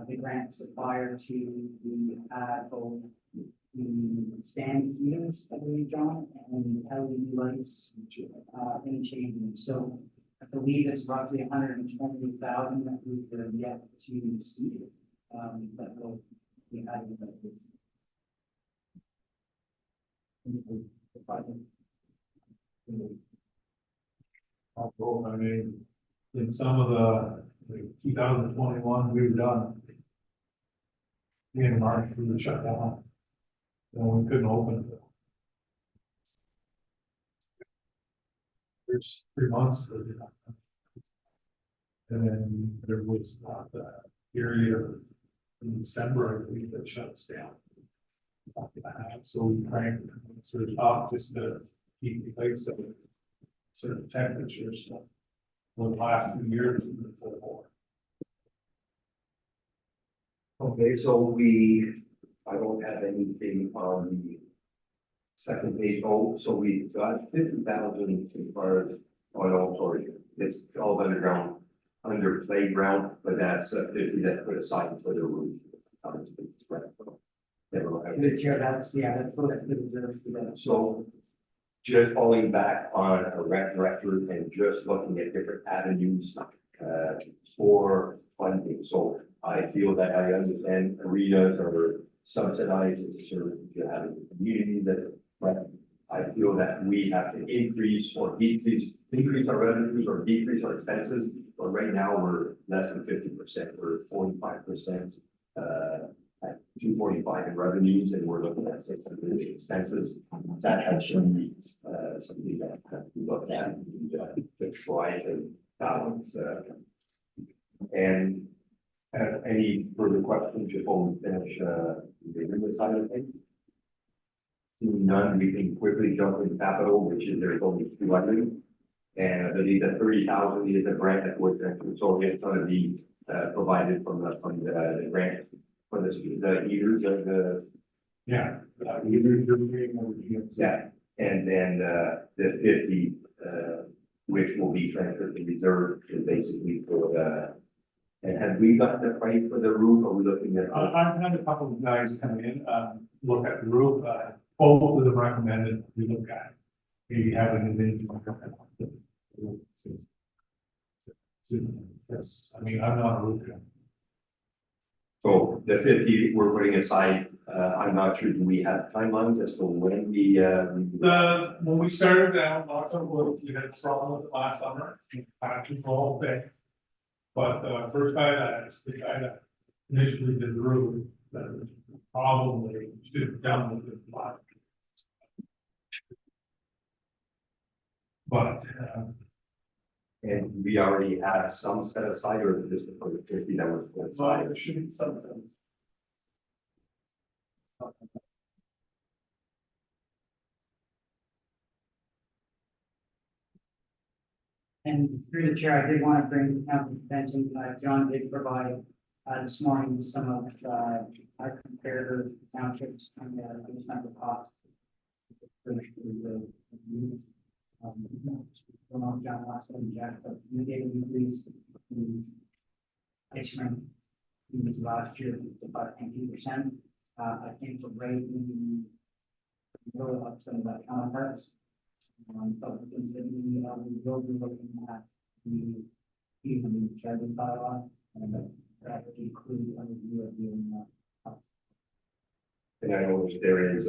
the grant supplier to both the stand heaters, I believe, John, and LED lights, interchanging. So I believe it's roughly 120,000 that we are yet to receive. That will be added to this. I mean, in some of the 2021, we were done. in March, we were shut down. And we couldn't open it. There's 3 months. And then there was that period in December, I believe, that shuts down. So we cranked sort of up just to keep the place at certain temperatures. For the last 2 years. Okay, so I don't have anything on the second page. Oh, so we got 50,000 as far as, oh no, sorry, it's all underground, under playground, but that's 50 that's put aside for the roof. Never mind. Through the chair, that's, yeah, that's what the reserve for that. So just falling back on a rec director and just looking at different avenues for funding. So I feel that I understand arenas are subsidized to have a community that's, but I feel that we have to increase or increase our revenues or decrease our expenses. But right now, we're less than 50%, we're 45%. At 245 in revenues, and we're looking at 600 in expenses. That has shown me something that we look at to try to balance. And any further questions before we finish the agreement side of things? Seeing none, we can quickly jump into capital, which is there's only 200. And I believe that 30,000 is a grant that was, so it's going to be provided from the grant. For the years of the. Yeah. Yeah, and then the 50, which will be transferred to reserve is basically for the. And have we got the price for the roof? Are we looking at? I've had a couple of guys come in, look at the roof, both of them recommended we look at. Maybe having an engine. Yes, I mean, I'm not a roof guy. So the 50 we're putting aside, I'm not sure, do we have timelines as to when we, When we started down, October, we had a problem with it last summer, patches were all fixed. But first guy the guy that initially did the roof, that was probably should have done with it last. But and we already have some set aside, or is this for the 50 that was set aside? there should be something. And through the chair, I did want to bring council's attention, John did provide this morning some of our comparative townships and these number of costs. John last one, Jack, but we gave an increase in ice rink this last year to about 19%. I think the rate in really up some of that counterparts. But we will be looking at the even charging bylaw and that would include a review of the And I know there is,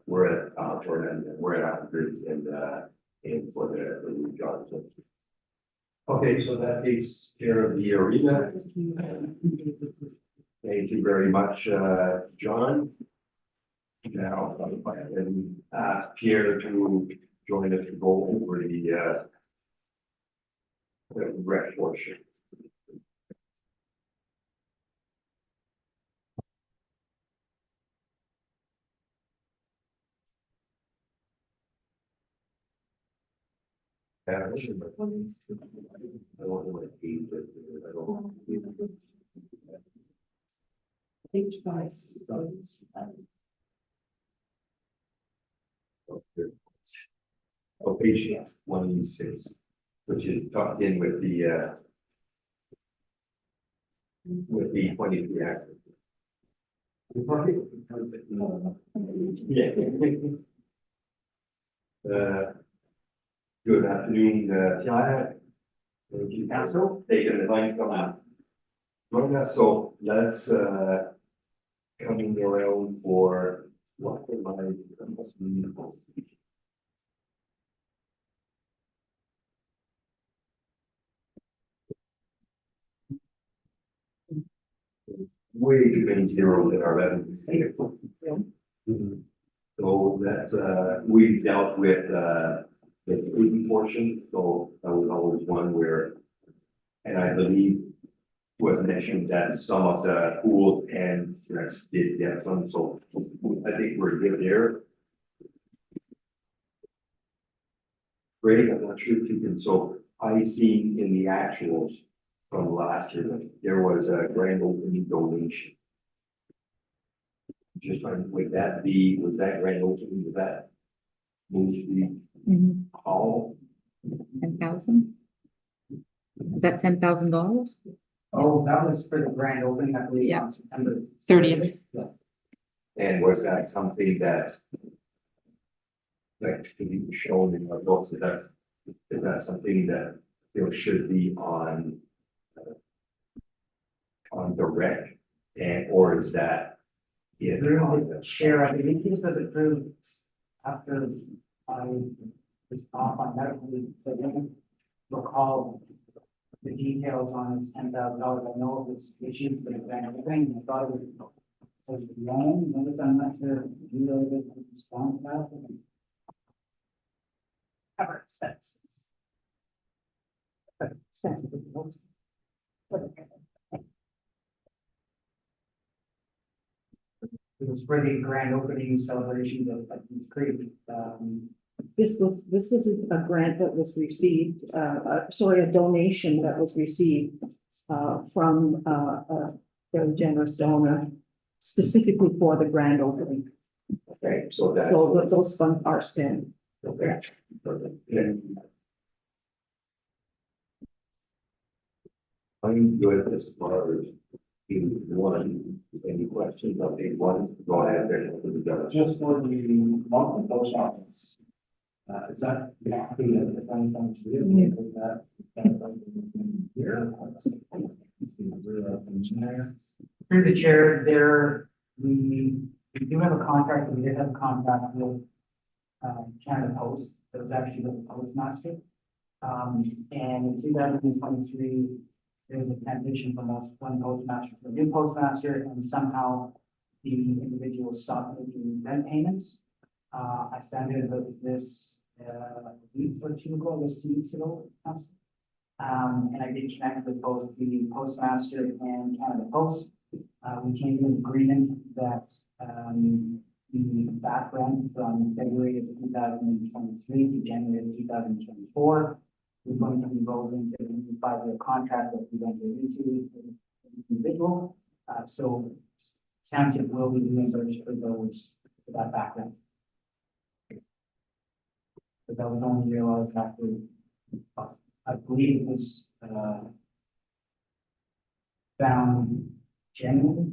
we're at, Jordan, and we're at 100 and for the new jobs. Okay, so that takes care of the arena. Thank you very much, John. Now, and Pierre to join us to go over the rec portion. I don't know what it is, but I don't. Page five, so. Oh, page 186, which is tucked in with the 23 axis. Yeah. Good afternoon, Pierre. Thank you, council. Taking the line from out. Joining us, so let's coming around for what am I must be. We way too many zeros in our revenue statement. So that's, we dealt with, the food portion, so that was always one where, and I believe was mentioned that some of the schools and rest did get some, so I think we're good there. Great, I'm not sure if you can, so I see in the actuals from last year, that there was a grand opening donation. Just trying, would that be, was that grand opening, was that mostly all? 10,000? Is that $10,000? Oh, that was for the grand opening, I believe, Yeah. on September 30th. And was that something that like to be shown in our books, is that something that you know should be on the rec, and or is that it on Through the chair, I believe this was approved after I was off on medical leave, so I don't recall the details on this $10,000. I know it was issued for the grand opening, I thought it was loan, notice I'm not sure you really did respond to that. Cover expenses. It was for the grand opening celebration of Pleasant Creek. This was a grant that was received, sorry, a donation that was received from a very generous donor specifically for the grand opening. okay, so that So those funds are spent. okay. Yeah. I'm good as far as you one, any questions on page one, go ahead there. Just for the monthly post office. Is that exactly the 2023? Is that? Here. Through the chair, we do have a contract, we did have a contract with Canada Post, that was actually with the postmaster. And in 2023, there was a transition from one postmaster to a new postmaster, and somehow the individual stopped making rent payments. I found out about this a week or two ago, I guess 2 weeks ago. And I did connect with both the postmaster and Canada Post. We came to an agreement that the back rent from February of 2023 to January of 2024 is going to be rolled into the 5-year contract that we entered into with the individual. So township will be reimbursed for that back rent. But that was only realized after, I believe it was found January.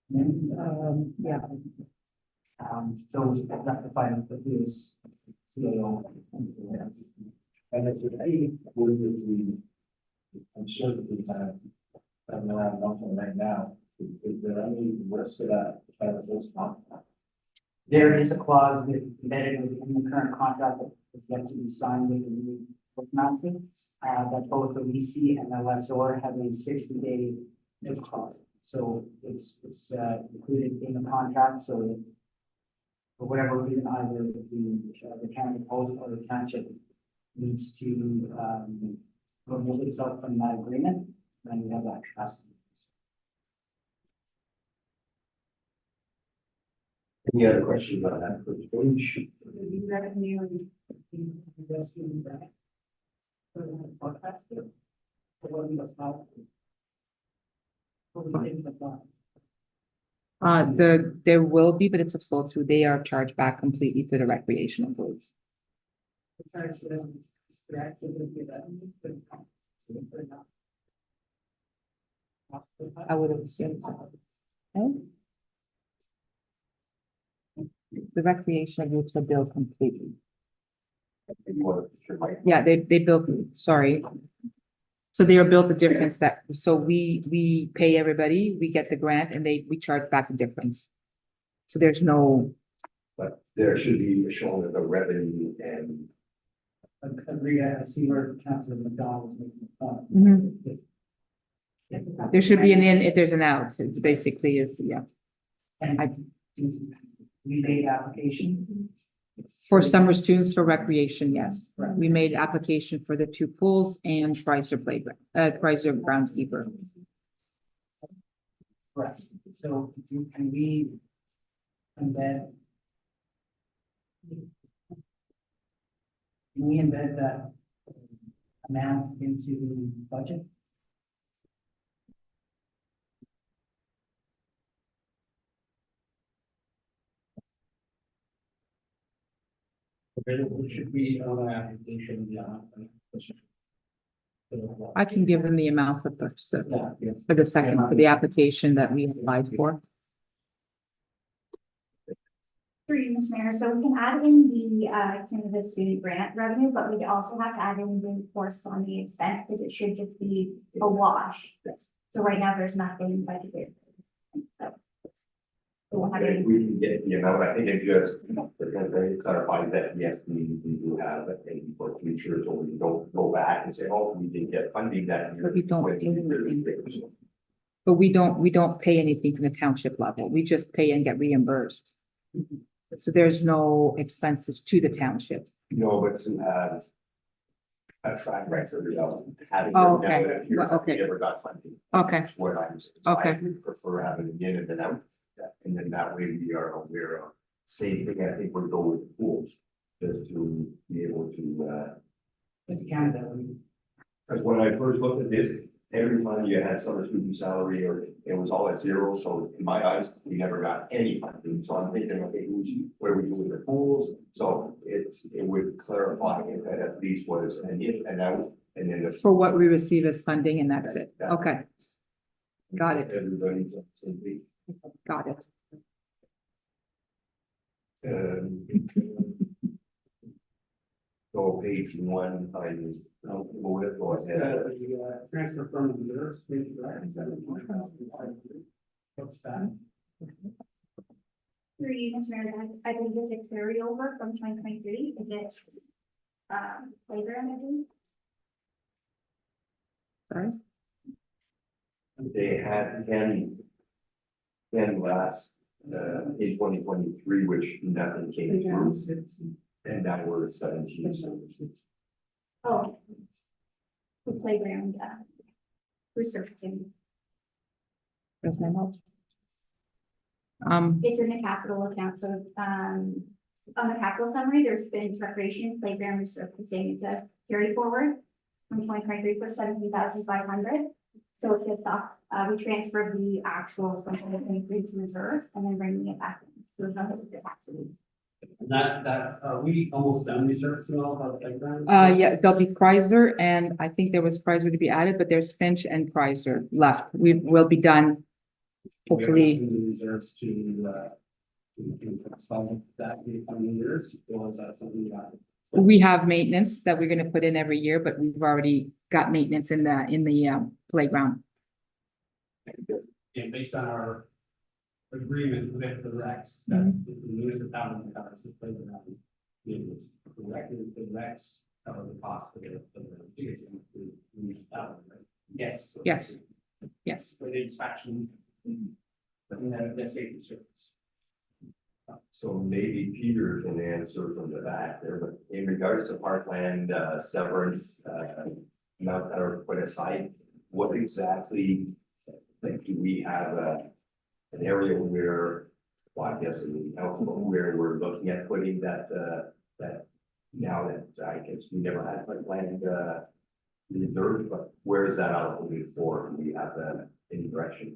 Yeah. So it was rectified with his CAO. And it's a, I'm sure that we have, I'm around nothing right now. Is there any risk to that? Kind of this month? There is a clause embedded within the current contract that is yet to be signed with the new postmaster, that both the leasing and the lessor have a 60-day no clause. So it's included in the contract, so that for whatever reason, either the county post or the township needs to remove itself from that agreement, then we have that capacity. Any other questions on that first page? Revenue investing back. For the forecasting. For what we apply. There will be, but it's a flow through. They are charged back completely for the recreational groups. I would have assumed. So. The recreational groups are billed completely. Yeah, they built, sorry. So they are built the difference that, so we pay everybody, we get the grant and we charge back the difference. So there's no. But there should be shown the revenue and. Agree, I see where Councilor McDonald was making the point. There should be an in if there's an out. It's basically is, yeah. And we made application. For summer students for recreation, yes. We made application for the 2 pools and Chrysler playground, Chrysler groundskeeper. Correct. So can we embed? Can we embed that amount into the budget? It should be on the application, I can give them the amount for the, Yeah. for the second, for the application that we applied for. Through you, Ms. Mayor, so we can add in the, Canada student grant revenue, but we also have to add in the corresponding expense, because it should just be a wash. So right now, there's nothing budgeted. So. We'll have If it. we can get the amount, I think it just, they clarify that, yes, we do have a thing for future, so we don't go back and say, oh, we didn't get funding that year. But we don't when do we anything. did. But we don't pay anything from the township level. We just pay and get reimbursed. So there's no expenses to the township. No, but to have a track record of having. Oh, okay. it appears Well, that okay. We never got funding. Okay. That's what I'm saying. Okay. I would prefer having it in and then out, and then that way we are aware of. Same thing, I think we'll go with the pools, just to be able to, It's Canada. because when I first looked at this, every time you had summer student salary or it was all at zero, so in my eyes, we never got any funding. So I'm thinking, okay, what do we do with the pools? So it would clarify if that at least was an in and out, and then the. For what we receive as funding and that's it. Okay, got it. Everybody's on the same page. got it. So page 1, I was, with, go ahead. The transfer from the reserves, maybe, right? What's that? Through you, Ms. Mayor, I believe it's a carryover from 2023. Is it? Playground, I think? Sorry. They had 10 last, in 2023, which nothing came through, and now we're at 17. So Oh. The playground, resurfacing. There's my note. It's in the capital account, so, on the capital summary, there's been recreation playground resurfacing, it's a carry forward from 2023 for 17,500. So it's just off, we transferred the actual from 2023 to reserves and then bringing it back in. There's no hit to the taxes. That, are we almost done researching all about playground? Yeah, there'll be Chrysler and I think there was Chrysler to be added, but there's Finch and Chrysler left. We will be done. Hopefully, The reserves to solve that in the coming years, or is that something that? we have maintenance that we're gonna put in every year, but we've already got maintenance in the playground. And based on our agreement with the Rex, that's the municipality covers the playground. The Rex cover the cost of the municipality, right? Yes. Yes. Yes. For the inspection. The safety service. So maybe Peter can answer from the back there, but in regards to parkland severance, amount that are put aside, what exactly, like, do we have an area where, well, I guess in the council, where we're looking at putting that, that now that I guess we never had parkland reserved, but where is that allocated for? Do we have any direction?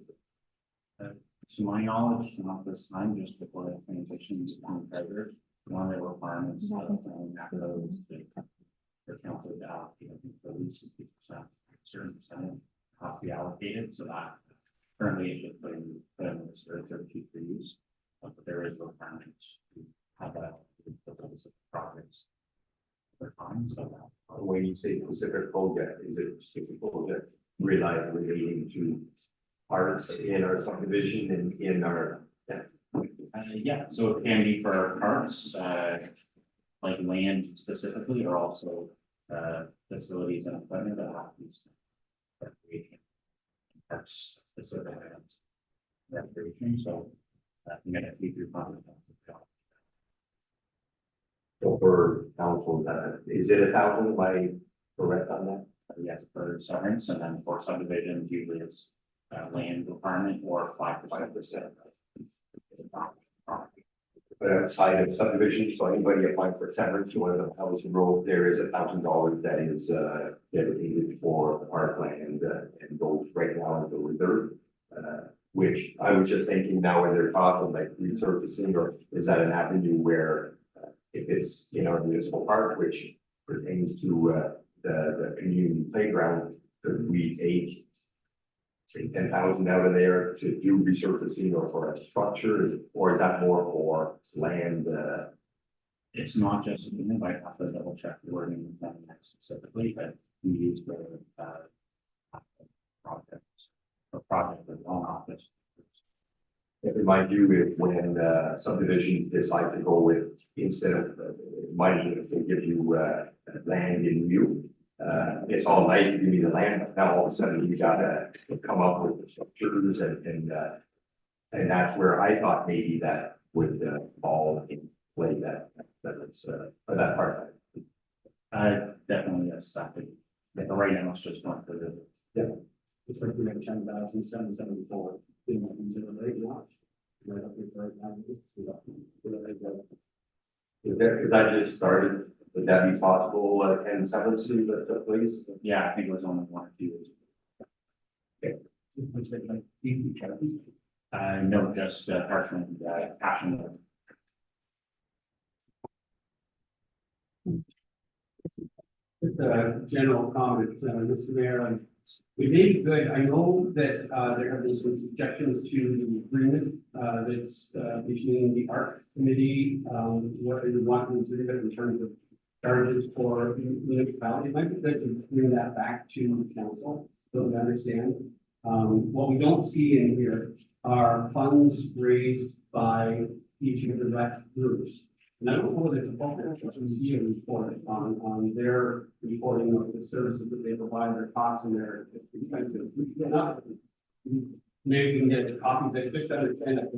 To my knowledge, not this time, just before the transitions on treasure, one of the requirements of macros for council to allocate, I think at least 50%, certain percentage have to be allocated, so that currently is just putting in this for future use. But there is requirements to have that for those projects. For time, so When you say specific project, is it a specific project relating to parts in our subdivision and in our, yeah, so it can be for our parks, like land specifically, or also facilities and equipment that have these. Recreation. parks specific items. Recreation, so I'm gonna keep your comment. So for council, is it 1,000? Am I correct on that? Yes, for severance, and then for subdivisions, usually it's land requirement or 5%. But outside of subdivision, so anybody applying for severance or the housing road, there is $1,000 that is dedicated for parkland and goes right now into reserve. Which I was just thinking now when they're talking like resurfacing, or is that an avenue where if it's in our municipal park, which pertains to the community playground, could we take say 10,000 out of there to do resurfacing or for a structure, or is that more for land? It's not just, you might have to double check the wording of that specifically, but we use the projects or project with own office. It reminds you if when subdivisions decide to go with, instead of money, if they give you land in lieu. It's all nice to give me the land, but now all of a sudden you gotta come up with the structures and that's where I thought maybe that would fall in play that it's for that part. Definitely, yes, something. But right now it's just not for the. Yeah. It's like we have 10,774. Right up here right now. If that just started, would that be possible, 10/7 that took place? Yeah, I think it was only 1 or 2 years. Okay. No, just parchment, passion. Just a general comment, Mr. Mayor, we made good, I know that there have been some suggestions to the agreement that's between the art committee, what they want to do in terms of charges for municipality. Might be good to bring that back to council, so we understand. What we don't see in here are funds raised by each of the rec groups. And I don't know whether it's appropriate to see a report on their reporting of the services that they provide, their costs and their expenses. Maybe we can get a copy, but just to understand that,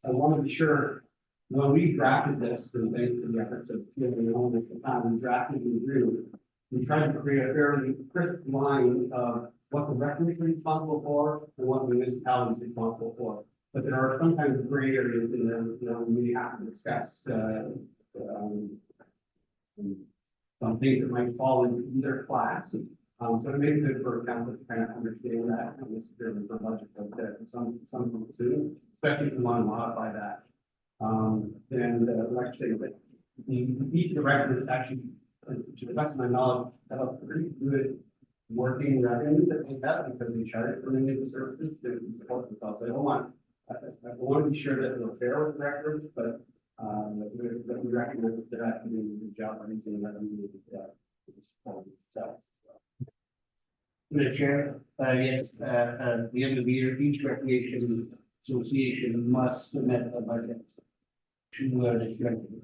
I want to be sure, when we drafted this, and thanks for the efforts of Tim and at the time, we drafted the agreement, we tried to create a fairly crisp line of what the rec is responsible for and what the municipality is responsible for. But there are sometimes gray areas in there, we have to discuss, some things that might fall into either class. So it makes it for council to kind of understand that, and this is really for budget, but some soon, especially if you want to modify that. Like I say, but each of the records actually, to the best of my knowledge, have a pretty good working revenue that they have because they charge for many of the services to support themselves. I want to be sure that we're fair with records, but that we recognize that I have to do a good job on anything that I'm doing to support itself. Mr. Chair, yes, at the end of the year, each recreation association must submit a budget to the treasurer,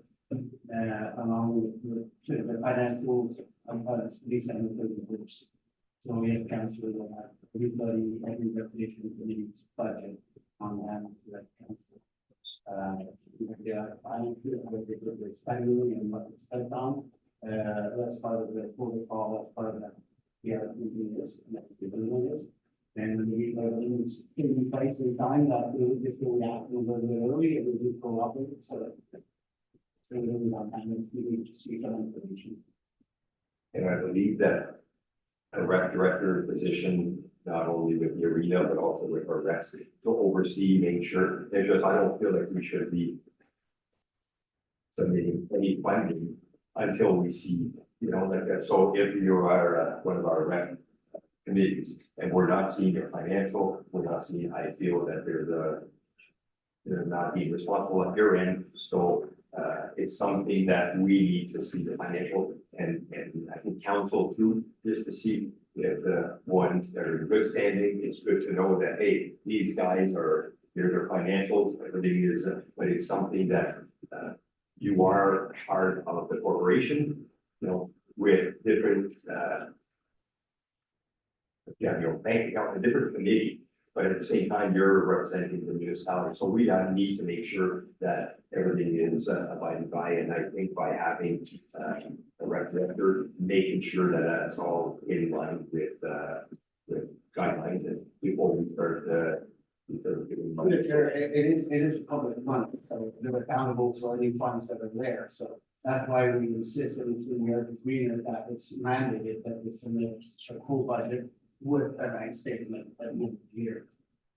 along with the financials of these and the groups. So yes, council will have every recreation committee's budget on that council. Yeah, I'm sure that the spending and what it's spent on, that's part of the protocol, that's part of that. Yeah, we do this, and we things in place in time that we just go out a little bit early and we do go up with it, so that. So we don't have time to need to see some information. And I believe that a rec director position, not only with the arena, but also with our recs to oversee, make sure, it's just, I don't feel like we should be submitting any funding until we see, like that. So if you are one of our rec committees and we're not seeing your financial, we're not seeing, I feel that they're not being responsible at your end. So it's something that we need to see the financial and I think council too, just to see if the ones that are in good standing, it's good to know that, hey, these guys are, their financials, everything is, but it's something that you are part of the corporation, with different Yeah, your bank account, a different committee, but at the same time, you're representing the municipality, so we need to make sure that everything is abided by, and I think by having a rec director, making sure that that's all in line with guidelines and before we start giving money. It is public money, so they're accountable for any funds that are there, so that's why we insist in the agreement that it's mandated that we submit a full budget with a bank statement at the end of the year.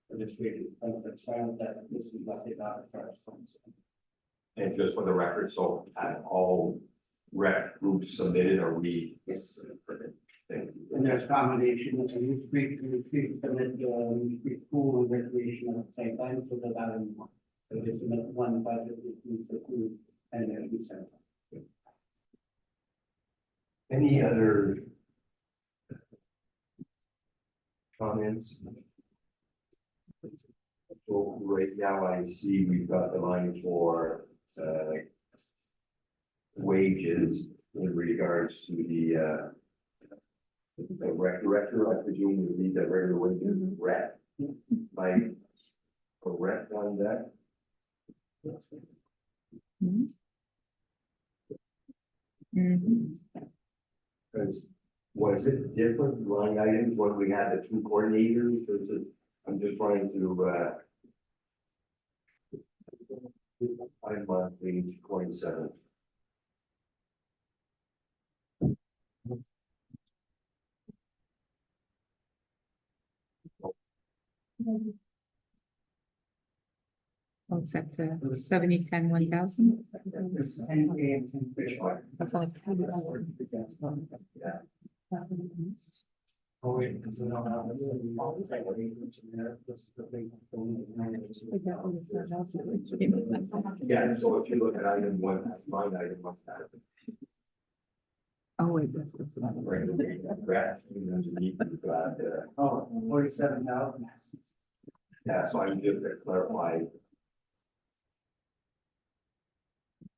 For this reading, that's found that this is what they got as far as funds. And just for the record, so have all rec groups submitted, or we? Yes. Thank you. And there's combination, and we submit, pool and recreation at the same time, so that I don't want. So we submit one budget, which needs to include, and then we send. Any other comments? So right now I see we've got the line for wages in regards to the rec director, I presume would be the regular wages, rec. By correct on that? Because was it different line items when we had the two coordinators, versus, I'm just trying to I'm on page 27. One sector, 70, 10, 1,000. It's 10K and 10K. That's all. Yeah. Oh, wait, because we don't have the there. Yeah, so if you look at item one, line item one. Oh, wait, that's what's. Graph, underneath, you've got, Oh, 47,000. yeah, so I'm just to clarify.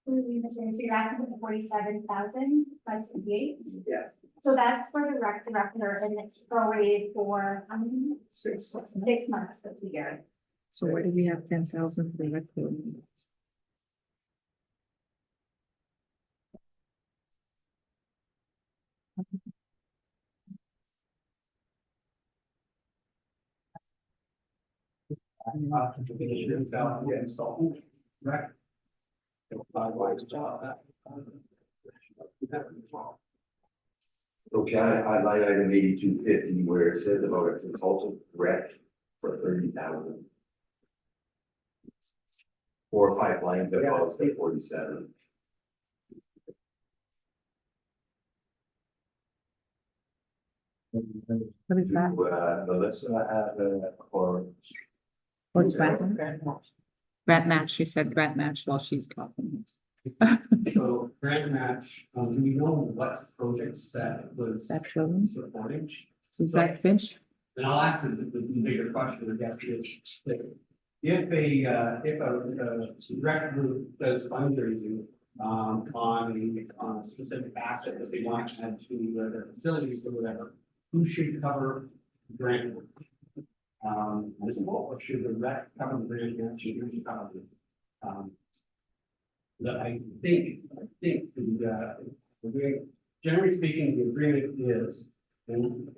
So you're asking for 47,568? Yeah. So that's for the rec director and it's prorated for, 6 months of the year. So where do we have 10,000 for the rec board? Right. Okay, I line item 8250 where it says about a consultant rec for 30,000. 4 or 5 lines above the 47. What is that? Melissa have or What's grant? Grant match, she said grant match while she's talking. So grant match, do we know what projects that was That children? supporting? Is that Finch? And I'll ask the bigger question, I guess, is that if a rec group does fundraising on a specific asset that they want to add to their facilities or whatever, who should cover the grant? Or should the rec cover the grant, and should who should cover it? That I think generally speaking, the agreement is, and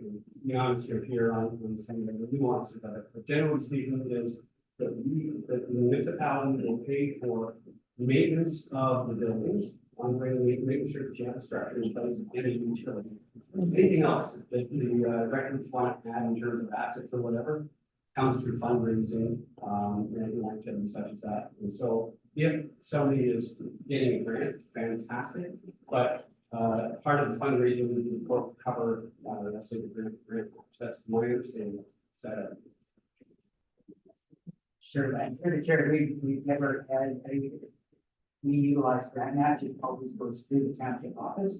be honest here on some of the nuances of it, but generally speaking is that the municipality will pay for maintenance of the buildings, ongoing making sure that you have a structure in place and a utility. Anything else that the records want to add in terms of assets or whatever comes through fundraising, and activities such as that. And so if somebody is getting a grant, fantastic, but part of the fundraising would cover, let's say the grant, that's my understanding. Sure, and through the chair, we've never had we utilize grant match, it always goes through the township office.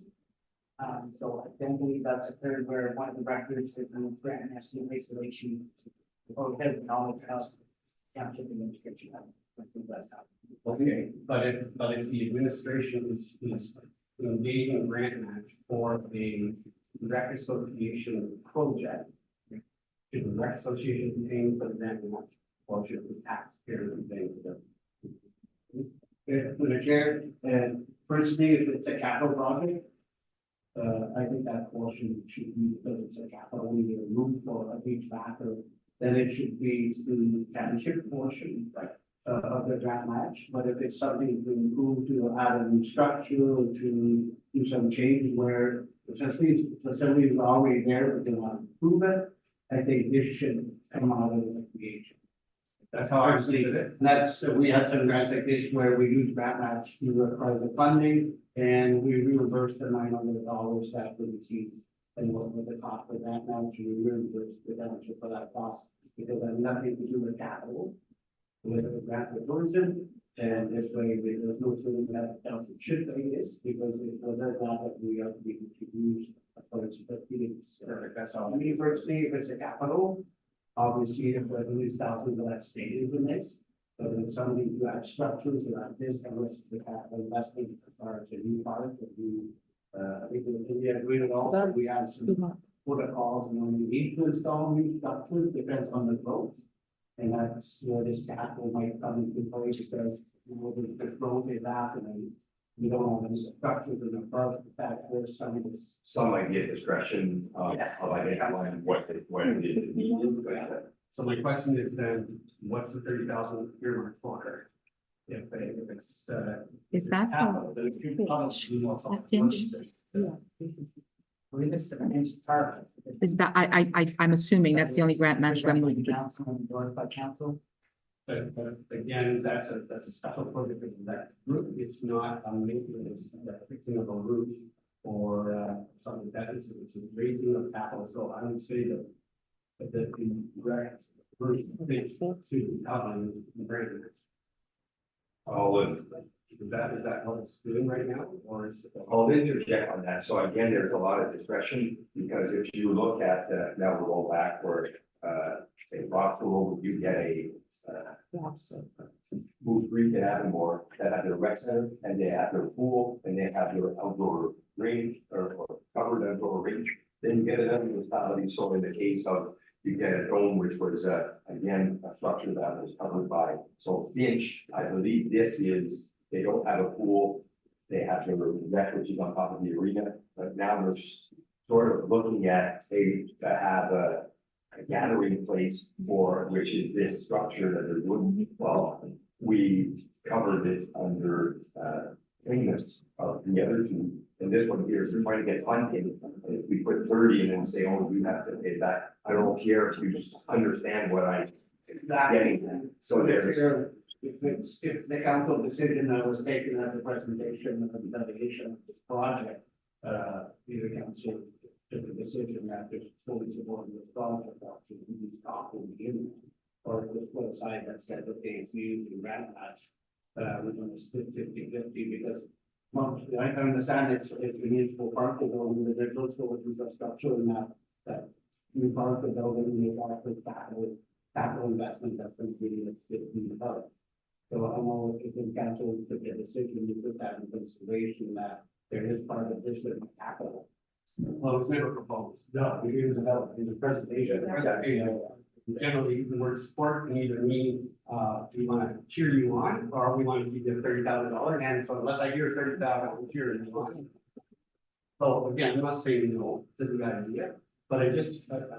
So I don't believe that's occurred where one of the records that the grant match basically she, or had knowledge of township administration. I think that's how. Okay, but if the administration is engaging a grant match for a rec association project, Should the rec association be paying for the grant match, or should the taxpayer be paying for For the chair, and firstly, if it's a capital project, I think that portion should be, because it's a capital, we need a roof or a beach back, or then it should be the township portion, right? Of the grant match, but if it's something to improve, to add a new structure, or to do some change where essentially the facility is already there, but they want to improve it, I think this should come out of the creation. That's how I see it. And that's, we have some grants like this where we use grant match to acquire the funding, and we reimburse the $900 that we received. And what was the cost of that match, and we reimburse the township for that cost, because it has nothing to do with capital. With a grant for tourism, and this way there's no feeling that the council should pay this, because it was not that we are being to use for its feelings. That's all. I mean, firstly, if it's a capital, obviously, if we're doing thousands of that stated in this, but when somebody who has structures around this, unless it's a capital investment as far as a new product, or new, I think we agree with all, we have some protocols, and when we need to install new structures, depends on the growth. And that's where this capital might come into play, because the growth is happening. We don't have any structures in the front, the back, there's some of this. Some might get discretion of identifying what it is. So my question is then, what's the 30,000 earmarked for? If it's, Is that? capital, then it should probably be more. I believe it's the financial target. Is that, I'm assuming that's the only grant match that we Council, endorsed by council. But again, that's a special project of that group. It's not a maintenance, fixing of a roof or something that is, it's a raising of capital. So I would say that the grant roof things to cover the grant. All of, Is that what it's doing right now, or is it? I'll interject on that. So again, there's a lot of discretion, because if you look at, now we'll go back where, a rock pool, you get a, Moose Creek and Avonmore that have their rec center, and they have their pool, and they have their outdoor range, or covered outdoor range. Then you get another municipality, so in the case of, you get a dome, which was, again, a structure that was covered by, so Finch, I believe this is, they don't have a pool, they have their rec, which is on top of the arena, but now we're sort of looking at, say, to have a gathering place for, which is this structure that they're doing. Well, we covered it under, payments of the other two, and this one here is trying to get funding. And if we put 30 and then say, oh, you have to pay that, I don't care if you just understand what I'm getting at. So there's. If the council decision that was taken as a presentation of the delegation of this project, the council took the decision that there's fully supporting the project option, we stop in the beginning. Or it was put aside that said, okay, it's used in grant match, we're going to split 50-50, because well, I understand it's municipal park development, there's also infrastructure in that new park development, we have for capital investment that's going to be about. So I don't know if the council took a decision to put that in consideration, that there is part of this in capital. Well, it was never proposed. No, it was about in the presentation. Generally, the word support can either mean, we want to cheer you on, or we want to give you $30,000. And so unless I hear 30,000, I'm cheering you on. So again, I'm not saying no to the idea, but I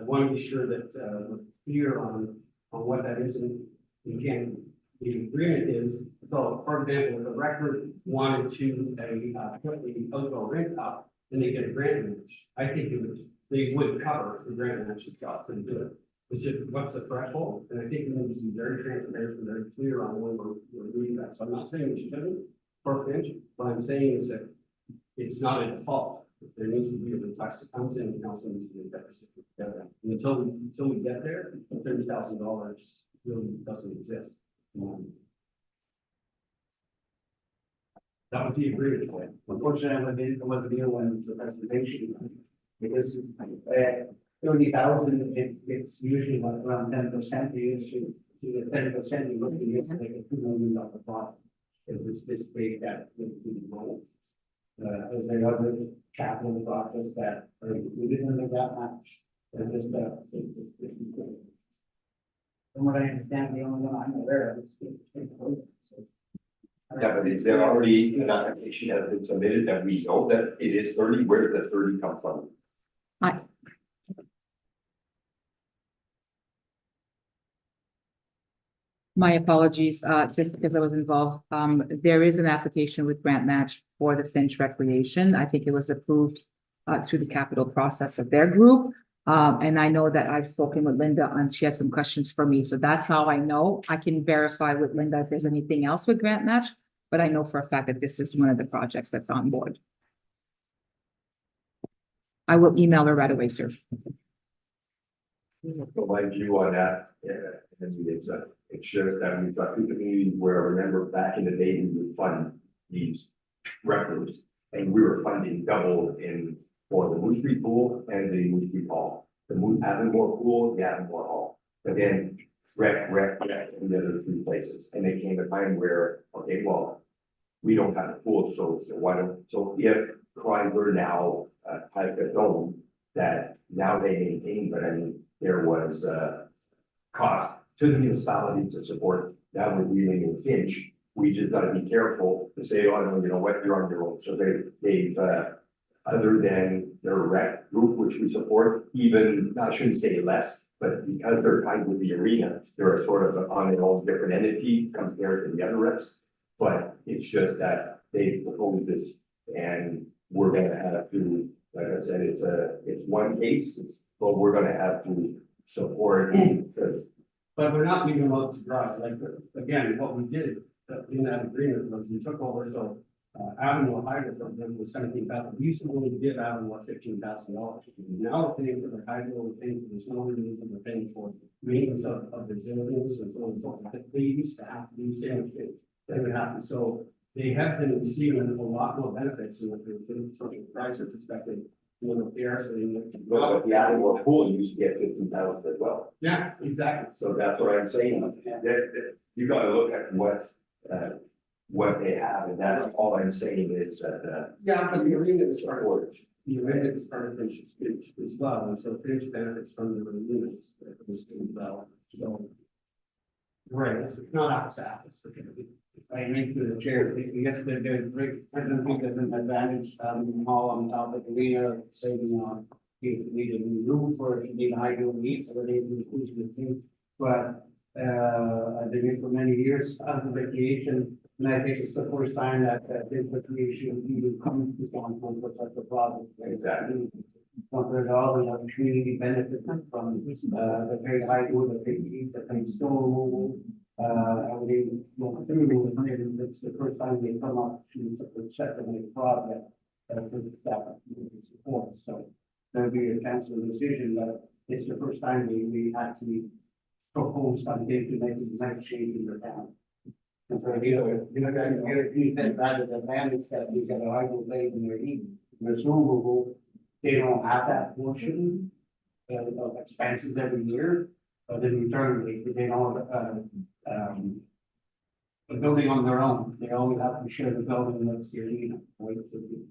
want to be sure that we're clear on what that is, and again, the agreement is, so for example, if the record wanted to put the outdoor rink up, and they get a grant match, I think they would cover the grant match cost and do it. It's just what's the threshold, and I think we need to be very transparent and very clear on when we're doing that. So I'm not saying we should do it per inch. What I'm saying is that it's not a default. There needs to be a request that comes in, and council needs to be a deficit together. And until we get there, $30,000 really doesn't exist. That was the agreement plan. Unfortunately, it wasn't the one for presentation. Because 30,000, it's usually like around 10%. You usually see the 10%, you look at this like a $2 million product. Because it's this big that would be rolled. Is there other capital projects that are included in the grant match? And just, From what I understand, the only one I'm aware of is. Yeah, but is there already an application that has been submitted that we know that it is 30? Where did the 30 come from? My apologies, just because I was involved. There is an application with grant match for the Finch Recreation. I think it was approved through the capital process of their group. And I know that I've spoken with Linda and she has some questions for me. So that's how I know. I can verify with Linda if there's anything else with grant match, but I know for a fact that this is one of the projects that's on board. I will email her right away, sir. So my view on that, it's just that we've got two communities where I remember back in the day, we would fund these records. And we were funding double for the Moose Street pool and the Moose Street hall. The Moose having more pool, the Avamore hall. But then rec, in the other three places. And it came a time where, okay, well, we don't have a pool, so why don't, so if Chrysler now type a dome that now they maintain, but I mean, there was cost to the municipality to support that with Wheeling and Finch. We just gotta be careful to say, oh, no, you know what, you're on your own. So they've other than their rec group, which we support, even, I shouldn't say less, but because they're tied with the arena, they're sort of on their own different entity compared to the other reps. But it's just that they proposed this and we're gonna have to, like I said, it's one case, but we're gonna have to support because. But we're not leaving them out to dry, like, again, what we did in that agreement was we took over, so. Avamore Hydro, for example, was 17,000, we used to only give Avamore $15,000. Now we're paying for the hydro, we're paying for the snow removal, we're paying for maintenance of the buildings and so on and so forth. They used to have to do same thing, that would happen, so they have been receiving a lot more benefits from the price perspective. There, so Well, the Avamore pool used to get 15,000 as well. yeah, exactly. So that's what I'm saying, that you gotta look at what they have, and that's all I'm saying is that, Yeah, but the arena is part of the arena is part of Finch's speech as well, and so Finch benefits from the units that this as well, so. Right, it's not apples to apples for sure. I agree to the chair, I guess the great, I don't think there's an advantage, hall on top of the arena, saving on. You need a new roof for it, you need hydro needs, so they include the thing, but, I've been here for many years, on vacation. And I think it's the first time that this recreation even comes to one for such a project. Exactly. Compared to all the other community benefits from the very high wood, the big heat, the big snow removal. And they go through, and it's the first time they come up to such a project. For the staff to support, so there'll be a council decision, but it's the first time we actually propose something to make a nice change in the town. And so, you think that is advantage that you get a hydro blade in your heat, there's no removal, they don't have that portion. Of expenses every year, but in return, they don't, the building on their own, they only have to share the building next to the arena, which would be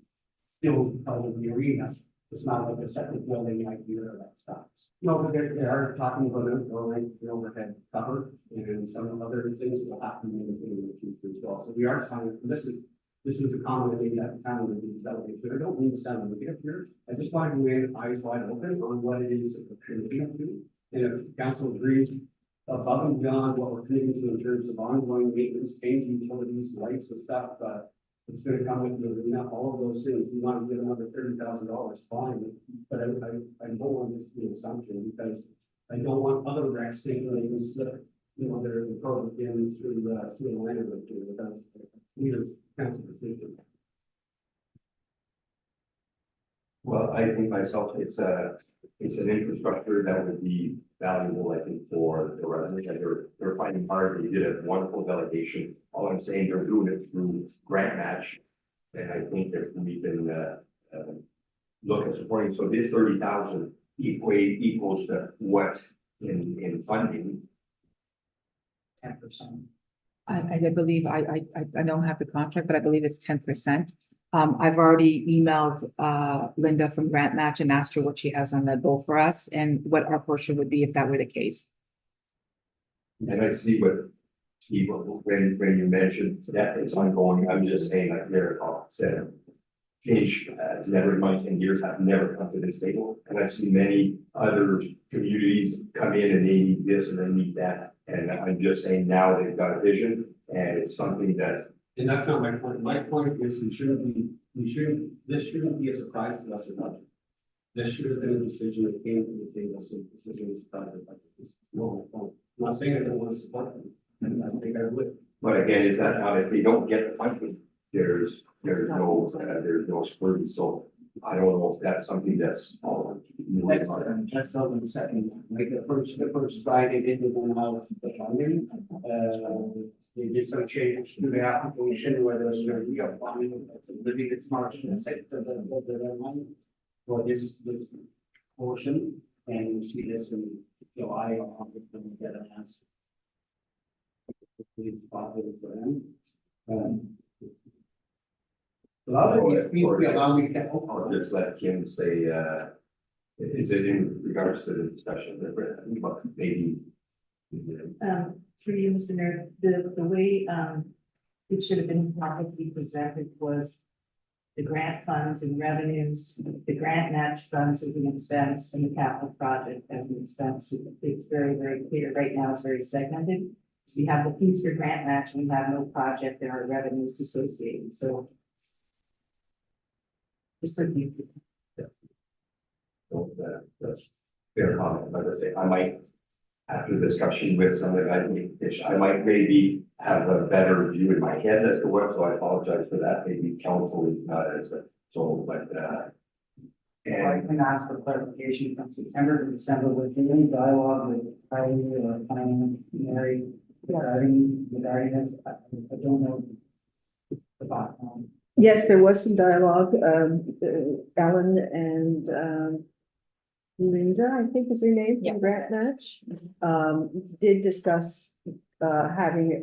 still part of the arena. It's not like a separate building like the other that stops. No, but they are talking about it, the overhead cover and some other things that will happen in the future as well. So we are signing, this is a comment I made at the time of the delegation. I don't mean to sound negative here. I just want to have eyes wide open on what it is that we're committing to. And if council agrees above and beyond what we're committing to in terms of ongoing maintenance, changing utilities, lights and stuff, it's gonna come with the arena, all of those things. We want to give another $30,000, fine, but I don't want this to be an assumption because I don't want other recs thinking they can slip, their project in through the language without either council decision. well, I think myself, it's an infrastructure that would be valuable, I think, for the residents, and they're finding hard, they did a wonderful delegation. All I'm saying, they're doing it through grant match, and I think that we can, look at supporting, so this 30,000 equals to what in funding? 10%. I believe, I don't have the contract, but I believe it's 10%. I've already emailed, Linda from Grant Match and asked her what she has on that goal for us and what our portion would be if that were the case. And I see what, Steve, when you mentioned that it's ongoing, I'm just saying, like Derek said. Finch, never in my 10 years, have never come to this table, and I've seen many other communities come in and they need this and they need that. And I'm just saying now they've got a vision and it's something that, And that's not my point. My point is this shouldn't be a surprise to us about it. This should have been a decision that came to the table, so this isn't a surprise about this. No, I'm not saying I don't want to support them, and I think I would. but again, is that now if they don't get the funding, there's no spur, so I don't know if that's something that's. That's all in the second, like the first slide, they didn't want out the funding. They did some changes to the application, whether it's going to be a funding, maybe it's March the sixth of the money. For this portion, and you see this in July, August, and we get an answer. It's positive for them. Allow me to. I'll just let Kim say, is it in regards to the discussion that we're having about maybe? Through you, Mr. Mayor, the way, it should have been properly presented was the grant funds and revenues, the grant match funds as an expense and the capital project as an expense. It's very, very clear. Right now, it's very segmented. So we have the fees for grant match and we have no project, there are revenues associated, so. Just for you. So that's fair comment, like I say, I might, after discussion with somebody, I might maybe have a better view in my head as to what, so I apologize for that, maybe council is not as, so, but, I can ask for clarification from September to December with any dialogue with Kylie or planning, Mary, regarding this. I don't know about. Yes, there was some dialogue, Alan and, Linda, I think is her name, from Grant Match, did discuss, having,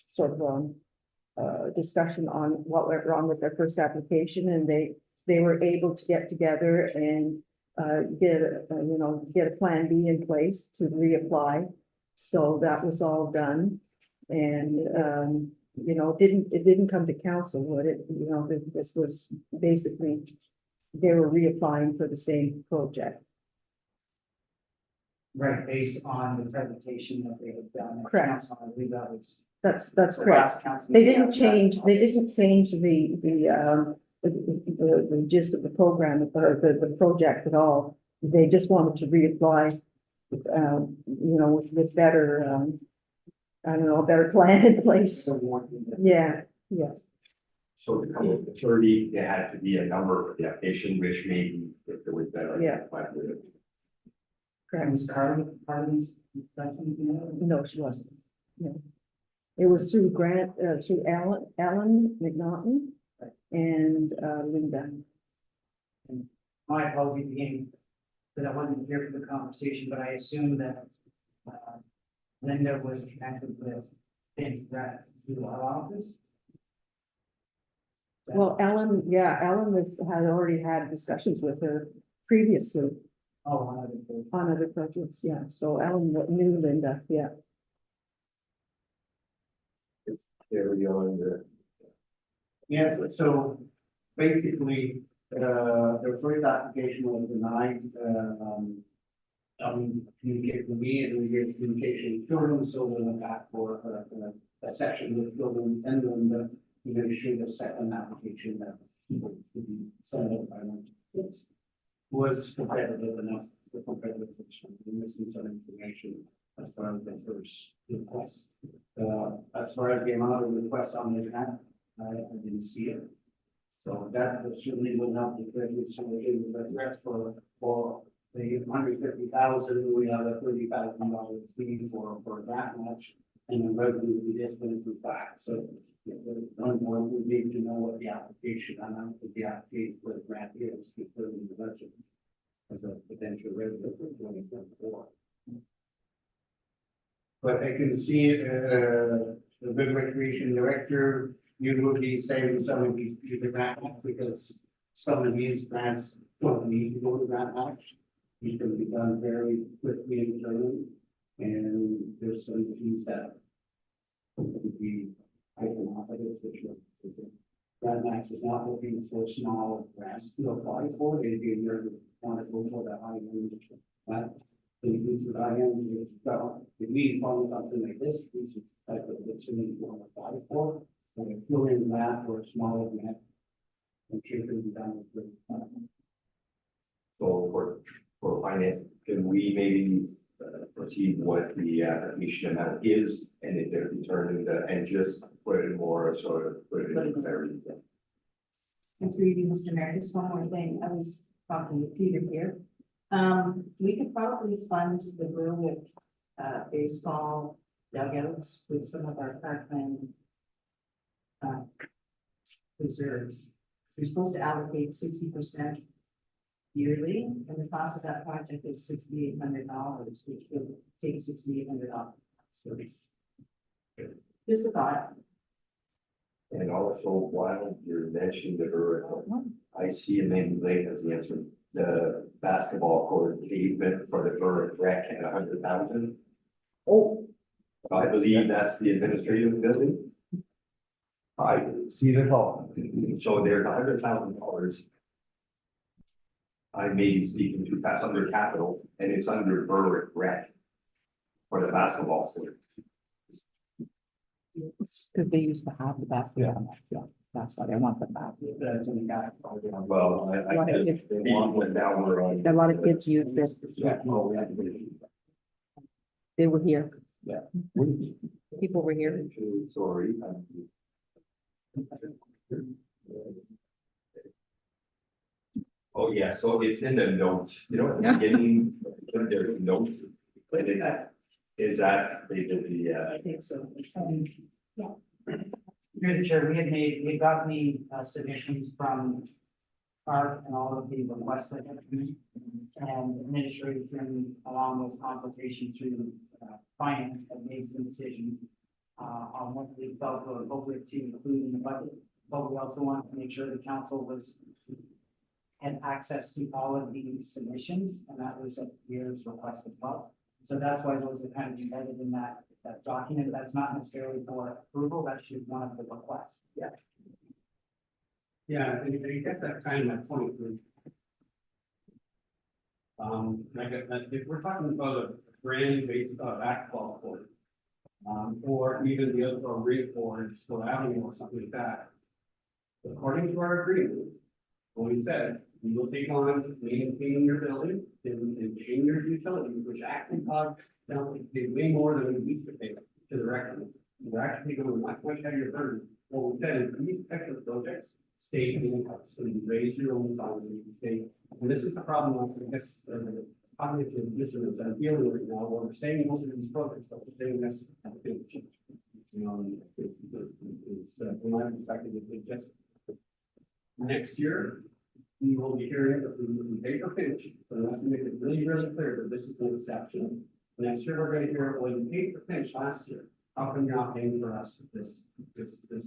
sort of, discussion on what went wrong with their first application, and they were able to get together and, get a plan B in place to reapply. So that was all done, and, it didn't come to council, but this was basically, they were reapplying for the same project. Right, based on the presentation that they have done. Correct. Council, I believe that was. That's the correct. last council They meeting. didn't change the gist of the program or the project at all. They just wanted to reapply, with better, I don't know, a better plan in place. Yeah, yeah. so to come up with 30, there had to be a number for the application, which maybe if there was better. Yeah. But with it. Correct. Was Carly's discussion, No, she wasn't. No. It was through Grant, through Alan McNaughton and, Linda. My apologies again, because I wasn't here for the conversation, but I assume that Linda was connected with things that through our office. Well, Alan had already had discussions with her previously Oh, on other projects, yeah. So Alan knew Linda, yeah. There we go. Yeah, so basically, the first application was denied, communicated with me and we gave communication with children, so we went back for a session with children and then we issued a second application that would be signed up by one. Was competitive enough for competitive, we're missing some information as far as the first request. As far as the amount of requests on the map, I didn't see it. So that certainly will help the graduate solution with the rest for the 150,000, we have a $30,000 fee for that much. And the revenue will be different with that, so. One would need to know what the application amount of the application for the grant is to put in the budget. As a potential revenue for 2024. But I can see, the good recreation director you would be saying some of these, the grant match, because some of these grants don't need to go to grant match. It can be done very quickly and thoroughly, and there's some fees that would be taken off of it, which grant match is not looking for small grants to apply for, they want to go for the high end. But if the high end, if we follow something like this, we should type of it's something you want to apply for, and if you're in that or a smaller grant, I'm sure it can be done with. So for finance, can we maybe proceed what the application amount is and if they're determined and just put it more sort of put it in clarity? And through you, Mr. Mayor, just one more thing, I was talking with Peter here. We could probably fund the Berwick baseball dugouts with some of our parkland reserves. We're supposed to allocate 60% yearly, and the cost of that project is $6,800, which will take $6,800 off. So it's just a thought. And also, while you're mentioning the Berwick, I see a name late as the answer, the basketball court pavement for the Berwick rec at 100,000. Oh. I believe that's the administrative building. I See it all. so there's $100,000. I may be speaking too fast under capital, and it's under Berwick rec for the basketball court. Because they used to have the basketball. Yeah, that's why they want them back. That's in the guy. Well, I What it is. the one went down where on. A lot of kids use this. Yeah. They were here. Yeah. People were here. Sorry. Oh, yeah, so it's in the notes, you know, at the beginning, there's a note, but is that they did the, I think so. Through the chair, we had gotten the submissions from ARC and all of the requests that have been, and administration along with consultation through finance have made some decisions on what we felt were appropriate to include in the budget. But we also wanted to make sure the council had access to all of these submissions, and that was a year's request as well. So that's why those are kind of embedded in that document. That's not necessarily for approval, that's just one of the requests. Yeah. Yeah, and I guess that's kind of my point. Like, if we're talking about a brand new basketball court, or even the other rink board, Still Avenue or something like that. According to our agreement, what we said, we will take on maintaining your building and paying your utilities, which actually cost down way more than we used to pay to the record. We're actually going to much heavier burden. What we said is these types of projects stay in house, so you raise your own funds and you stay. And this is the problem of, I guess, cognitive dissonance I'm dealing with now, where we're saying most of these projects, but we're saying this at the finish. You know, it's from my perspective, it's just next year, we will be hearing if we pay for finish, but let's make it really, really clear that this is an exception. Next year, we're going to hear, well, you paid for finish last year. How come you're not paying for us this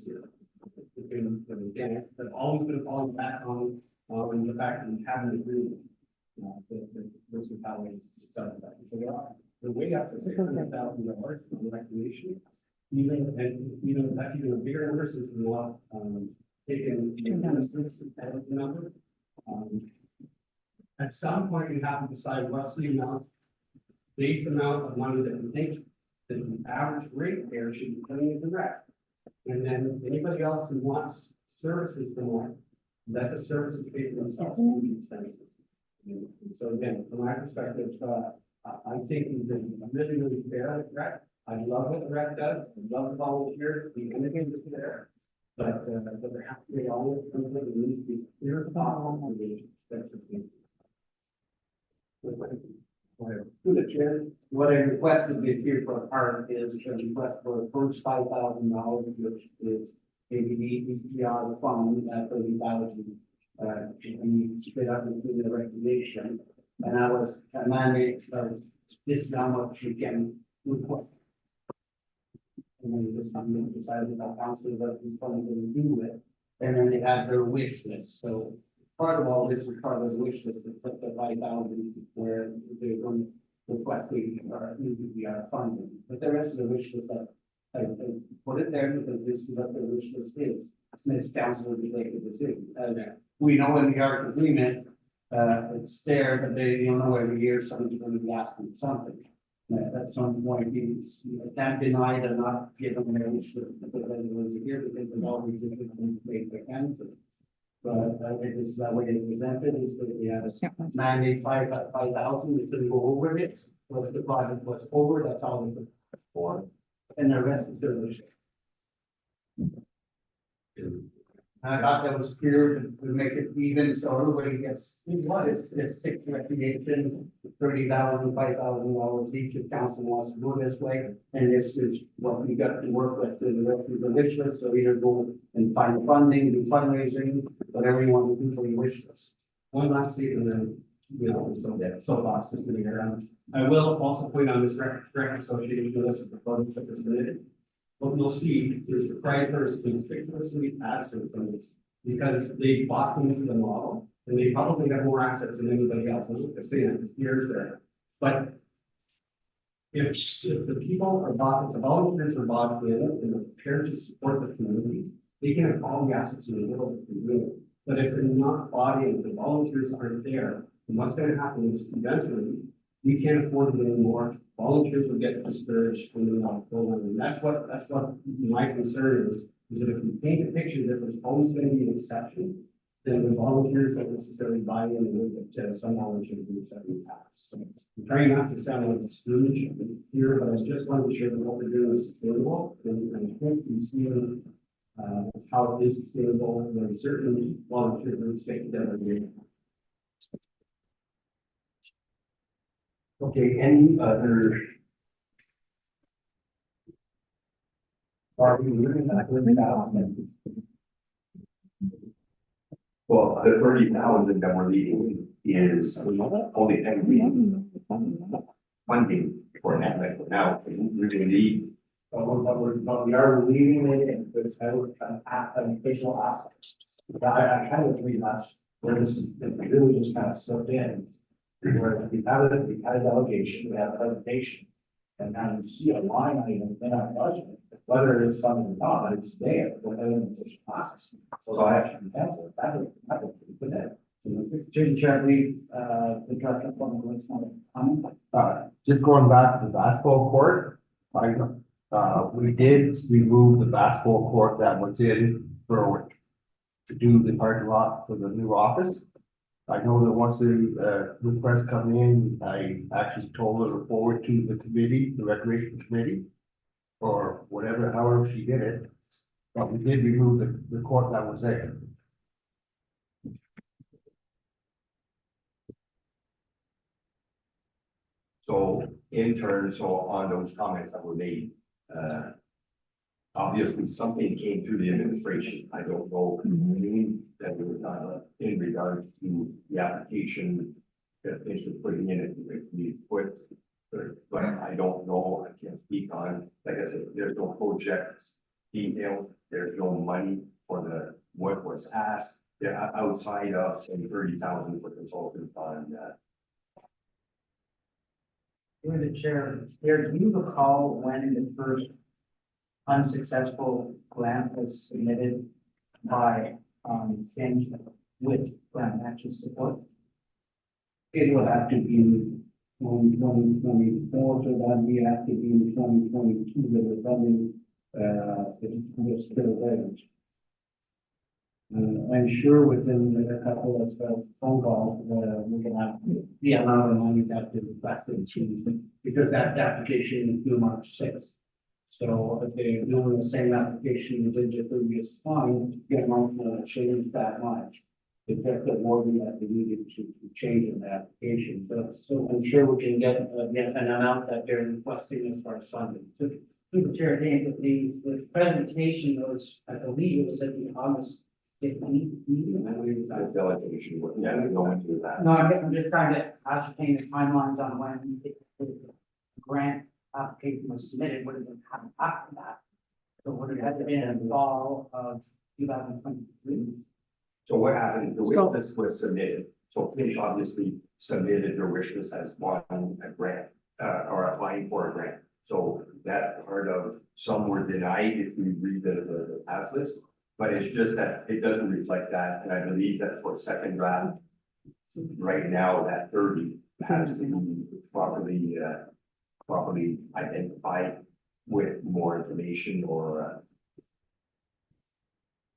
year? Again, they've always been falling back on the fact that we haven't agreed. This is how it's set up. So the way up to $600,000 for recreation, even that's even a bigger number since we're not taking the number. At some point, we have to decide what's the base amount of money that we think that the average rate there should be coming into rec. And then anybody else who wants services for more, let the services pay for themselves. So again, from my perspective, I think we've been really, really fair at rec. I love what the rec does. I love the volunteers, the anything that's there. But there has to be all of them, there needs to be clear thought on the Through the chair, what I requested this year for a part is a request for the first $5,000, which is maybe the EPR fund at 30,000. To be split up into the recreation, and I was a mandate of this is how much you can request. And then this company decided that council what this funding going to do with it. And then they had their wish list, so part of all this was part of the wish list, that put the 5,000 where they're going to request our funding. But the rest of the wish list, I put it there because this is what the wish list is. This council will be making a decision. We know in the ARC agreement, it's there, but they, you know, every year somebody's going to be asking for something. At some point, you can't deny they're not given their wish list because everyone's here because they've always made their cancer. But I think this is that way it's presented, is that we have a mandate 5,000, we couldn't go over it. So if the project was over, that's all we could for, and the rest is good wish. I thought that was clear to make it even, so everybody gets, what is, it's fixed recreation, $30,000, $5,000 each, if council wants to go this way. And this is what we got to work with, the rest of the wish list, so either go and find funding, do fundraising, whatever you want to do for your wish list. One last thing, and then, you know, so lots is going to get around. I will also point on this rec association list of the projects that were submitted. What you'll see is the prior is conspicuously absent from this because they bought into the model and they probably have more assets than anybody else. I'm not saying here's there, but if the people are bought, if the volunteers are bought in and they're prepared to support the community, they can have all the assets in the world. But if they're not bought in, the volunteers aren't there, and what's going to happen is eventually we can't afford it anymore. Volunteers will get discouraged when they're not going. And that's what my concern is that if we paint a picture that there's always going to be an exception, then the volunteers don't necessarily buy in and look at some volunteer groups that we pass. So I'm trying not to sound like a stooge here, but I just want to share that what we're doing is sustainable. And I hope you see how it is sustainable when certain volunteer groups take together. Okay, any other? Are we moving that 30,000? Well, the 30,000 that we're leaving is only pending funding for that. Now, we're going to need. But we are leaving it in, but it's an official aspect. I kind of agree that's where this is, it really just kind of slipped in. Where we had a delegation, we had a presentation, and now you see a line item in our budget, whether it's funded or not, it's there, within an official process. So I actually cancel it, that would put that. Jim Chadley, the director of public works, comment. Just going back to the basketball court, we did remove the basketball court that was in Berwick to do the parking lot for the new office. I know that once the request come in, I actually told her to forward to the committee, the recreation committee, or whatever, however she did it. But we did remove the court that was there. So in turn, so on those comments that were made, obviously something came through the administration. I don't know that it was done in regards to the application that they should put in if we put, but I don't know. I can't speak on, like I said, there's no project detail. There's no money for the what was asked. They're outside of saying 30,000 for consultants on that. You're the chair. Here, do you recall when the first unsuccessful grant was submitted by Finch with grant matching support? It will have to be 2024, so that'd be have to be in 2022, that we're funding, it's still there. I'm sure within a couple of phone calls, we can have the amount of money that is requested, because that application is due March 6th. So if they're doing the same application as the previous time, the amount will change that much. It's just the wording that we needed to change in the application, so I'm sure we can get an amount that they're requesting as far as funding. Through the chair, Dave, the presentation was, I believe it was at the August 15th meeting. I believe that delegation, yeah, we go into that. No, I'm just trying to ascertain the timelines on when the grant application was submitted, what did it happen after that? So what it had been in the fall of 2023. So what happened, the wish So- list was submitted, so Finch obviously submitted their wish list as wanting a grant, or applying for a grant. So that part of, some were denied if we read the pass list, but it's just that it doesn't reflect that, and I believe that for second draft, right now, that 30 has to be properly identified with more information or,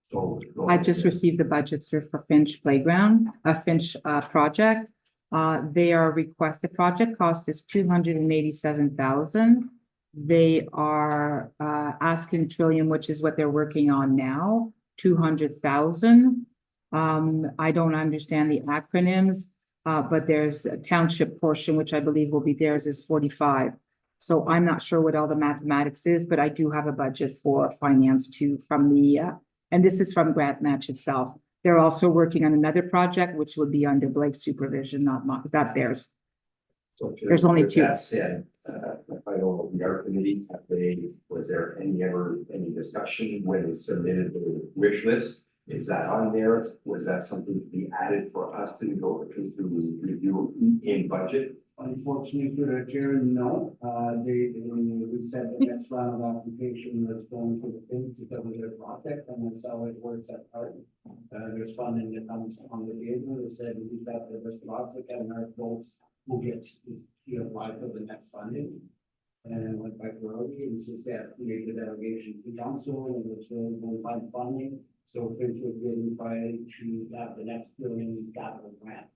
so. I just received the budget, sir, for Finch Playground, Finch project. Their requested project cost is 287,000. They are asking Trillium, which is what they're working on now, 200,000. I don't understand the acronyms, but there's a township portion, which I believe will be theirs, is 45. So I'm not sure what all the mathematics is, but I do have a budget for finance too from the, and this is from Grant Match itself. They're also working on another project, which would be under Blake's supervision, not theirs. So There's only with two. That said, I know the art committee, was there any discussion when they submitted the wish list? Is that on there? Was that something to be added for us to go to review in budget? Unfortunately, for the chair, no, we said the next round of application was going to the Finns because of their project, and that's how it works at heart. There's funding that comes on the table, they said we got this project and our folks will get, apply for the next funding. And went by priority, and since that created a delegation to council and was going to find funding, so Finns was getting priority to have the next billion capital grant.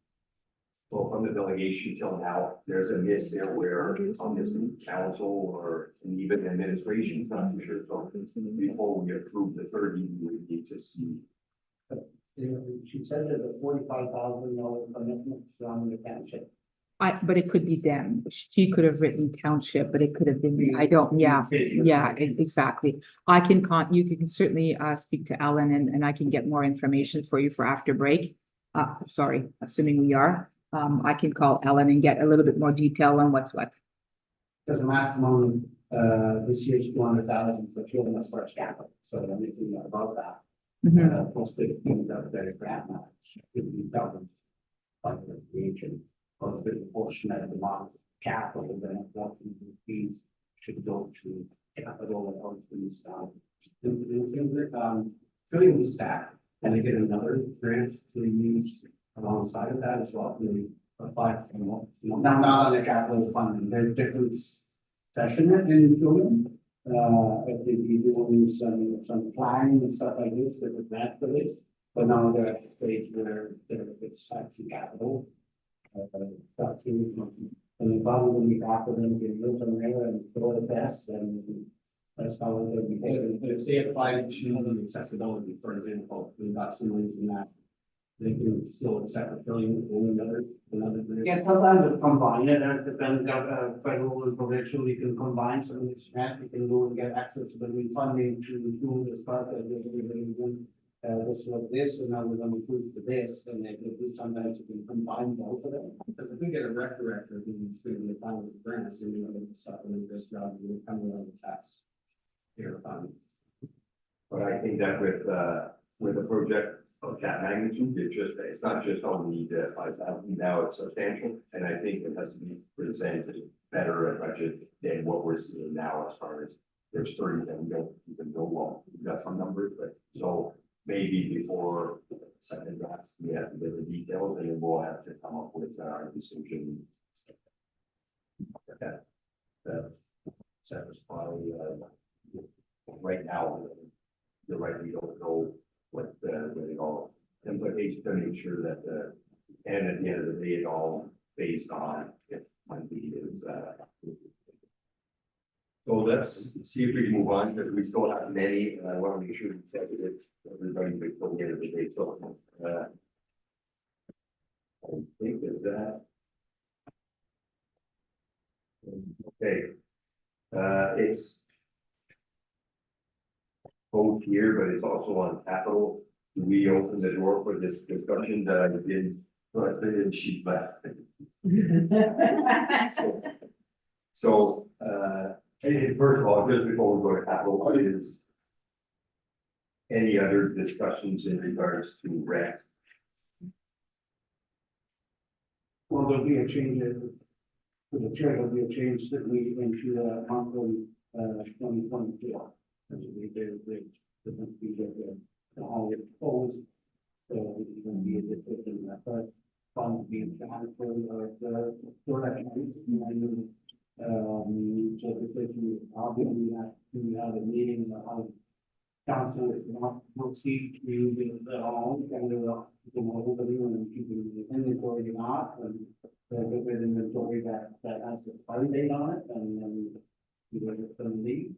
Well, from the delegation till now, there's a miss there where obviously council or even administration, not too sure. So before we approve the 30, we would need to see. She said that a $45,000 commitment from the township. But it could be them. She could have written township, but it could have been, exactly. You can certainly speak to Ellen and I can get more information for you for after break. Sorry, assuming we are. I can call Ellen and get a little bit more detail on what's what. There's a maximum, this year's 200,000 for children as far as capital, so I'm making about that. Plus the grant match, $50,000 by the region, or the portion of the amount of capital, then what fees should go to capital or to these, filling the stack, and they get another grant to use alongside of that as well. They apply for more, not on the capital funding, there's different session in doing. If they be doing some planning and stuff like this, with the grant for this, but now they're at the stage where it's actually capital. And then probably when we offer them to live on there and throw the best, and that's how they'll be paid. If they apply to accessibility, for example, we got some links in that. They can still accept a filling in another. Yeah, sometimes we combine it, and depending on federal and provincial, you can combine some of this grant, you can go and get accessibility funding to do this project. This was this, and now we're going to move to this, and they can do sometimes you can combine both of them. Because if we get a rec director who's doing the final grants, and you're going to supplement this job, you're coming on the tax. Here, But I think that with a project of that magnitude, it's not just only the 5,000, now it's substantial, and I think it has to be presented better a budget than what we're seeing now as far as there's 30 that we don't even know. Well, we've got some numbers, but so maybe before second drafts, we have to get the details, and then we'll have to come up with our decision. That satisfy right now. You're right, we don't know what it all implications to make sure that and at the end of the day, it all based on if money is so let's see if we can move on, because we still have many, and I want to make sure we check it, everybody before the end of the day, so I think is that. Okay. It's both here, but it's also on capital. We open the door for this discussion that I did, but then she left. So, first of all, just before we go to capital, what is Any other discussions in regards to rent? Well, there'll be a change for the chair, there'll be a change that we into monthly, 2024. As we do, the all proposed. So it's going to be a decision that first fund being transferred or the direction. So because we obviously have a meeting of council is not proceed to the all and the everybody and keeping the inventory not and the inventory that has a fund date on it and then we will get them leave.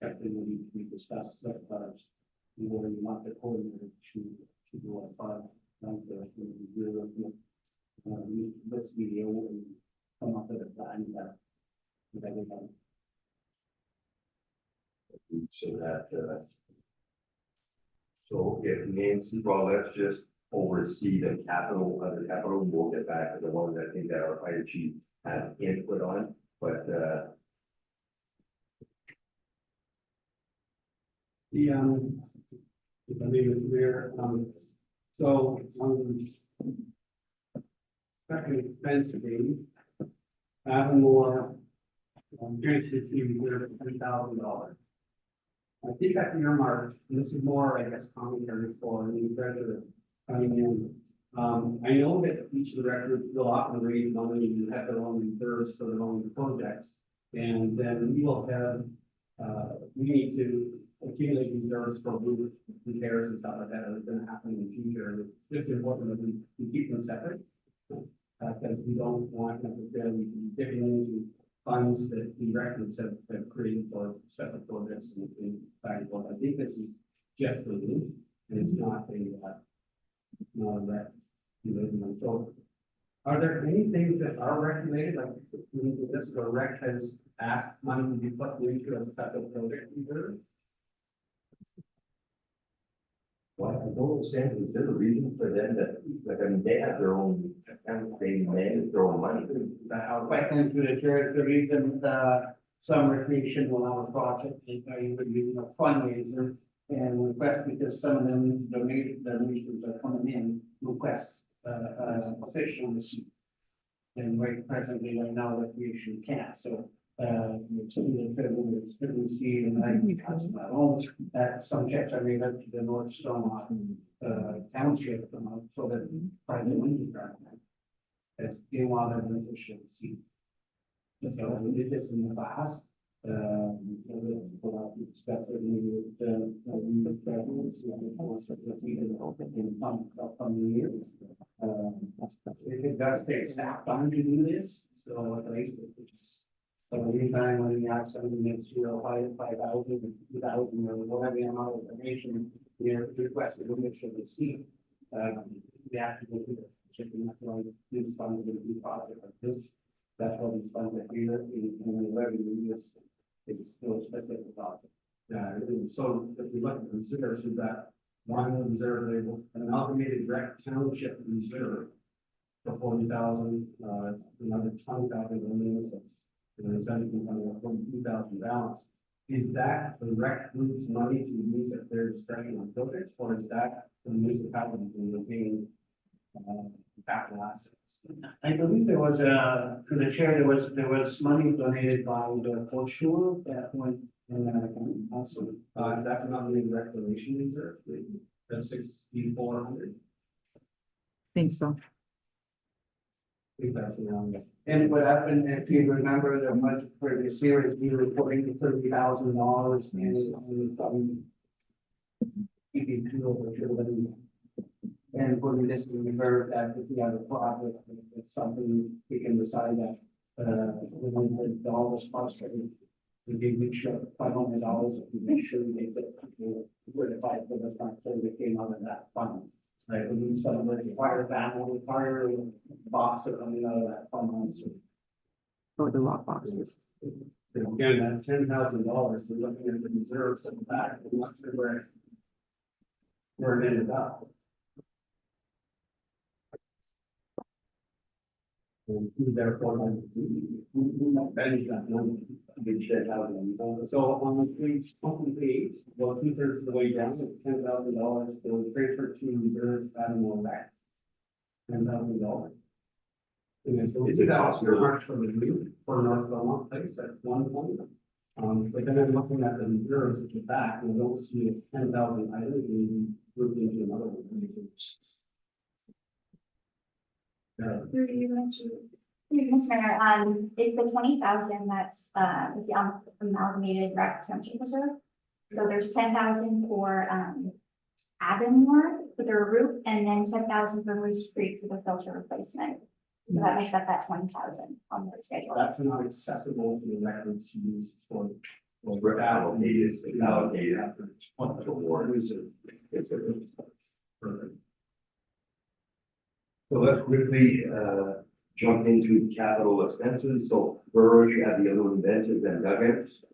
Something will need to be discussed that you will want the coordinator to do a file. Let's be able to come up with a plan that everybody. So if Nancy, well, let's just oversee the capital, other capital, we'll get back to the ones I think that our fire chief has input on, but, if I may, Mr. Mayor, so, second expense being, Avamore, guaranteed to $3,000. I think that's earmarked, and this is more, I guess, commentary for the new treasurer coming in. I know that each of the records will often raise money and have their own reserves for their own projects. And then we will have, we need to accumulate reserves for roof repairs and stuff like that are going to happen in the future. And it's just important that we keep them separate. Because we don't want necessarily to be dipping into funds that the records have created for special projects and valuable. I think this is just for roof, and it's not a rec. So, are there any things that are regulated, like this, the rec has asked money to be put into a special project reserve? well, I don't understand, is there a reason for them that, like, I mean, they have their own account, they manage their own money. Quite thank you, the chair, the reason, some recreation will have a project, are using a fundraiser and request because some of them donations are coming in, requests, official receipt. And presently right now recreation can't, so, it's in the federal, receipt and I, that's my own, that some checks are made up to the North Storm, township, so that private money is done. As they want an official receipt. So we did this in the past. It does take staff time to do this, so at least it's. So anytime when you have something that's 5,000, 2,000 or whatever the amount of information, you're requested initial receipt. We have to go through it. Checking that like this fund will be project like this. That's what these funds are here in the revenue is still specific project. Yeah, so if we look at the reserves, we've got one reserve label, an amalgamated rec township reserve for 40,000, another 20,000 remaining. And there's anything coming up from 2,000 balance. Is that the rec group's money to use at their discretion on projects, or is that the municipality to maintain capital assets? I believe there was to the chair, there was money donated by the Fortune that went in also. Definitely the recreation reserve, that's 6,400. Think so. I think that's around it. And what happened, if you remember, the budget for this year is we were putting $30,000 in keeping two over children. And putting this in reserve that if we have a project, it's something we can decide that, we want to all this cost, we did make sure $500, we make sure we make it, where the fight for the fund, so they came out of that fund. Right, we need some of the fire family, fire box or something out of that fund. Or the lock boxes. Again, that $10,000, we're looking at the reserves at the back, I'm not sure where it ended up. And therefore, we not manage that number, big shed housing. So on the page, well, 2/3 of the way down, it's $10,000, so transfer to reserve, adding more back. $10,000. Is it possible? March for the roof for North Belmont Place, that's 120. But then I'm looking at the reserves at the back, and I don't see 10,000 items, we grouped into another one. Through you, Mr. Mayor, it's the 20,000 that's, is the amalgamated rec township reserve. So there's 10,000 for, Avonmore for their roof, and then 10,000 for Moose Creek for the filter replacement. So that makes up that 20,000 on the schedule. That's not accessible to the records used for. We're allocated after one award. Perfect. So let's quickly jump into capital expenses. So first you have the other benches and dugouts.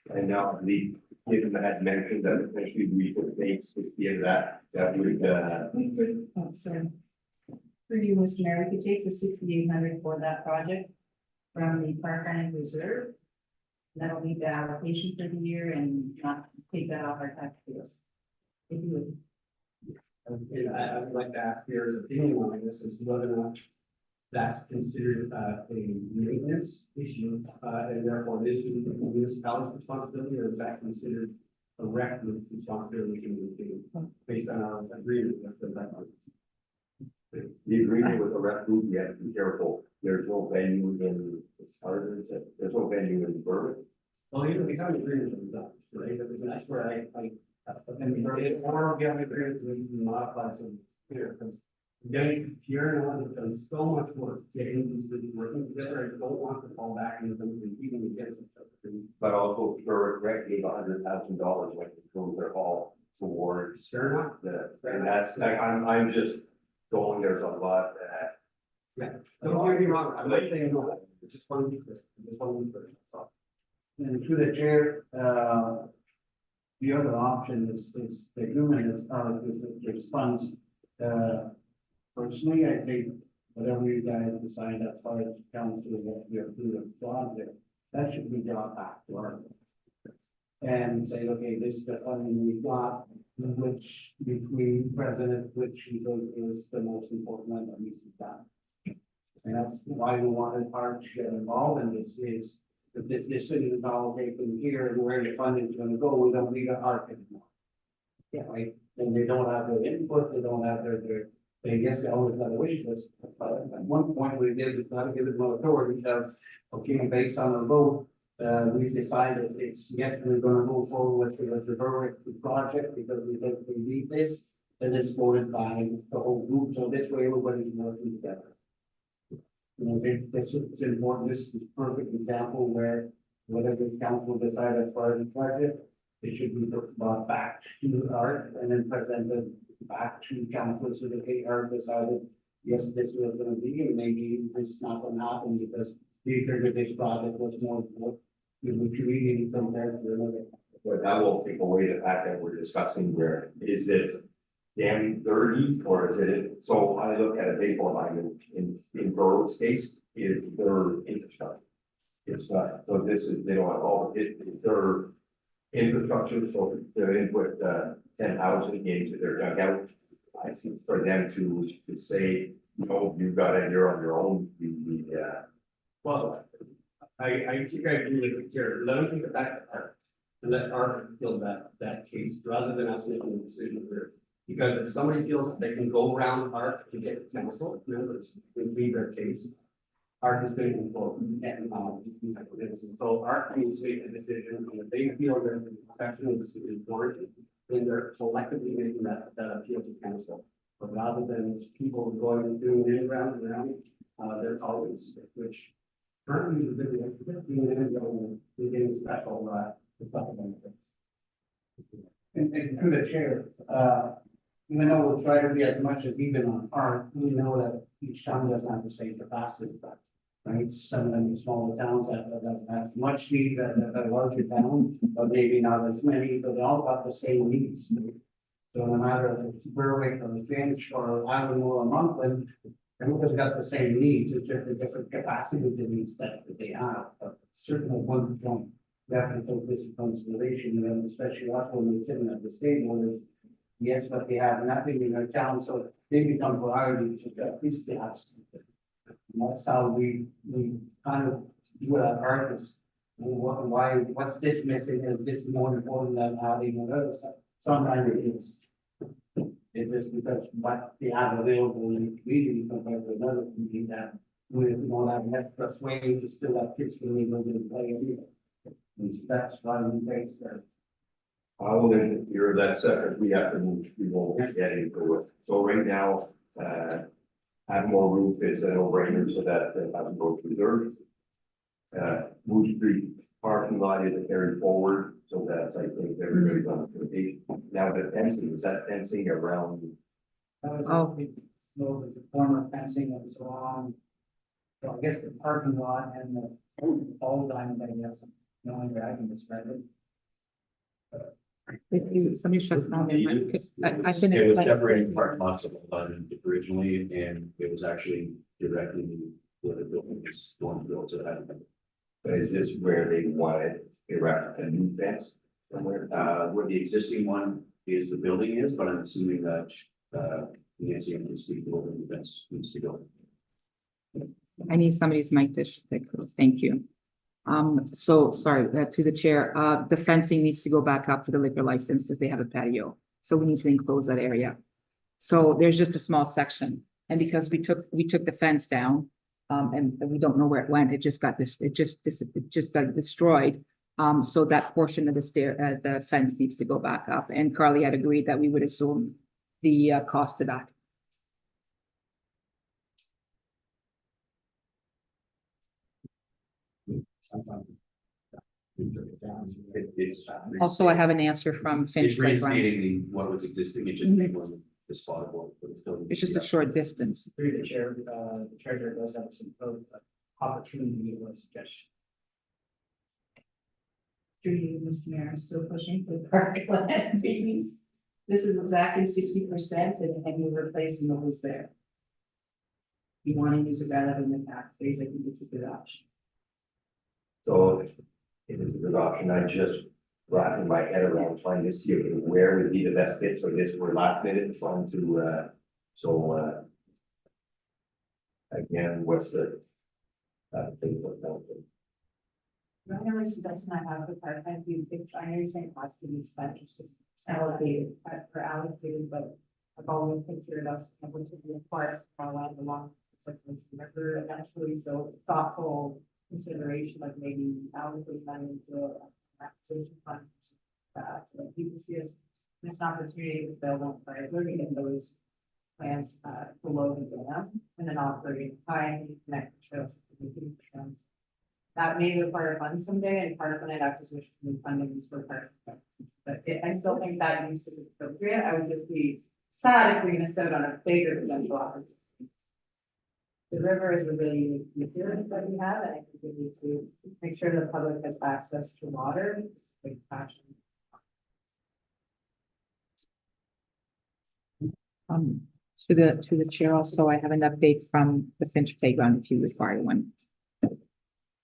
And now I believe, given that I had mentioned that essentially we could make 60 of that, that would Oh, sorry. Through you, Mr. Mayor, we could take the 6,800 for that project from the park and reserve. That'll be the allocation for the year and not take that off our tax bills. If you would. And I would like to ask your opinion on this as to whether or not that's considered a maintenance issue, and therefore this is the municipality's responsibility, or is that considered a rec responsibility based on our agreement with the rec? the agreement with the rec group, you have to be careful. There's no venue in Starters, there's no venue in Berwick. Well, you know, we have an agreement with them, right? Because that's where and we have an agreement with modify some here, because getting here and on, done so much work getting these things working together. I don't want to fall back into them competing against each other. But also Berwick Rec gave $100,000 when they drove their hall towards Fair enough. and that's like, I'm just going, there's a lot that. Yeah, don't get me wrong, I'm not saying no, I just want to be clear, I just want to be clear, so. And through the chair, the other option is the agreement is, there's funds. Personally, I think whatever you guys decide as far as council, what we are through the project, that should be brought back to our. And say, okay, this is the funding we got, which between president, which you think is the most important one that needs to be done. And that's why we wanted Art to get involved in this is, if this decision is all taken here and where the funding is gonna go, we don't need an Art anymore. Yeah, right, and they don't have their input, they don't have they guess they always got a wish list, but at one point we did, not give it more authority of, okay, based on the vote. We decided it's, yes, we're gonna move forward with the Berwick project because we think we need this. And it's voted by the whole group, so this way everybody's working together. You know, this is important, this is a perfect example where whatever the council decided as far as the project, it should be brought back to Art and then presented back to council so that they are decided, yes, this was gonna be, and maybe this is not gonna happen because we figured this project was more important to the community compared to another. But that won't take away the fact that we're discussing where, is it damn dirty or is it, so I look at a baseball diamond in Berwick's case, is their infrastructure. It's not, so this is, they don't have all, it's their infrastructure, so they're input 10,000 into their dugout. I see for them to say, no, you got it, you're on your own, Well, I think I agree with you, Jared. Let them take it back to Art and let Art build that case rather than us making a decision here. Because if somebody feels that they can go around Art to get council members to leave their case, Art is going to go and so Art needs to make a decision, and if they feel that the exception is warranted, then they're selectively making that appeal to council. But rather than people going and doing it around, there's always, which currently is a bit getting special, And through the chair, even though we'll try to be as much as even on Art, we know that each town doesn't have the same capacity, but. Right, some of them smaller towns that have much need than a larger town, but maybe not as many, but they all got the same needs. So no matter if it's Berwick or Finch or Avonmore or Monkland, everyone's got the same needs, it's just a different capacity of the needs that they have, but certainly one point. We have to take this into consideration, and especially us when we're sitting at the table is, yes, but they have nothing in their town, so they become priority to at least they have something. And that's how we kind of do our artists. What's this missing, is this more important than having another stuff? Sometimes it is. It is because what they have available in the community compared to another community that we don't have an extra swing to still have kids to leave and play anyway. And so that's why we think that. I will then hear that second, we have to move, we won't get into it. So right now, have more roof is an no-brainer, so that's the road reserve. Moose Street parking lot is carried forward, so that's, I think, everybody's on the page. Now the fencing, is that fencing around? No, there's a former fencing that was along, so I guess the parking lot and the ball diamond, I guess, no one I can describe it. If you, somebody shuts down their mic. I've been. It was separating parking lots of London originally, and it was actually directly where the building was going to build, so that. But is this where they wanted erect a new fence somewhere? Where the existing one is, the building is, but I'm assuming that, Nancy and the building fence needs to go. I need somebody's mic to, thank you. So sorry, to the chair, the fencing needs to go back up for the liquor license because they have a patio. So we need to enclose that area. So there's just a small section. And because we took the fence down, and we don't know where it went, it just got got destroyed. So that portion of the fence needs to go back up. And Carly had agreed that we would assume the cost of that. Also, I have an answer from Finch It's Playground. reinstating what was existing, it just wasn't the spot, but it's still. It's just a short distance. Through the chair, the treasurer does have some opportunity or suggestion. Through you, Mr. Mayor, I'm still pushing for the parkland fees. This is exactly 60% and you're replacing what was there. You want to use it rather than the tax base, I think it's a good option. So it is a good option. I just wrapping my head around trying to see where would be the best fit. So this we're last minute trying to, again, what's the, thing about that? The only suggestion I have for part-time fees, if I know you're saying cost to be spent, it's just allocated, but I've always considered us able to be required for a lot of long, it's like, remember eventually, so thoughtful consideration of maybe allocate money into an acquisition fund. So that people see us, this opportunity to build on plans, looking at those plans, below the dam, and then operating high connect trails. That may require funds someday, and part of an acquisition and funding is for part of it. But I still think that use is appropriate. I would just be sad if we missed out on a bigger potential opportunity. The river is a really unique feature that we have, and I think we need to make sure the public has access to water. It's a big passion. To the chair also, I have an update from the Finch Playground if you require one.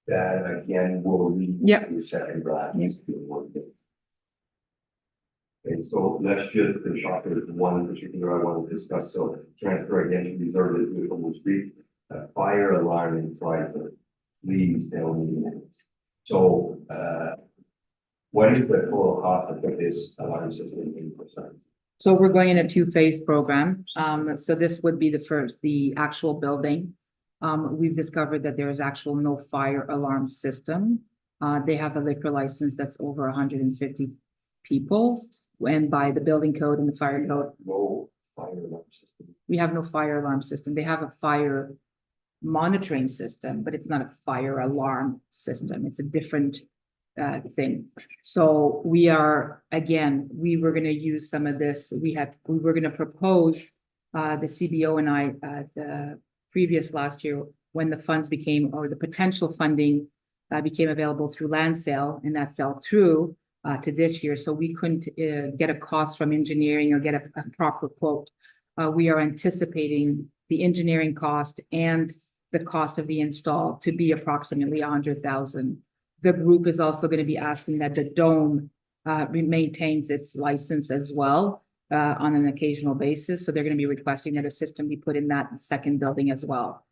That again, will be. Yep. Your second draft needs to be worked. Okay, so let's just finish off with one particular I want to discuss. So transfer again to reserve is with Moose Street. Fire alarm in private, please tell me next. So, what is the total cost to put this alarm system in percent? So we're going in a two-phase program. So this would be the actual building. We've discovered that there is actual no fire alarm system. They have a liquor license that's over 150 people. And by the building code and the fire code, No fire alarm system. we have no fire alarm system. They have a fire monitoring system, but it's not a fire alarm system. It's a different thing. So we are, again, we were going to use some of this. We were going to propose the CBO and I the previous last year when the funds became, or the potential funding became available through land sale, and that fell through to this year. So we couldn't get a cost from engineering or get a proper quote. We are anticipating the engineering cost and the cost of the install to be approximately 100,000. The group is also going to be asking that the dome maintains its license as well on an occasional basis. So they're going to be requesting that a system be put in that second building as well.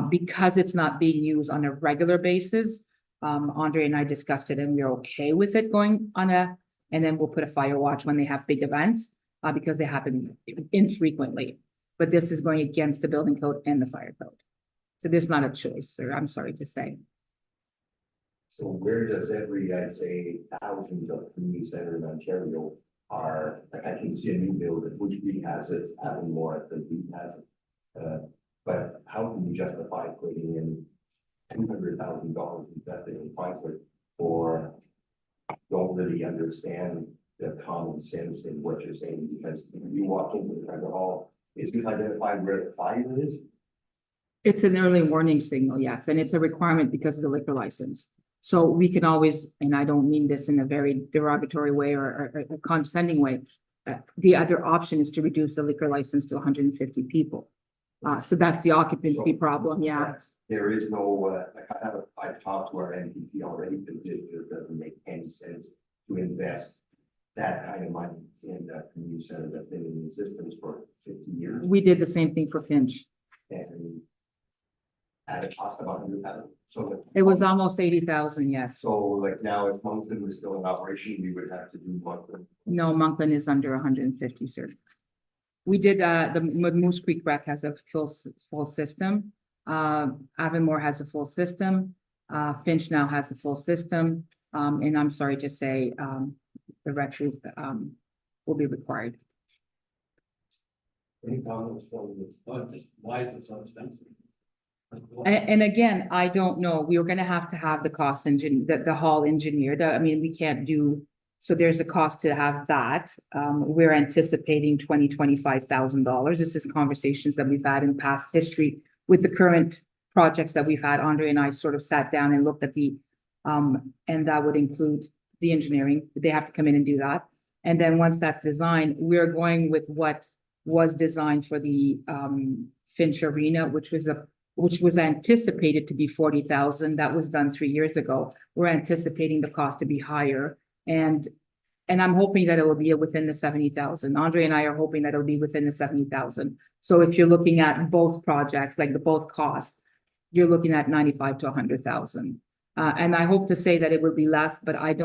Because it's not being used on a regular basis, Andre and I discussed it and we're okay with it going on and then we'll put a fire watch when they have big events because they happen infrequently. But this is going against the building code and the fire code. So this is not a choice, sir. I'm sorry to say. So where does every, I'd say, thousands of community centers in Ontario are, like I can see a new building, which we has it, having more at the B has it. But how can you justify putting in $200,000 invested in Frankfurt or don't really understand the common sense in what you're saying? Because if you walk into the Frankfurt Hall, is it identified where the fire is? It's an early warning signal, yes, and it's a requirement because of the liquor license. So we can always, and I don't mean this in a very derogatory way or a condescending way, the other option is to reduce the liquor license to 150 people. So that's the occupancy problem, yeah. There is no, like I've talked to our NPP already, but it doesn't make any sense to invest that kind of money in a community center that's been in existence for 50 years. We did the same thing for Finch. And at a cost of 100,000. So It was almost 80,000, yes. so like now if Moncton was still in operation, we would have to do Moncton. No, Moncton is under 150, sir. We did, the Moose Creek Rec has a full system. Avonmore has a full system. Finch now has a full system. And I'm sorry to say, the rec group, will be required. Any comments from just why is it so expensive? And again, I don't know, we were gonna have to have the cost engine, the hall engineered, I mean, we can't do. So there's a cost to have that, we're anticipating $25,000, this is conversations that we've had in past history. With the current projects that we've had, Andre and I sort of sat down and looked at the, and that would include the engineering, they have to come in and do that. And then once that's designed, we're going with what was designed for the, Finch Arena, which was anticipated to be 40,000. That was done 3 years ago. We're anticipating the cost to be higher. And I'm hoping that it will be within the 70,000. Andre and I are hoping that it'll be within the 70,000. So if you're looking at both projects, like both costs, you're looking at 95 to 100,000. And I hope to say that it will be less, but I'm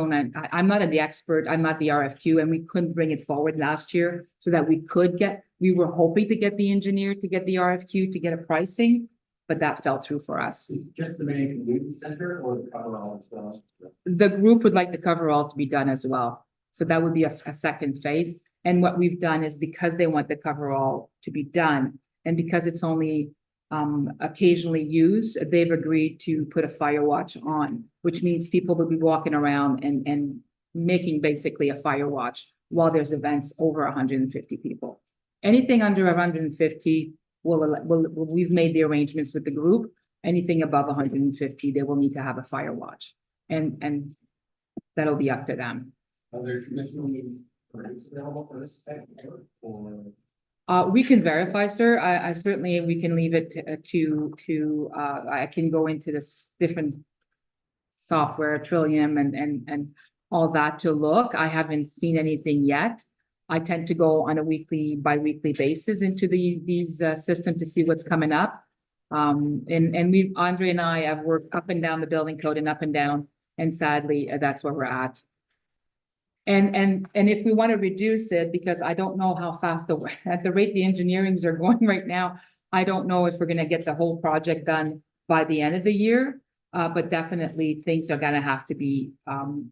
not the expert. I'm not the RFQ, and we couldn't bring it forward last year so that we were hoping to get the engineer to get the RFQ to get a pricing. But that fell through for us. Just the main community center or the coverall as well? The group would like the coverall to be done as well. So that would be a second phase. And what we've done is because they want the coverall to be done and because it's only occasionally used, they've agreed to put a fire watch on, which means people will be walking around and making basically a fire watch while there's events over 150 people. Anything under 150, we've made the arrangements with the group. Anything above 150, they will need to have a fire watch, and that'll be up to them. Are there traditional grants available for this type of work or? We can verify, sir. I certainly, we can leave it to I can go into this different software, Trillium and all that to look. I haven't seen anything yet. I tend to go on a bi-weekly basis into these systems to see what's coming up. And Andre and I have worked up and down the building code and up and down, and sadly, that's where we're at. And if we want to reduce it, because I don't know how fast at the rate the engineerings are going right now, I don't know if we're going to get the whole project done by the end of the year. But definitely things are going to have to be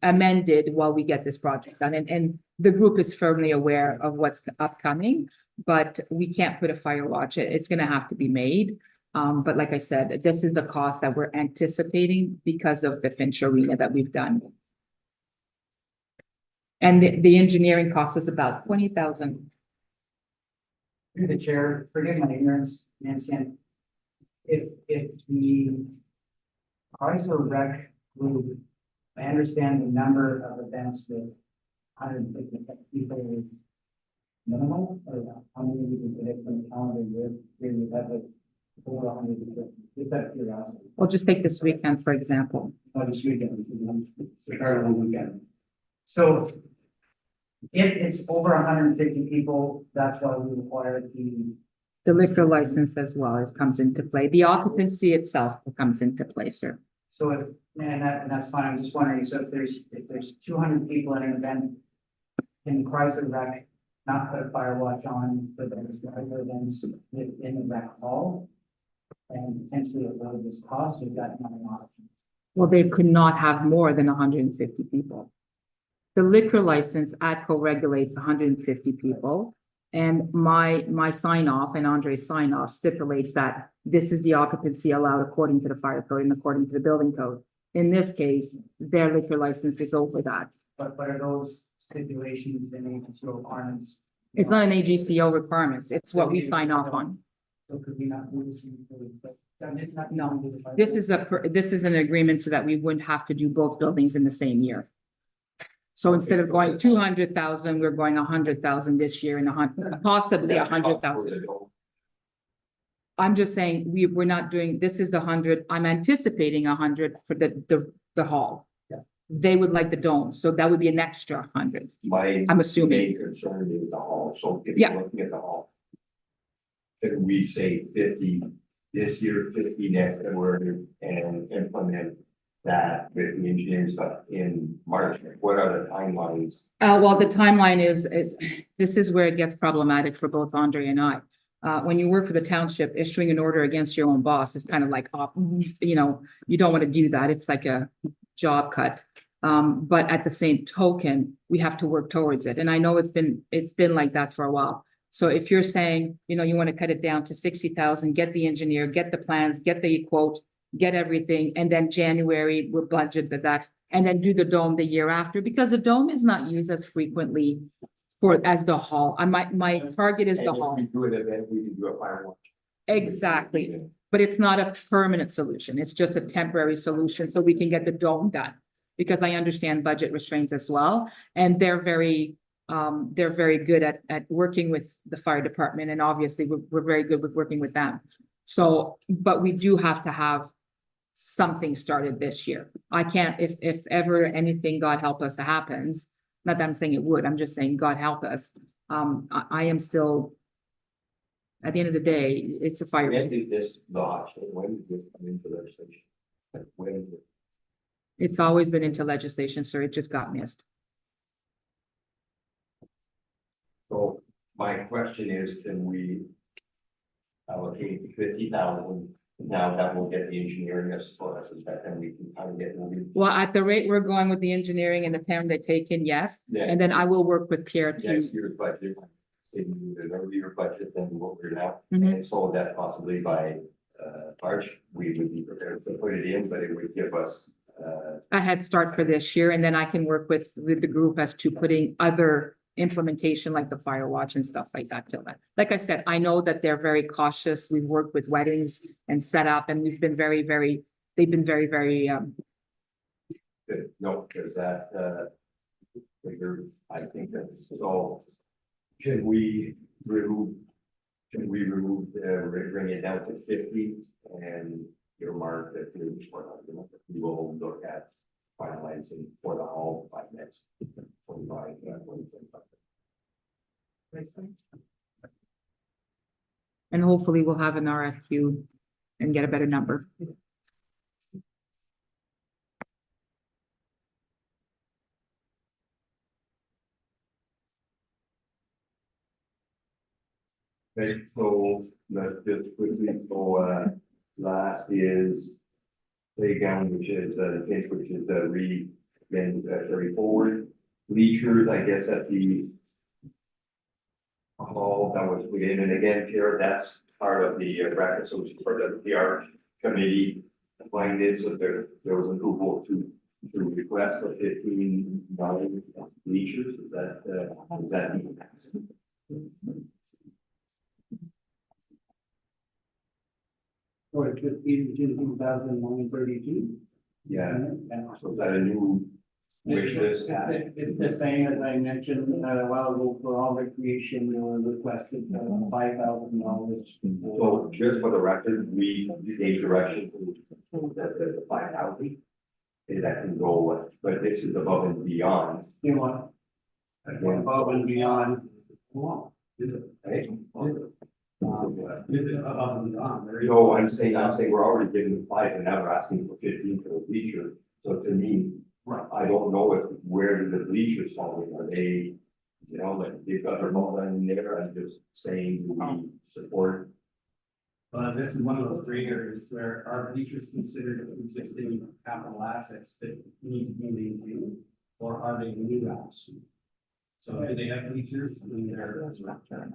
amended while we get this project done. And the group is firmly aware of what's upcoming, but we can't put a fire watch. It's going to have to be made. But like I said, this is the cost that we're anticipating because of the Finch Arena that we've done. And the engineering cost was about 20,000. Through the chair, forgive my ignorance, Nancy, if the Chrysler Rec group, I understand the number of events with 150 people is minimal, or how many we can predict from the calendar year, where we have like over 100 people? Just out of curiosity, We'll just take this weekend, for example. not this weekend, it's a Carnival weekend. So if it's over 150 people, that's why we require The liquor license as well as comes into play. The occupancy itself comes into play, sir. So if, and that's fine, I'm just wondering, so if there's 200 people in an event, can Chrysler Rec not put a fire watch on for those other events in the rec hall? And potentially a lot of this cost, is that not an option? Well, they could not have more than 150 people. The liquor license ATCO regulates 150 people. And my sign off and Andre's sign off stipulates that this is the occupancy allowed according to the fire code and according to the building code. In this case, their liquor license is over that. But are those stipulations and agency requirements? It's not an AGCO requirements. It's what we sign off on. So could we not do this? I'm just not. No, This is an agreement so that we wouldn't have to do both buildings in the same year. So instead of going 200,000, we're going 100,000 this year and possibly 100,000. I'm just saying, we're not doing, this is the 100, I'm anticipating 100 for the hall. Yeah. They would like the dome, so that would be an extra 100. My I'm assuming. main concern is the hall, so if Yeah. you're looking at the hall. Can we say 50 this year, 50 next February, and implement that with the engineering stuff in March? What are the timelines? Well, the timeline is, this is where it gets problematic for both Andre and I. When you work for the township, issuing an order against your own boss is kind of like, you know, you don't want to do that. It's like a job cut. But at the same token, we have to work towards it. And I know it's been like that for a while. So if you're saying, you know, you want to cut it down to 60,000, get the engineer, get the plans, get the quote, get everything, and then January we'll budget that, and then do the dome the year after, because the dome is not used as frequently as the hall. My target is the And if hall. we do an event, we can do a fire watch. Exactly. But it's not a permanent solution. It's just a temporary solution so we can get the dome done. Because I understand budget restraints as well, and they're very good at working with the fire department, and obviously we're very good with working with them. So, but we do have to have something started this year. I can't, if ever anything, God help us, happens, not that I'm saying it would, I'm just saying, God help us. I am still, at the end of the day, it's a fire. When did this launch? When did this come into legislation? Like, when did it? It's always been into legislation, sir. It just got missed. So my question is, can we allocate 50,000 now that we'll get the engineering as far as that, and we can kind of get moving? Well, at the rate we're going with the engineering and the time they take in, yes. Yeah. And then I will work with Pierre to, Next year's budget, in the earlier budget than what we're now, Mhm. and so that possibly by March, we would be prepared to put it in, but it would give us a head start for this year, and then I can work with the group as to putting other implementation like the fire watch and stuff like that till then. Like I said, I know that they're very cautious. We've worked with weddings and setup, and we've been very, they've been very, good. No, there's that figure, I think that's so. Can we remove, bring it down to 50 and earmark that we will look at finalizing for the hall by next 2025. and hopefully we'll have an RFQ and get a better number. Okay, so let's just quickly go, last is playground, which is, carry forward. Bleachers, I guess, at the hall that was put in, and again, Pierre, that's part of the bracket, so it's part of the PR committee. Applying this, so there was approval to request for 15 bleachers, is that? Or 15,932. Yeah, so is that a new wish list. It's the same as I mentioned a while ago for all recreation, requested $5,000. So just for the record, we gave direction to the 5,000. And that can go, but this is above and beyond. You want above and beyond. Right? Is it above and beyond? There is- No, I'm saying we're already giving 5 and now we're asking for 15 for the bleacher. So to me, Right. I don't know where do the bleachers fall in, are they, you know, like they've got their ball in there and just saying, do we support? This is one of those gray areas where our bleachers considered existing capital assets that need to be maintained, or are they new apps? So do they have bleachers in their?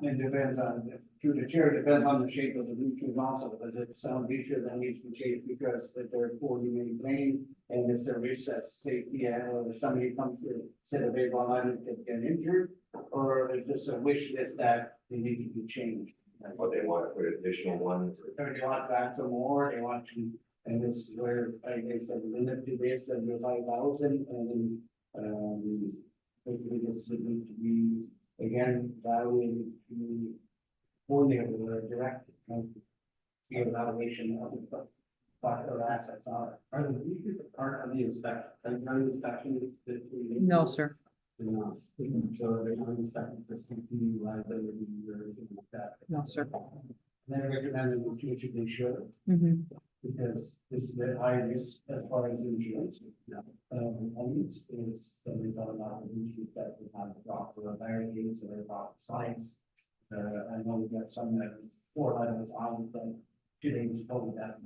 It depends on, through the chair, depends on the shape of the bleachers also, but it's some bleacher that needs to be changed because they're poorly maintained. And it's a risk that safety, or somebody comes to set a baseball line and get injured, or it's just a wish list that they need to be changed. What they want to put additional ones, Or they want back some more, they want to, and this is where, like they said, limit to this and the 5,000 and hopefully this would need to be, again, evaluated to coordinate with the director. And the evaluation of what our assets are. Are the bleachers part of the inspection, inspection that we? No, sir. They're not. So they're not inspected for safety, liability, or anything like that. No, sir. Then recommended in the future they should, Mhm. because this is the high risk as far as insurance. And it's something that a lot of issues that we have proper barricades or proper signs. I know we got some that 4 items on, but today was told that.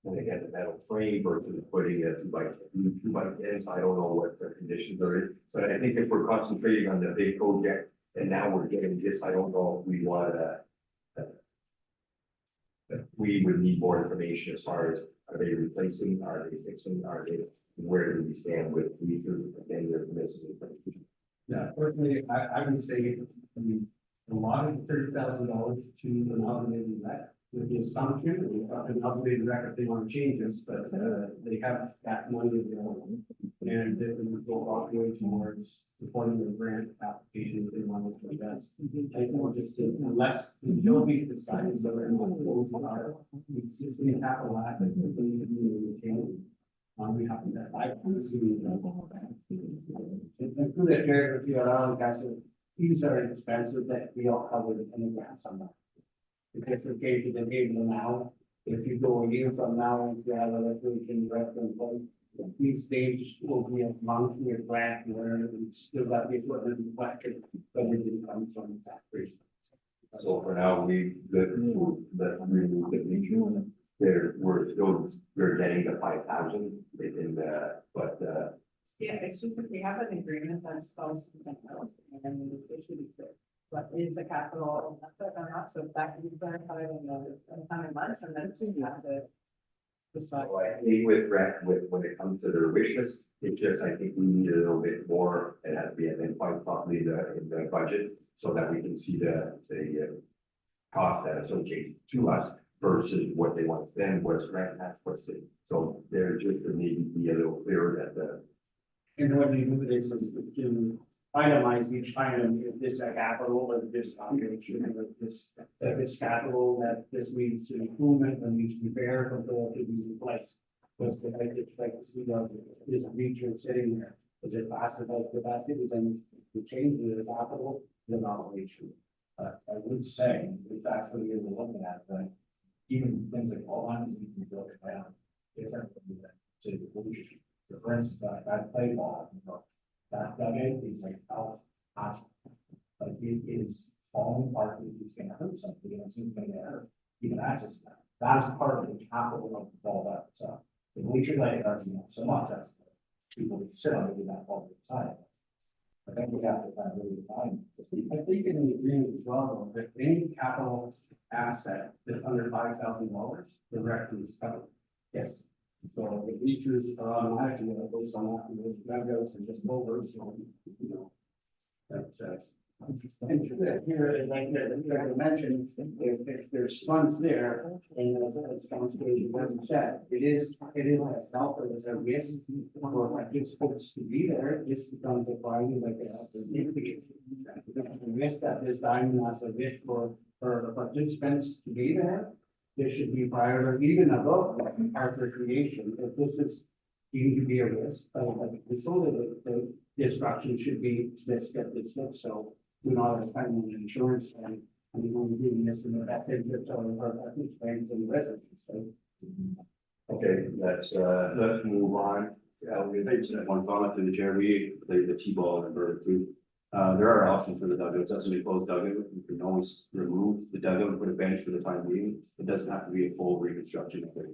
and they get the metal frame versus putting it like 2x10s, I don't know what the conditions are. But I think if we're concentrating on the big project and now we're getting this, I don't know if we want to. We would need more information as far as, are they replacing, are they fixing, are they, where do we stand with bleachers, again, they're missing. Yeah, personally, I would say, I mean, a lot of $30,000 to an automated rec, with the assumption, an automated rec if they want to change this, but, they have that money available. And it would go all the way towards supporting the grant application that they want to invest. I think we'll just, unless, until we decide is that we're not going to our existing capital assets that we need to be maintained. We have that, I can see. And through that chair, if you allow, guys, these are expenses that we all covered in the grants on that. Because we're getting the data now, if you go a year from now, and you have a recreation reference, these days will be a monthly grant where it's still got the equipment reflected, but it didn't come from that reason. So for now, we, remove the bleacher. We're getting the 5,000 in the, but, Yeah, it's just if we have an agreement that spells something else, and then it should be clear. What is the capital asset or not, so if that can be clarified in the coming months, and then you have to decide. so I think with rec, when it comes to their wish list, it's just, I think we need a little bit more, it has to be identified properly in the budget, so that we can see the cost that associates to us versus what they want to spend, what's grant match, what's the, so there just maybe be a little clearer that the. And when you do this, is to itemize each item, is this a capital, or this operation, or this, if it's capital, that this needs improvement, and needs repair, or to be replaced. Because I expect to see this feature sitting there, is it classified capacity, then to change the capital, then operation. I would say, if that's what you're looking at, that even things like all lines, we can build it down differently than say the pollution. For instance, that play ball, that nugget is like out, like it is falling apart, it's gonna hurt something, and it's gonna hurt, even access that. That is part of the capital of the ball that, so. The bleacher light are, so much that's people sit on it with that ball inside. I think we have to kind of really define. I think in the agreement as well, though, that any capital asset that's under $5,000, the rec is covered. Yes. So the bleachers are automatically based on that, and those dugouts are just over, so, you know. That's, And here, like I mentioned, if there's funds there, and as Conservation wasn't said, it is a help, it's a risk for like it's supposed to be there, this becomes a value like a risk at this time, as a risk for the participants to be there. There should be priority even above like park recreation, if this is deemed to be a risk, like the destruction should be this, get this fixed, so we're not spending on insurance and we're doing this in the best interest of our participants and residents, so. Okay, let's move on. We mentioned one comment to the chair, we played the T-ball and bird too. There are options for the dugouts, that's an enclosed dugout, you can always remove the dugout and put a bench for the time being. It doesn't have to be a full reconstruction of the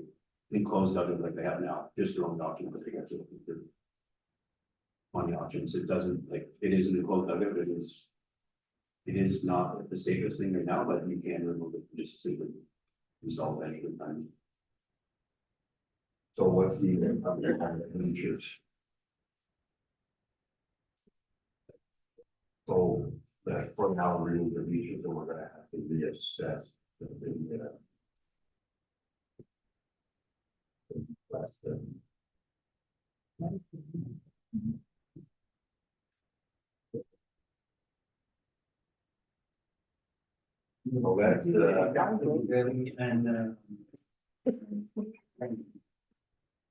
enclosed dugout like they have now, just their own document, I think that's what we do. On the options, it doesn't, like, it is an enclosed dugout, it is not the safest thing right now, but you can remove it, just simply install a bench for the time. So what's the features? So that for now, remove the features, and we're gonna have to reassess the well, that's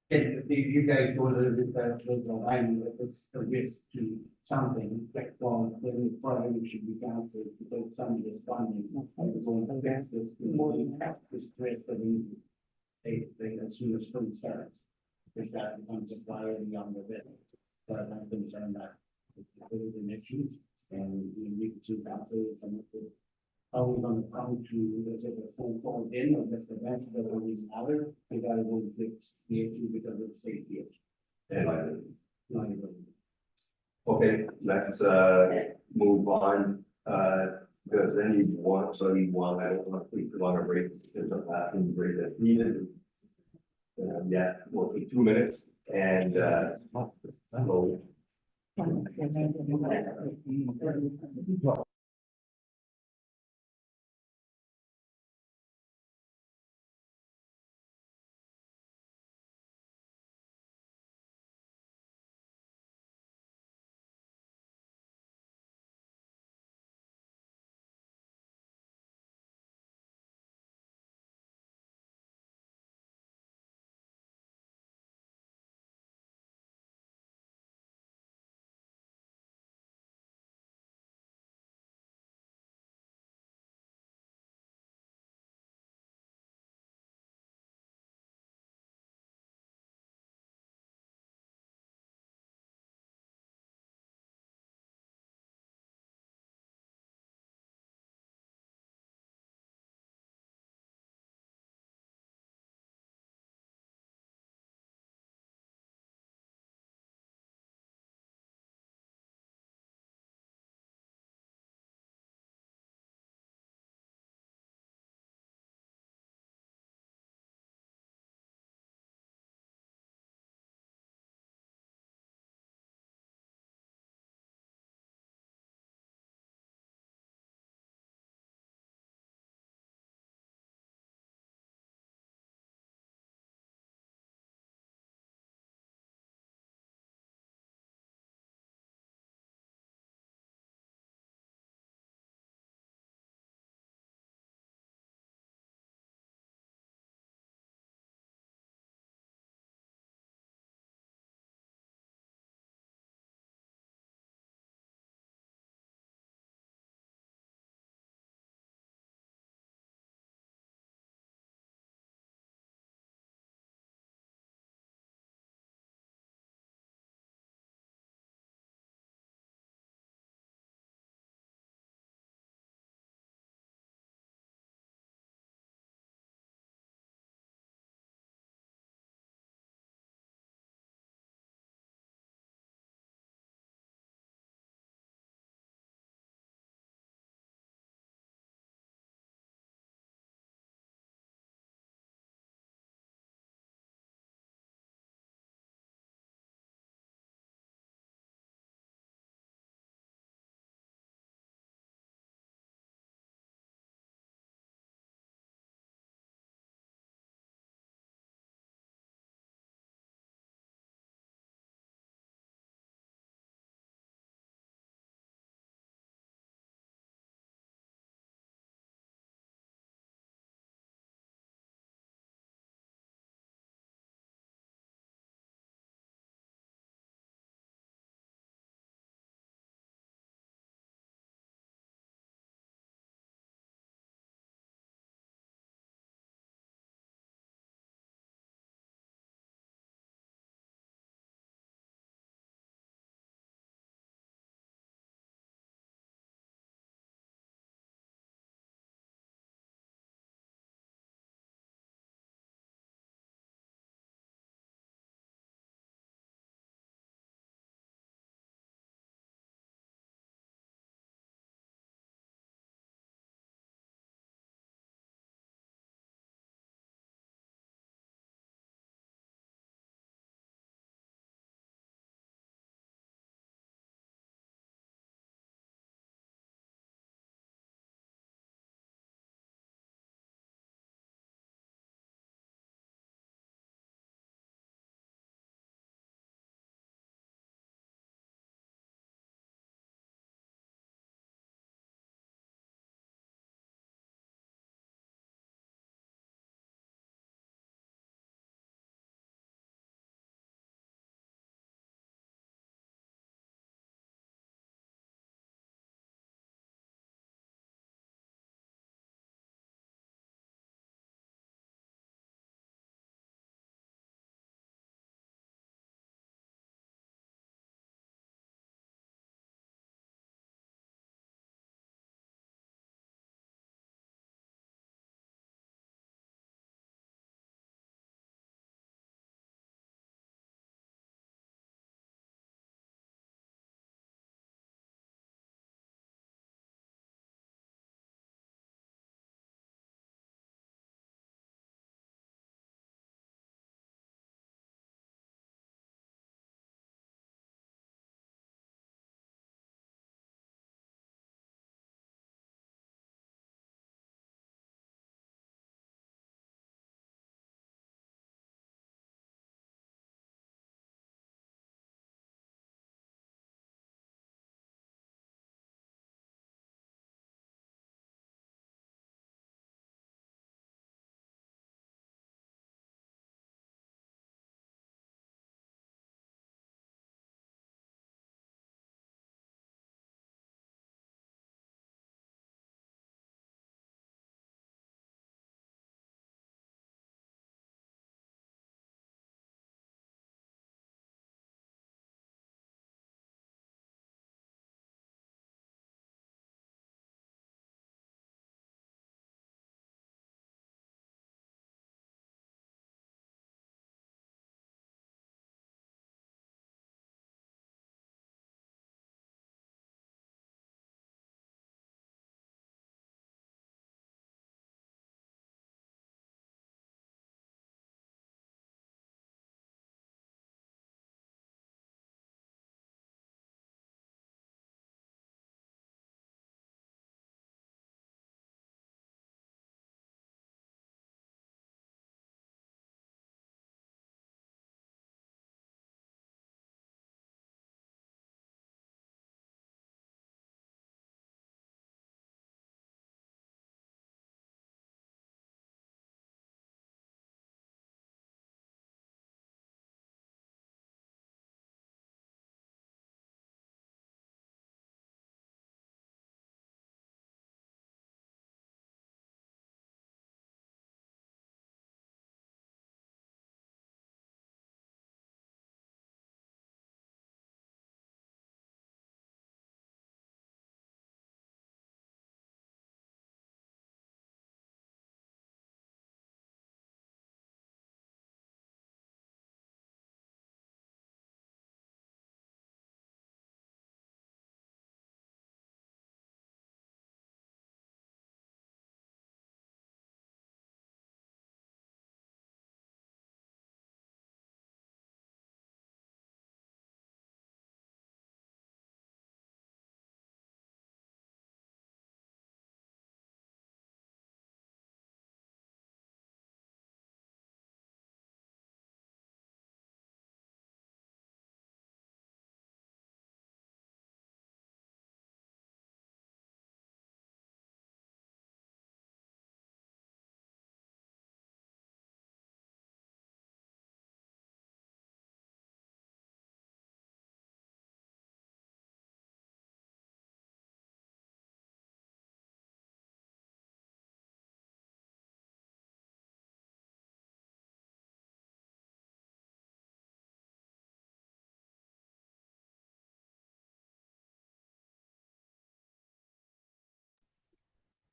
If you guys go to the line, if it's a risk to something, like, well, then it probably should be counted because some of this funding. Is going against this, this risk that they as soon as food starts. If that becomes a priority on the bit, but I'm concerned that it is an issue and we need to counsel from the. Are we gonna come to, is it a phone call in or just a bench that will be louder? We gotta go fix the issue because of safety issue. and Not even. okay, let's move on. Does anyone, so anyone, I don't want to take too long a break, there's a bathroom break that's needed. Yeah, we'll take 2 minutes and so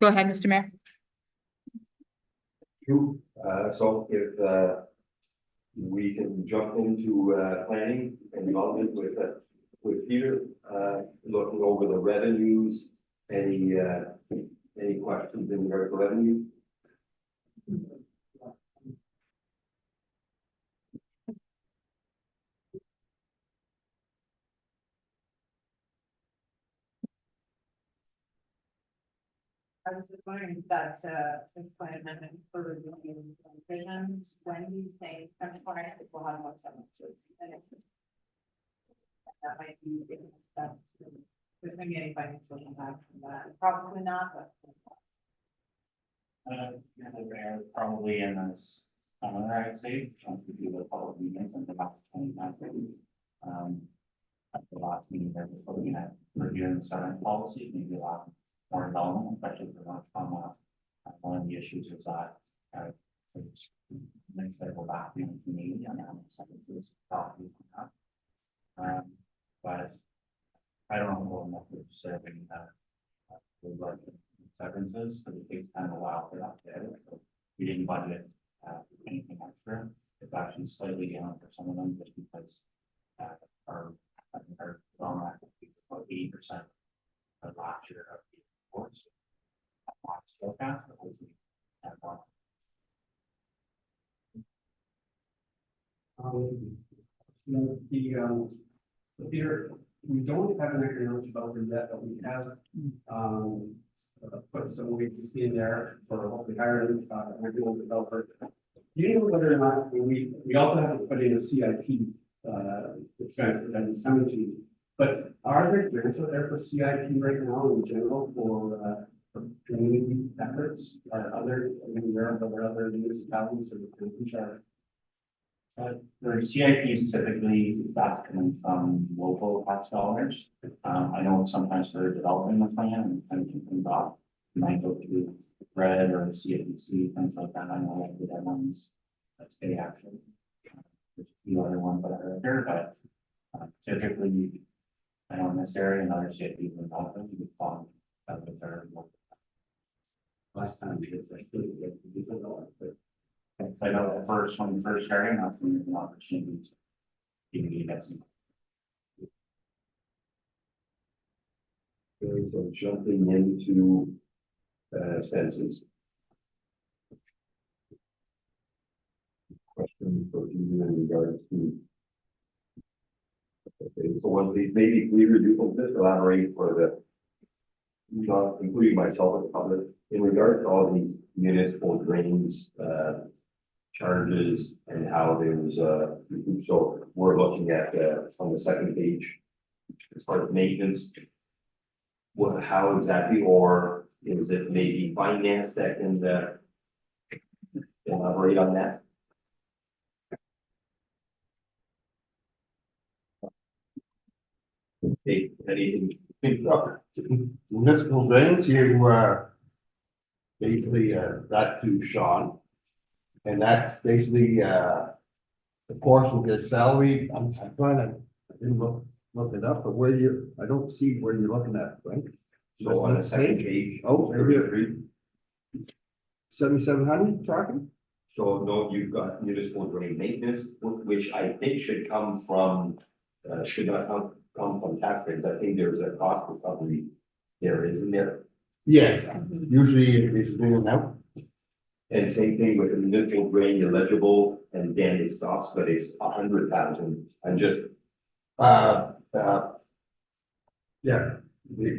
Go ahead, Mr. Mayor. So if, we can jump into, planning and development with Peter, looking over the revenues, any questions in regard to revenue? I was just wondering if that, this plan amendment for reviewing visions, when do you think, I'm just wondering if we'll have more sentences. And if that might be, that's, there's maybe any financial impact from that, probably not, but. Probably in this summer, I'd say, once we do the public meetings and about 29. At the last meeting, there was looking at reviewing the southern policy, maybe a lot more development, especially for much on that. One of the issues is that, next level back in Canadian and how many sentences property on that. But I don't know what we're serving the severances, but it takes kind of a while for that to edit. So we didn't budget anything extra. It's actually slightly down for some of them just because our about 80% of last year of the reports. Forecast, but hopefully have one. Peter, we don't have an economic development yet, but we have, put some wages in there for hopefully hiring, regional developer. Do you know whether or not, we also have to put in a CIP, expense and some, but are there grants out there for CIP right now in general for community efforts? Are other, I mean, there are other municipalities or which are the CIPs typically that's coming from local tax dollars. I know sometimes they're developing the plan and things off. You might go through RED or CFPC, things like that. I know like the deadlines, that's the action. There's a few other ones that are there, but typically, I know in this area and other CIPs in Melbourne, you would fund that with their local. last time we did like but So I know at first, when we first started, that's when there's an opportunity to give you that. Okay, so jumping into expenses. Question for you in regards to. Okay, so one, maybe we review from this, elaborate for the, not including myself and the public, in regards to all these municipal drains, charges and how there's, so we're looking at, on the second page, as far as maintenance. What, how exactly, or is it maybe finance that can, elaborate on that? Okay, anything? Municipal drains, you, basically, that's to Sean. And that's basically, the portion of his salary, I'm trying to, I didn't look it up, but where you, I don't see where you're looking at, right? So on the second page. Oh, right here. 7,700 talking? So no, you've got municipal drain maintenance, which I think should come from, should not come from taxpayers. I think there's a cost recovery there, isn't there? Yes, usually it's in and out. And same thing with the municipal drain, eligible, and then it stops, but it's 100,000. I'm just, Yeah,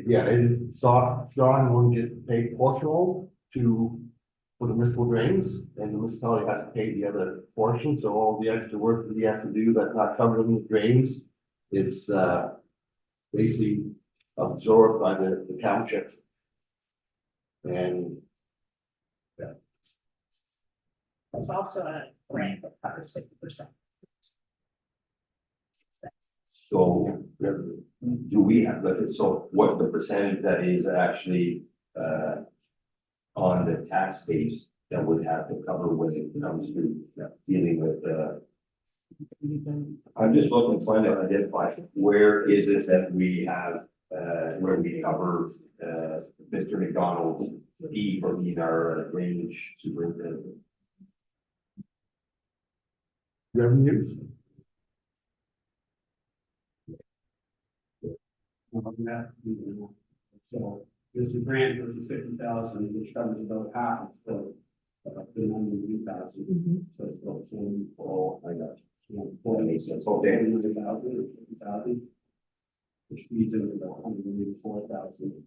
it saw John will get paid portional for the municipal drains, and the municipality has to pay the other portion, so all the extra work that he has to do that's not covered in the drains, it's basically absorbed by the township. And There's also a grant that covers 50%. so do we have, but so what's the percentage that is actually, on the tax base that would have to cover when it comes to dealing with, I'm just looking, trying to identify where is it that we have, where we cover, Mr. McDonald's fee for being our drainage superintendent. Revenues? So there's a grant which is 50,000, which covers about half of the 92,000. So it's about 44, I got. That makes sense. Okay. 50,000, which feeds into about 184,000.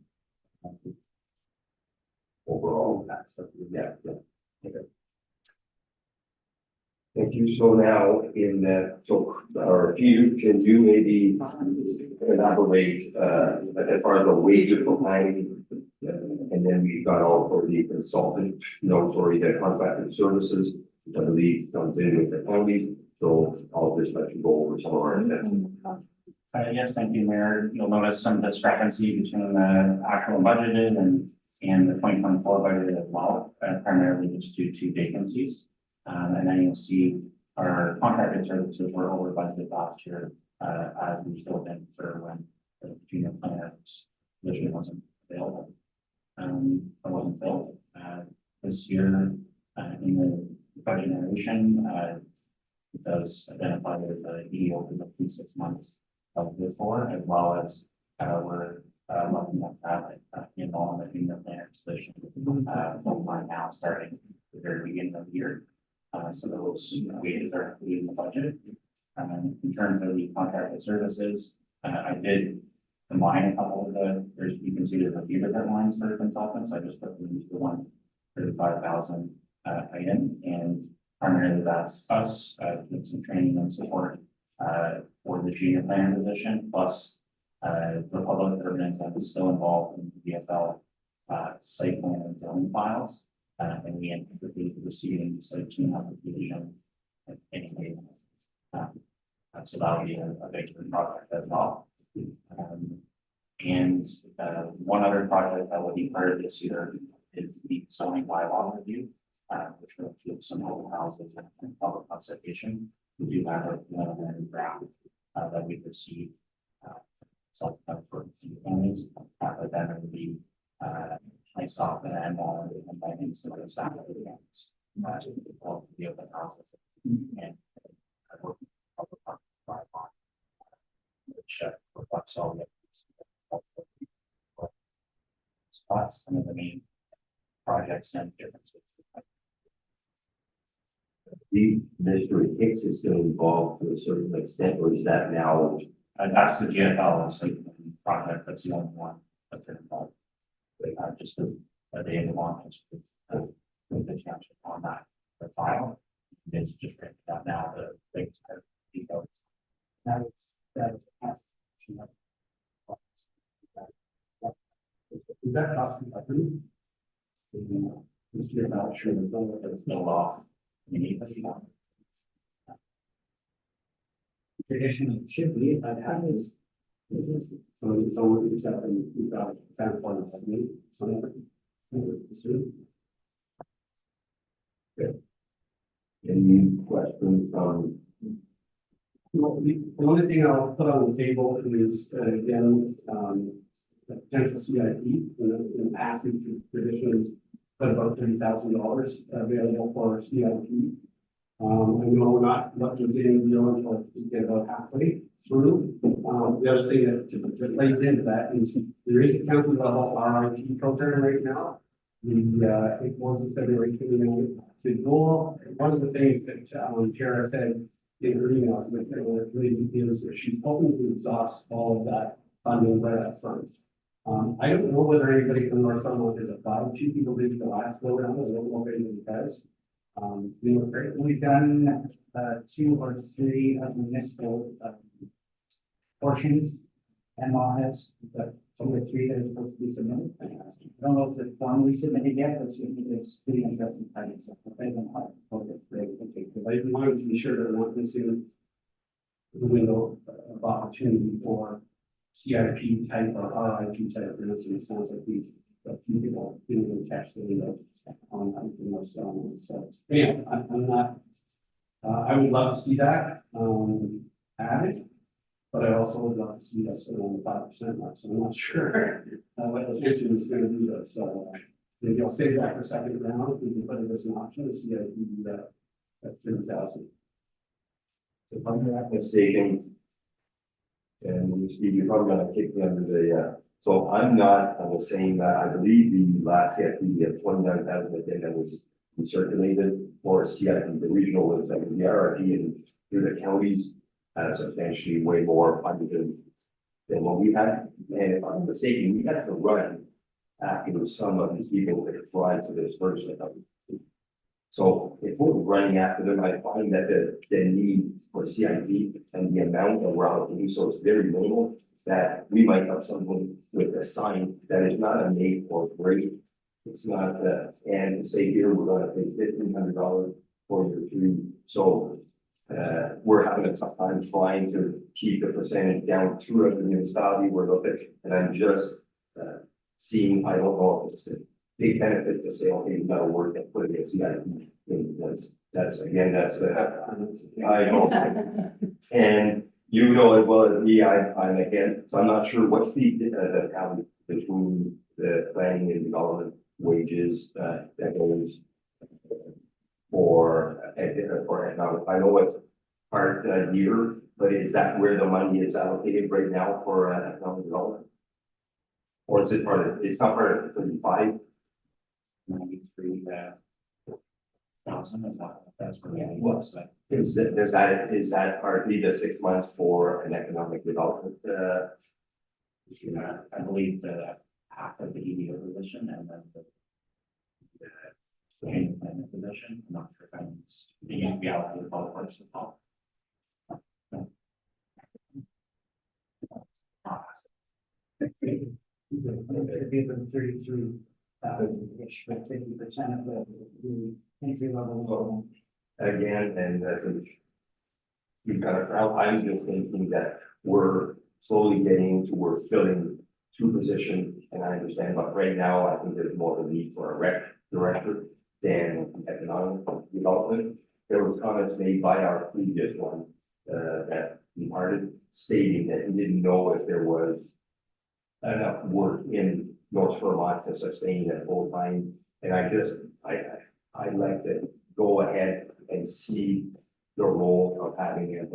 Overall. That's, Yeah. Okay. Thank you. So now in that, so, or can you maybe elaborate, as far as the wages for planning? And then we got all for the consultant, the contracted services, which I believe comes in with the county. So I'll just let you go over some of our investments. Yes, thank you, Mayor. You'll notice some discrepancy between the actual budgeted and the 2024 budget as well, primarily just due to vacancies. And then you'll see our contracted services were over budgeted last year, as we filled in for when the junior planners position wasn't available. Or wasn't filled. This year, in the budget narration, it does identify that the EO is up to 6 months before, as well as we're looking at that involvement in the planner position full time now, starting at the very beginning of the year. So those wages are included in the budget. In terms of the contracted services, I did combine a couple of you can see there's a few different lines for consultants. I just put them into the 135,000 item, and primarily that's us doing some training and support for the junior planner position, plus the public urban is still involved in the VFL site plan and zoning files. And we anticipate receiving the site team application anyway. So that'll be a big project as well. And one other project that will be part of this year is the zoning bylaw review, which will include some open houses and public consultation. We do have a preliminary draft that we've received. For families, but then it will be myself and inviting some of the staff of the events to the open houses and working with public bylaw, which reflects all the spots, some of the main projects and differences. Mr. Hicks is still involved to a certain extent, or is that now? That's the GFL site project. That's the only one that they're involved. Just the day of the launch with the township on that the file. It's just written down now the things that details. that is is that cost recovery? This year, not sure there's no law. You need to see one. Traditionally, it should be, if that happens. So we just have to, we've got found one of them, Any questions from? Well, the only thing I'll put on the table is, again, the potential CIP, in the past, we've traditionally put about $30,000 available for CIP. I know we're not looking to any deal until we get about halfway through. The other thing that plays into that is there is a county level RIP program right now. I think once it's February 29th to goal. One of the things that Tara said in her email is that she's hoping to exhaust all of that funding right up front. I don't know whether anybody from Northumberland has applied. Two people did the last go round. I don't know if anybody has. We've done 2 or 3 of the municipal portions and has, but 2 or 3 that are supposed to be submitted. I don't know if it's formally submitted yet, but certainly it's pretty interesting. I wanted to be sure that we're not missing the window of opportunity for CIP type or RIP type grants, and it sounds like a few people didn't even catch the window on those. So yeah, I'm not. I would love to see that added, but I also would love to see us around the 5% mark. So I'm not sure what the issue is going to be. So Maybe I'll save that for second round, we can put it as an option to see if we can do that at 30,000. If I'm not mistaken. And Steve, you're probably gonna kick me under the, so I'm not on the same, I believe the last CIP, we had 29,000 that was circulated for CIP, the regional was like the RRP and through the counties. Substantially way more funded than what we had, and if I'm not mistaken, we had to run after some of these people that applied to this person. So if we're running after them, I find that the need for CIP and the amount that we're allocating, so it's very minimal, that we might have someone with a sign that is not a make or break. It's not, and to say here, we're gonna pay $1,500 for your tree, so we're having a tough time trying to keep the percentage down to a municipality where they'll fit, and I'm just seeing, I don't know if it's a big benefit to say, okay, we gotta work and put it in CIP. That's again, that's I know. And you know as well as me, I'm again, so I'm not sure what's the tally between the planning and development wages that goes for economic. I know it's part year, but is that where the money is allocated right now for economic development? Or is it part of, it's not part of the 35? 93 thousand, is that, that's where it was. Is that partly the 6 months for an economic development? I believe the half of the EDO position and then the annual planning position. I'm not sure if I'm being to be allocated all parts of the call. Should be the 33,000, which for 50% of the entry level. Again, and that's a. We've got, I'm just thinking that we're slowly getting to, we're filling 2 positions, and I understand, but right now, I think there's more of a need for a rec director than economic development. There was comments made by our previous one, that departed, stating that he didn't know if there was enough work in North Vermont to sustain it full time, and I'd like to go ahead and see the role of having an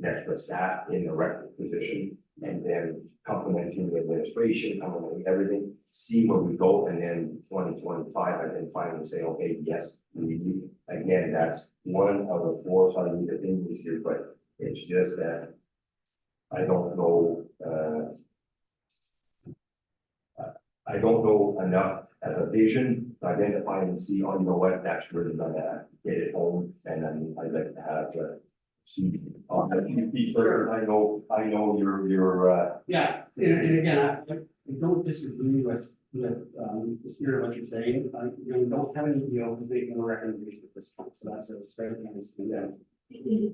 extra staff in the rec position, and then complementing the administration, complementing everything, see where we go, and then 2025, and then finally say, okay, yes, we need, again, that's one of the 4 solid opinions here, but it's just that I don't know, I don't know enough as a vision to identify and see, oh, you know what, that's really gonna get it home, and then I'd like to have, see, I know you're, Yeah, and again, I don't disagree with the spirit of what you're saying. You know, we don't have any EO because they can recommendation at this point, so that's a straight against them.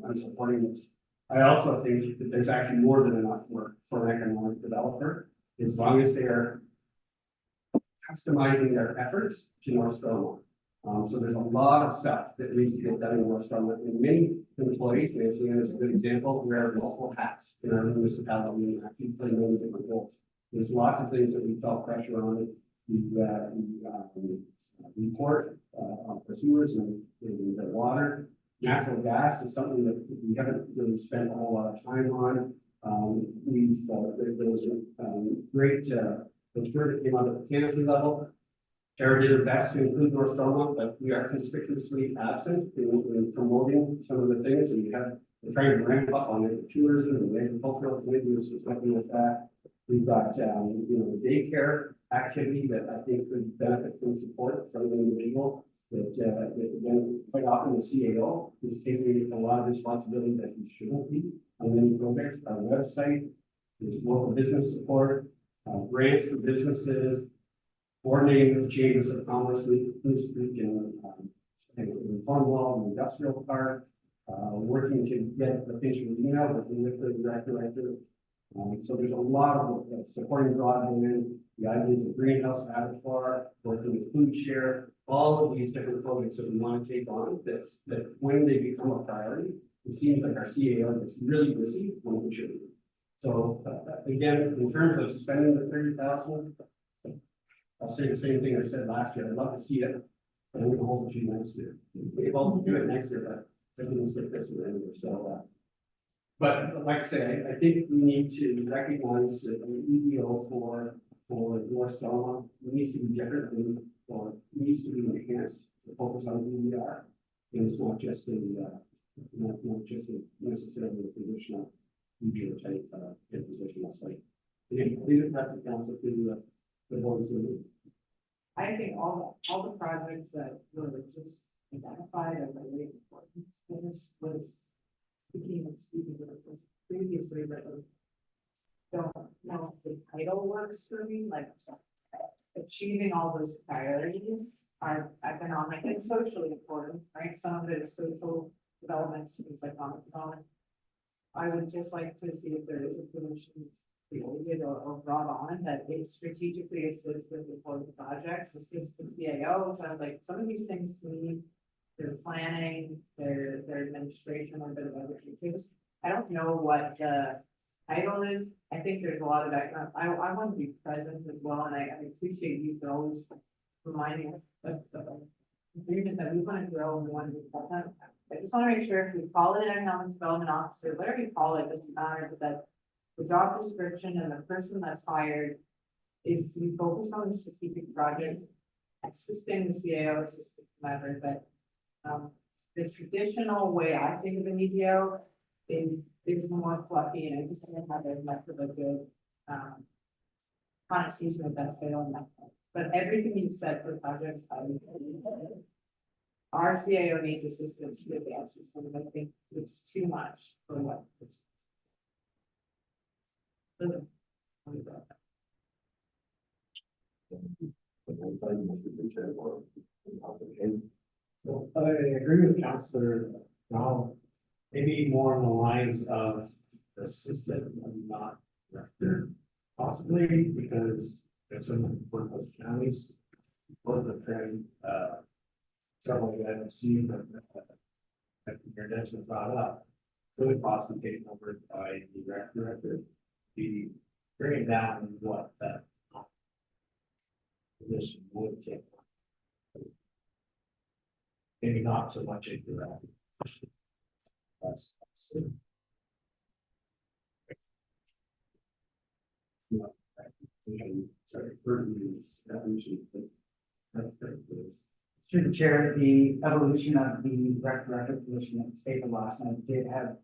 I'm supporting this. I also think that there's actually more than enough work for an economic developer, as long as they're customizing their efforts to North Stonewall. So there's a lot of stuff that needs to get done in North Stonewall, and many employees, Nancy is a good example, wear multiple hats in our municipality and actually play many different roles. There's lots of things that we felt pressure on. The report on sewers and the water. Natural gas is something that we haven't really spent a whole lot of time on. There was a great brochure that came out at the canopy level. Tara did her best to include North Stonewall, but we are conspicuously absent in promoting some of the things, and we're trying to ramp up on the tourism and the agricultural committees or something like that. We've got, the daycare activity that I think could benefit from support from the individual. That again, quite often the CAO is taking a lot of responsibility that he shouldn't be. And then programs, our website, there's local business support, grants for businesses, coordinating with chambers of commerce, Moose Creek in Cornwall, and Industrial Park, working to get the Finch Arena, working with the director. So there's a lot of supporting broadband, the ideas of greenhouse abattoir, working with food share, all of these different projects that we want to take on, that when they become a priority, it seems like our CAO is really busy when we should be. So again, in terms of spending the 30,000, I'll say the same thing I said last year, I'd love to see it, but I'm gonna hold it to you next year. We're able to do it next year, but everything's get this year anyway, so, but like I say, I think we need to recognize that the EDO for North Stonewall needs to be different than, or needs to be enhanced to focus on EDR. And it's not just not just necessarily a traditional future type, position, that's like. Leave it to the council to, the board to. I think all the projects that were just identified as really important, was speaking of Stephen, was previously written. Don't know if the title works for me, like achieving all those priorities are economic and socially important, right? Some of it is social development, things like economic development. I would just like to see if there is a position created or brought on that it strategically assists with important projects, assist the CAO. Sounds like some of these things to me, their planning, their administration, a bit of everything too. I don't know what the title is. I think there's a lot of that. I want to be present as well, and I appreciate you for always reminding us of the agreement that we want to grow and we want to be present. I just want to make sure if we call it an economic development officer, whatever you call it, doesn't matter, but that the job description and the person that's hired is to be focused on the strategic project, assisting the CAO, assisting whoever, but the traditional way I think of an EDO is more fluffy, and I just don't have as much of a good connotation with that title and that. But everything you've said for projects, our CAO needs assistance to advance this, and I think it's too much for what. So I agree with Councillor Brown, maybe more on the lines of assistant and not director. Possibly because there's some work with counties, both of them, several that I've seen that your desk was brought up, really possibly taken over by the director, be bringing down what that position would take. Maybe not so much into that. That's sorry, Through the chair, the evolution of the director position at the table last night did have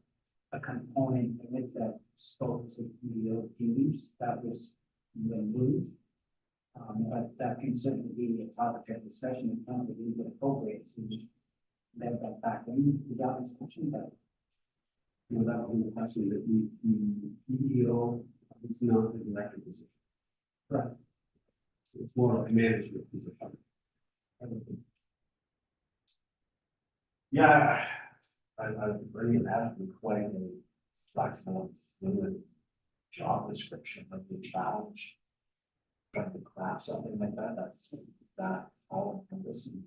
a component in it that spoke to the duties that was removed. But that can certainly be a topic of discussion in terms of the appropriate to let that back in the job description, but. You know, that was the question that the EDO is not the director position. Right. It's more of a management position. Yeah, I agree with that, be quite a flexible, fluid job description, like the challenge. Trying to craft something like that, that's that all encompassing.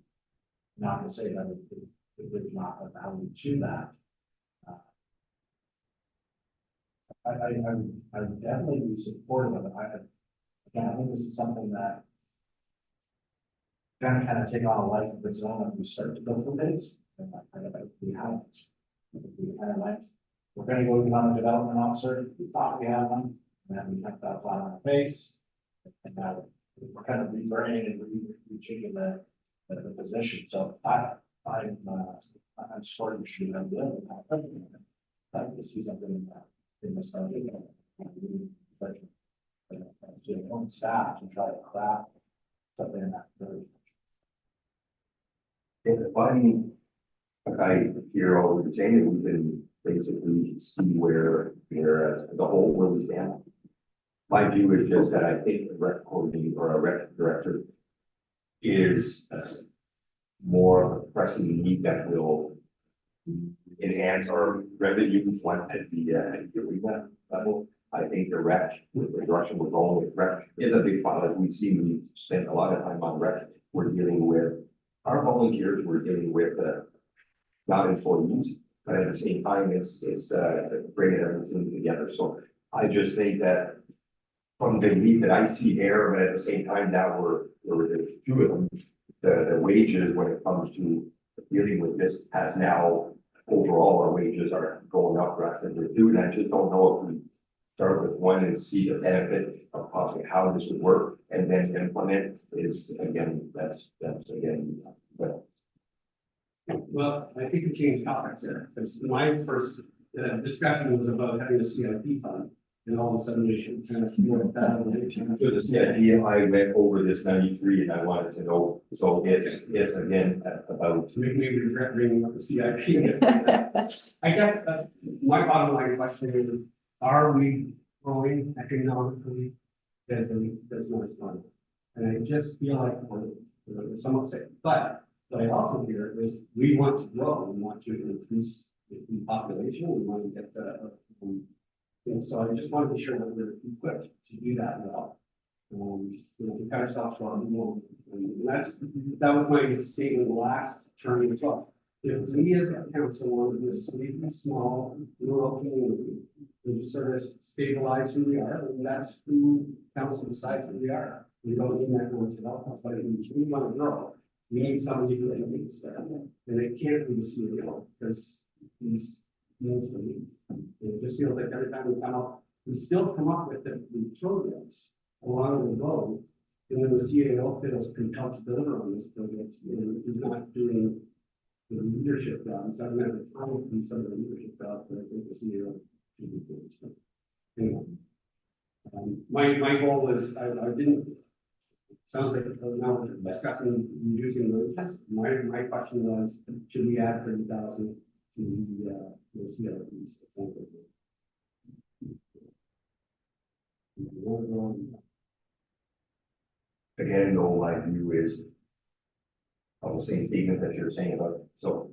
Not to say that there's not a value to that. I would definitely be supportive of it. Again, I think this is something that kind of take on a life of its own if we start to go through things. And we haven't. We kind of like, we're gonna go on a development officer, we thought we had one, and then we kept that flat on our face. And now we're kind of rebranding and rejigging the position, so I'm supporting the shoot on the other. I'd like to see something in this budget. But to your own staff to try to craft something in that very. If I hear all what you're saying, we can basically see where as a whole where we stand. My view is just that I think a rec coordinator or a rec director is more of a pressing need that will enhance our revenues one at the arena level. I think the rec, with the direction we're going with rec, is a big part. Like we see, we spend a lot of time on rec. We're dealing with our volunteers. We're dealing with not employees, but at the same time, it's bringing everything together. So I just think that from the lead that I see here, but at the same time, now there's two of them. The wages, when it comes to dealing with this, has now, overall, our wages are going up rather than reducing. I just don't know if we start with one and see the benefit of possibly how this would work, and then implement is, again, that's again, but. Well, I think we changed topics there, because my first discussion was about having a CIP fund, and all of a sudden we should kind of more of that. So the CIP, I went over this 93 and I wanted to know, so it's again about. Maybe we regret bringing up the CIP. I guess my bottom line question is, are we growing economically? There's no response. And I just feel like we're somewhat sick, but what I also hear is we want to grow, we want to increase the population, we want to get and so I just want to be sure that we're equipped to do that well. You know, we kind of stop short, and that was my statement last term as well. If we as a council want to be a sleepy, small, rural community, we just sort of stabilize who we are, and that's who council decides who we are. We don't need that much development, but if we want to grow, we need somebody who can make that. And it can't be the CEO, because he's mostly, it just feels like every time we come up, we still come up with the programs along the road. And then the CAO feels compelled to deliver on this project, and he's not doing the leadership jobs, doesn't have the time to do some of the leadership jobs, but I think the CEO should be doing. So, anyway, my goal is, I didn't, sounds like now we're discussing reducing wages. My question was, should we add 30,000 to the CLPs? Again, no, my view is on the same statement that you're saying about, so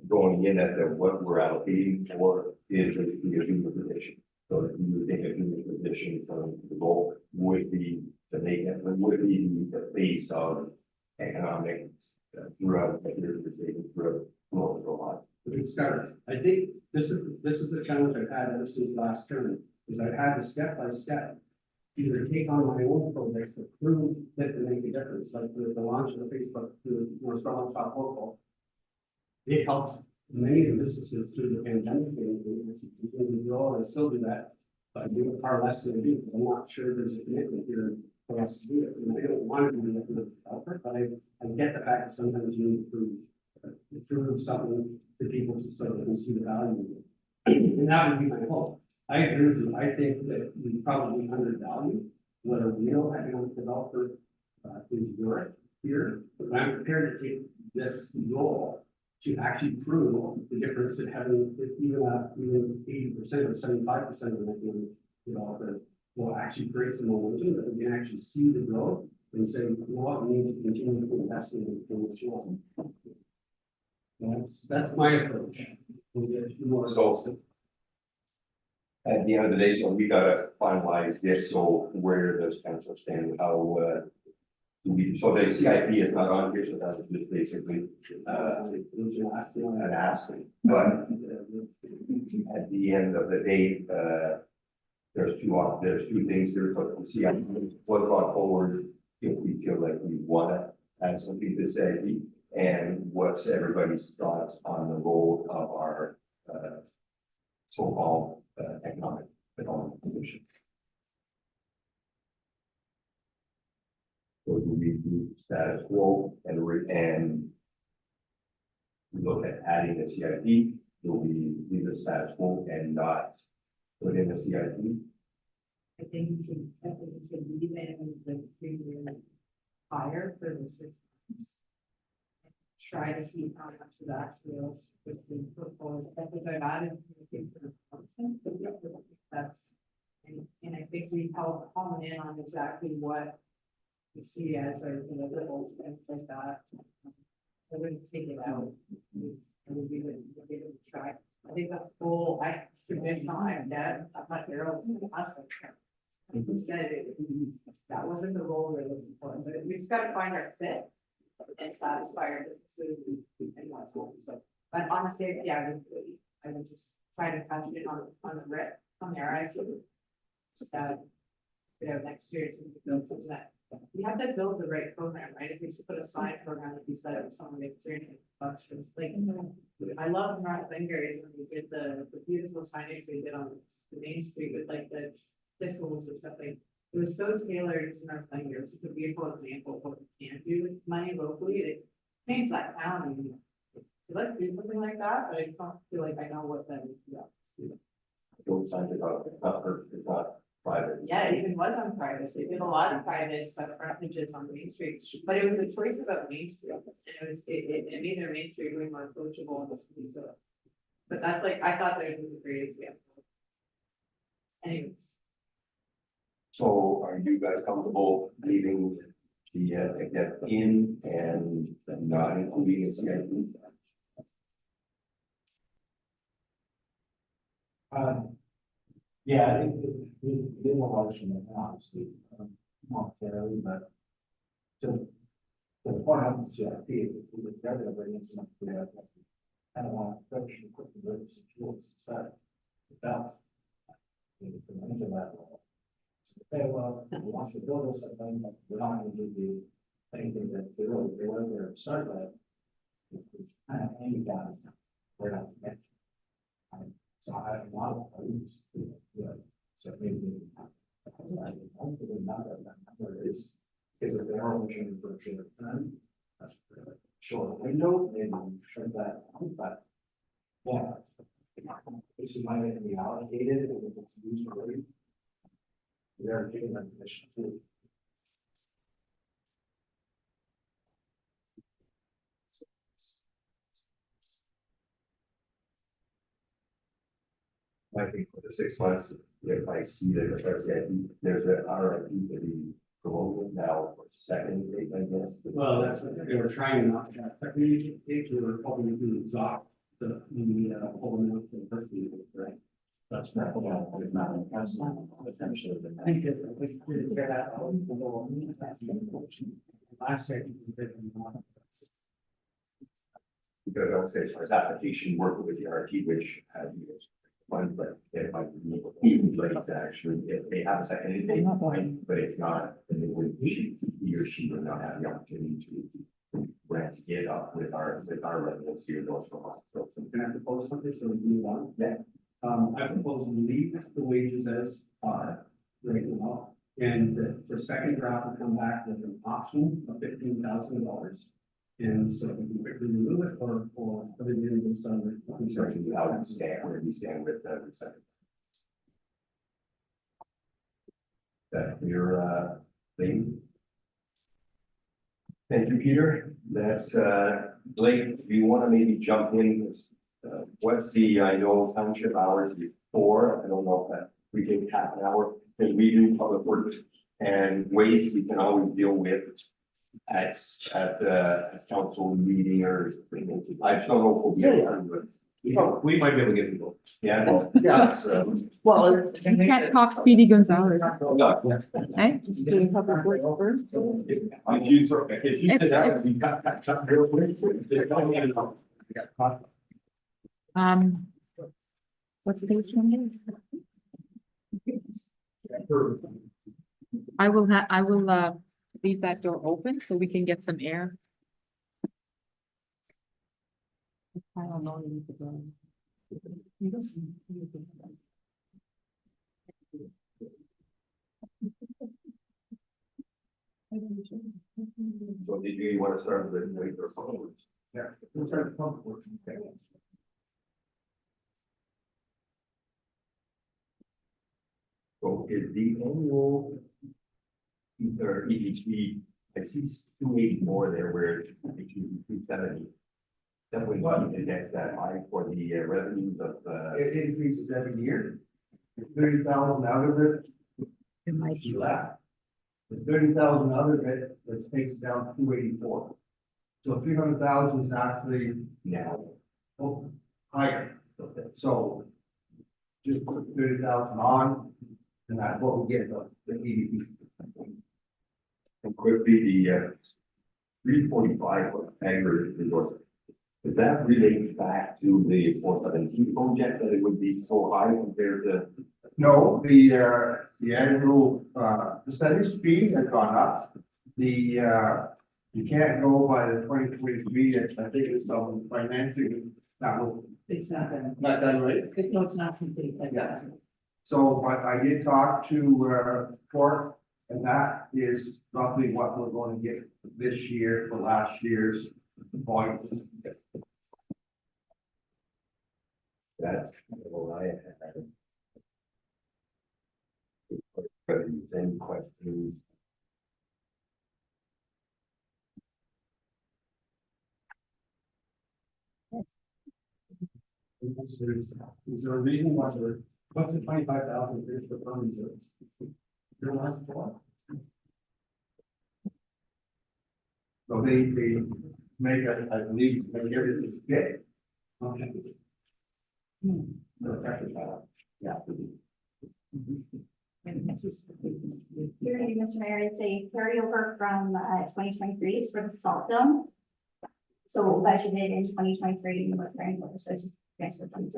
going in at what we're allocating for is the junior position. So if you think a junior position from the goal would be to make it, would be the base of economics throughout the year, throughout a lot. Good start. I think this is the challenge I've had ever since last term, is I've had to step by step either take on my own projects to prove that they make a difference, like the launch of the Facebook through North Star Shop Local. It helped many of the businesses through the pandemic, and we continue to grow and still do that, but I do it far less than I do, because I'm not sure there's a commitment here for us to do it. And I don't want to do that with developer, but I get the fact that sometimes you need to prove something to people so they can see the value of it. And that would be my hope. I agree with you. I think that we probably undervalue what a real economic developer is worth here. But I'm prepared to take this role to actually prove the difference that having even 80% or 75% of an economic developer will actually create some momentum, that we can actually see the growth and say, you know what, we need to continue to invest in this role. That's my approach. So at the end of the day, so we gotta finalize this, so where does council stand, how do we, so the CIP is not on here, so that's just basically an asking, but at the end of the day, there's two things here, but the CIP was brought forward if we feel like we wanna add something to the CIP, and what's everybody's thoughts on the role of our so-called economic development commission. So do we do status quo and look at adding a CIP? Do we leave the status quo and not put in a CIP? I think we should leave it in the 3-year higher for the 6 months. Try to see how much of that feels with the proposed. I think I've added things for the function, but yeah, I think that's, and I think we held home in on exactly what we see as our deliverables and things like that. I wouldn't take it out. I would give it a try. I think the whole traditional debt, I'm not here to us. He said that wasn't the role we're looking for. So we've just got to find our fit and satisfy our businesses and whatnot. So, but honestly, yeah, I would just try to catch it on the rip from there. I next year, so we can build something that, you have to build the right program, right? If you just put a side program, like you said, if someone makes $300 for this, like, I love North Glengarry's when we did the beautiful signage they did on the main street with like the thistles and stuff like. It was so tailored to North Glengarry, it's such a beautiful example of what we can do with money locally, it changed that town. And, so let's do something like that, but I don't feel like I know what that is. Don't sign it up, it's not private. Yeah, it even was on private, they did a lot of private stuff, frontages on Main Street, but it was a choice about Main Street. And it made their Main Street way more approachable and so. But that's like, I thought that it was a great example. Anyways. So are you guys comfortable leaving the, that in and not including the CIP? Yeah, I think we will motion it, honestly, monetarily, but to the point of the CIP, we would rather bring in some, I don't want to push and quickly bring some fuels to set the balance. Maybe from the engine level. Okay, well, we want to build this, and then we're not going to do anything that they were there to start with. Kind of any down, we're not. So I want to, so maybe. That number is if they are looking for a short term. That's short window, maybe shrink that, but. Yeah. This is money that can be allocated, and if it's used for it. We are giving them permission to. I think for the 6 months, if I see that there's an RFP to be promoted now for second, I guess. Well, that's what they were trying not to have, technically, they were hoping to exhaust the whole amount of the first meeting, right? That's not, it's not in council, essentially. I think if we could figure that out. Last year. Because I would say as far as application working with the RFP, which had years. One, but it might be like to actually, if they have a second, they fine, but if not, then they would, he or she would not have the opportunity to ramp it up with our residents here, those from hospitals. Can I propose something so we can move on? Yeah. I propose we leave the wages as are right now. And the second draft will come back with an option of $15,000. And so we can quickly remove it for the year based on the Research is how we stand, where we stand with the second. That your thing. Thank you, Peter. That's Blake, do you want to maybe jump in? What's the, I know township hours before, I don't know if that we take half an hour, because we do public works and waste we can always deal with at a council meeting or I just don't know if we'll be able to. We might be able to get people. Yeah. Yeah. Well. You can't talk Speedy Gonzalez, No. right? Doing public works first. If you did that, It's- we got that up real quick. What's the page number? I will leave that door open so we can get some air. I don't know. So did you want to start with the regular phone? Yeah. We'll start the public works. Okay. So is the annual or EHP, I see 284 there where it's 270. Definitely not index that high for the revenues of It increases every year. 30,000 out of it. It might She left. The 30,000 out of it, that takes it down to 284. So 300,000 is actually now. higher. So just put 30,000 on, and that's what we get the EDP. And quickly, the 345 aggregate resource. Does that relate back to the 417 project that it would be so high compared to? No, the annual, percentage fee has gone up. You can't go by the 2023, I think it's some financing, that will, It's not done. not done right. No, it's not complete. That's Yeah. So, but I did talk to, Fort, and that is roughly what we're going to get this year for last year's volume. That's all I had. Any questions? Is there a reason why what's the 25,000 for fund reserves? Your last one? So they make a, I believe, make everything fit. Okay. The pressure valve. Yeah. Here, Mr. Mayor, it's a carryover from 2023, it's for the salt dome. So budgeted in 2023, and we're carrying over, so it's just transfer funds.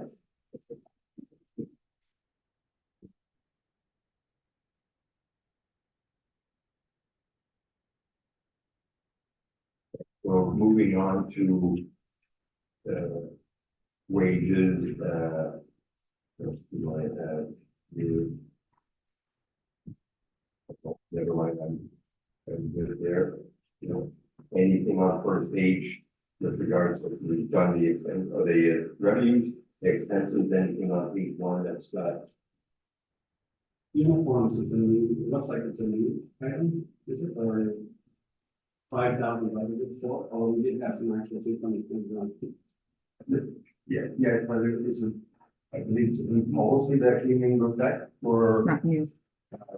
So moving on to wages, never mind, I'm good there. You know, anything on first page with regards to we've done the expense, or the revenues, expenses, anything on page one that's Uniforms is a new, it looks like it's a new item, is it, or 5,000 budgeted for, or we did have some actual things on the. Yeah, but it's a, I believe it's a new policy that came into effect for Not new.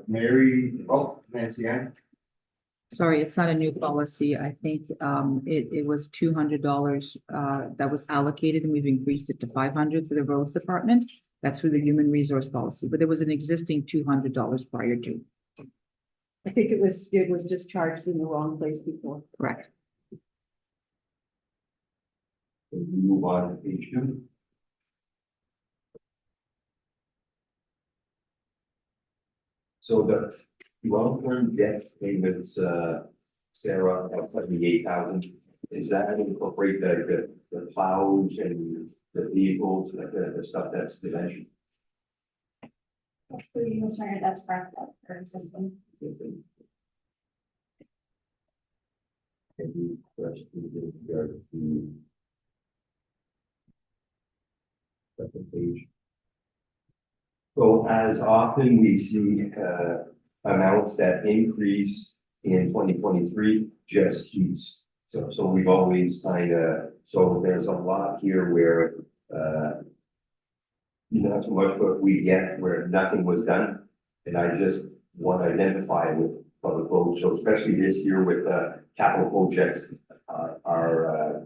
Mary, Nancy Ann. Sorry, it's not a new policy. I think it was $200 that was allocated and we've increased it to $500 for the roads department. That's through the human resource policy, but there was an existing $200 prior to. I think it was just charged in the wrong place before. Correct. move on to page two. So the long-term debt payments, Sarah, of 78,000, is that incorporate the plows and the vehicles, the stuff that's dimensioned? That's the Mr. That's correct, that's for existing. Any questions in regard to second page? So as often we see amounts that increase in 2023 just keeps. So we've always kind of, so there's a lot here where not so much what we get where nothing was done. And I just want to identify with public roads. So especially this year with capital projects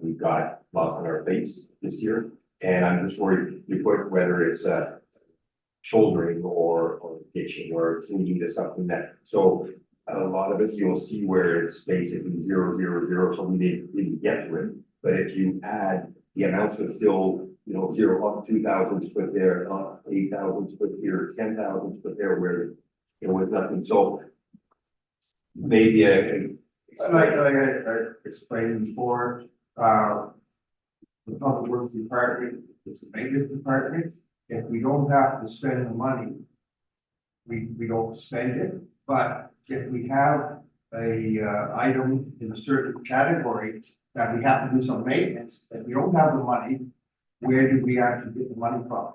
we've got lots on our face this year. And I'm just worried you put whether it's shouldering or ditching or cleaning to something that, so a lot of it you'll see where it's basically 0, 0, 0, so we didn't get to it. But if you add the amounts of still, 0 up 2,000 split there, 8,000 split here, 10,000 split there, where there was nothing, so maybe Like I explained before, the public works department is the biggest department. If we don't have to spend the money, we don't spend it. But if we have a item in a certain category that we have to do some maintenance, if we don't have the money, where do we actually get the money from?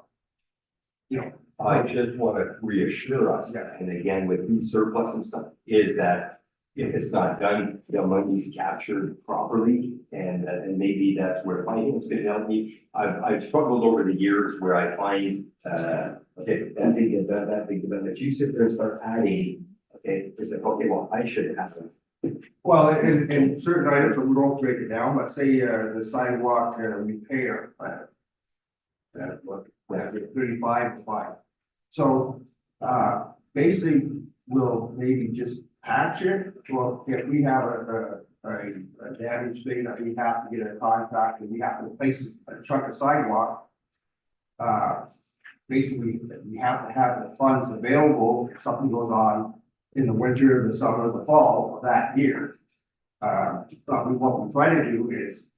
I just want to reassure us, and again, with these surplus and stuff, is that if it's not done, the money's captured properly, and maybe that's where finance can help me. I've struggled over the years where I find, okay, that big event, that big event, if you sit there and start adding, okay, it's like, okay, well, I should have them. Well, in certain items, we won't break it down, but say, the sidewalk repair. What, 35 to 5. So, basically, we'll maybe just patch it, or if we have a damaged thing that we have to get a contract and we have to replace a chunk of sidewalk. Basically, we have to have the funds available if something goes on in the winter, the summer, the fall of that year. But what we try to do is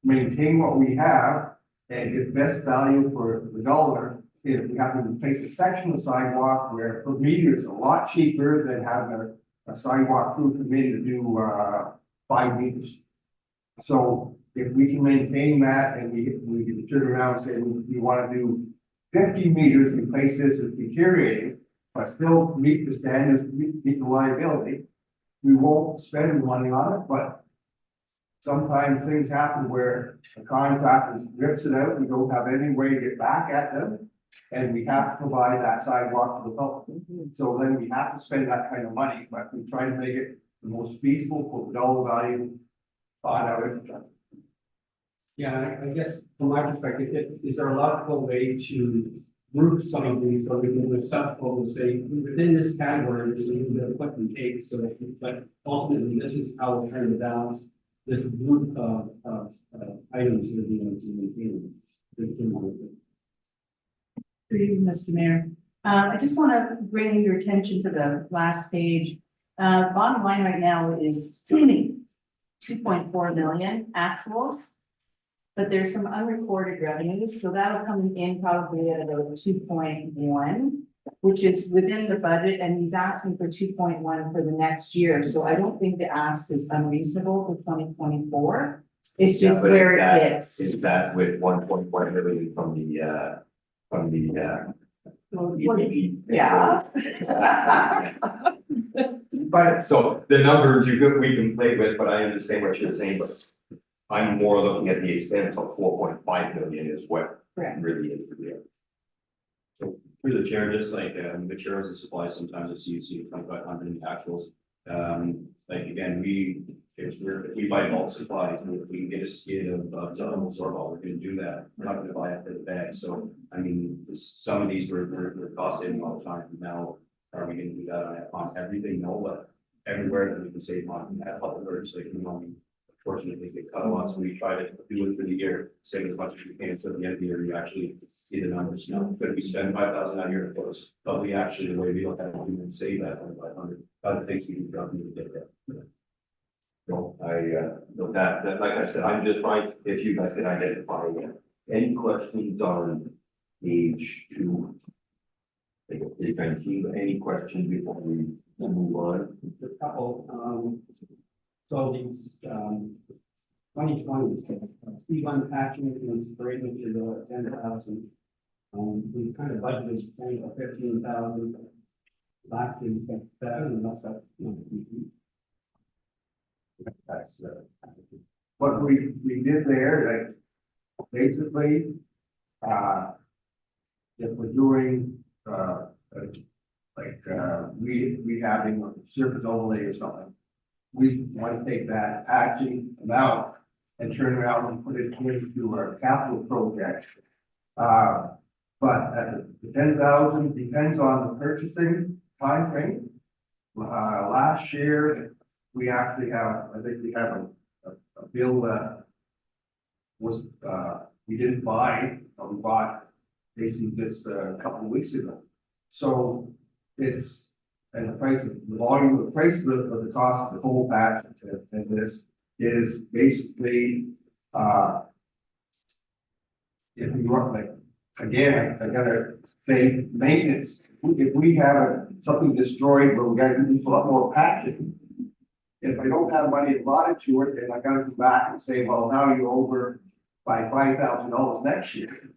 maintain what we have and get best value for the dollar. If we have to replace a section of sidewalk where per meter is a lot cheaper than having a sidewalk crew come in to do 5 meters. So if we can maintain that and we can turn around and say we want to do 50 meters, replace this as deteriorating, but still meet the standards, meet the liability, we won't spend money on it, but sometimes things happen where a contractor rips it out, we don't have any way to get back at them, and we have to provide that sidewalk to the public. So then we have to spend that kind of money, but we try to make it the most feasible for the dollar value on our infrastructure. Yeah, I guess from my perspective, is there a logical way to group some of these, or we can do a subtotal and say, within this category, there's a little bit of what and take, so that, but ultimately, this is how we're trying to balance this group of items that are being maintained. Good evening, Mr. Mayor. I just want to bring your attention to the last page. Bottom line right now is 2.4 million actuals. But there's some unrecorded revenues, so that'll come in probably at about 2.1, which is within the budget, and he's asking for 2.1 for the next year. So I don't think the ask is unreasonable for 2024. It's just where it hits. Is that with 1.1 million from the Yeah. But so the numbers we can play with, but I understand what you're saying, but I'm more looking at the expense of 4.5 million is what Correct. really is the deal. So through the chair, just like materials and supplies, sometimes it's UC 2,500 in actuals. Like again, if we buy bulk supplies, we can get a skid of double sorbol, we're gonna do that. We're not gonna buy it for the bag. So I mean, some of these we're cost saving all the time. Now, are we gonna do that on everything? No, but everywhere that we can save on that public works, like unfortunately, they cut a lot, so we try to do it for the year, save as much as we can, so at the end of the year, you actually see the numbers, but we spend 5,000 out here, of course, but we actually, the way we look at it, we can save that 500, other things we can probably get there. No, that, like I said, I'm just trying, if you guys can identify any questions on page 2. Page 19, any questions before we move on? A couple, so these, 2020, Steve unpacking and spraying material at 10,000. We kind of budgeted 10 or 15,000. Last year, we spent 7, unless that's not. That's what we did there, like basically, if we're doing, we having a surface overlay or something, we want to take that patching amount and turn around and put it into our capital project. But at the 10,000 depends on the purchasing time frame. Last year, we actually have, I think we have a bill that was, we didn't buy, we bought basically just a couple of weeks ago. So it's, and the price of the volume, the price of the cost of the whole patch and this is basically, if we work like, again, I gotta say maintenance. If we have something destroyed where we gotta do a lot more patching, if I don't have money allotted to it, then I gotta go back and say, well, now you're over by $5,000 next year.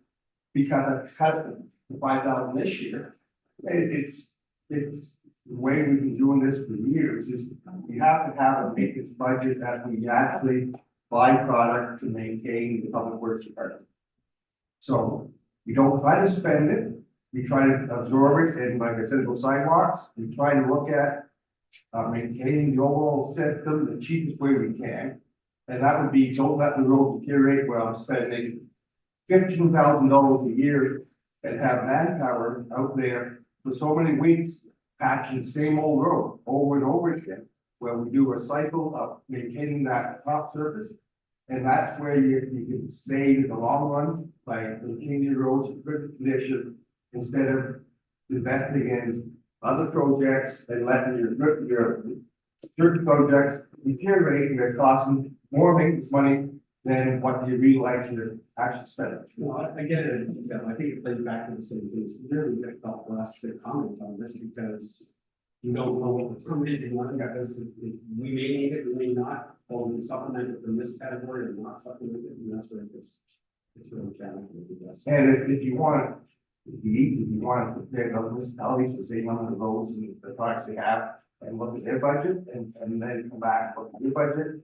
Because I've cut the 5,000 this year. It's the way we've been doing this for years is we have to have a maintenance budget that we actually buy product to maintain the public works department. So we don't try to spend it, we try to absorb it, and like I said, those sidewalks, we try to look at maintaining the overall system the cheapest way we can. And that would be, don't let the road deteriorate where I'm spending $15,000 a year and have manpower out there for so many weeks patching the same old road over and over again. where we do a cycle of maintaining that top surface. And that's where you can save in the long run by maintaining your roads in good condition instead of investing in other projects and letting your certain projects deteriorate and it's costing more maintenance money than what you realize you're actually spending. No, I get it, I think it plays back to the same thing, it's really difficult for us to comment on this because you don't know what the permitted one, because we may need it, we may not, or we supplement it from this category or not supplement it, and that's where it's really challenging. And if you want, if you want to compare other municipalities, the same amount of roads and the products they have, and look at their budget, and then come back and look at your budget.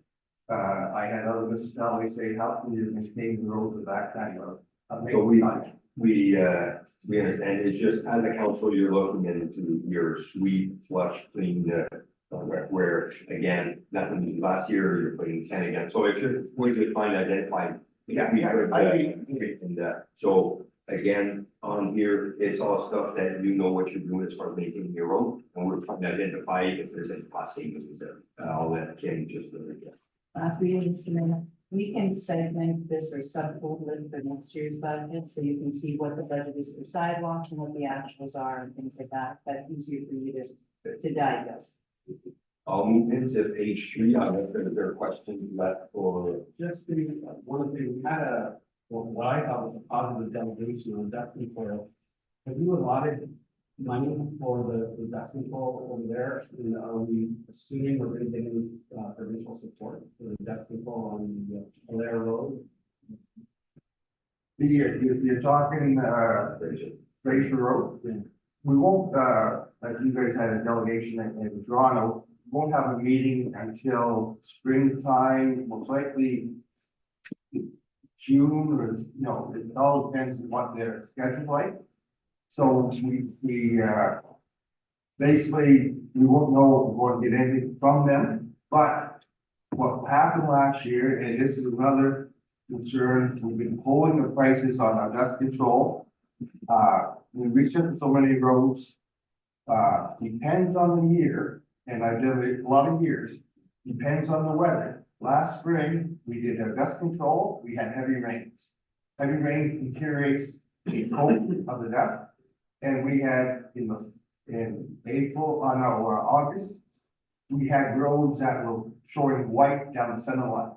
I had other municipalities say, how can you maintain the roads with that kind of? So we understand, it's just as a council, you're looking into your sweep, flush, clean, where again, nothing last year, you're putting 10 again, so it's just, we're just trying to identify. So again, on here, it's all stuff that you know what you're doing as far as making your road, and we're trying to identify if there's any cost savings there. I'll let Kim just, We can segment this or subtotal it for next year's budget, so you can see what the budget is for sidewalks and what the actuals are and things like that. That's easier for you to digest. I'll move into page 3. I don't know if there are questions left or. Just the, one thing, we had what I thought was a positive delegation on dust control. Have you allotted money for the dust control over there? And are we assuming we're going to get any provincial support for the dust control on the Alair Road? You're talking, Fraser Road? Yeah. We won't, as you guys had a delegation in Toronto, won't have a meeting until springtime, most likely June, or, it all depends on what their schedule's like. So we basically, we won't know if we're going to get anything from them, but what happened last year, and this is another concern, we've been pulling the prices on our dust control. We researched so many roads, depends on the year, and I've done it a lot of years, depends on the weather. Last spring, we did our dust control, we had heavy rains. Heavy rain deteriorates the coat of the dust. And we had in April, August, we had roads that were showing white down the center line.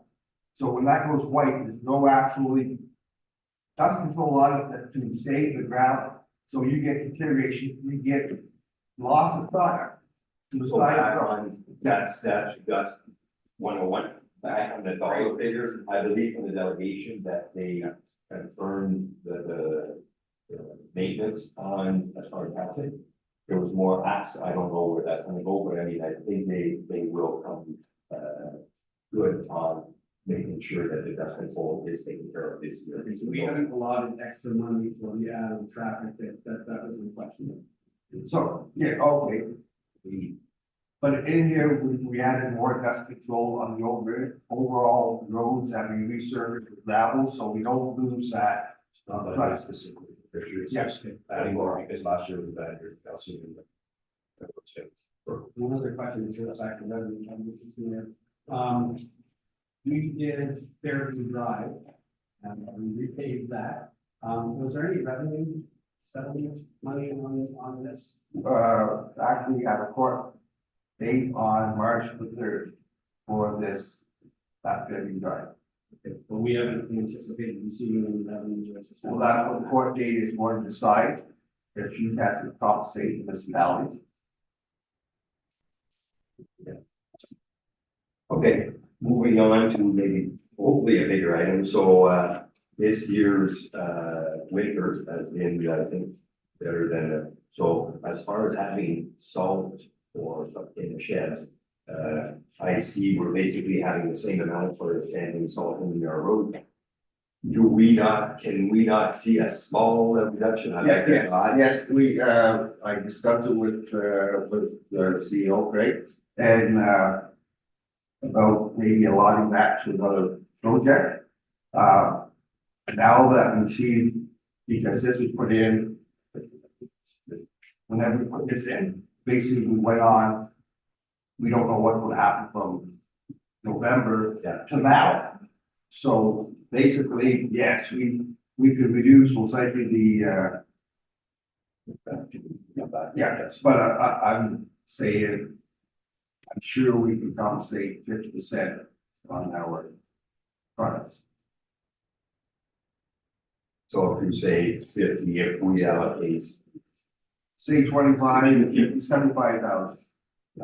So when that goes white, there's no actually dust control on it to save the ground. So you get deterioration, you get loss of product. So back on, that's 101. Back on the dollar figures, I believe from the delegation that they confirmed the maintenance on, as far as housing. There was more acts, I don't know where that's gonna go, but I mean, I think they will come good on making sure that the dust control is taken care of this year. So we haven't allotted extra money for the added traffic that was the question. So, yeah, okay. But in here, we added more dust control on the overall roads that we resurfaced with gravel, so we don't lose that. Not that specifically. Yes. Adding more, because last year was bad, your calcium. One other question, is back to revenue. We did Fairview Drive, and we repaved that. Was there any revenue settlement money on this? Actually, we have a court date on March the 3rd for this, that Fairview Drive. Okay, but we haven't anticipated receiving any revenue. Well, that what the court date is going to decide if she has to compensate the municipality. Okay, moving on to maybe hopefully a bigger item. So this year's winter has been, I think, better than so as far as having salt or stuff in the sheds. I see we're basically having the same amount for sand and salt in our road. Can we not see a small reduction? Yes, we, I discussed it with the CEO, Craig, and about maybe allotting that to another project. Now that we see, because this was put in, whenever we put this in, basically we went on we don't know what would happen from November Yeah. to now. So basically, yes, we could reduce most likely the, yes, but I'm saying, I'm sure we can compensate 50% on our products. So if you say 50, if we allocate, Say 25, 75,000.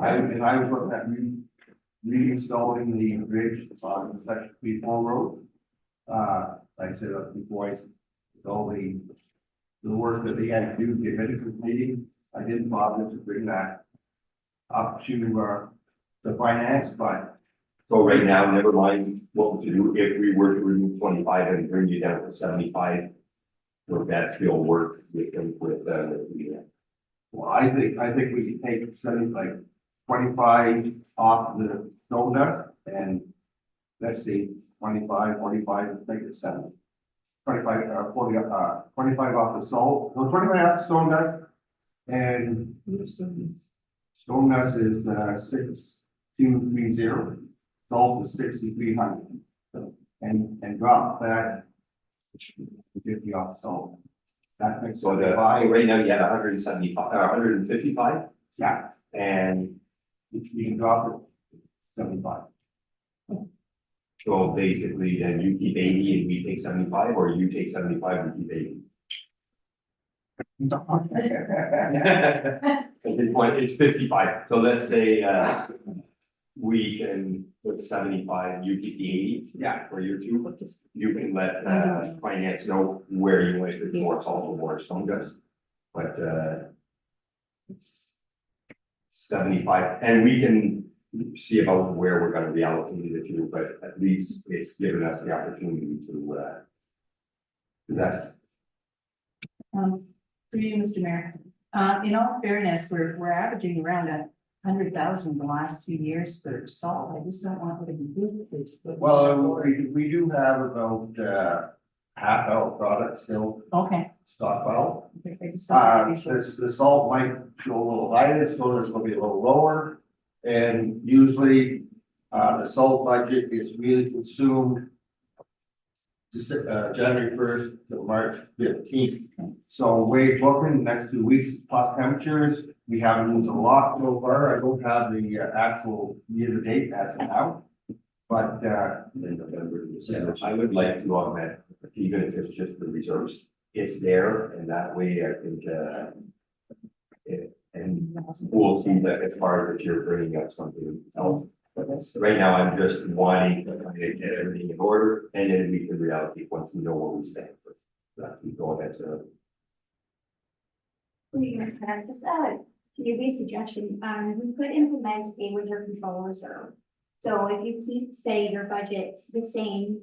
I was looking at reinstalling the bridge on section 34 road. Like I said before, all the work that they had to do, the medical meeting, I didn't bother to bring that up to the finance, but so right now, never mind what to do, if we were to remove 25 and bring you down to 75. Would that still work with the, well, I think we can take 25 off the stone dust and let's see, 25, 45, make it 70. 25, 40, 25 off the salt, no, 25 off the stone dust. And stone dust is 6230, salt is 6300. And drop that 50 off the salt. That makes so right now you had 175, 155, yeah, and you can drop it 75. so basically then you keep 80 and we take 75, or you take 75 and keep 80. At this point, it's 55, so let's say, we can put 75, you keep the 80. Yeah. For year two, you can let, finance know where you want to put more salt or more stone dust. But, 75, and we can see about where we're gonna reallocate it to, but at least it's given us the opportunity to, that's. For you, Mr. Mayor, in all fairness, we're averaging around 100,000 the last 2 years for salt. I just don't want to be this. Well, we do have about half our product still Okay. stockpile. I just don't want to be sure. The salt might show a little higher, so it's gonna be a little lower. And usually, the salt budget is really consumed January 1st to March 15th. So ways looking, next 2 weeks plus temperatures, we haven't used a lot so far. I don't have the actual year to date as of now. But In November, December, I would like to augment, even if it's just the reserves, it's there, and that way I think, and we'll see that as far as if you're bringing up something else. Right now, I'm just wanting to get everything in order, and then we can reallocate once we know where we stand. That we go ahead to. Just give you a suggestion, we could implement a winter control reserve. So if you keep, say, your budget the same,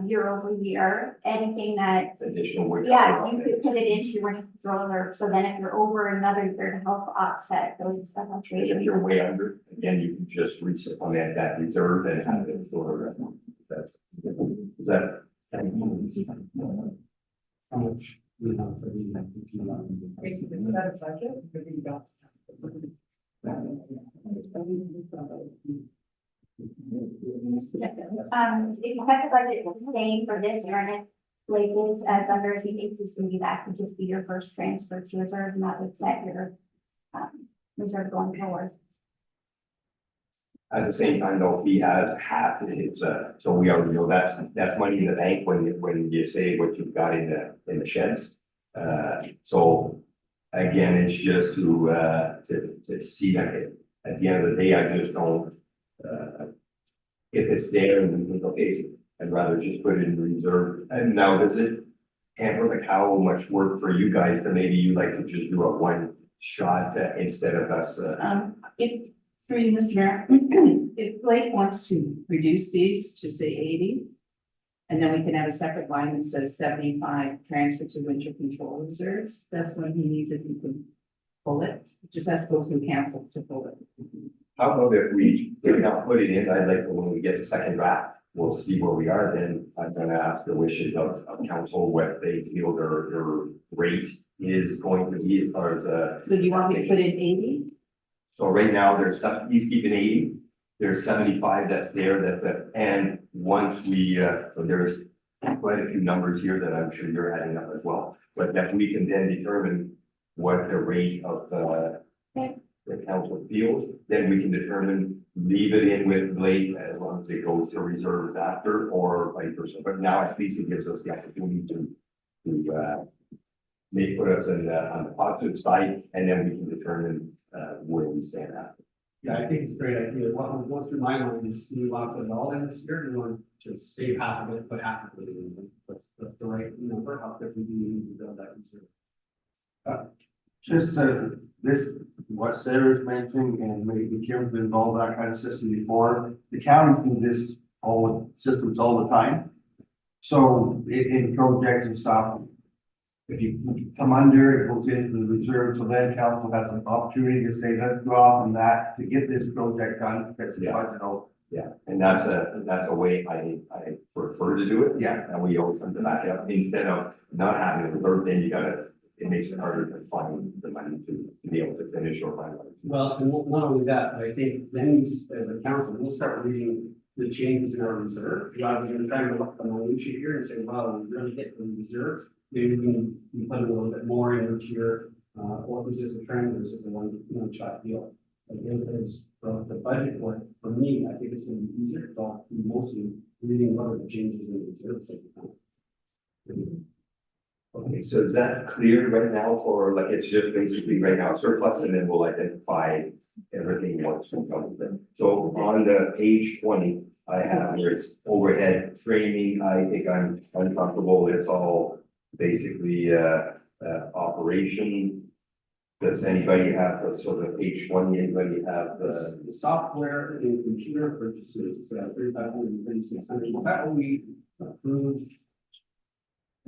year over year, anything that, Additional work. yeah, you could put it into your winter control reserve, so then if you're over another year to help offset those And fluctuations. if you're way under, again, you can just resupplement that reserve and have it for, that's, is that. How much? Basically, set a budget, maybe you got. If you have the budget the same for this year, and if like this, as under CPC is going to be that would just be your first transfer to reserve, and that would set your reserve going forward. At the same time, though, if he has half of his, so we already know that's money in the bank when you say what you've got in the sheds. So again, it's just to see that at the end of the day, I just don't, if it's there and we think, okay, I'd rather just put it in reserve. And now, does it hamper like how much work for you guys to maybe you like to just do a one shot instead of us? If, through you, Mr. Mayor, if Blake wants to reduce these to say 80, and then we can have a separate line that says 75 transfer to winter control reserves, that's when he needs it, he can pull it. It just has to go through council to pull it. How about if we not put it in, I'd like to, when we get the second draft, we'll see where we are, then I'm gonna ask the wishes of council, what they feel their rate is going to be as far as So do you want me to put in 80? So right now, he's keeping 80, there's 75 that's there and once we, so there's quite a few numbers here that I'm sure you're adding up as well, but that we can then determine what the rate of, the council feels, then we can determine, leave it in with Blake as long as it goes to reserves after, or vice versa. But now at least it gives us the opportunity to put us on the positive side, and then we can determine, where we stand at. Yeah, I think it's a great idea. What goes through my mind is, do you want to put it all in this year? Do you want to just save half of it, put half of it in? What's the right number? How quickly do you need to build that reserve? Just this, what Sarah's mentioning, and maybe Kim's been involved in that kind of system before, the counties do this all systems all the time. So in projects and stuff, if you come under, it goes into the reserve, so then council has an opportunity to say, let's go off on that to get this project done, that's the budget out. Yeah, and that's a way I prefer to do it. Yeah. And we always have to back up, instead of not having a reserve, then it makes it harder to find the money to be able to finish or finalize. Well, and not only that, but I think then as a council, we'll start reading the changes in our reserve, rather than trying to look at the minutia here and say, well, we really get the reserves. Maybe we put a little bit more in each year, or was this a trend, or is this a one shot deal? Like if it's the budget work, for me, I think it's gonna be easier, so mostly reading what are the changes in the reserves. Okay, so is that clear right now for, like, it's just basically right now surplus, and then we'll identify everything once we come with it. So on the page 20, I have where it's overhead training, I think I'm uncomfortable, it's all basically, operation. Does anybody have, so the page 20, anybody have The software and computer purchases, 3,600, was that what we approved?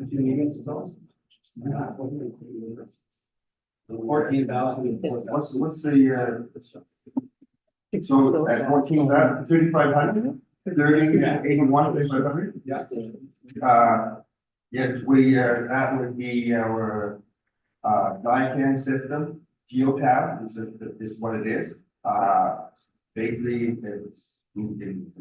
A few meetings ago? 14,000. What's the, so at 14, 3,500? 81, 3,500? Yeah. Yes, that would be our, DICAN system, GeoTab is what it is. Basically, we can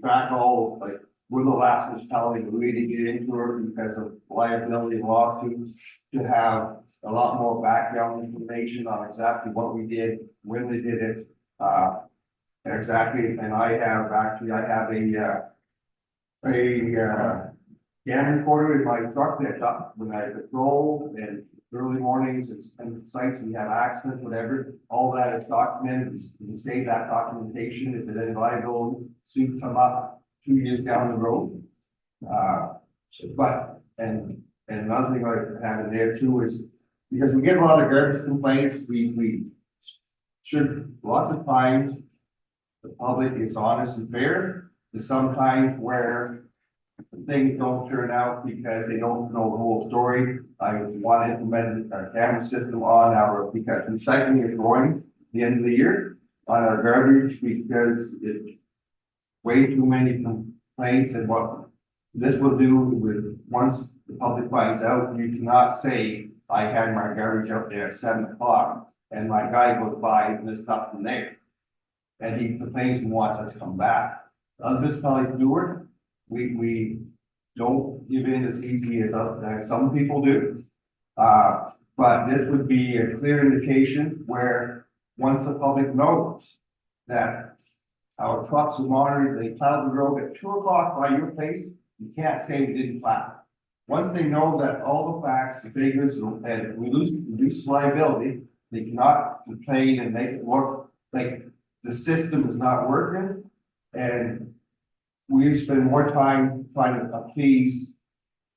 track all, like, we're the last municipality to really get into it because of liability lawsuits, to have a lot more background information on exactly what we did, when we did it, exactly, and I have a camera recorder in my truck that when I patrol and early mornings and sites, we have accidents, whatever, all that is documented. We save that documentation if there's any liability suit come up 2 years down the road. But another thing I have in there too is, because we get a lot of garbage complaints, we should, lots of times, the public is honest and fair. There's sometimes where things don't turn out because they don't know the whole story. I want to implement our camera system on our, because recycling is growing at the end of the year on our garbage, because it's way too many complaints. And what this will do with, once the public finds out, you cannot say, I had my garbage out there at 7 o'clock and my guy goes by and there's nothing there. And he complains and wants us to come back. Other municipalities do it. We don't give in as easy as some people do. But this would be a clear indication where, once the public knows that our trucks are monitored, they plow the road at 2 o'clock by your place, you can't say we didn't plow. Once they know that all the facts, the figures, and reduce liability, they cannot complain and make it look like the system is not working. And we spend more time trying to appease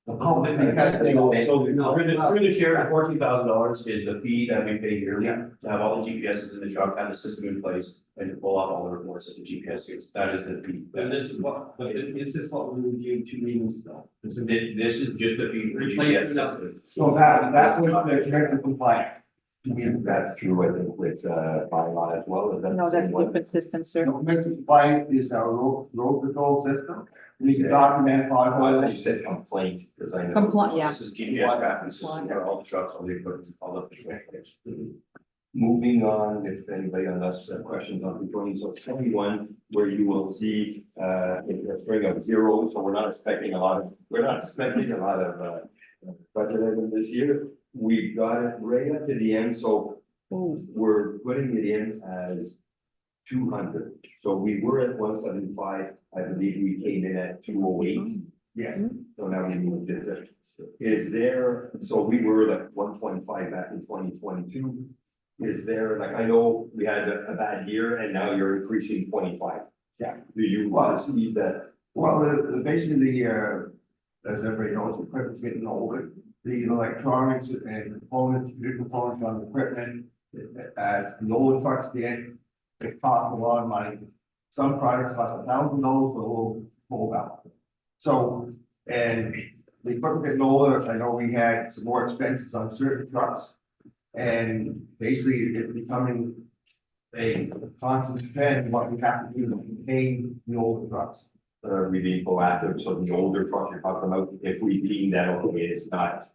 the public because they know. So through the chair, $14,000 is the fee that we pay yearly to have all the GPSs in the truck, have the system in place, and to pull off all the reports that the GPS gets. That is the fee. And this is what we reviewed 2 meetings ago. This is just the fee for GPS system. So that's what the directive compliant. That's true, I think, with, bylaw as well. Is that No, the same that's one? different system, sir. Mr. Compliant is our road patrol system. We can document I thought potholes. you said complaint, because I know. Compli- yeah. This is GPS tracking system for all the trucks, all the equipment, all the fish. moving on, if anybody has questions on controlling, so 21, where you will see a string of zeros, so we're not expecting a lot of budget items this year. We've got it right up to the end, so we're putting it in as 200. So we were at 175, I believe we came in at 208. Yes, so now we moved it to, is there, so we were like 125 back in 2022. Is there, like, I know we had a bad year and now you're increasing 25. Yeah. Do you see that? Well, basically, as everybody knows, the equipment's getting older. The electronics and components, new components on the equipment, as the older trucks get, it costs a lot of money. Some products cost $1,000 for a whole valve. So, and the equipment getting older, I know we had some more expenses on certain trucks. And basically it's becoming a constant spend, what we have to do to maintain the older trucks. We being proactive, so the older trucks you're talking about, if we deem that okay, it's not,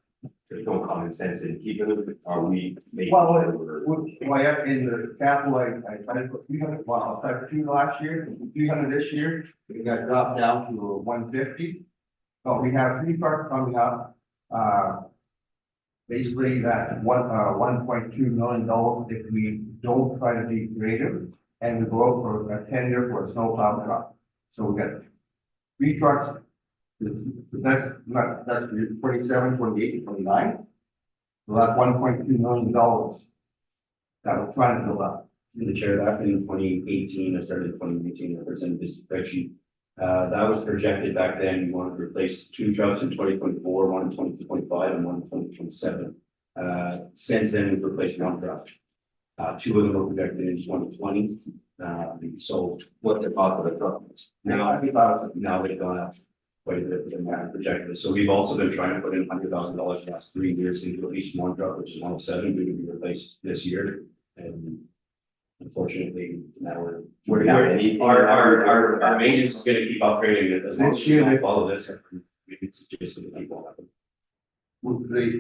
there's no common sense in keeping it, are we making? Well, in the capital, I tried to put 300, well, I tried 2 last year, 300 this year, we got dropped down to 150. But we have 3 trucks coming up, basically that $1.2 million if we don't try to be creative and we go out for a tender for a snowplow truck. So we got 3 trucks. That's 27, 28, 29. So that's $1.2 million that we're trying to build up. In the chair, back in 2018, I started in 2018, I presented this spreadsheet. That was projected back then, we wanted to replace 2 trucks in 2024, 1 in 2025 and 1 in 2027. Since then, we've replaced 1 truck. 2 of them were projected in 2020. So what the cost of the truck is. Now they've gone up quite a bit than that projected. So we've also been trying to put in $100,000 the last 3 years into at least 1 truck, which is 107, due to be replaced this year. And unfortunately, now our maintenance is going to keep upgrading it as long as we follow this. It's just going to keep on happening.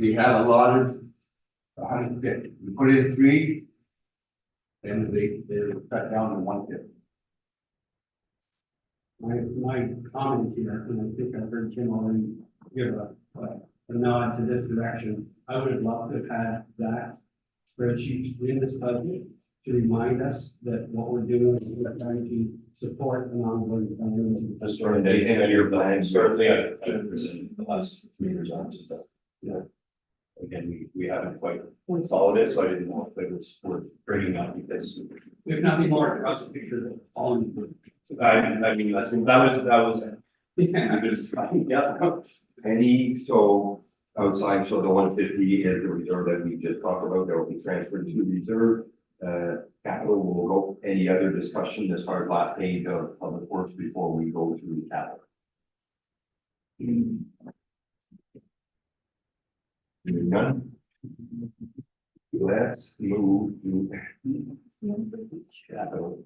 We had a lot of 150. We put in 3, and they cut down to 150. My comment here, and I think I've heard Tim already give a nod to this direction. I would have loved to have had that spreadsheet in this budget to remind us that what we're doing is we're trying to support an ongoing plan. The story that came out of your plan, certainly I've presented the last 3 years on to that. Yeah. Again, we haven't quite followed it, so I didn't know if it was worth bringing up because If nothing more, across the picture that all in. I mean, that was. Yeah. Any, so outside, so the 150 is the reserve that we just talked about, that will be transferred to reserve. Capital will go, any other discussion as far as last page of public works before we go through the capital? None. Let's move to capital.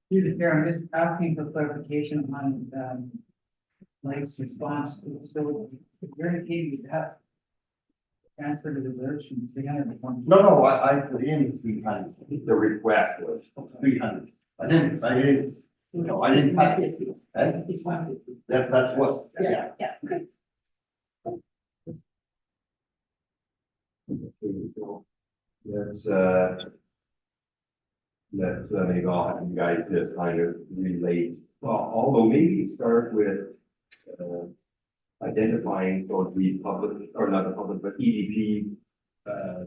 Through the chair, I'm just asking for clarification on Mike's response. So where did he have transfer to the reserves from 300 to 1? No, I put in 300. The request was 300. I didn't cut it. It's 150. That's what. Yeah. Let's maybe I'll have you guys just kind of relate, well, although maybe start with identifying sort of the public, or not the public, but EDP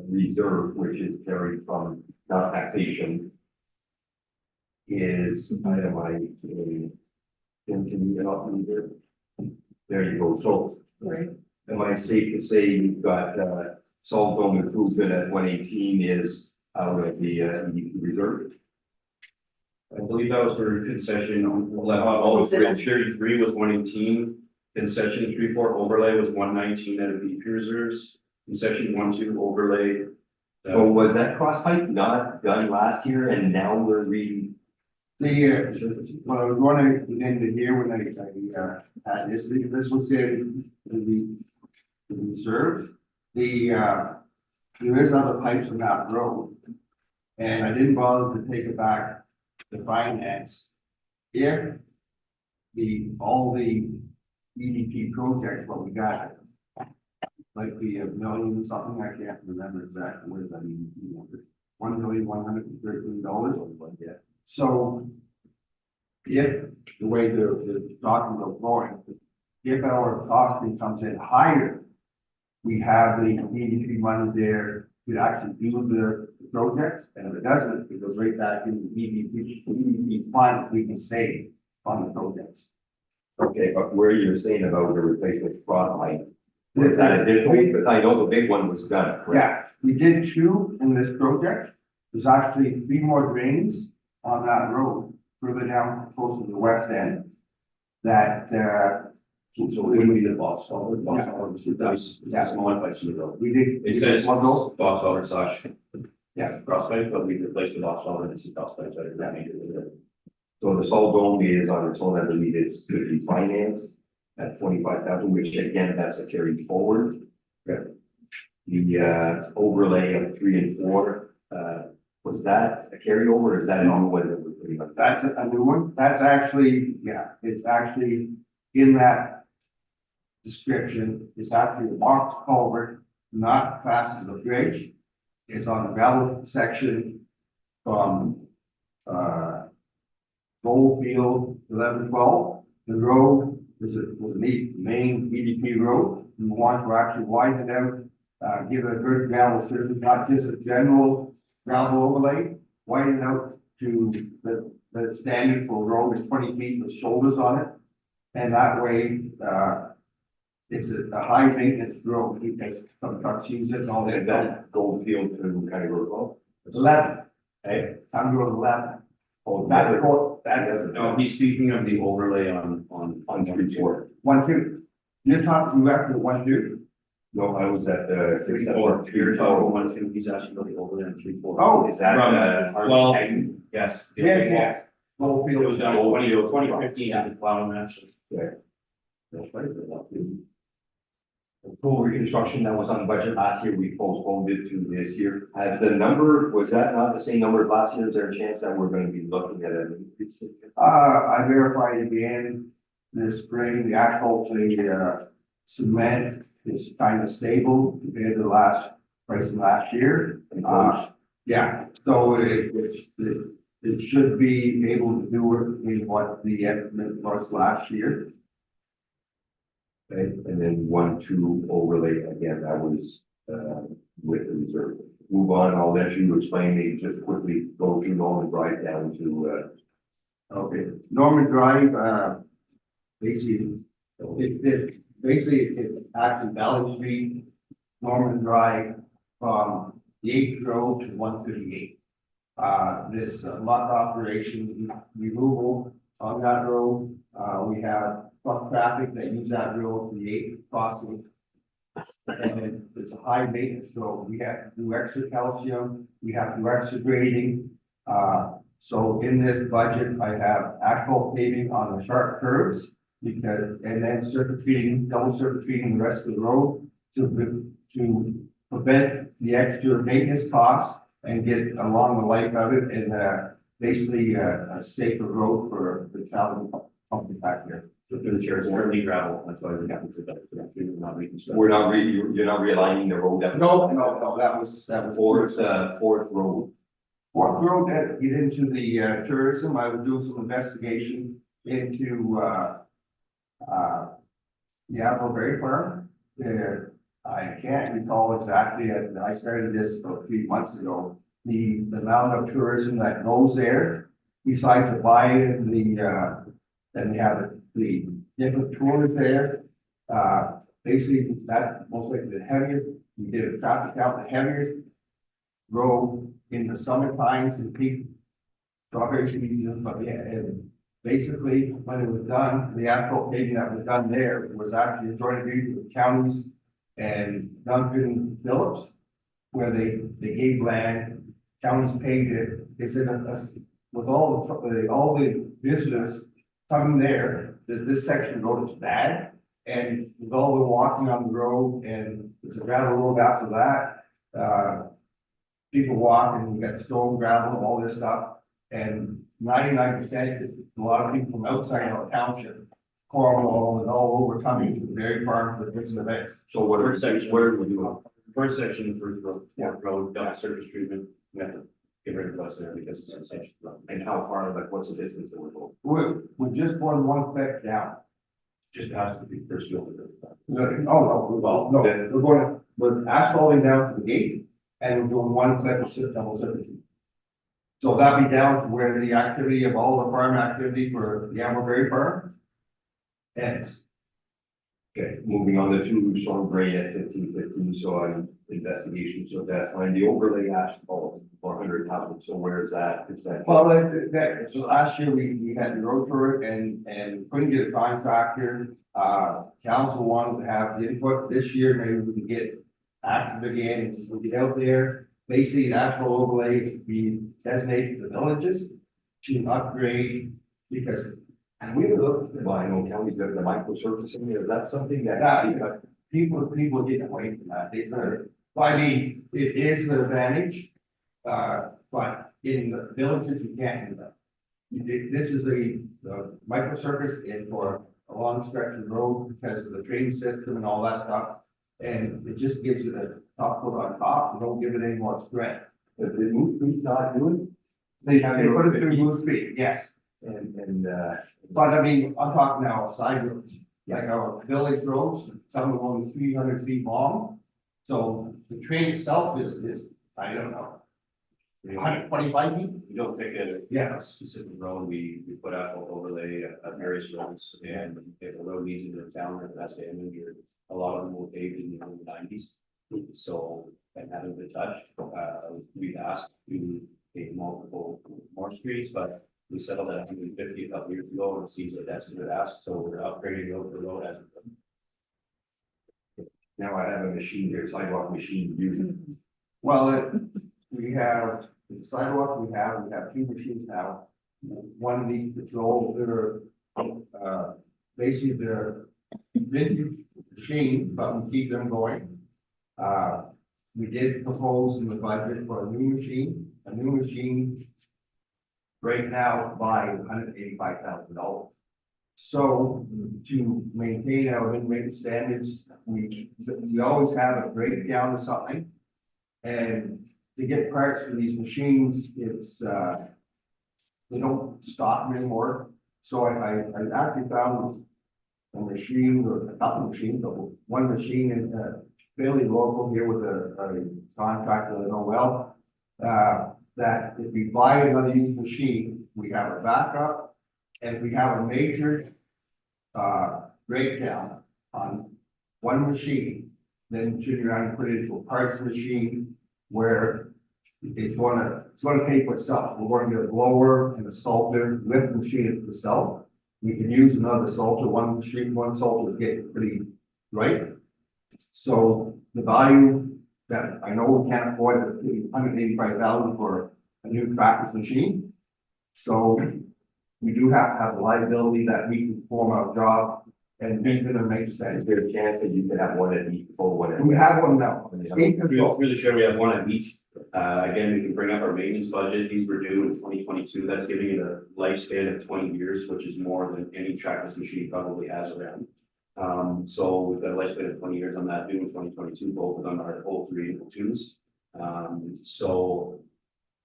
reserve, which is carried from non-taxation, is itemized in, can you help me there? There you go. So am I safe to say you've got salt dome improvement at 118 is out of the EDP reserve? I believe that was for concession on all of bridge 33 was 118, concession 3-4 overlay was 119 out of EP reserves, concession 1-2 overlay. So was that cross pipe not done last year and now we're Well, I was wondering, the end of the year when I had this was in the reserve. There is other pipes on that road. And I didn't bother to take it back to finance. If all the EDP projects, what we got, like the million something, I can't remember exactly what that means. $1,113,000. Yeah. So if the way the document is going, if our costing comes in higher, we have the EDP money there to actually do the project, and if it doesn't, it goes right back into the EDP fund we can save on the projects. Okay, but where you're saying about the replacement front line, is that additional? Because I know the big one was done, correct? Yeah, we did 2 in this project. There's actually 3 more drains on that road further down close to the west end. That So it wouldn't be the box culvert, that's small pipes in the road. we did. It says one box goal. culvert slash, cross pipes, but we replaced the box culvert and some cross pipes that are that made it. So the salt dome is on its own, I believe it's to be financed at 25,000, which again, that's a carry forward. Okay. The overlay of 3 and 4, was that a carryover or is that a new one that we're putting on? That's a new one. That's actually, it's actually in that description. It's actually a box culvert, not classed as a bridge. It's on the gravel section from Goldfield 1112. The road was a main EDP road. We want to actually widen it out, give it a good gravel surface, not just a general gravel overlay, widen it out to the standard for a road is 20 feet with shoulders on it. And that way, it's a high maintenance road because some trucks use it and all Is that Goldfield to kind of go? 11. Hey, I'm going 11. Oh, that's No, he's speaking of the overlay on 3, 4. 1, 2. You're talking after 1, 2. No, I was at the 3, 4. You're talking 1, 2, he's actually about the overlay on 3, 4. Oh, is that Well, yes. Yes. It was done in 2015 at the plow actually. Full reconstruction that was on budget last year, we postponed it to this year. Has the number, was that not the same number as last year? Is there a chance that we're going to be looking at an increase? I verified again this spring, the asphalt, the cement is kind of stable compared to the last price from last year. Yeah, so it should be able to do it in what the estimate was last year. Okay, and then 1, 2 overlay again, that was with the reserve. Move on, I'll let you explain me, just quickly go through Norman Drive down to Okay, Norman Drive, basically, it's actually Valley Street, Norman Drive, from the 8th road to 138. This muck operation removal on that road, we have truck traffic that use that road, the 8th crossing. And it's a high maintenance road. We have to do extra calcium, we have to do extra grading. So in this budget, I have asphalt paving on the sharp curves because, and then surface treating, double surface treating the rest of the road to prevent the extra maintenance costs and get along the life of it and basically a safer road for the traveling public back there. So through the chair, it's currently gravel, that's why we got to that, we're not reconstructing. we're not you're not realigning the road. No, that was Fourth road. Fourth road that get into the tourism. I was doing some investigation into the Appleberry Farm. I can't recall exactly, I started this about 3 months ago, the amount of tourism that goes there, besides the buy-in, then we have the different tours there. Basically, that's most likely the heaviest, we did a traffic count, the heaviest road in the summer times and peak strawberry season, but yeah, and basically, when it was done, the asphalt paving that was done there was actually a joint agreement with counties and Duncan Phillips, where they gave land, counties paid it, it's in with all the business coming there, that this section of the road is bad. And with all the walking on the road and it's a gravel road after that, people walk and we got stone, gravel, all this stuff. And 99% is a lot of people from outside our township, Cornwall and all over coming to the dairy farm for different events. So what First section, where do we do? First section, first road, road, down surface treatment, we have to get rid of us there because it's a section. And how far, like, what's the distance that we're going? We're just going one click down. Just has to be first field. No, we're asphalting down to the gate and we're doing one clip of double surface. So that'll be down to where the activity of all the farm activity for the Amberberry farm ends. Okay, moving on to Storm Drain at 1515, so investigation, so that's fine, the overlay asphalt, 400,000, so where is that? Is that? Well, so last year we had the road tour and couldn't get a contractor. Council wanted to have the input. This year, maybe we can get active again and we get out there. Basically, the asphalt overlays be designated the villages to upgrade because. And we looked at, Well, I know counties got the micro surfacing, is that something that? people get away from that. Well, I mean, it is an advantage. But in the villages, you can't do that. This is the micro surface is for a long stretch of road because of the drain system and all that stuff. And it just gives it a top coat on top, and don't give it any more strength. But the Moose Creek not doing? They put it through Moose Creek, yes. But I mean, I'm talking now side roads, like our village roads, some of them only 300 feet long. So the train itself is, I don't know, 125 feet? We don't pick Yeah. a specific road, we put asphalt overlay at various roads, and if a road needs to go down, or that's damage, or a lot of them were paved in the early 90s. So, and haven't been touched, we've asked to pave multiple more streets, but we settled at 150 a couple years ago, and it seems like that's a good ask, so we're upgrading road for road as. Now I have a machine here, sidewalk machine using. Well, we have the sidewalk, we have two machines now. One needs to patrol their, basically their vintage machine, but we keep them going. We did propose in the budget for a new machine. Right now by $185,000. So to maintain our minimum standards, we always have a breakdown of something. And to get parts for these machines, it's they don't stop anymore. So I actually found a machine or a couple of machines, but one machine in fairly local here with a contractor that I know well. That if we buy another used machine, we have a backup and we have a major breakdown on one machine, then turn around and put it into a parts machine where it's gonna pay for itself. We're going to get a blower and a salter with the machine itself. We can use another salter, one salter is getting pretty right. So the value that I know we can't afford the $185,000 for a new practice machine. So we do have to have a liability that we can perform our job and make it a make sense. Is there a chance that you could have one at each full one? We have one now. Through the chair, we have one at each. Again, we can bring up our maintenance budget. These were due in 2022. That's giving it a lifespan of 20 years, which is more than any trackless machine probably has around. So we've got a lifespan of 20 years on that, due in 2022. Both of them are 03 and 02s. So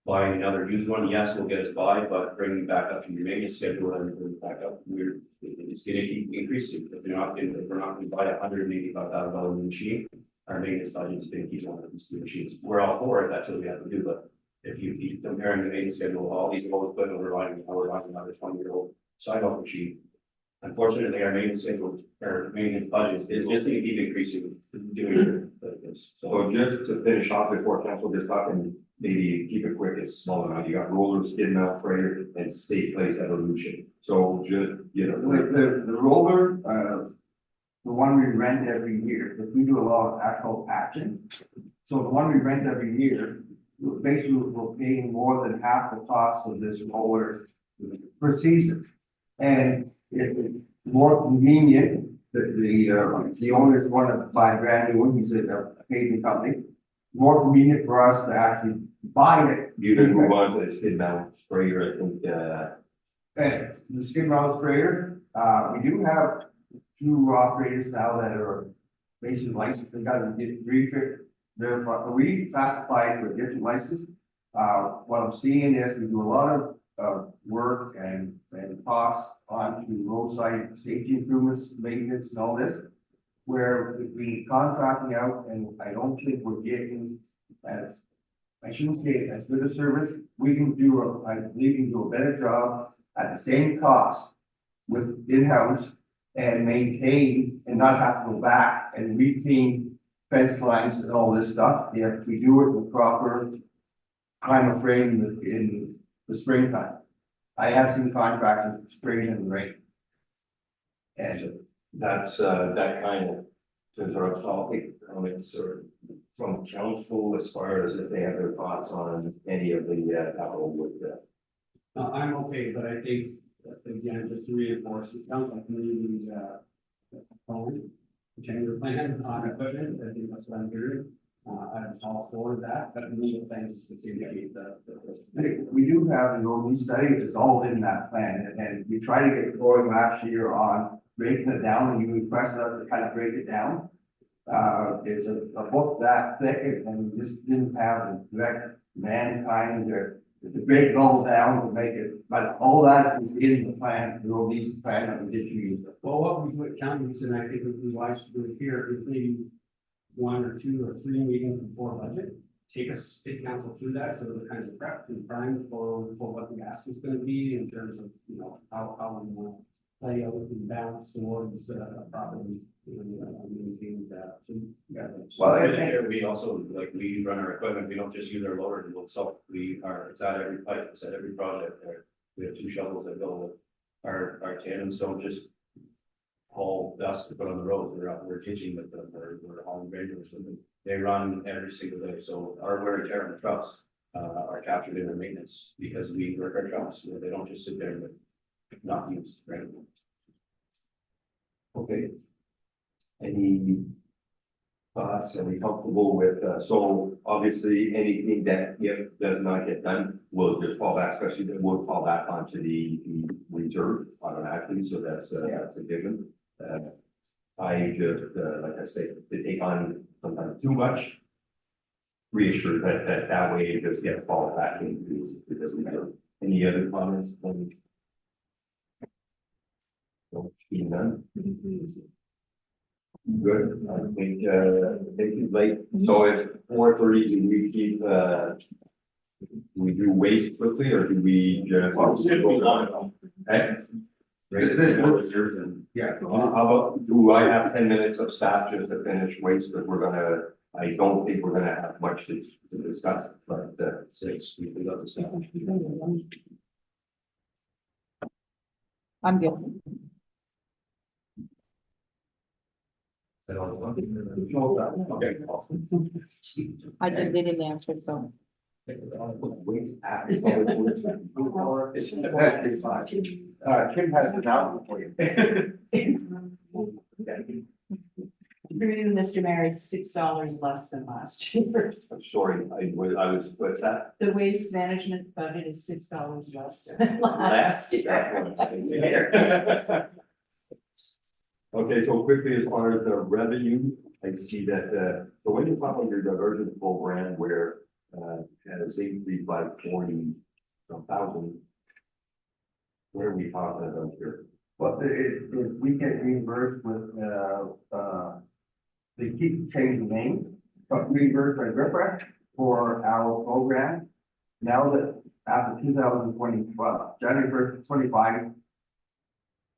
buying another used one, yes, will get us by, but bringing it back up to your maintenance schedule and bring it back up, it's gonna keep increasing. If we're not gonna buy a $185,000 machine, our maintenance budget is gonna keep one of these two machines. We're all for it, that's what we have to do, but if you keep comparing the maintenance schedule, all these old equipment, we're buying another 20-year-old sidewalk machine. Unfortunately, our maintenance schedule, our maintenance budget is just gonna keep increasing, doing this. So just to finish off before council just talking, maybe keep it quick, it's small amount. You got rollers, skid mount sprayer, and state place evolution. So just, you know. The roller, the one we rent every year, because we do a lot of asphalt patching. So the one we rent every year, basically, we're paying more than half the cost of this mower per season. And it's more convenient, the owners want to buy a brand new one, he's a paving company. More convenient for us to actually buy it. You then move on to the skid mount sprayer, I think, And the skid mount sprayer, we do have two operators now that are basically licensed, they got to get refit. They're reclassified for a different license. What I'm seeing is we do a lot of work and costs onto roadside safety improvements, maintenance and all this. Where we contracting out and I don't think we're getting as, I shouldn't say as good a service. We can do I believe we can do a better job at the same cost with in-house and maintain and not have to go back and re-clean fence lines and all this stuff. If we do it with proper time of frame in the springtime. I have seen contractors spraying in the rain. And that's, that kind of, to sort of topic, comments or from council as far as if they have their thoughts on any of the, capital with, I'm okay, but I think, again, just to reinforce, it sounds like communities, phone, change your plan on equipment, I think that's what I'm hearing. I'm all for that, but we need plans to see we do have an OD study, it's all in that plan, and we tried to get going last year on breaking it down, and you requested us to kind of break it down. It's a book that thick, and we just didn't have the direct mankind there to break it all down to make it, but all that is in the plan, the OD plan that we did use. Well, what we do at counties, and I think it would be wise to do it here, is maybe 1 or 2 or 3 meetings before budget. Take council through that, so the kinds of prep and prime for what the ask is going to be in terms of, you know, how we want to play out and balance towards properly maintained that. So, yeah. Well, we also, like, we run our equipment, we don't just use our loader to salt, it's at every pipe, it's at every project there. We have 2 shovels that go with our tandem, so just haul dust to put on the road, we're ditching with them, we're hauling graders with them. They run every single day, so our wear and tear on the trucks are captured in their maintenance because we work our trucks, you know, they don't just sit there and not used, right? okay. Any thoughts, are we comfortable with, so obviously anything that if does not get done, will just fall back, especially that will fall back onto the reserve automatically, so that's a given. I just, like I say, to take on sometimes too much, reassure that way it just gets fall back into the reserve. Any other comments? Don't see none. Good, I think it's late, so if 4:30, do we keep, we do waste quickly, or do we just? Okay. Yeah. How about, do I have 10 minutes of staff just to finish waste, because we're gonna, I don't think we're gonna have much to discuss, but, since we got the staff. I'm good. Okay. I just didn't answer, so. Kim has it out for you. Through you, Mr. Mayor, it's $6 less than last year. I'm sorry, I was, what's that? The waste management budget is $6 less than last year. Okay, so quickly, as far as the revenue, I see that, so when you follow your diversion program where, has increased by 40,000. Where are we talking about here? Well, we get reimbursed with, they keep changing the name, but reimbursed by RIPRA for our program. Now that after 2020, January 1st, 25,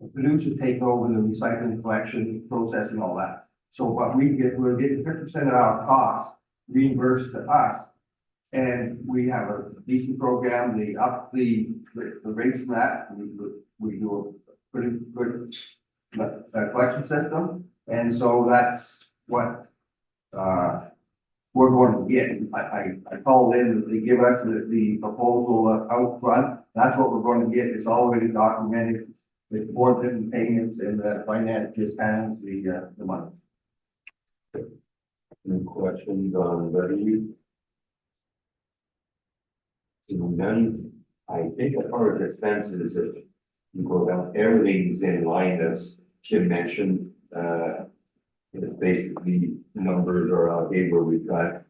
the producer take over the recycling collection, processing, all that. So what we get, we're getting 50% of our costs reimbursed to us. And we have a decent program, they up the rates and that, we do a pretty good collection system. And so that's what we're going to get. I called in, they give us the proposal out front, that's what we're going to get, it's already documented. With board different payments and the finance just hands the money. Any questions on revenue? Seeing none, I think as far as expenses, if you go down, everything's in line as Kim mentioned. It's basically numbers are out here where we've got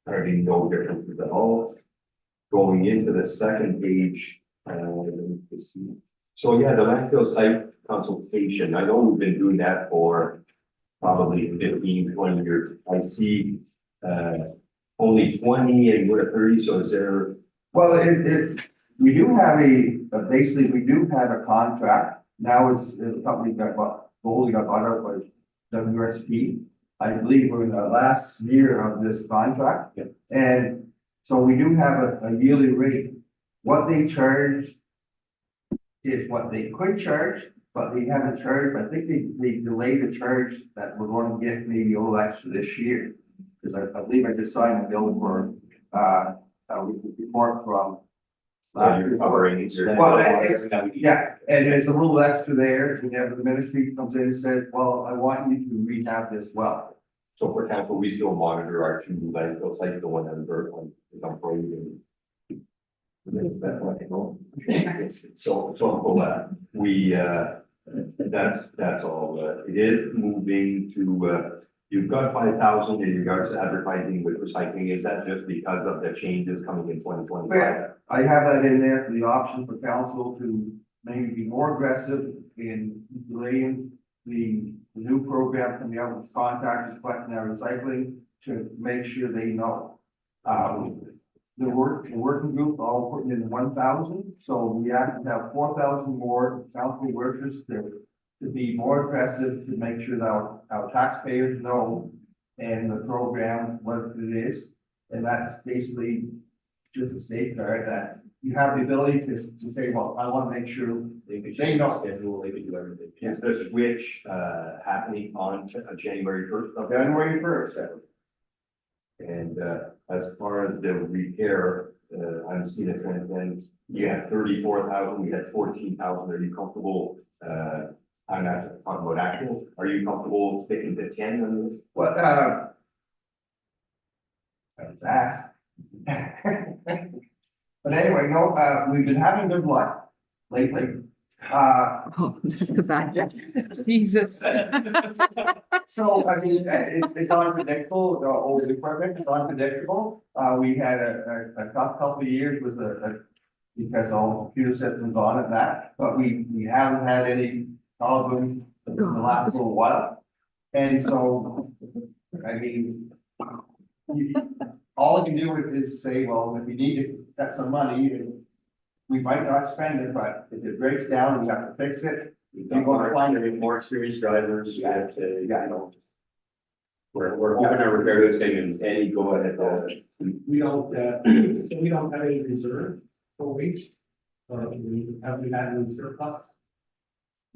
hardly no differences at all. Going into the second page, let's see. So yeah, the landfill site consultation, I know we've been doing that for probably 15, 20 years. I see, only 20 and we're at 30, so is there? Well, we do have basically, we do have a contract. Now it's a company got Goldie got bought out by WSP. I believe we're in the last year of this contract. Yep. And so we do have a yearly rate. What they charge is what they could charge, but they haven't charged. I think they delayed the charge that we're going to get maybe a little extra this year. Because I believe I just signed a bill for a report from. You're covering Well, yeah, and it's a little extra there, whenever the ministry comes in and says, well, I want you to rehab this well. So for example, we still monitor our two landfill sites, the one on Berkeley, the dump road and. That's what I know. So, that's all, it is moving to, you've got 5,000 in regards to advertising with recycling, is that just because of the changes coming in 2025? I have that in there for the option for council to maybe be more aggressive in delaying the new program coming out with contractors collecting our recycling to make sure they know. The working group all putting in 1,000, so we have to have 4,000 more council workers to be more aggressive to make sure that our taxpayers know and the program, what it is. And that's basically just a safeguard that you have the ability to say, well, I want to make sure they know schedule, they can do everything. Is the switch happening on January 1st? January 1st. And as far as the repair, I'm seeing a trend, then you had 34,000, we had 14,000. Are you comfortable? I'm not talking about actual. Are you comfortable sticking to 10 on this? Well, that's asked. But anyway, no, we've been having good luck lately. Oh, that's a bad, Jesus. So, I mean, it's unpredictable, the old equipment is unpredictable. We had a tough couple of years with because all the computer systems on it and that, but we haven't had any problem in the last little while. And so, I mean, all you can do is say, well, if you need to cut some money, we might not spend it, but if it breaks down, we have to fix it. We've got more experienced drivers, we're hoping our repair goods can any go ahead. We don't, so we don't have any reserve for waste. Have we had any surplus?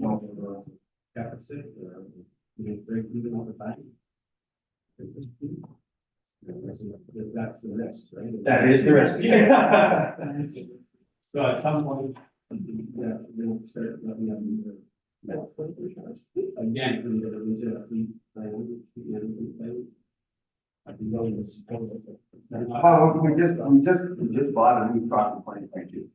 No, deficit, we break even all the time. That's the risk, right? That is the risk, yeah. So at some point, yeah, we'll start letting them. Again, from the reserve, I can go in this. Oh, we just bought a new truck in 2022.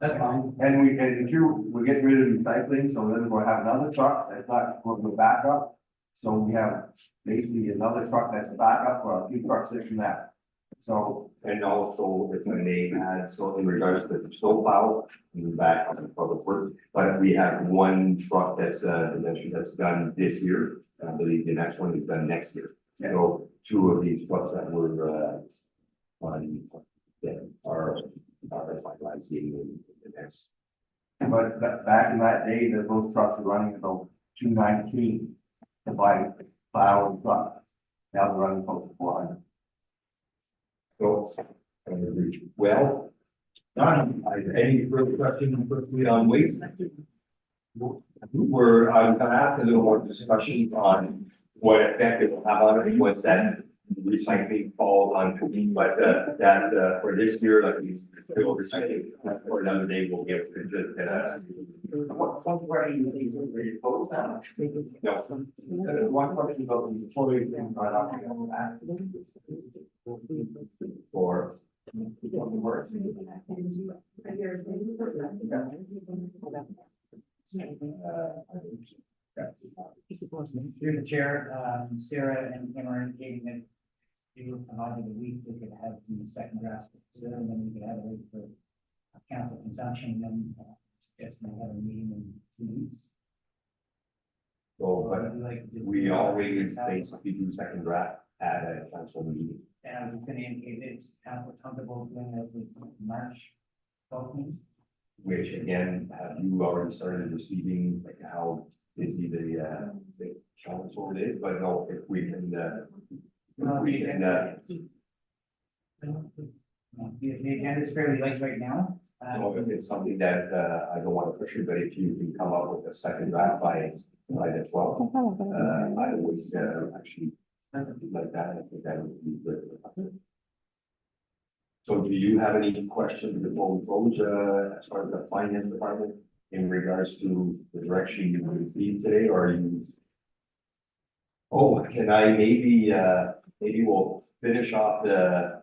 That's fine. And we're getting rid of recycling, so then we'll have another truck that's not going to go back up. So we have basically another truck that's a backup for a few trucks this and that. So, and also if I may add, so in regards to the snowplow, we're back on the public works, but we have one truck that's done this year. I believe the next one is done next year. Yeah. So two of these trucks that were on are finalizing the next. but back in that day, those trucks were running about 219 to buy plow and truck. Now they're running close to 400. So, well, Don, any further questions quickly on waste? I'm gonna ask a little more discussion on what effect it will have on it, once that recycling falls on to me, but, that, for this year, like, we still recycling, for another day, we'll get to just, Somewhere you think where you post that. One question about the before we brought up for. Through the chair, Sarah and Cameron indicating that they were provided a week, we could have the second draft, and then we could have a week for council consumption, and then yes, we have a meeting in 2 weeks. So, but we always basically do second draft at a council meeting. And I was gonna indicate that it's council comfortable doing it with March 12th. Which again, have you already started receiving, like how busy the council is, but no, if we can, The agenda is fairly light right now. if it's something that, I don't want to push you, but if you can come up with a second draft by the 12th, I would, actually like that, I think that would be good. So do you have any questions before we close, as far as the finance department in regards to the direction you received today, or are you? Oh, can I maybe, maybe we'll finish off the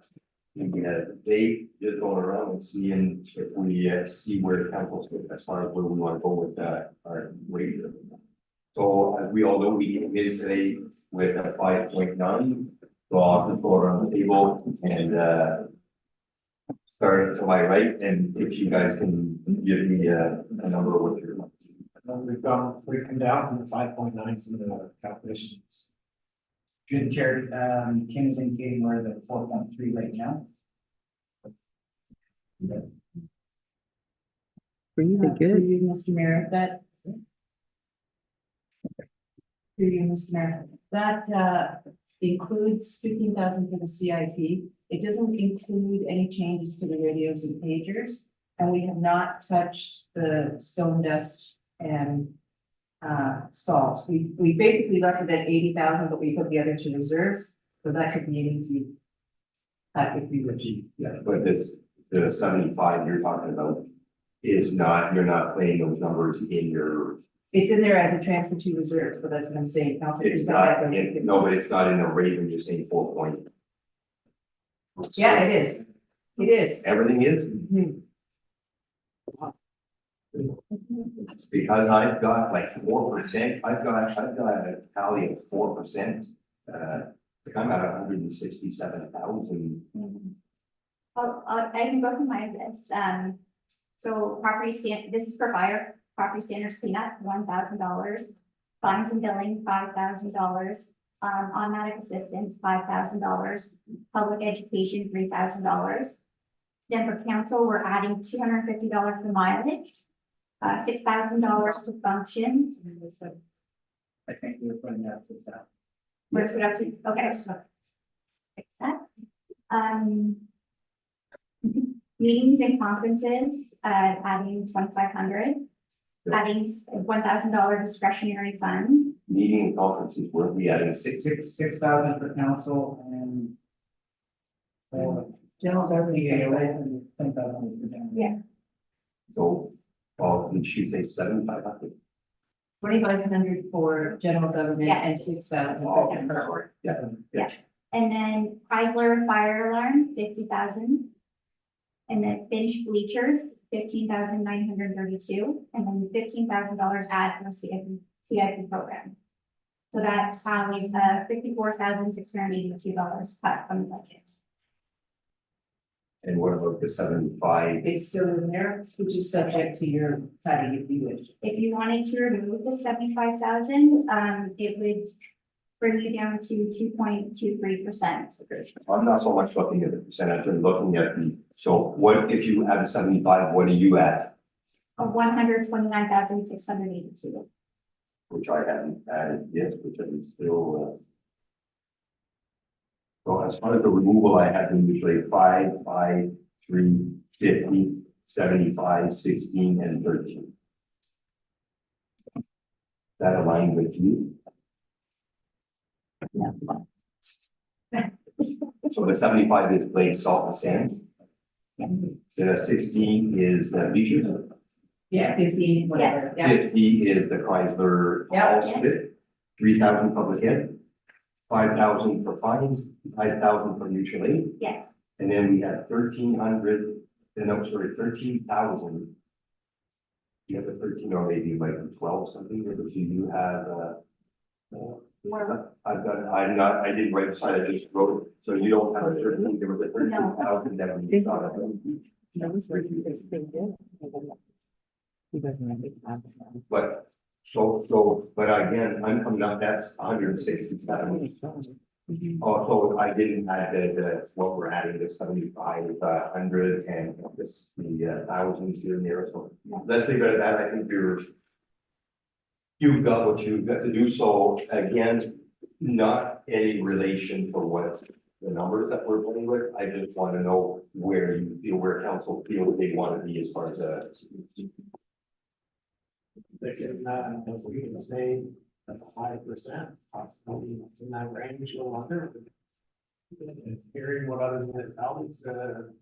date, just going around and seeing if we, see where the council sits as far as where we want to go with, our rate. So as we all know, we came in today with a 5.9, so I'll just go around the table and, start to my right, and if you guys can give me a number what you're. We've come down from the 5.9 from the calculations. Through the chair, Kim is indicating we're at 4.3 right now. Really Through you, Mr. Mayor, through you, Mr. Mayor, that includes 15,000 for the CIP. It doesn't include any changes to the radios and pagers, and we have not touched the stone dust and salt. We basically left it at 80,000, but we put the other two reserves, so that could be an easy. That would be which. Yeah, but this, the 75 you're talking about is not, you're not playing those numbers in your. It's in there as a transfer to reserves, but that's what I'm saying. Council It's is not, no, but it's not in the rate when you're saying 4 point. Yeah, it is. It is. Everything is? It's because I've got like 4%, I've got a tally of 4%. I'm at 167,000. Well, I can go through my list. So this is for fire, property standards cleanup, $1,000. Fines and billing, $5,000. Automatic assistance, $5,000. Public education, $3,000. Then for council, we're adding $250 for mileage, $6,000 to functions. I think we're putting that to that. Where's it up to? Okay. Fix that. Meetings and conferences, adding 2,500. Adding $1,000 discretionary fund. Meeting and conferences, were we adding 6,000 for council and for general government, and 10,000 for general. Yeah. So, well, did she say 7,500? 2,500 for general government Yeah. and 6,000 for council. Yeah. And then Chrysler fire alarm, 50,000. And then Finch bleachers, 15,932, and then $15,000 add for CIP program. So that tallies $54,682 cut from the budget. And what about the 75? It's still in there, which is subject to your cutting if you wish. If you wanted to remove the 75,000, it would bring you down to 2.23%. Okay, I'm not so much looking at the percentage, I'm looking at the, so what, if you have a 75, what are you at? Of 129,682. Which I haven't added yet, which I'm still, so as far as the removal, I have them usually 5, 5, 3, 50, 75, 16, and 13. That aligned with you? Yeah. So the 75 is Blake Salt and Sand. The 16 is the bleachers. Yeah, 15, whatever, yeah. 50 is the Chrysler Yeah. Hall split, 3,000 public ed, 5,000 for fines, 5,000 for mutual aid, Yes, and then we had 1,300, no, sorry, 13,000. You have the 13 or maybe like 12 something, or do you have, I didn't write the side, I just wrote it, so you don't have a 13, there was a 13,000 that we thought of. But, but again, I'm coming up, that's 167. Also, I didn't add what we're adding, the 7,500 and this, the thousands here and there, so let's leave it at that, I think you've got what you've got to do, so again, not any relation for what the numbers that we're playing with, I just want to know where you feel, where council feels they want to be as far as If we can say at 5%, possibly in that range or longer. Hearing what other municipalities, I'm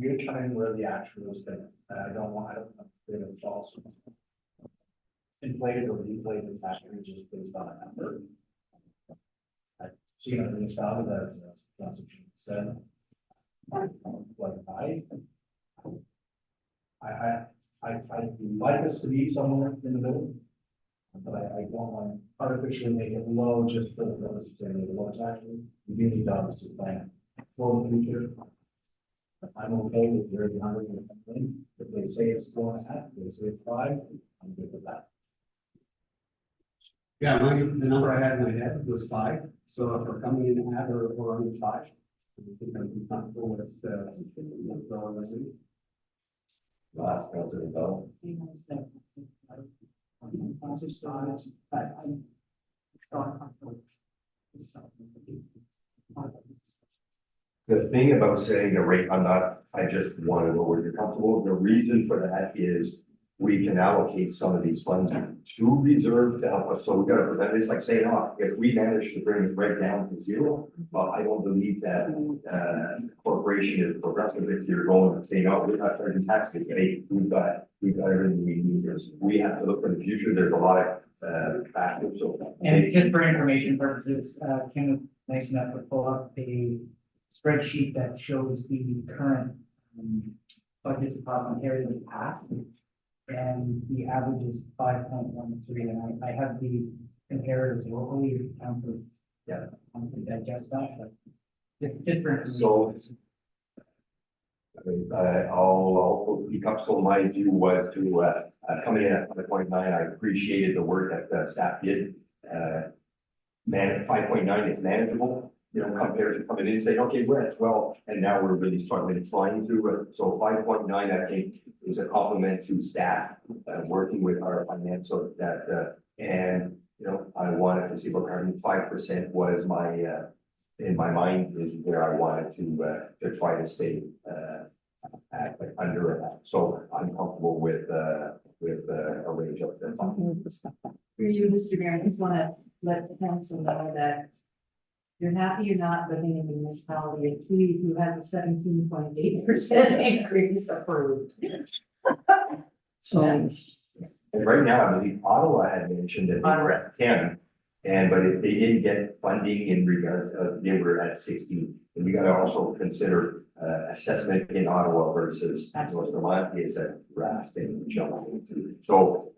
good coming where the actual is that I don't want to false. Inflated or deflated factors just based on a number. I've seen a municipality that's what she said. Like I'd like us to be somewhere in the middle. But I don't want to artificially make it low just for the purpose of saying the lowest actually. We do need to obviously plan for the future. I'm okay with 300 or something. If they say it's 4.5, if they say it's 5, I'm good with that. Yeah, the number I had in my head was 5, so if we're coming in at or under 5. I think I'm comfortable with last go to the vote. The thing about setting the rate, I just want to know where you're comfortable. The reason for that is we can allocate some of these funds to reserve to help us. So we got to prevent this, like saying, oh, if we manage to bring it right down to 0, well, I don't believe that corporation is progressive. If you're going and saying, oh, we're not charging taxes, hey, we've got everything we need. We have to look for the future. There's a lot of factors. So, And just for information purposes, Kim was nice enough to pull up a spreadsheet that shows the current budgets across Ontario in the past. And the average is 5.13, and I have the comparators locally, to digest that, but just for information. So I'll also speak up. So my view was to coming in at 5.9. I appreciated the work that staff did. 5.9 is manageable, compared to coming in and saying, okay, we're at 12, and now we're really struggling trying to. So 5.9, I think, is a compliment to staff working with our finance, so that and I wanted to see what 5% was my in my mind is where I wanted to try to stay at under that. So I'm comfortable with a range of the For you, Mr. Mayor, I just want to let the council know that you're happy you're not living in a municipality of Tweed who has a 17.8% increase approved. So, and right now, I believe Ottawa had mentioned that they were at 10, but if they didn't get funding in regards of, they were at 16. And we got to also consider assessment in Ottawa versus North Vermont is a drastic jump. So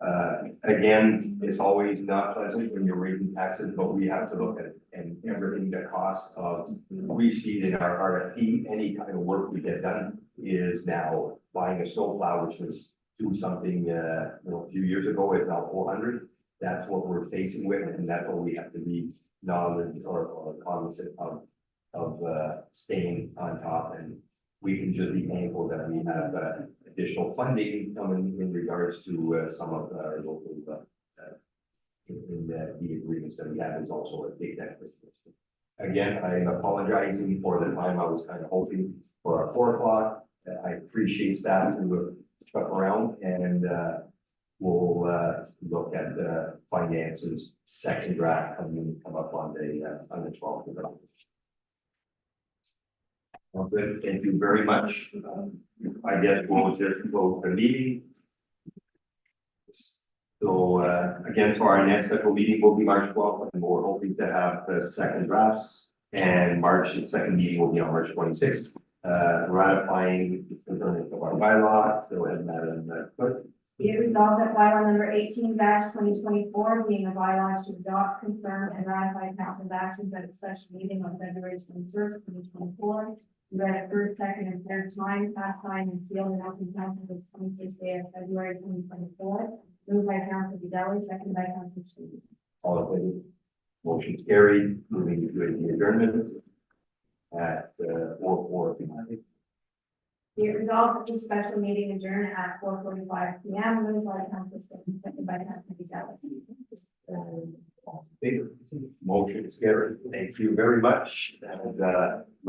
again, it's always not pleasant when you're raising taxes, but we have to look at and everything the cost of we see in our RFP, any kind of work we get done is now buying a snowplow, which was something a few years ago is now 400. That's what we're facing with, and that's what we have to be knowledgeable or cognizant of staying on top. And we can just be thankful that we have additional funding coming in regards to some of our local in the agreements that we have is also a big benefit. Again, I'm apologizing for the time I was kind of hoping for our 4 o'clock. I appreciate staff who stuck around, and we'll, look at the finances, second draft come up on the 12th. Well, good, thank you very much. I guess we'll just close the meeting. So, again, so our next special meeting will be March 12th, and we're hoping to have the second drafts. And the second meeting will be on March 26th, ratifying the component of our bylaw, so ahead, Madam Clerk. Be it resolved that bylaw number 18-2024, being a bylaw to adopt, confirm, and ratify council actions at a special meeting on February 21st, 2024. Read first, second, and third time, passed, signed, and sealed in open council this 26th day of February 2024. Moved by Council Videlli, seconded by Council Shan. All in favor? Motion carried, moving to the adjournment at 4:04. Be it resolved that this special meeting adjourn at 4:45 p.m. Moved by Council Shan, seconded by Council Videlli. All in favor? Motion is carried. Thank you very much. And,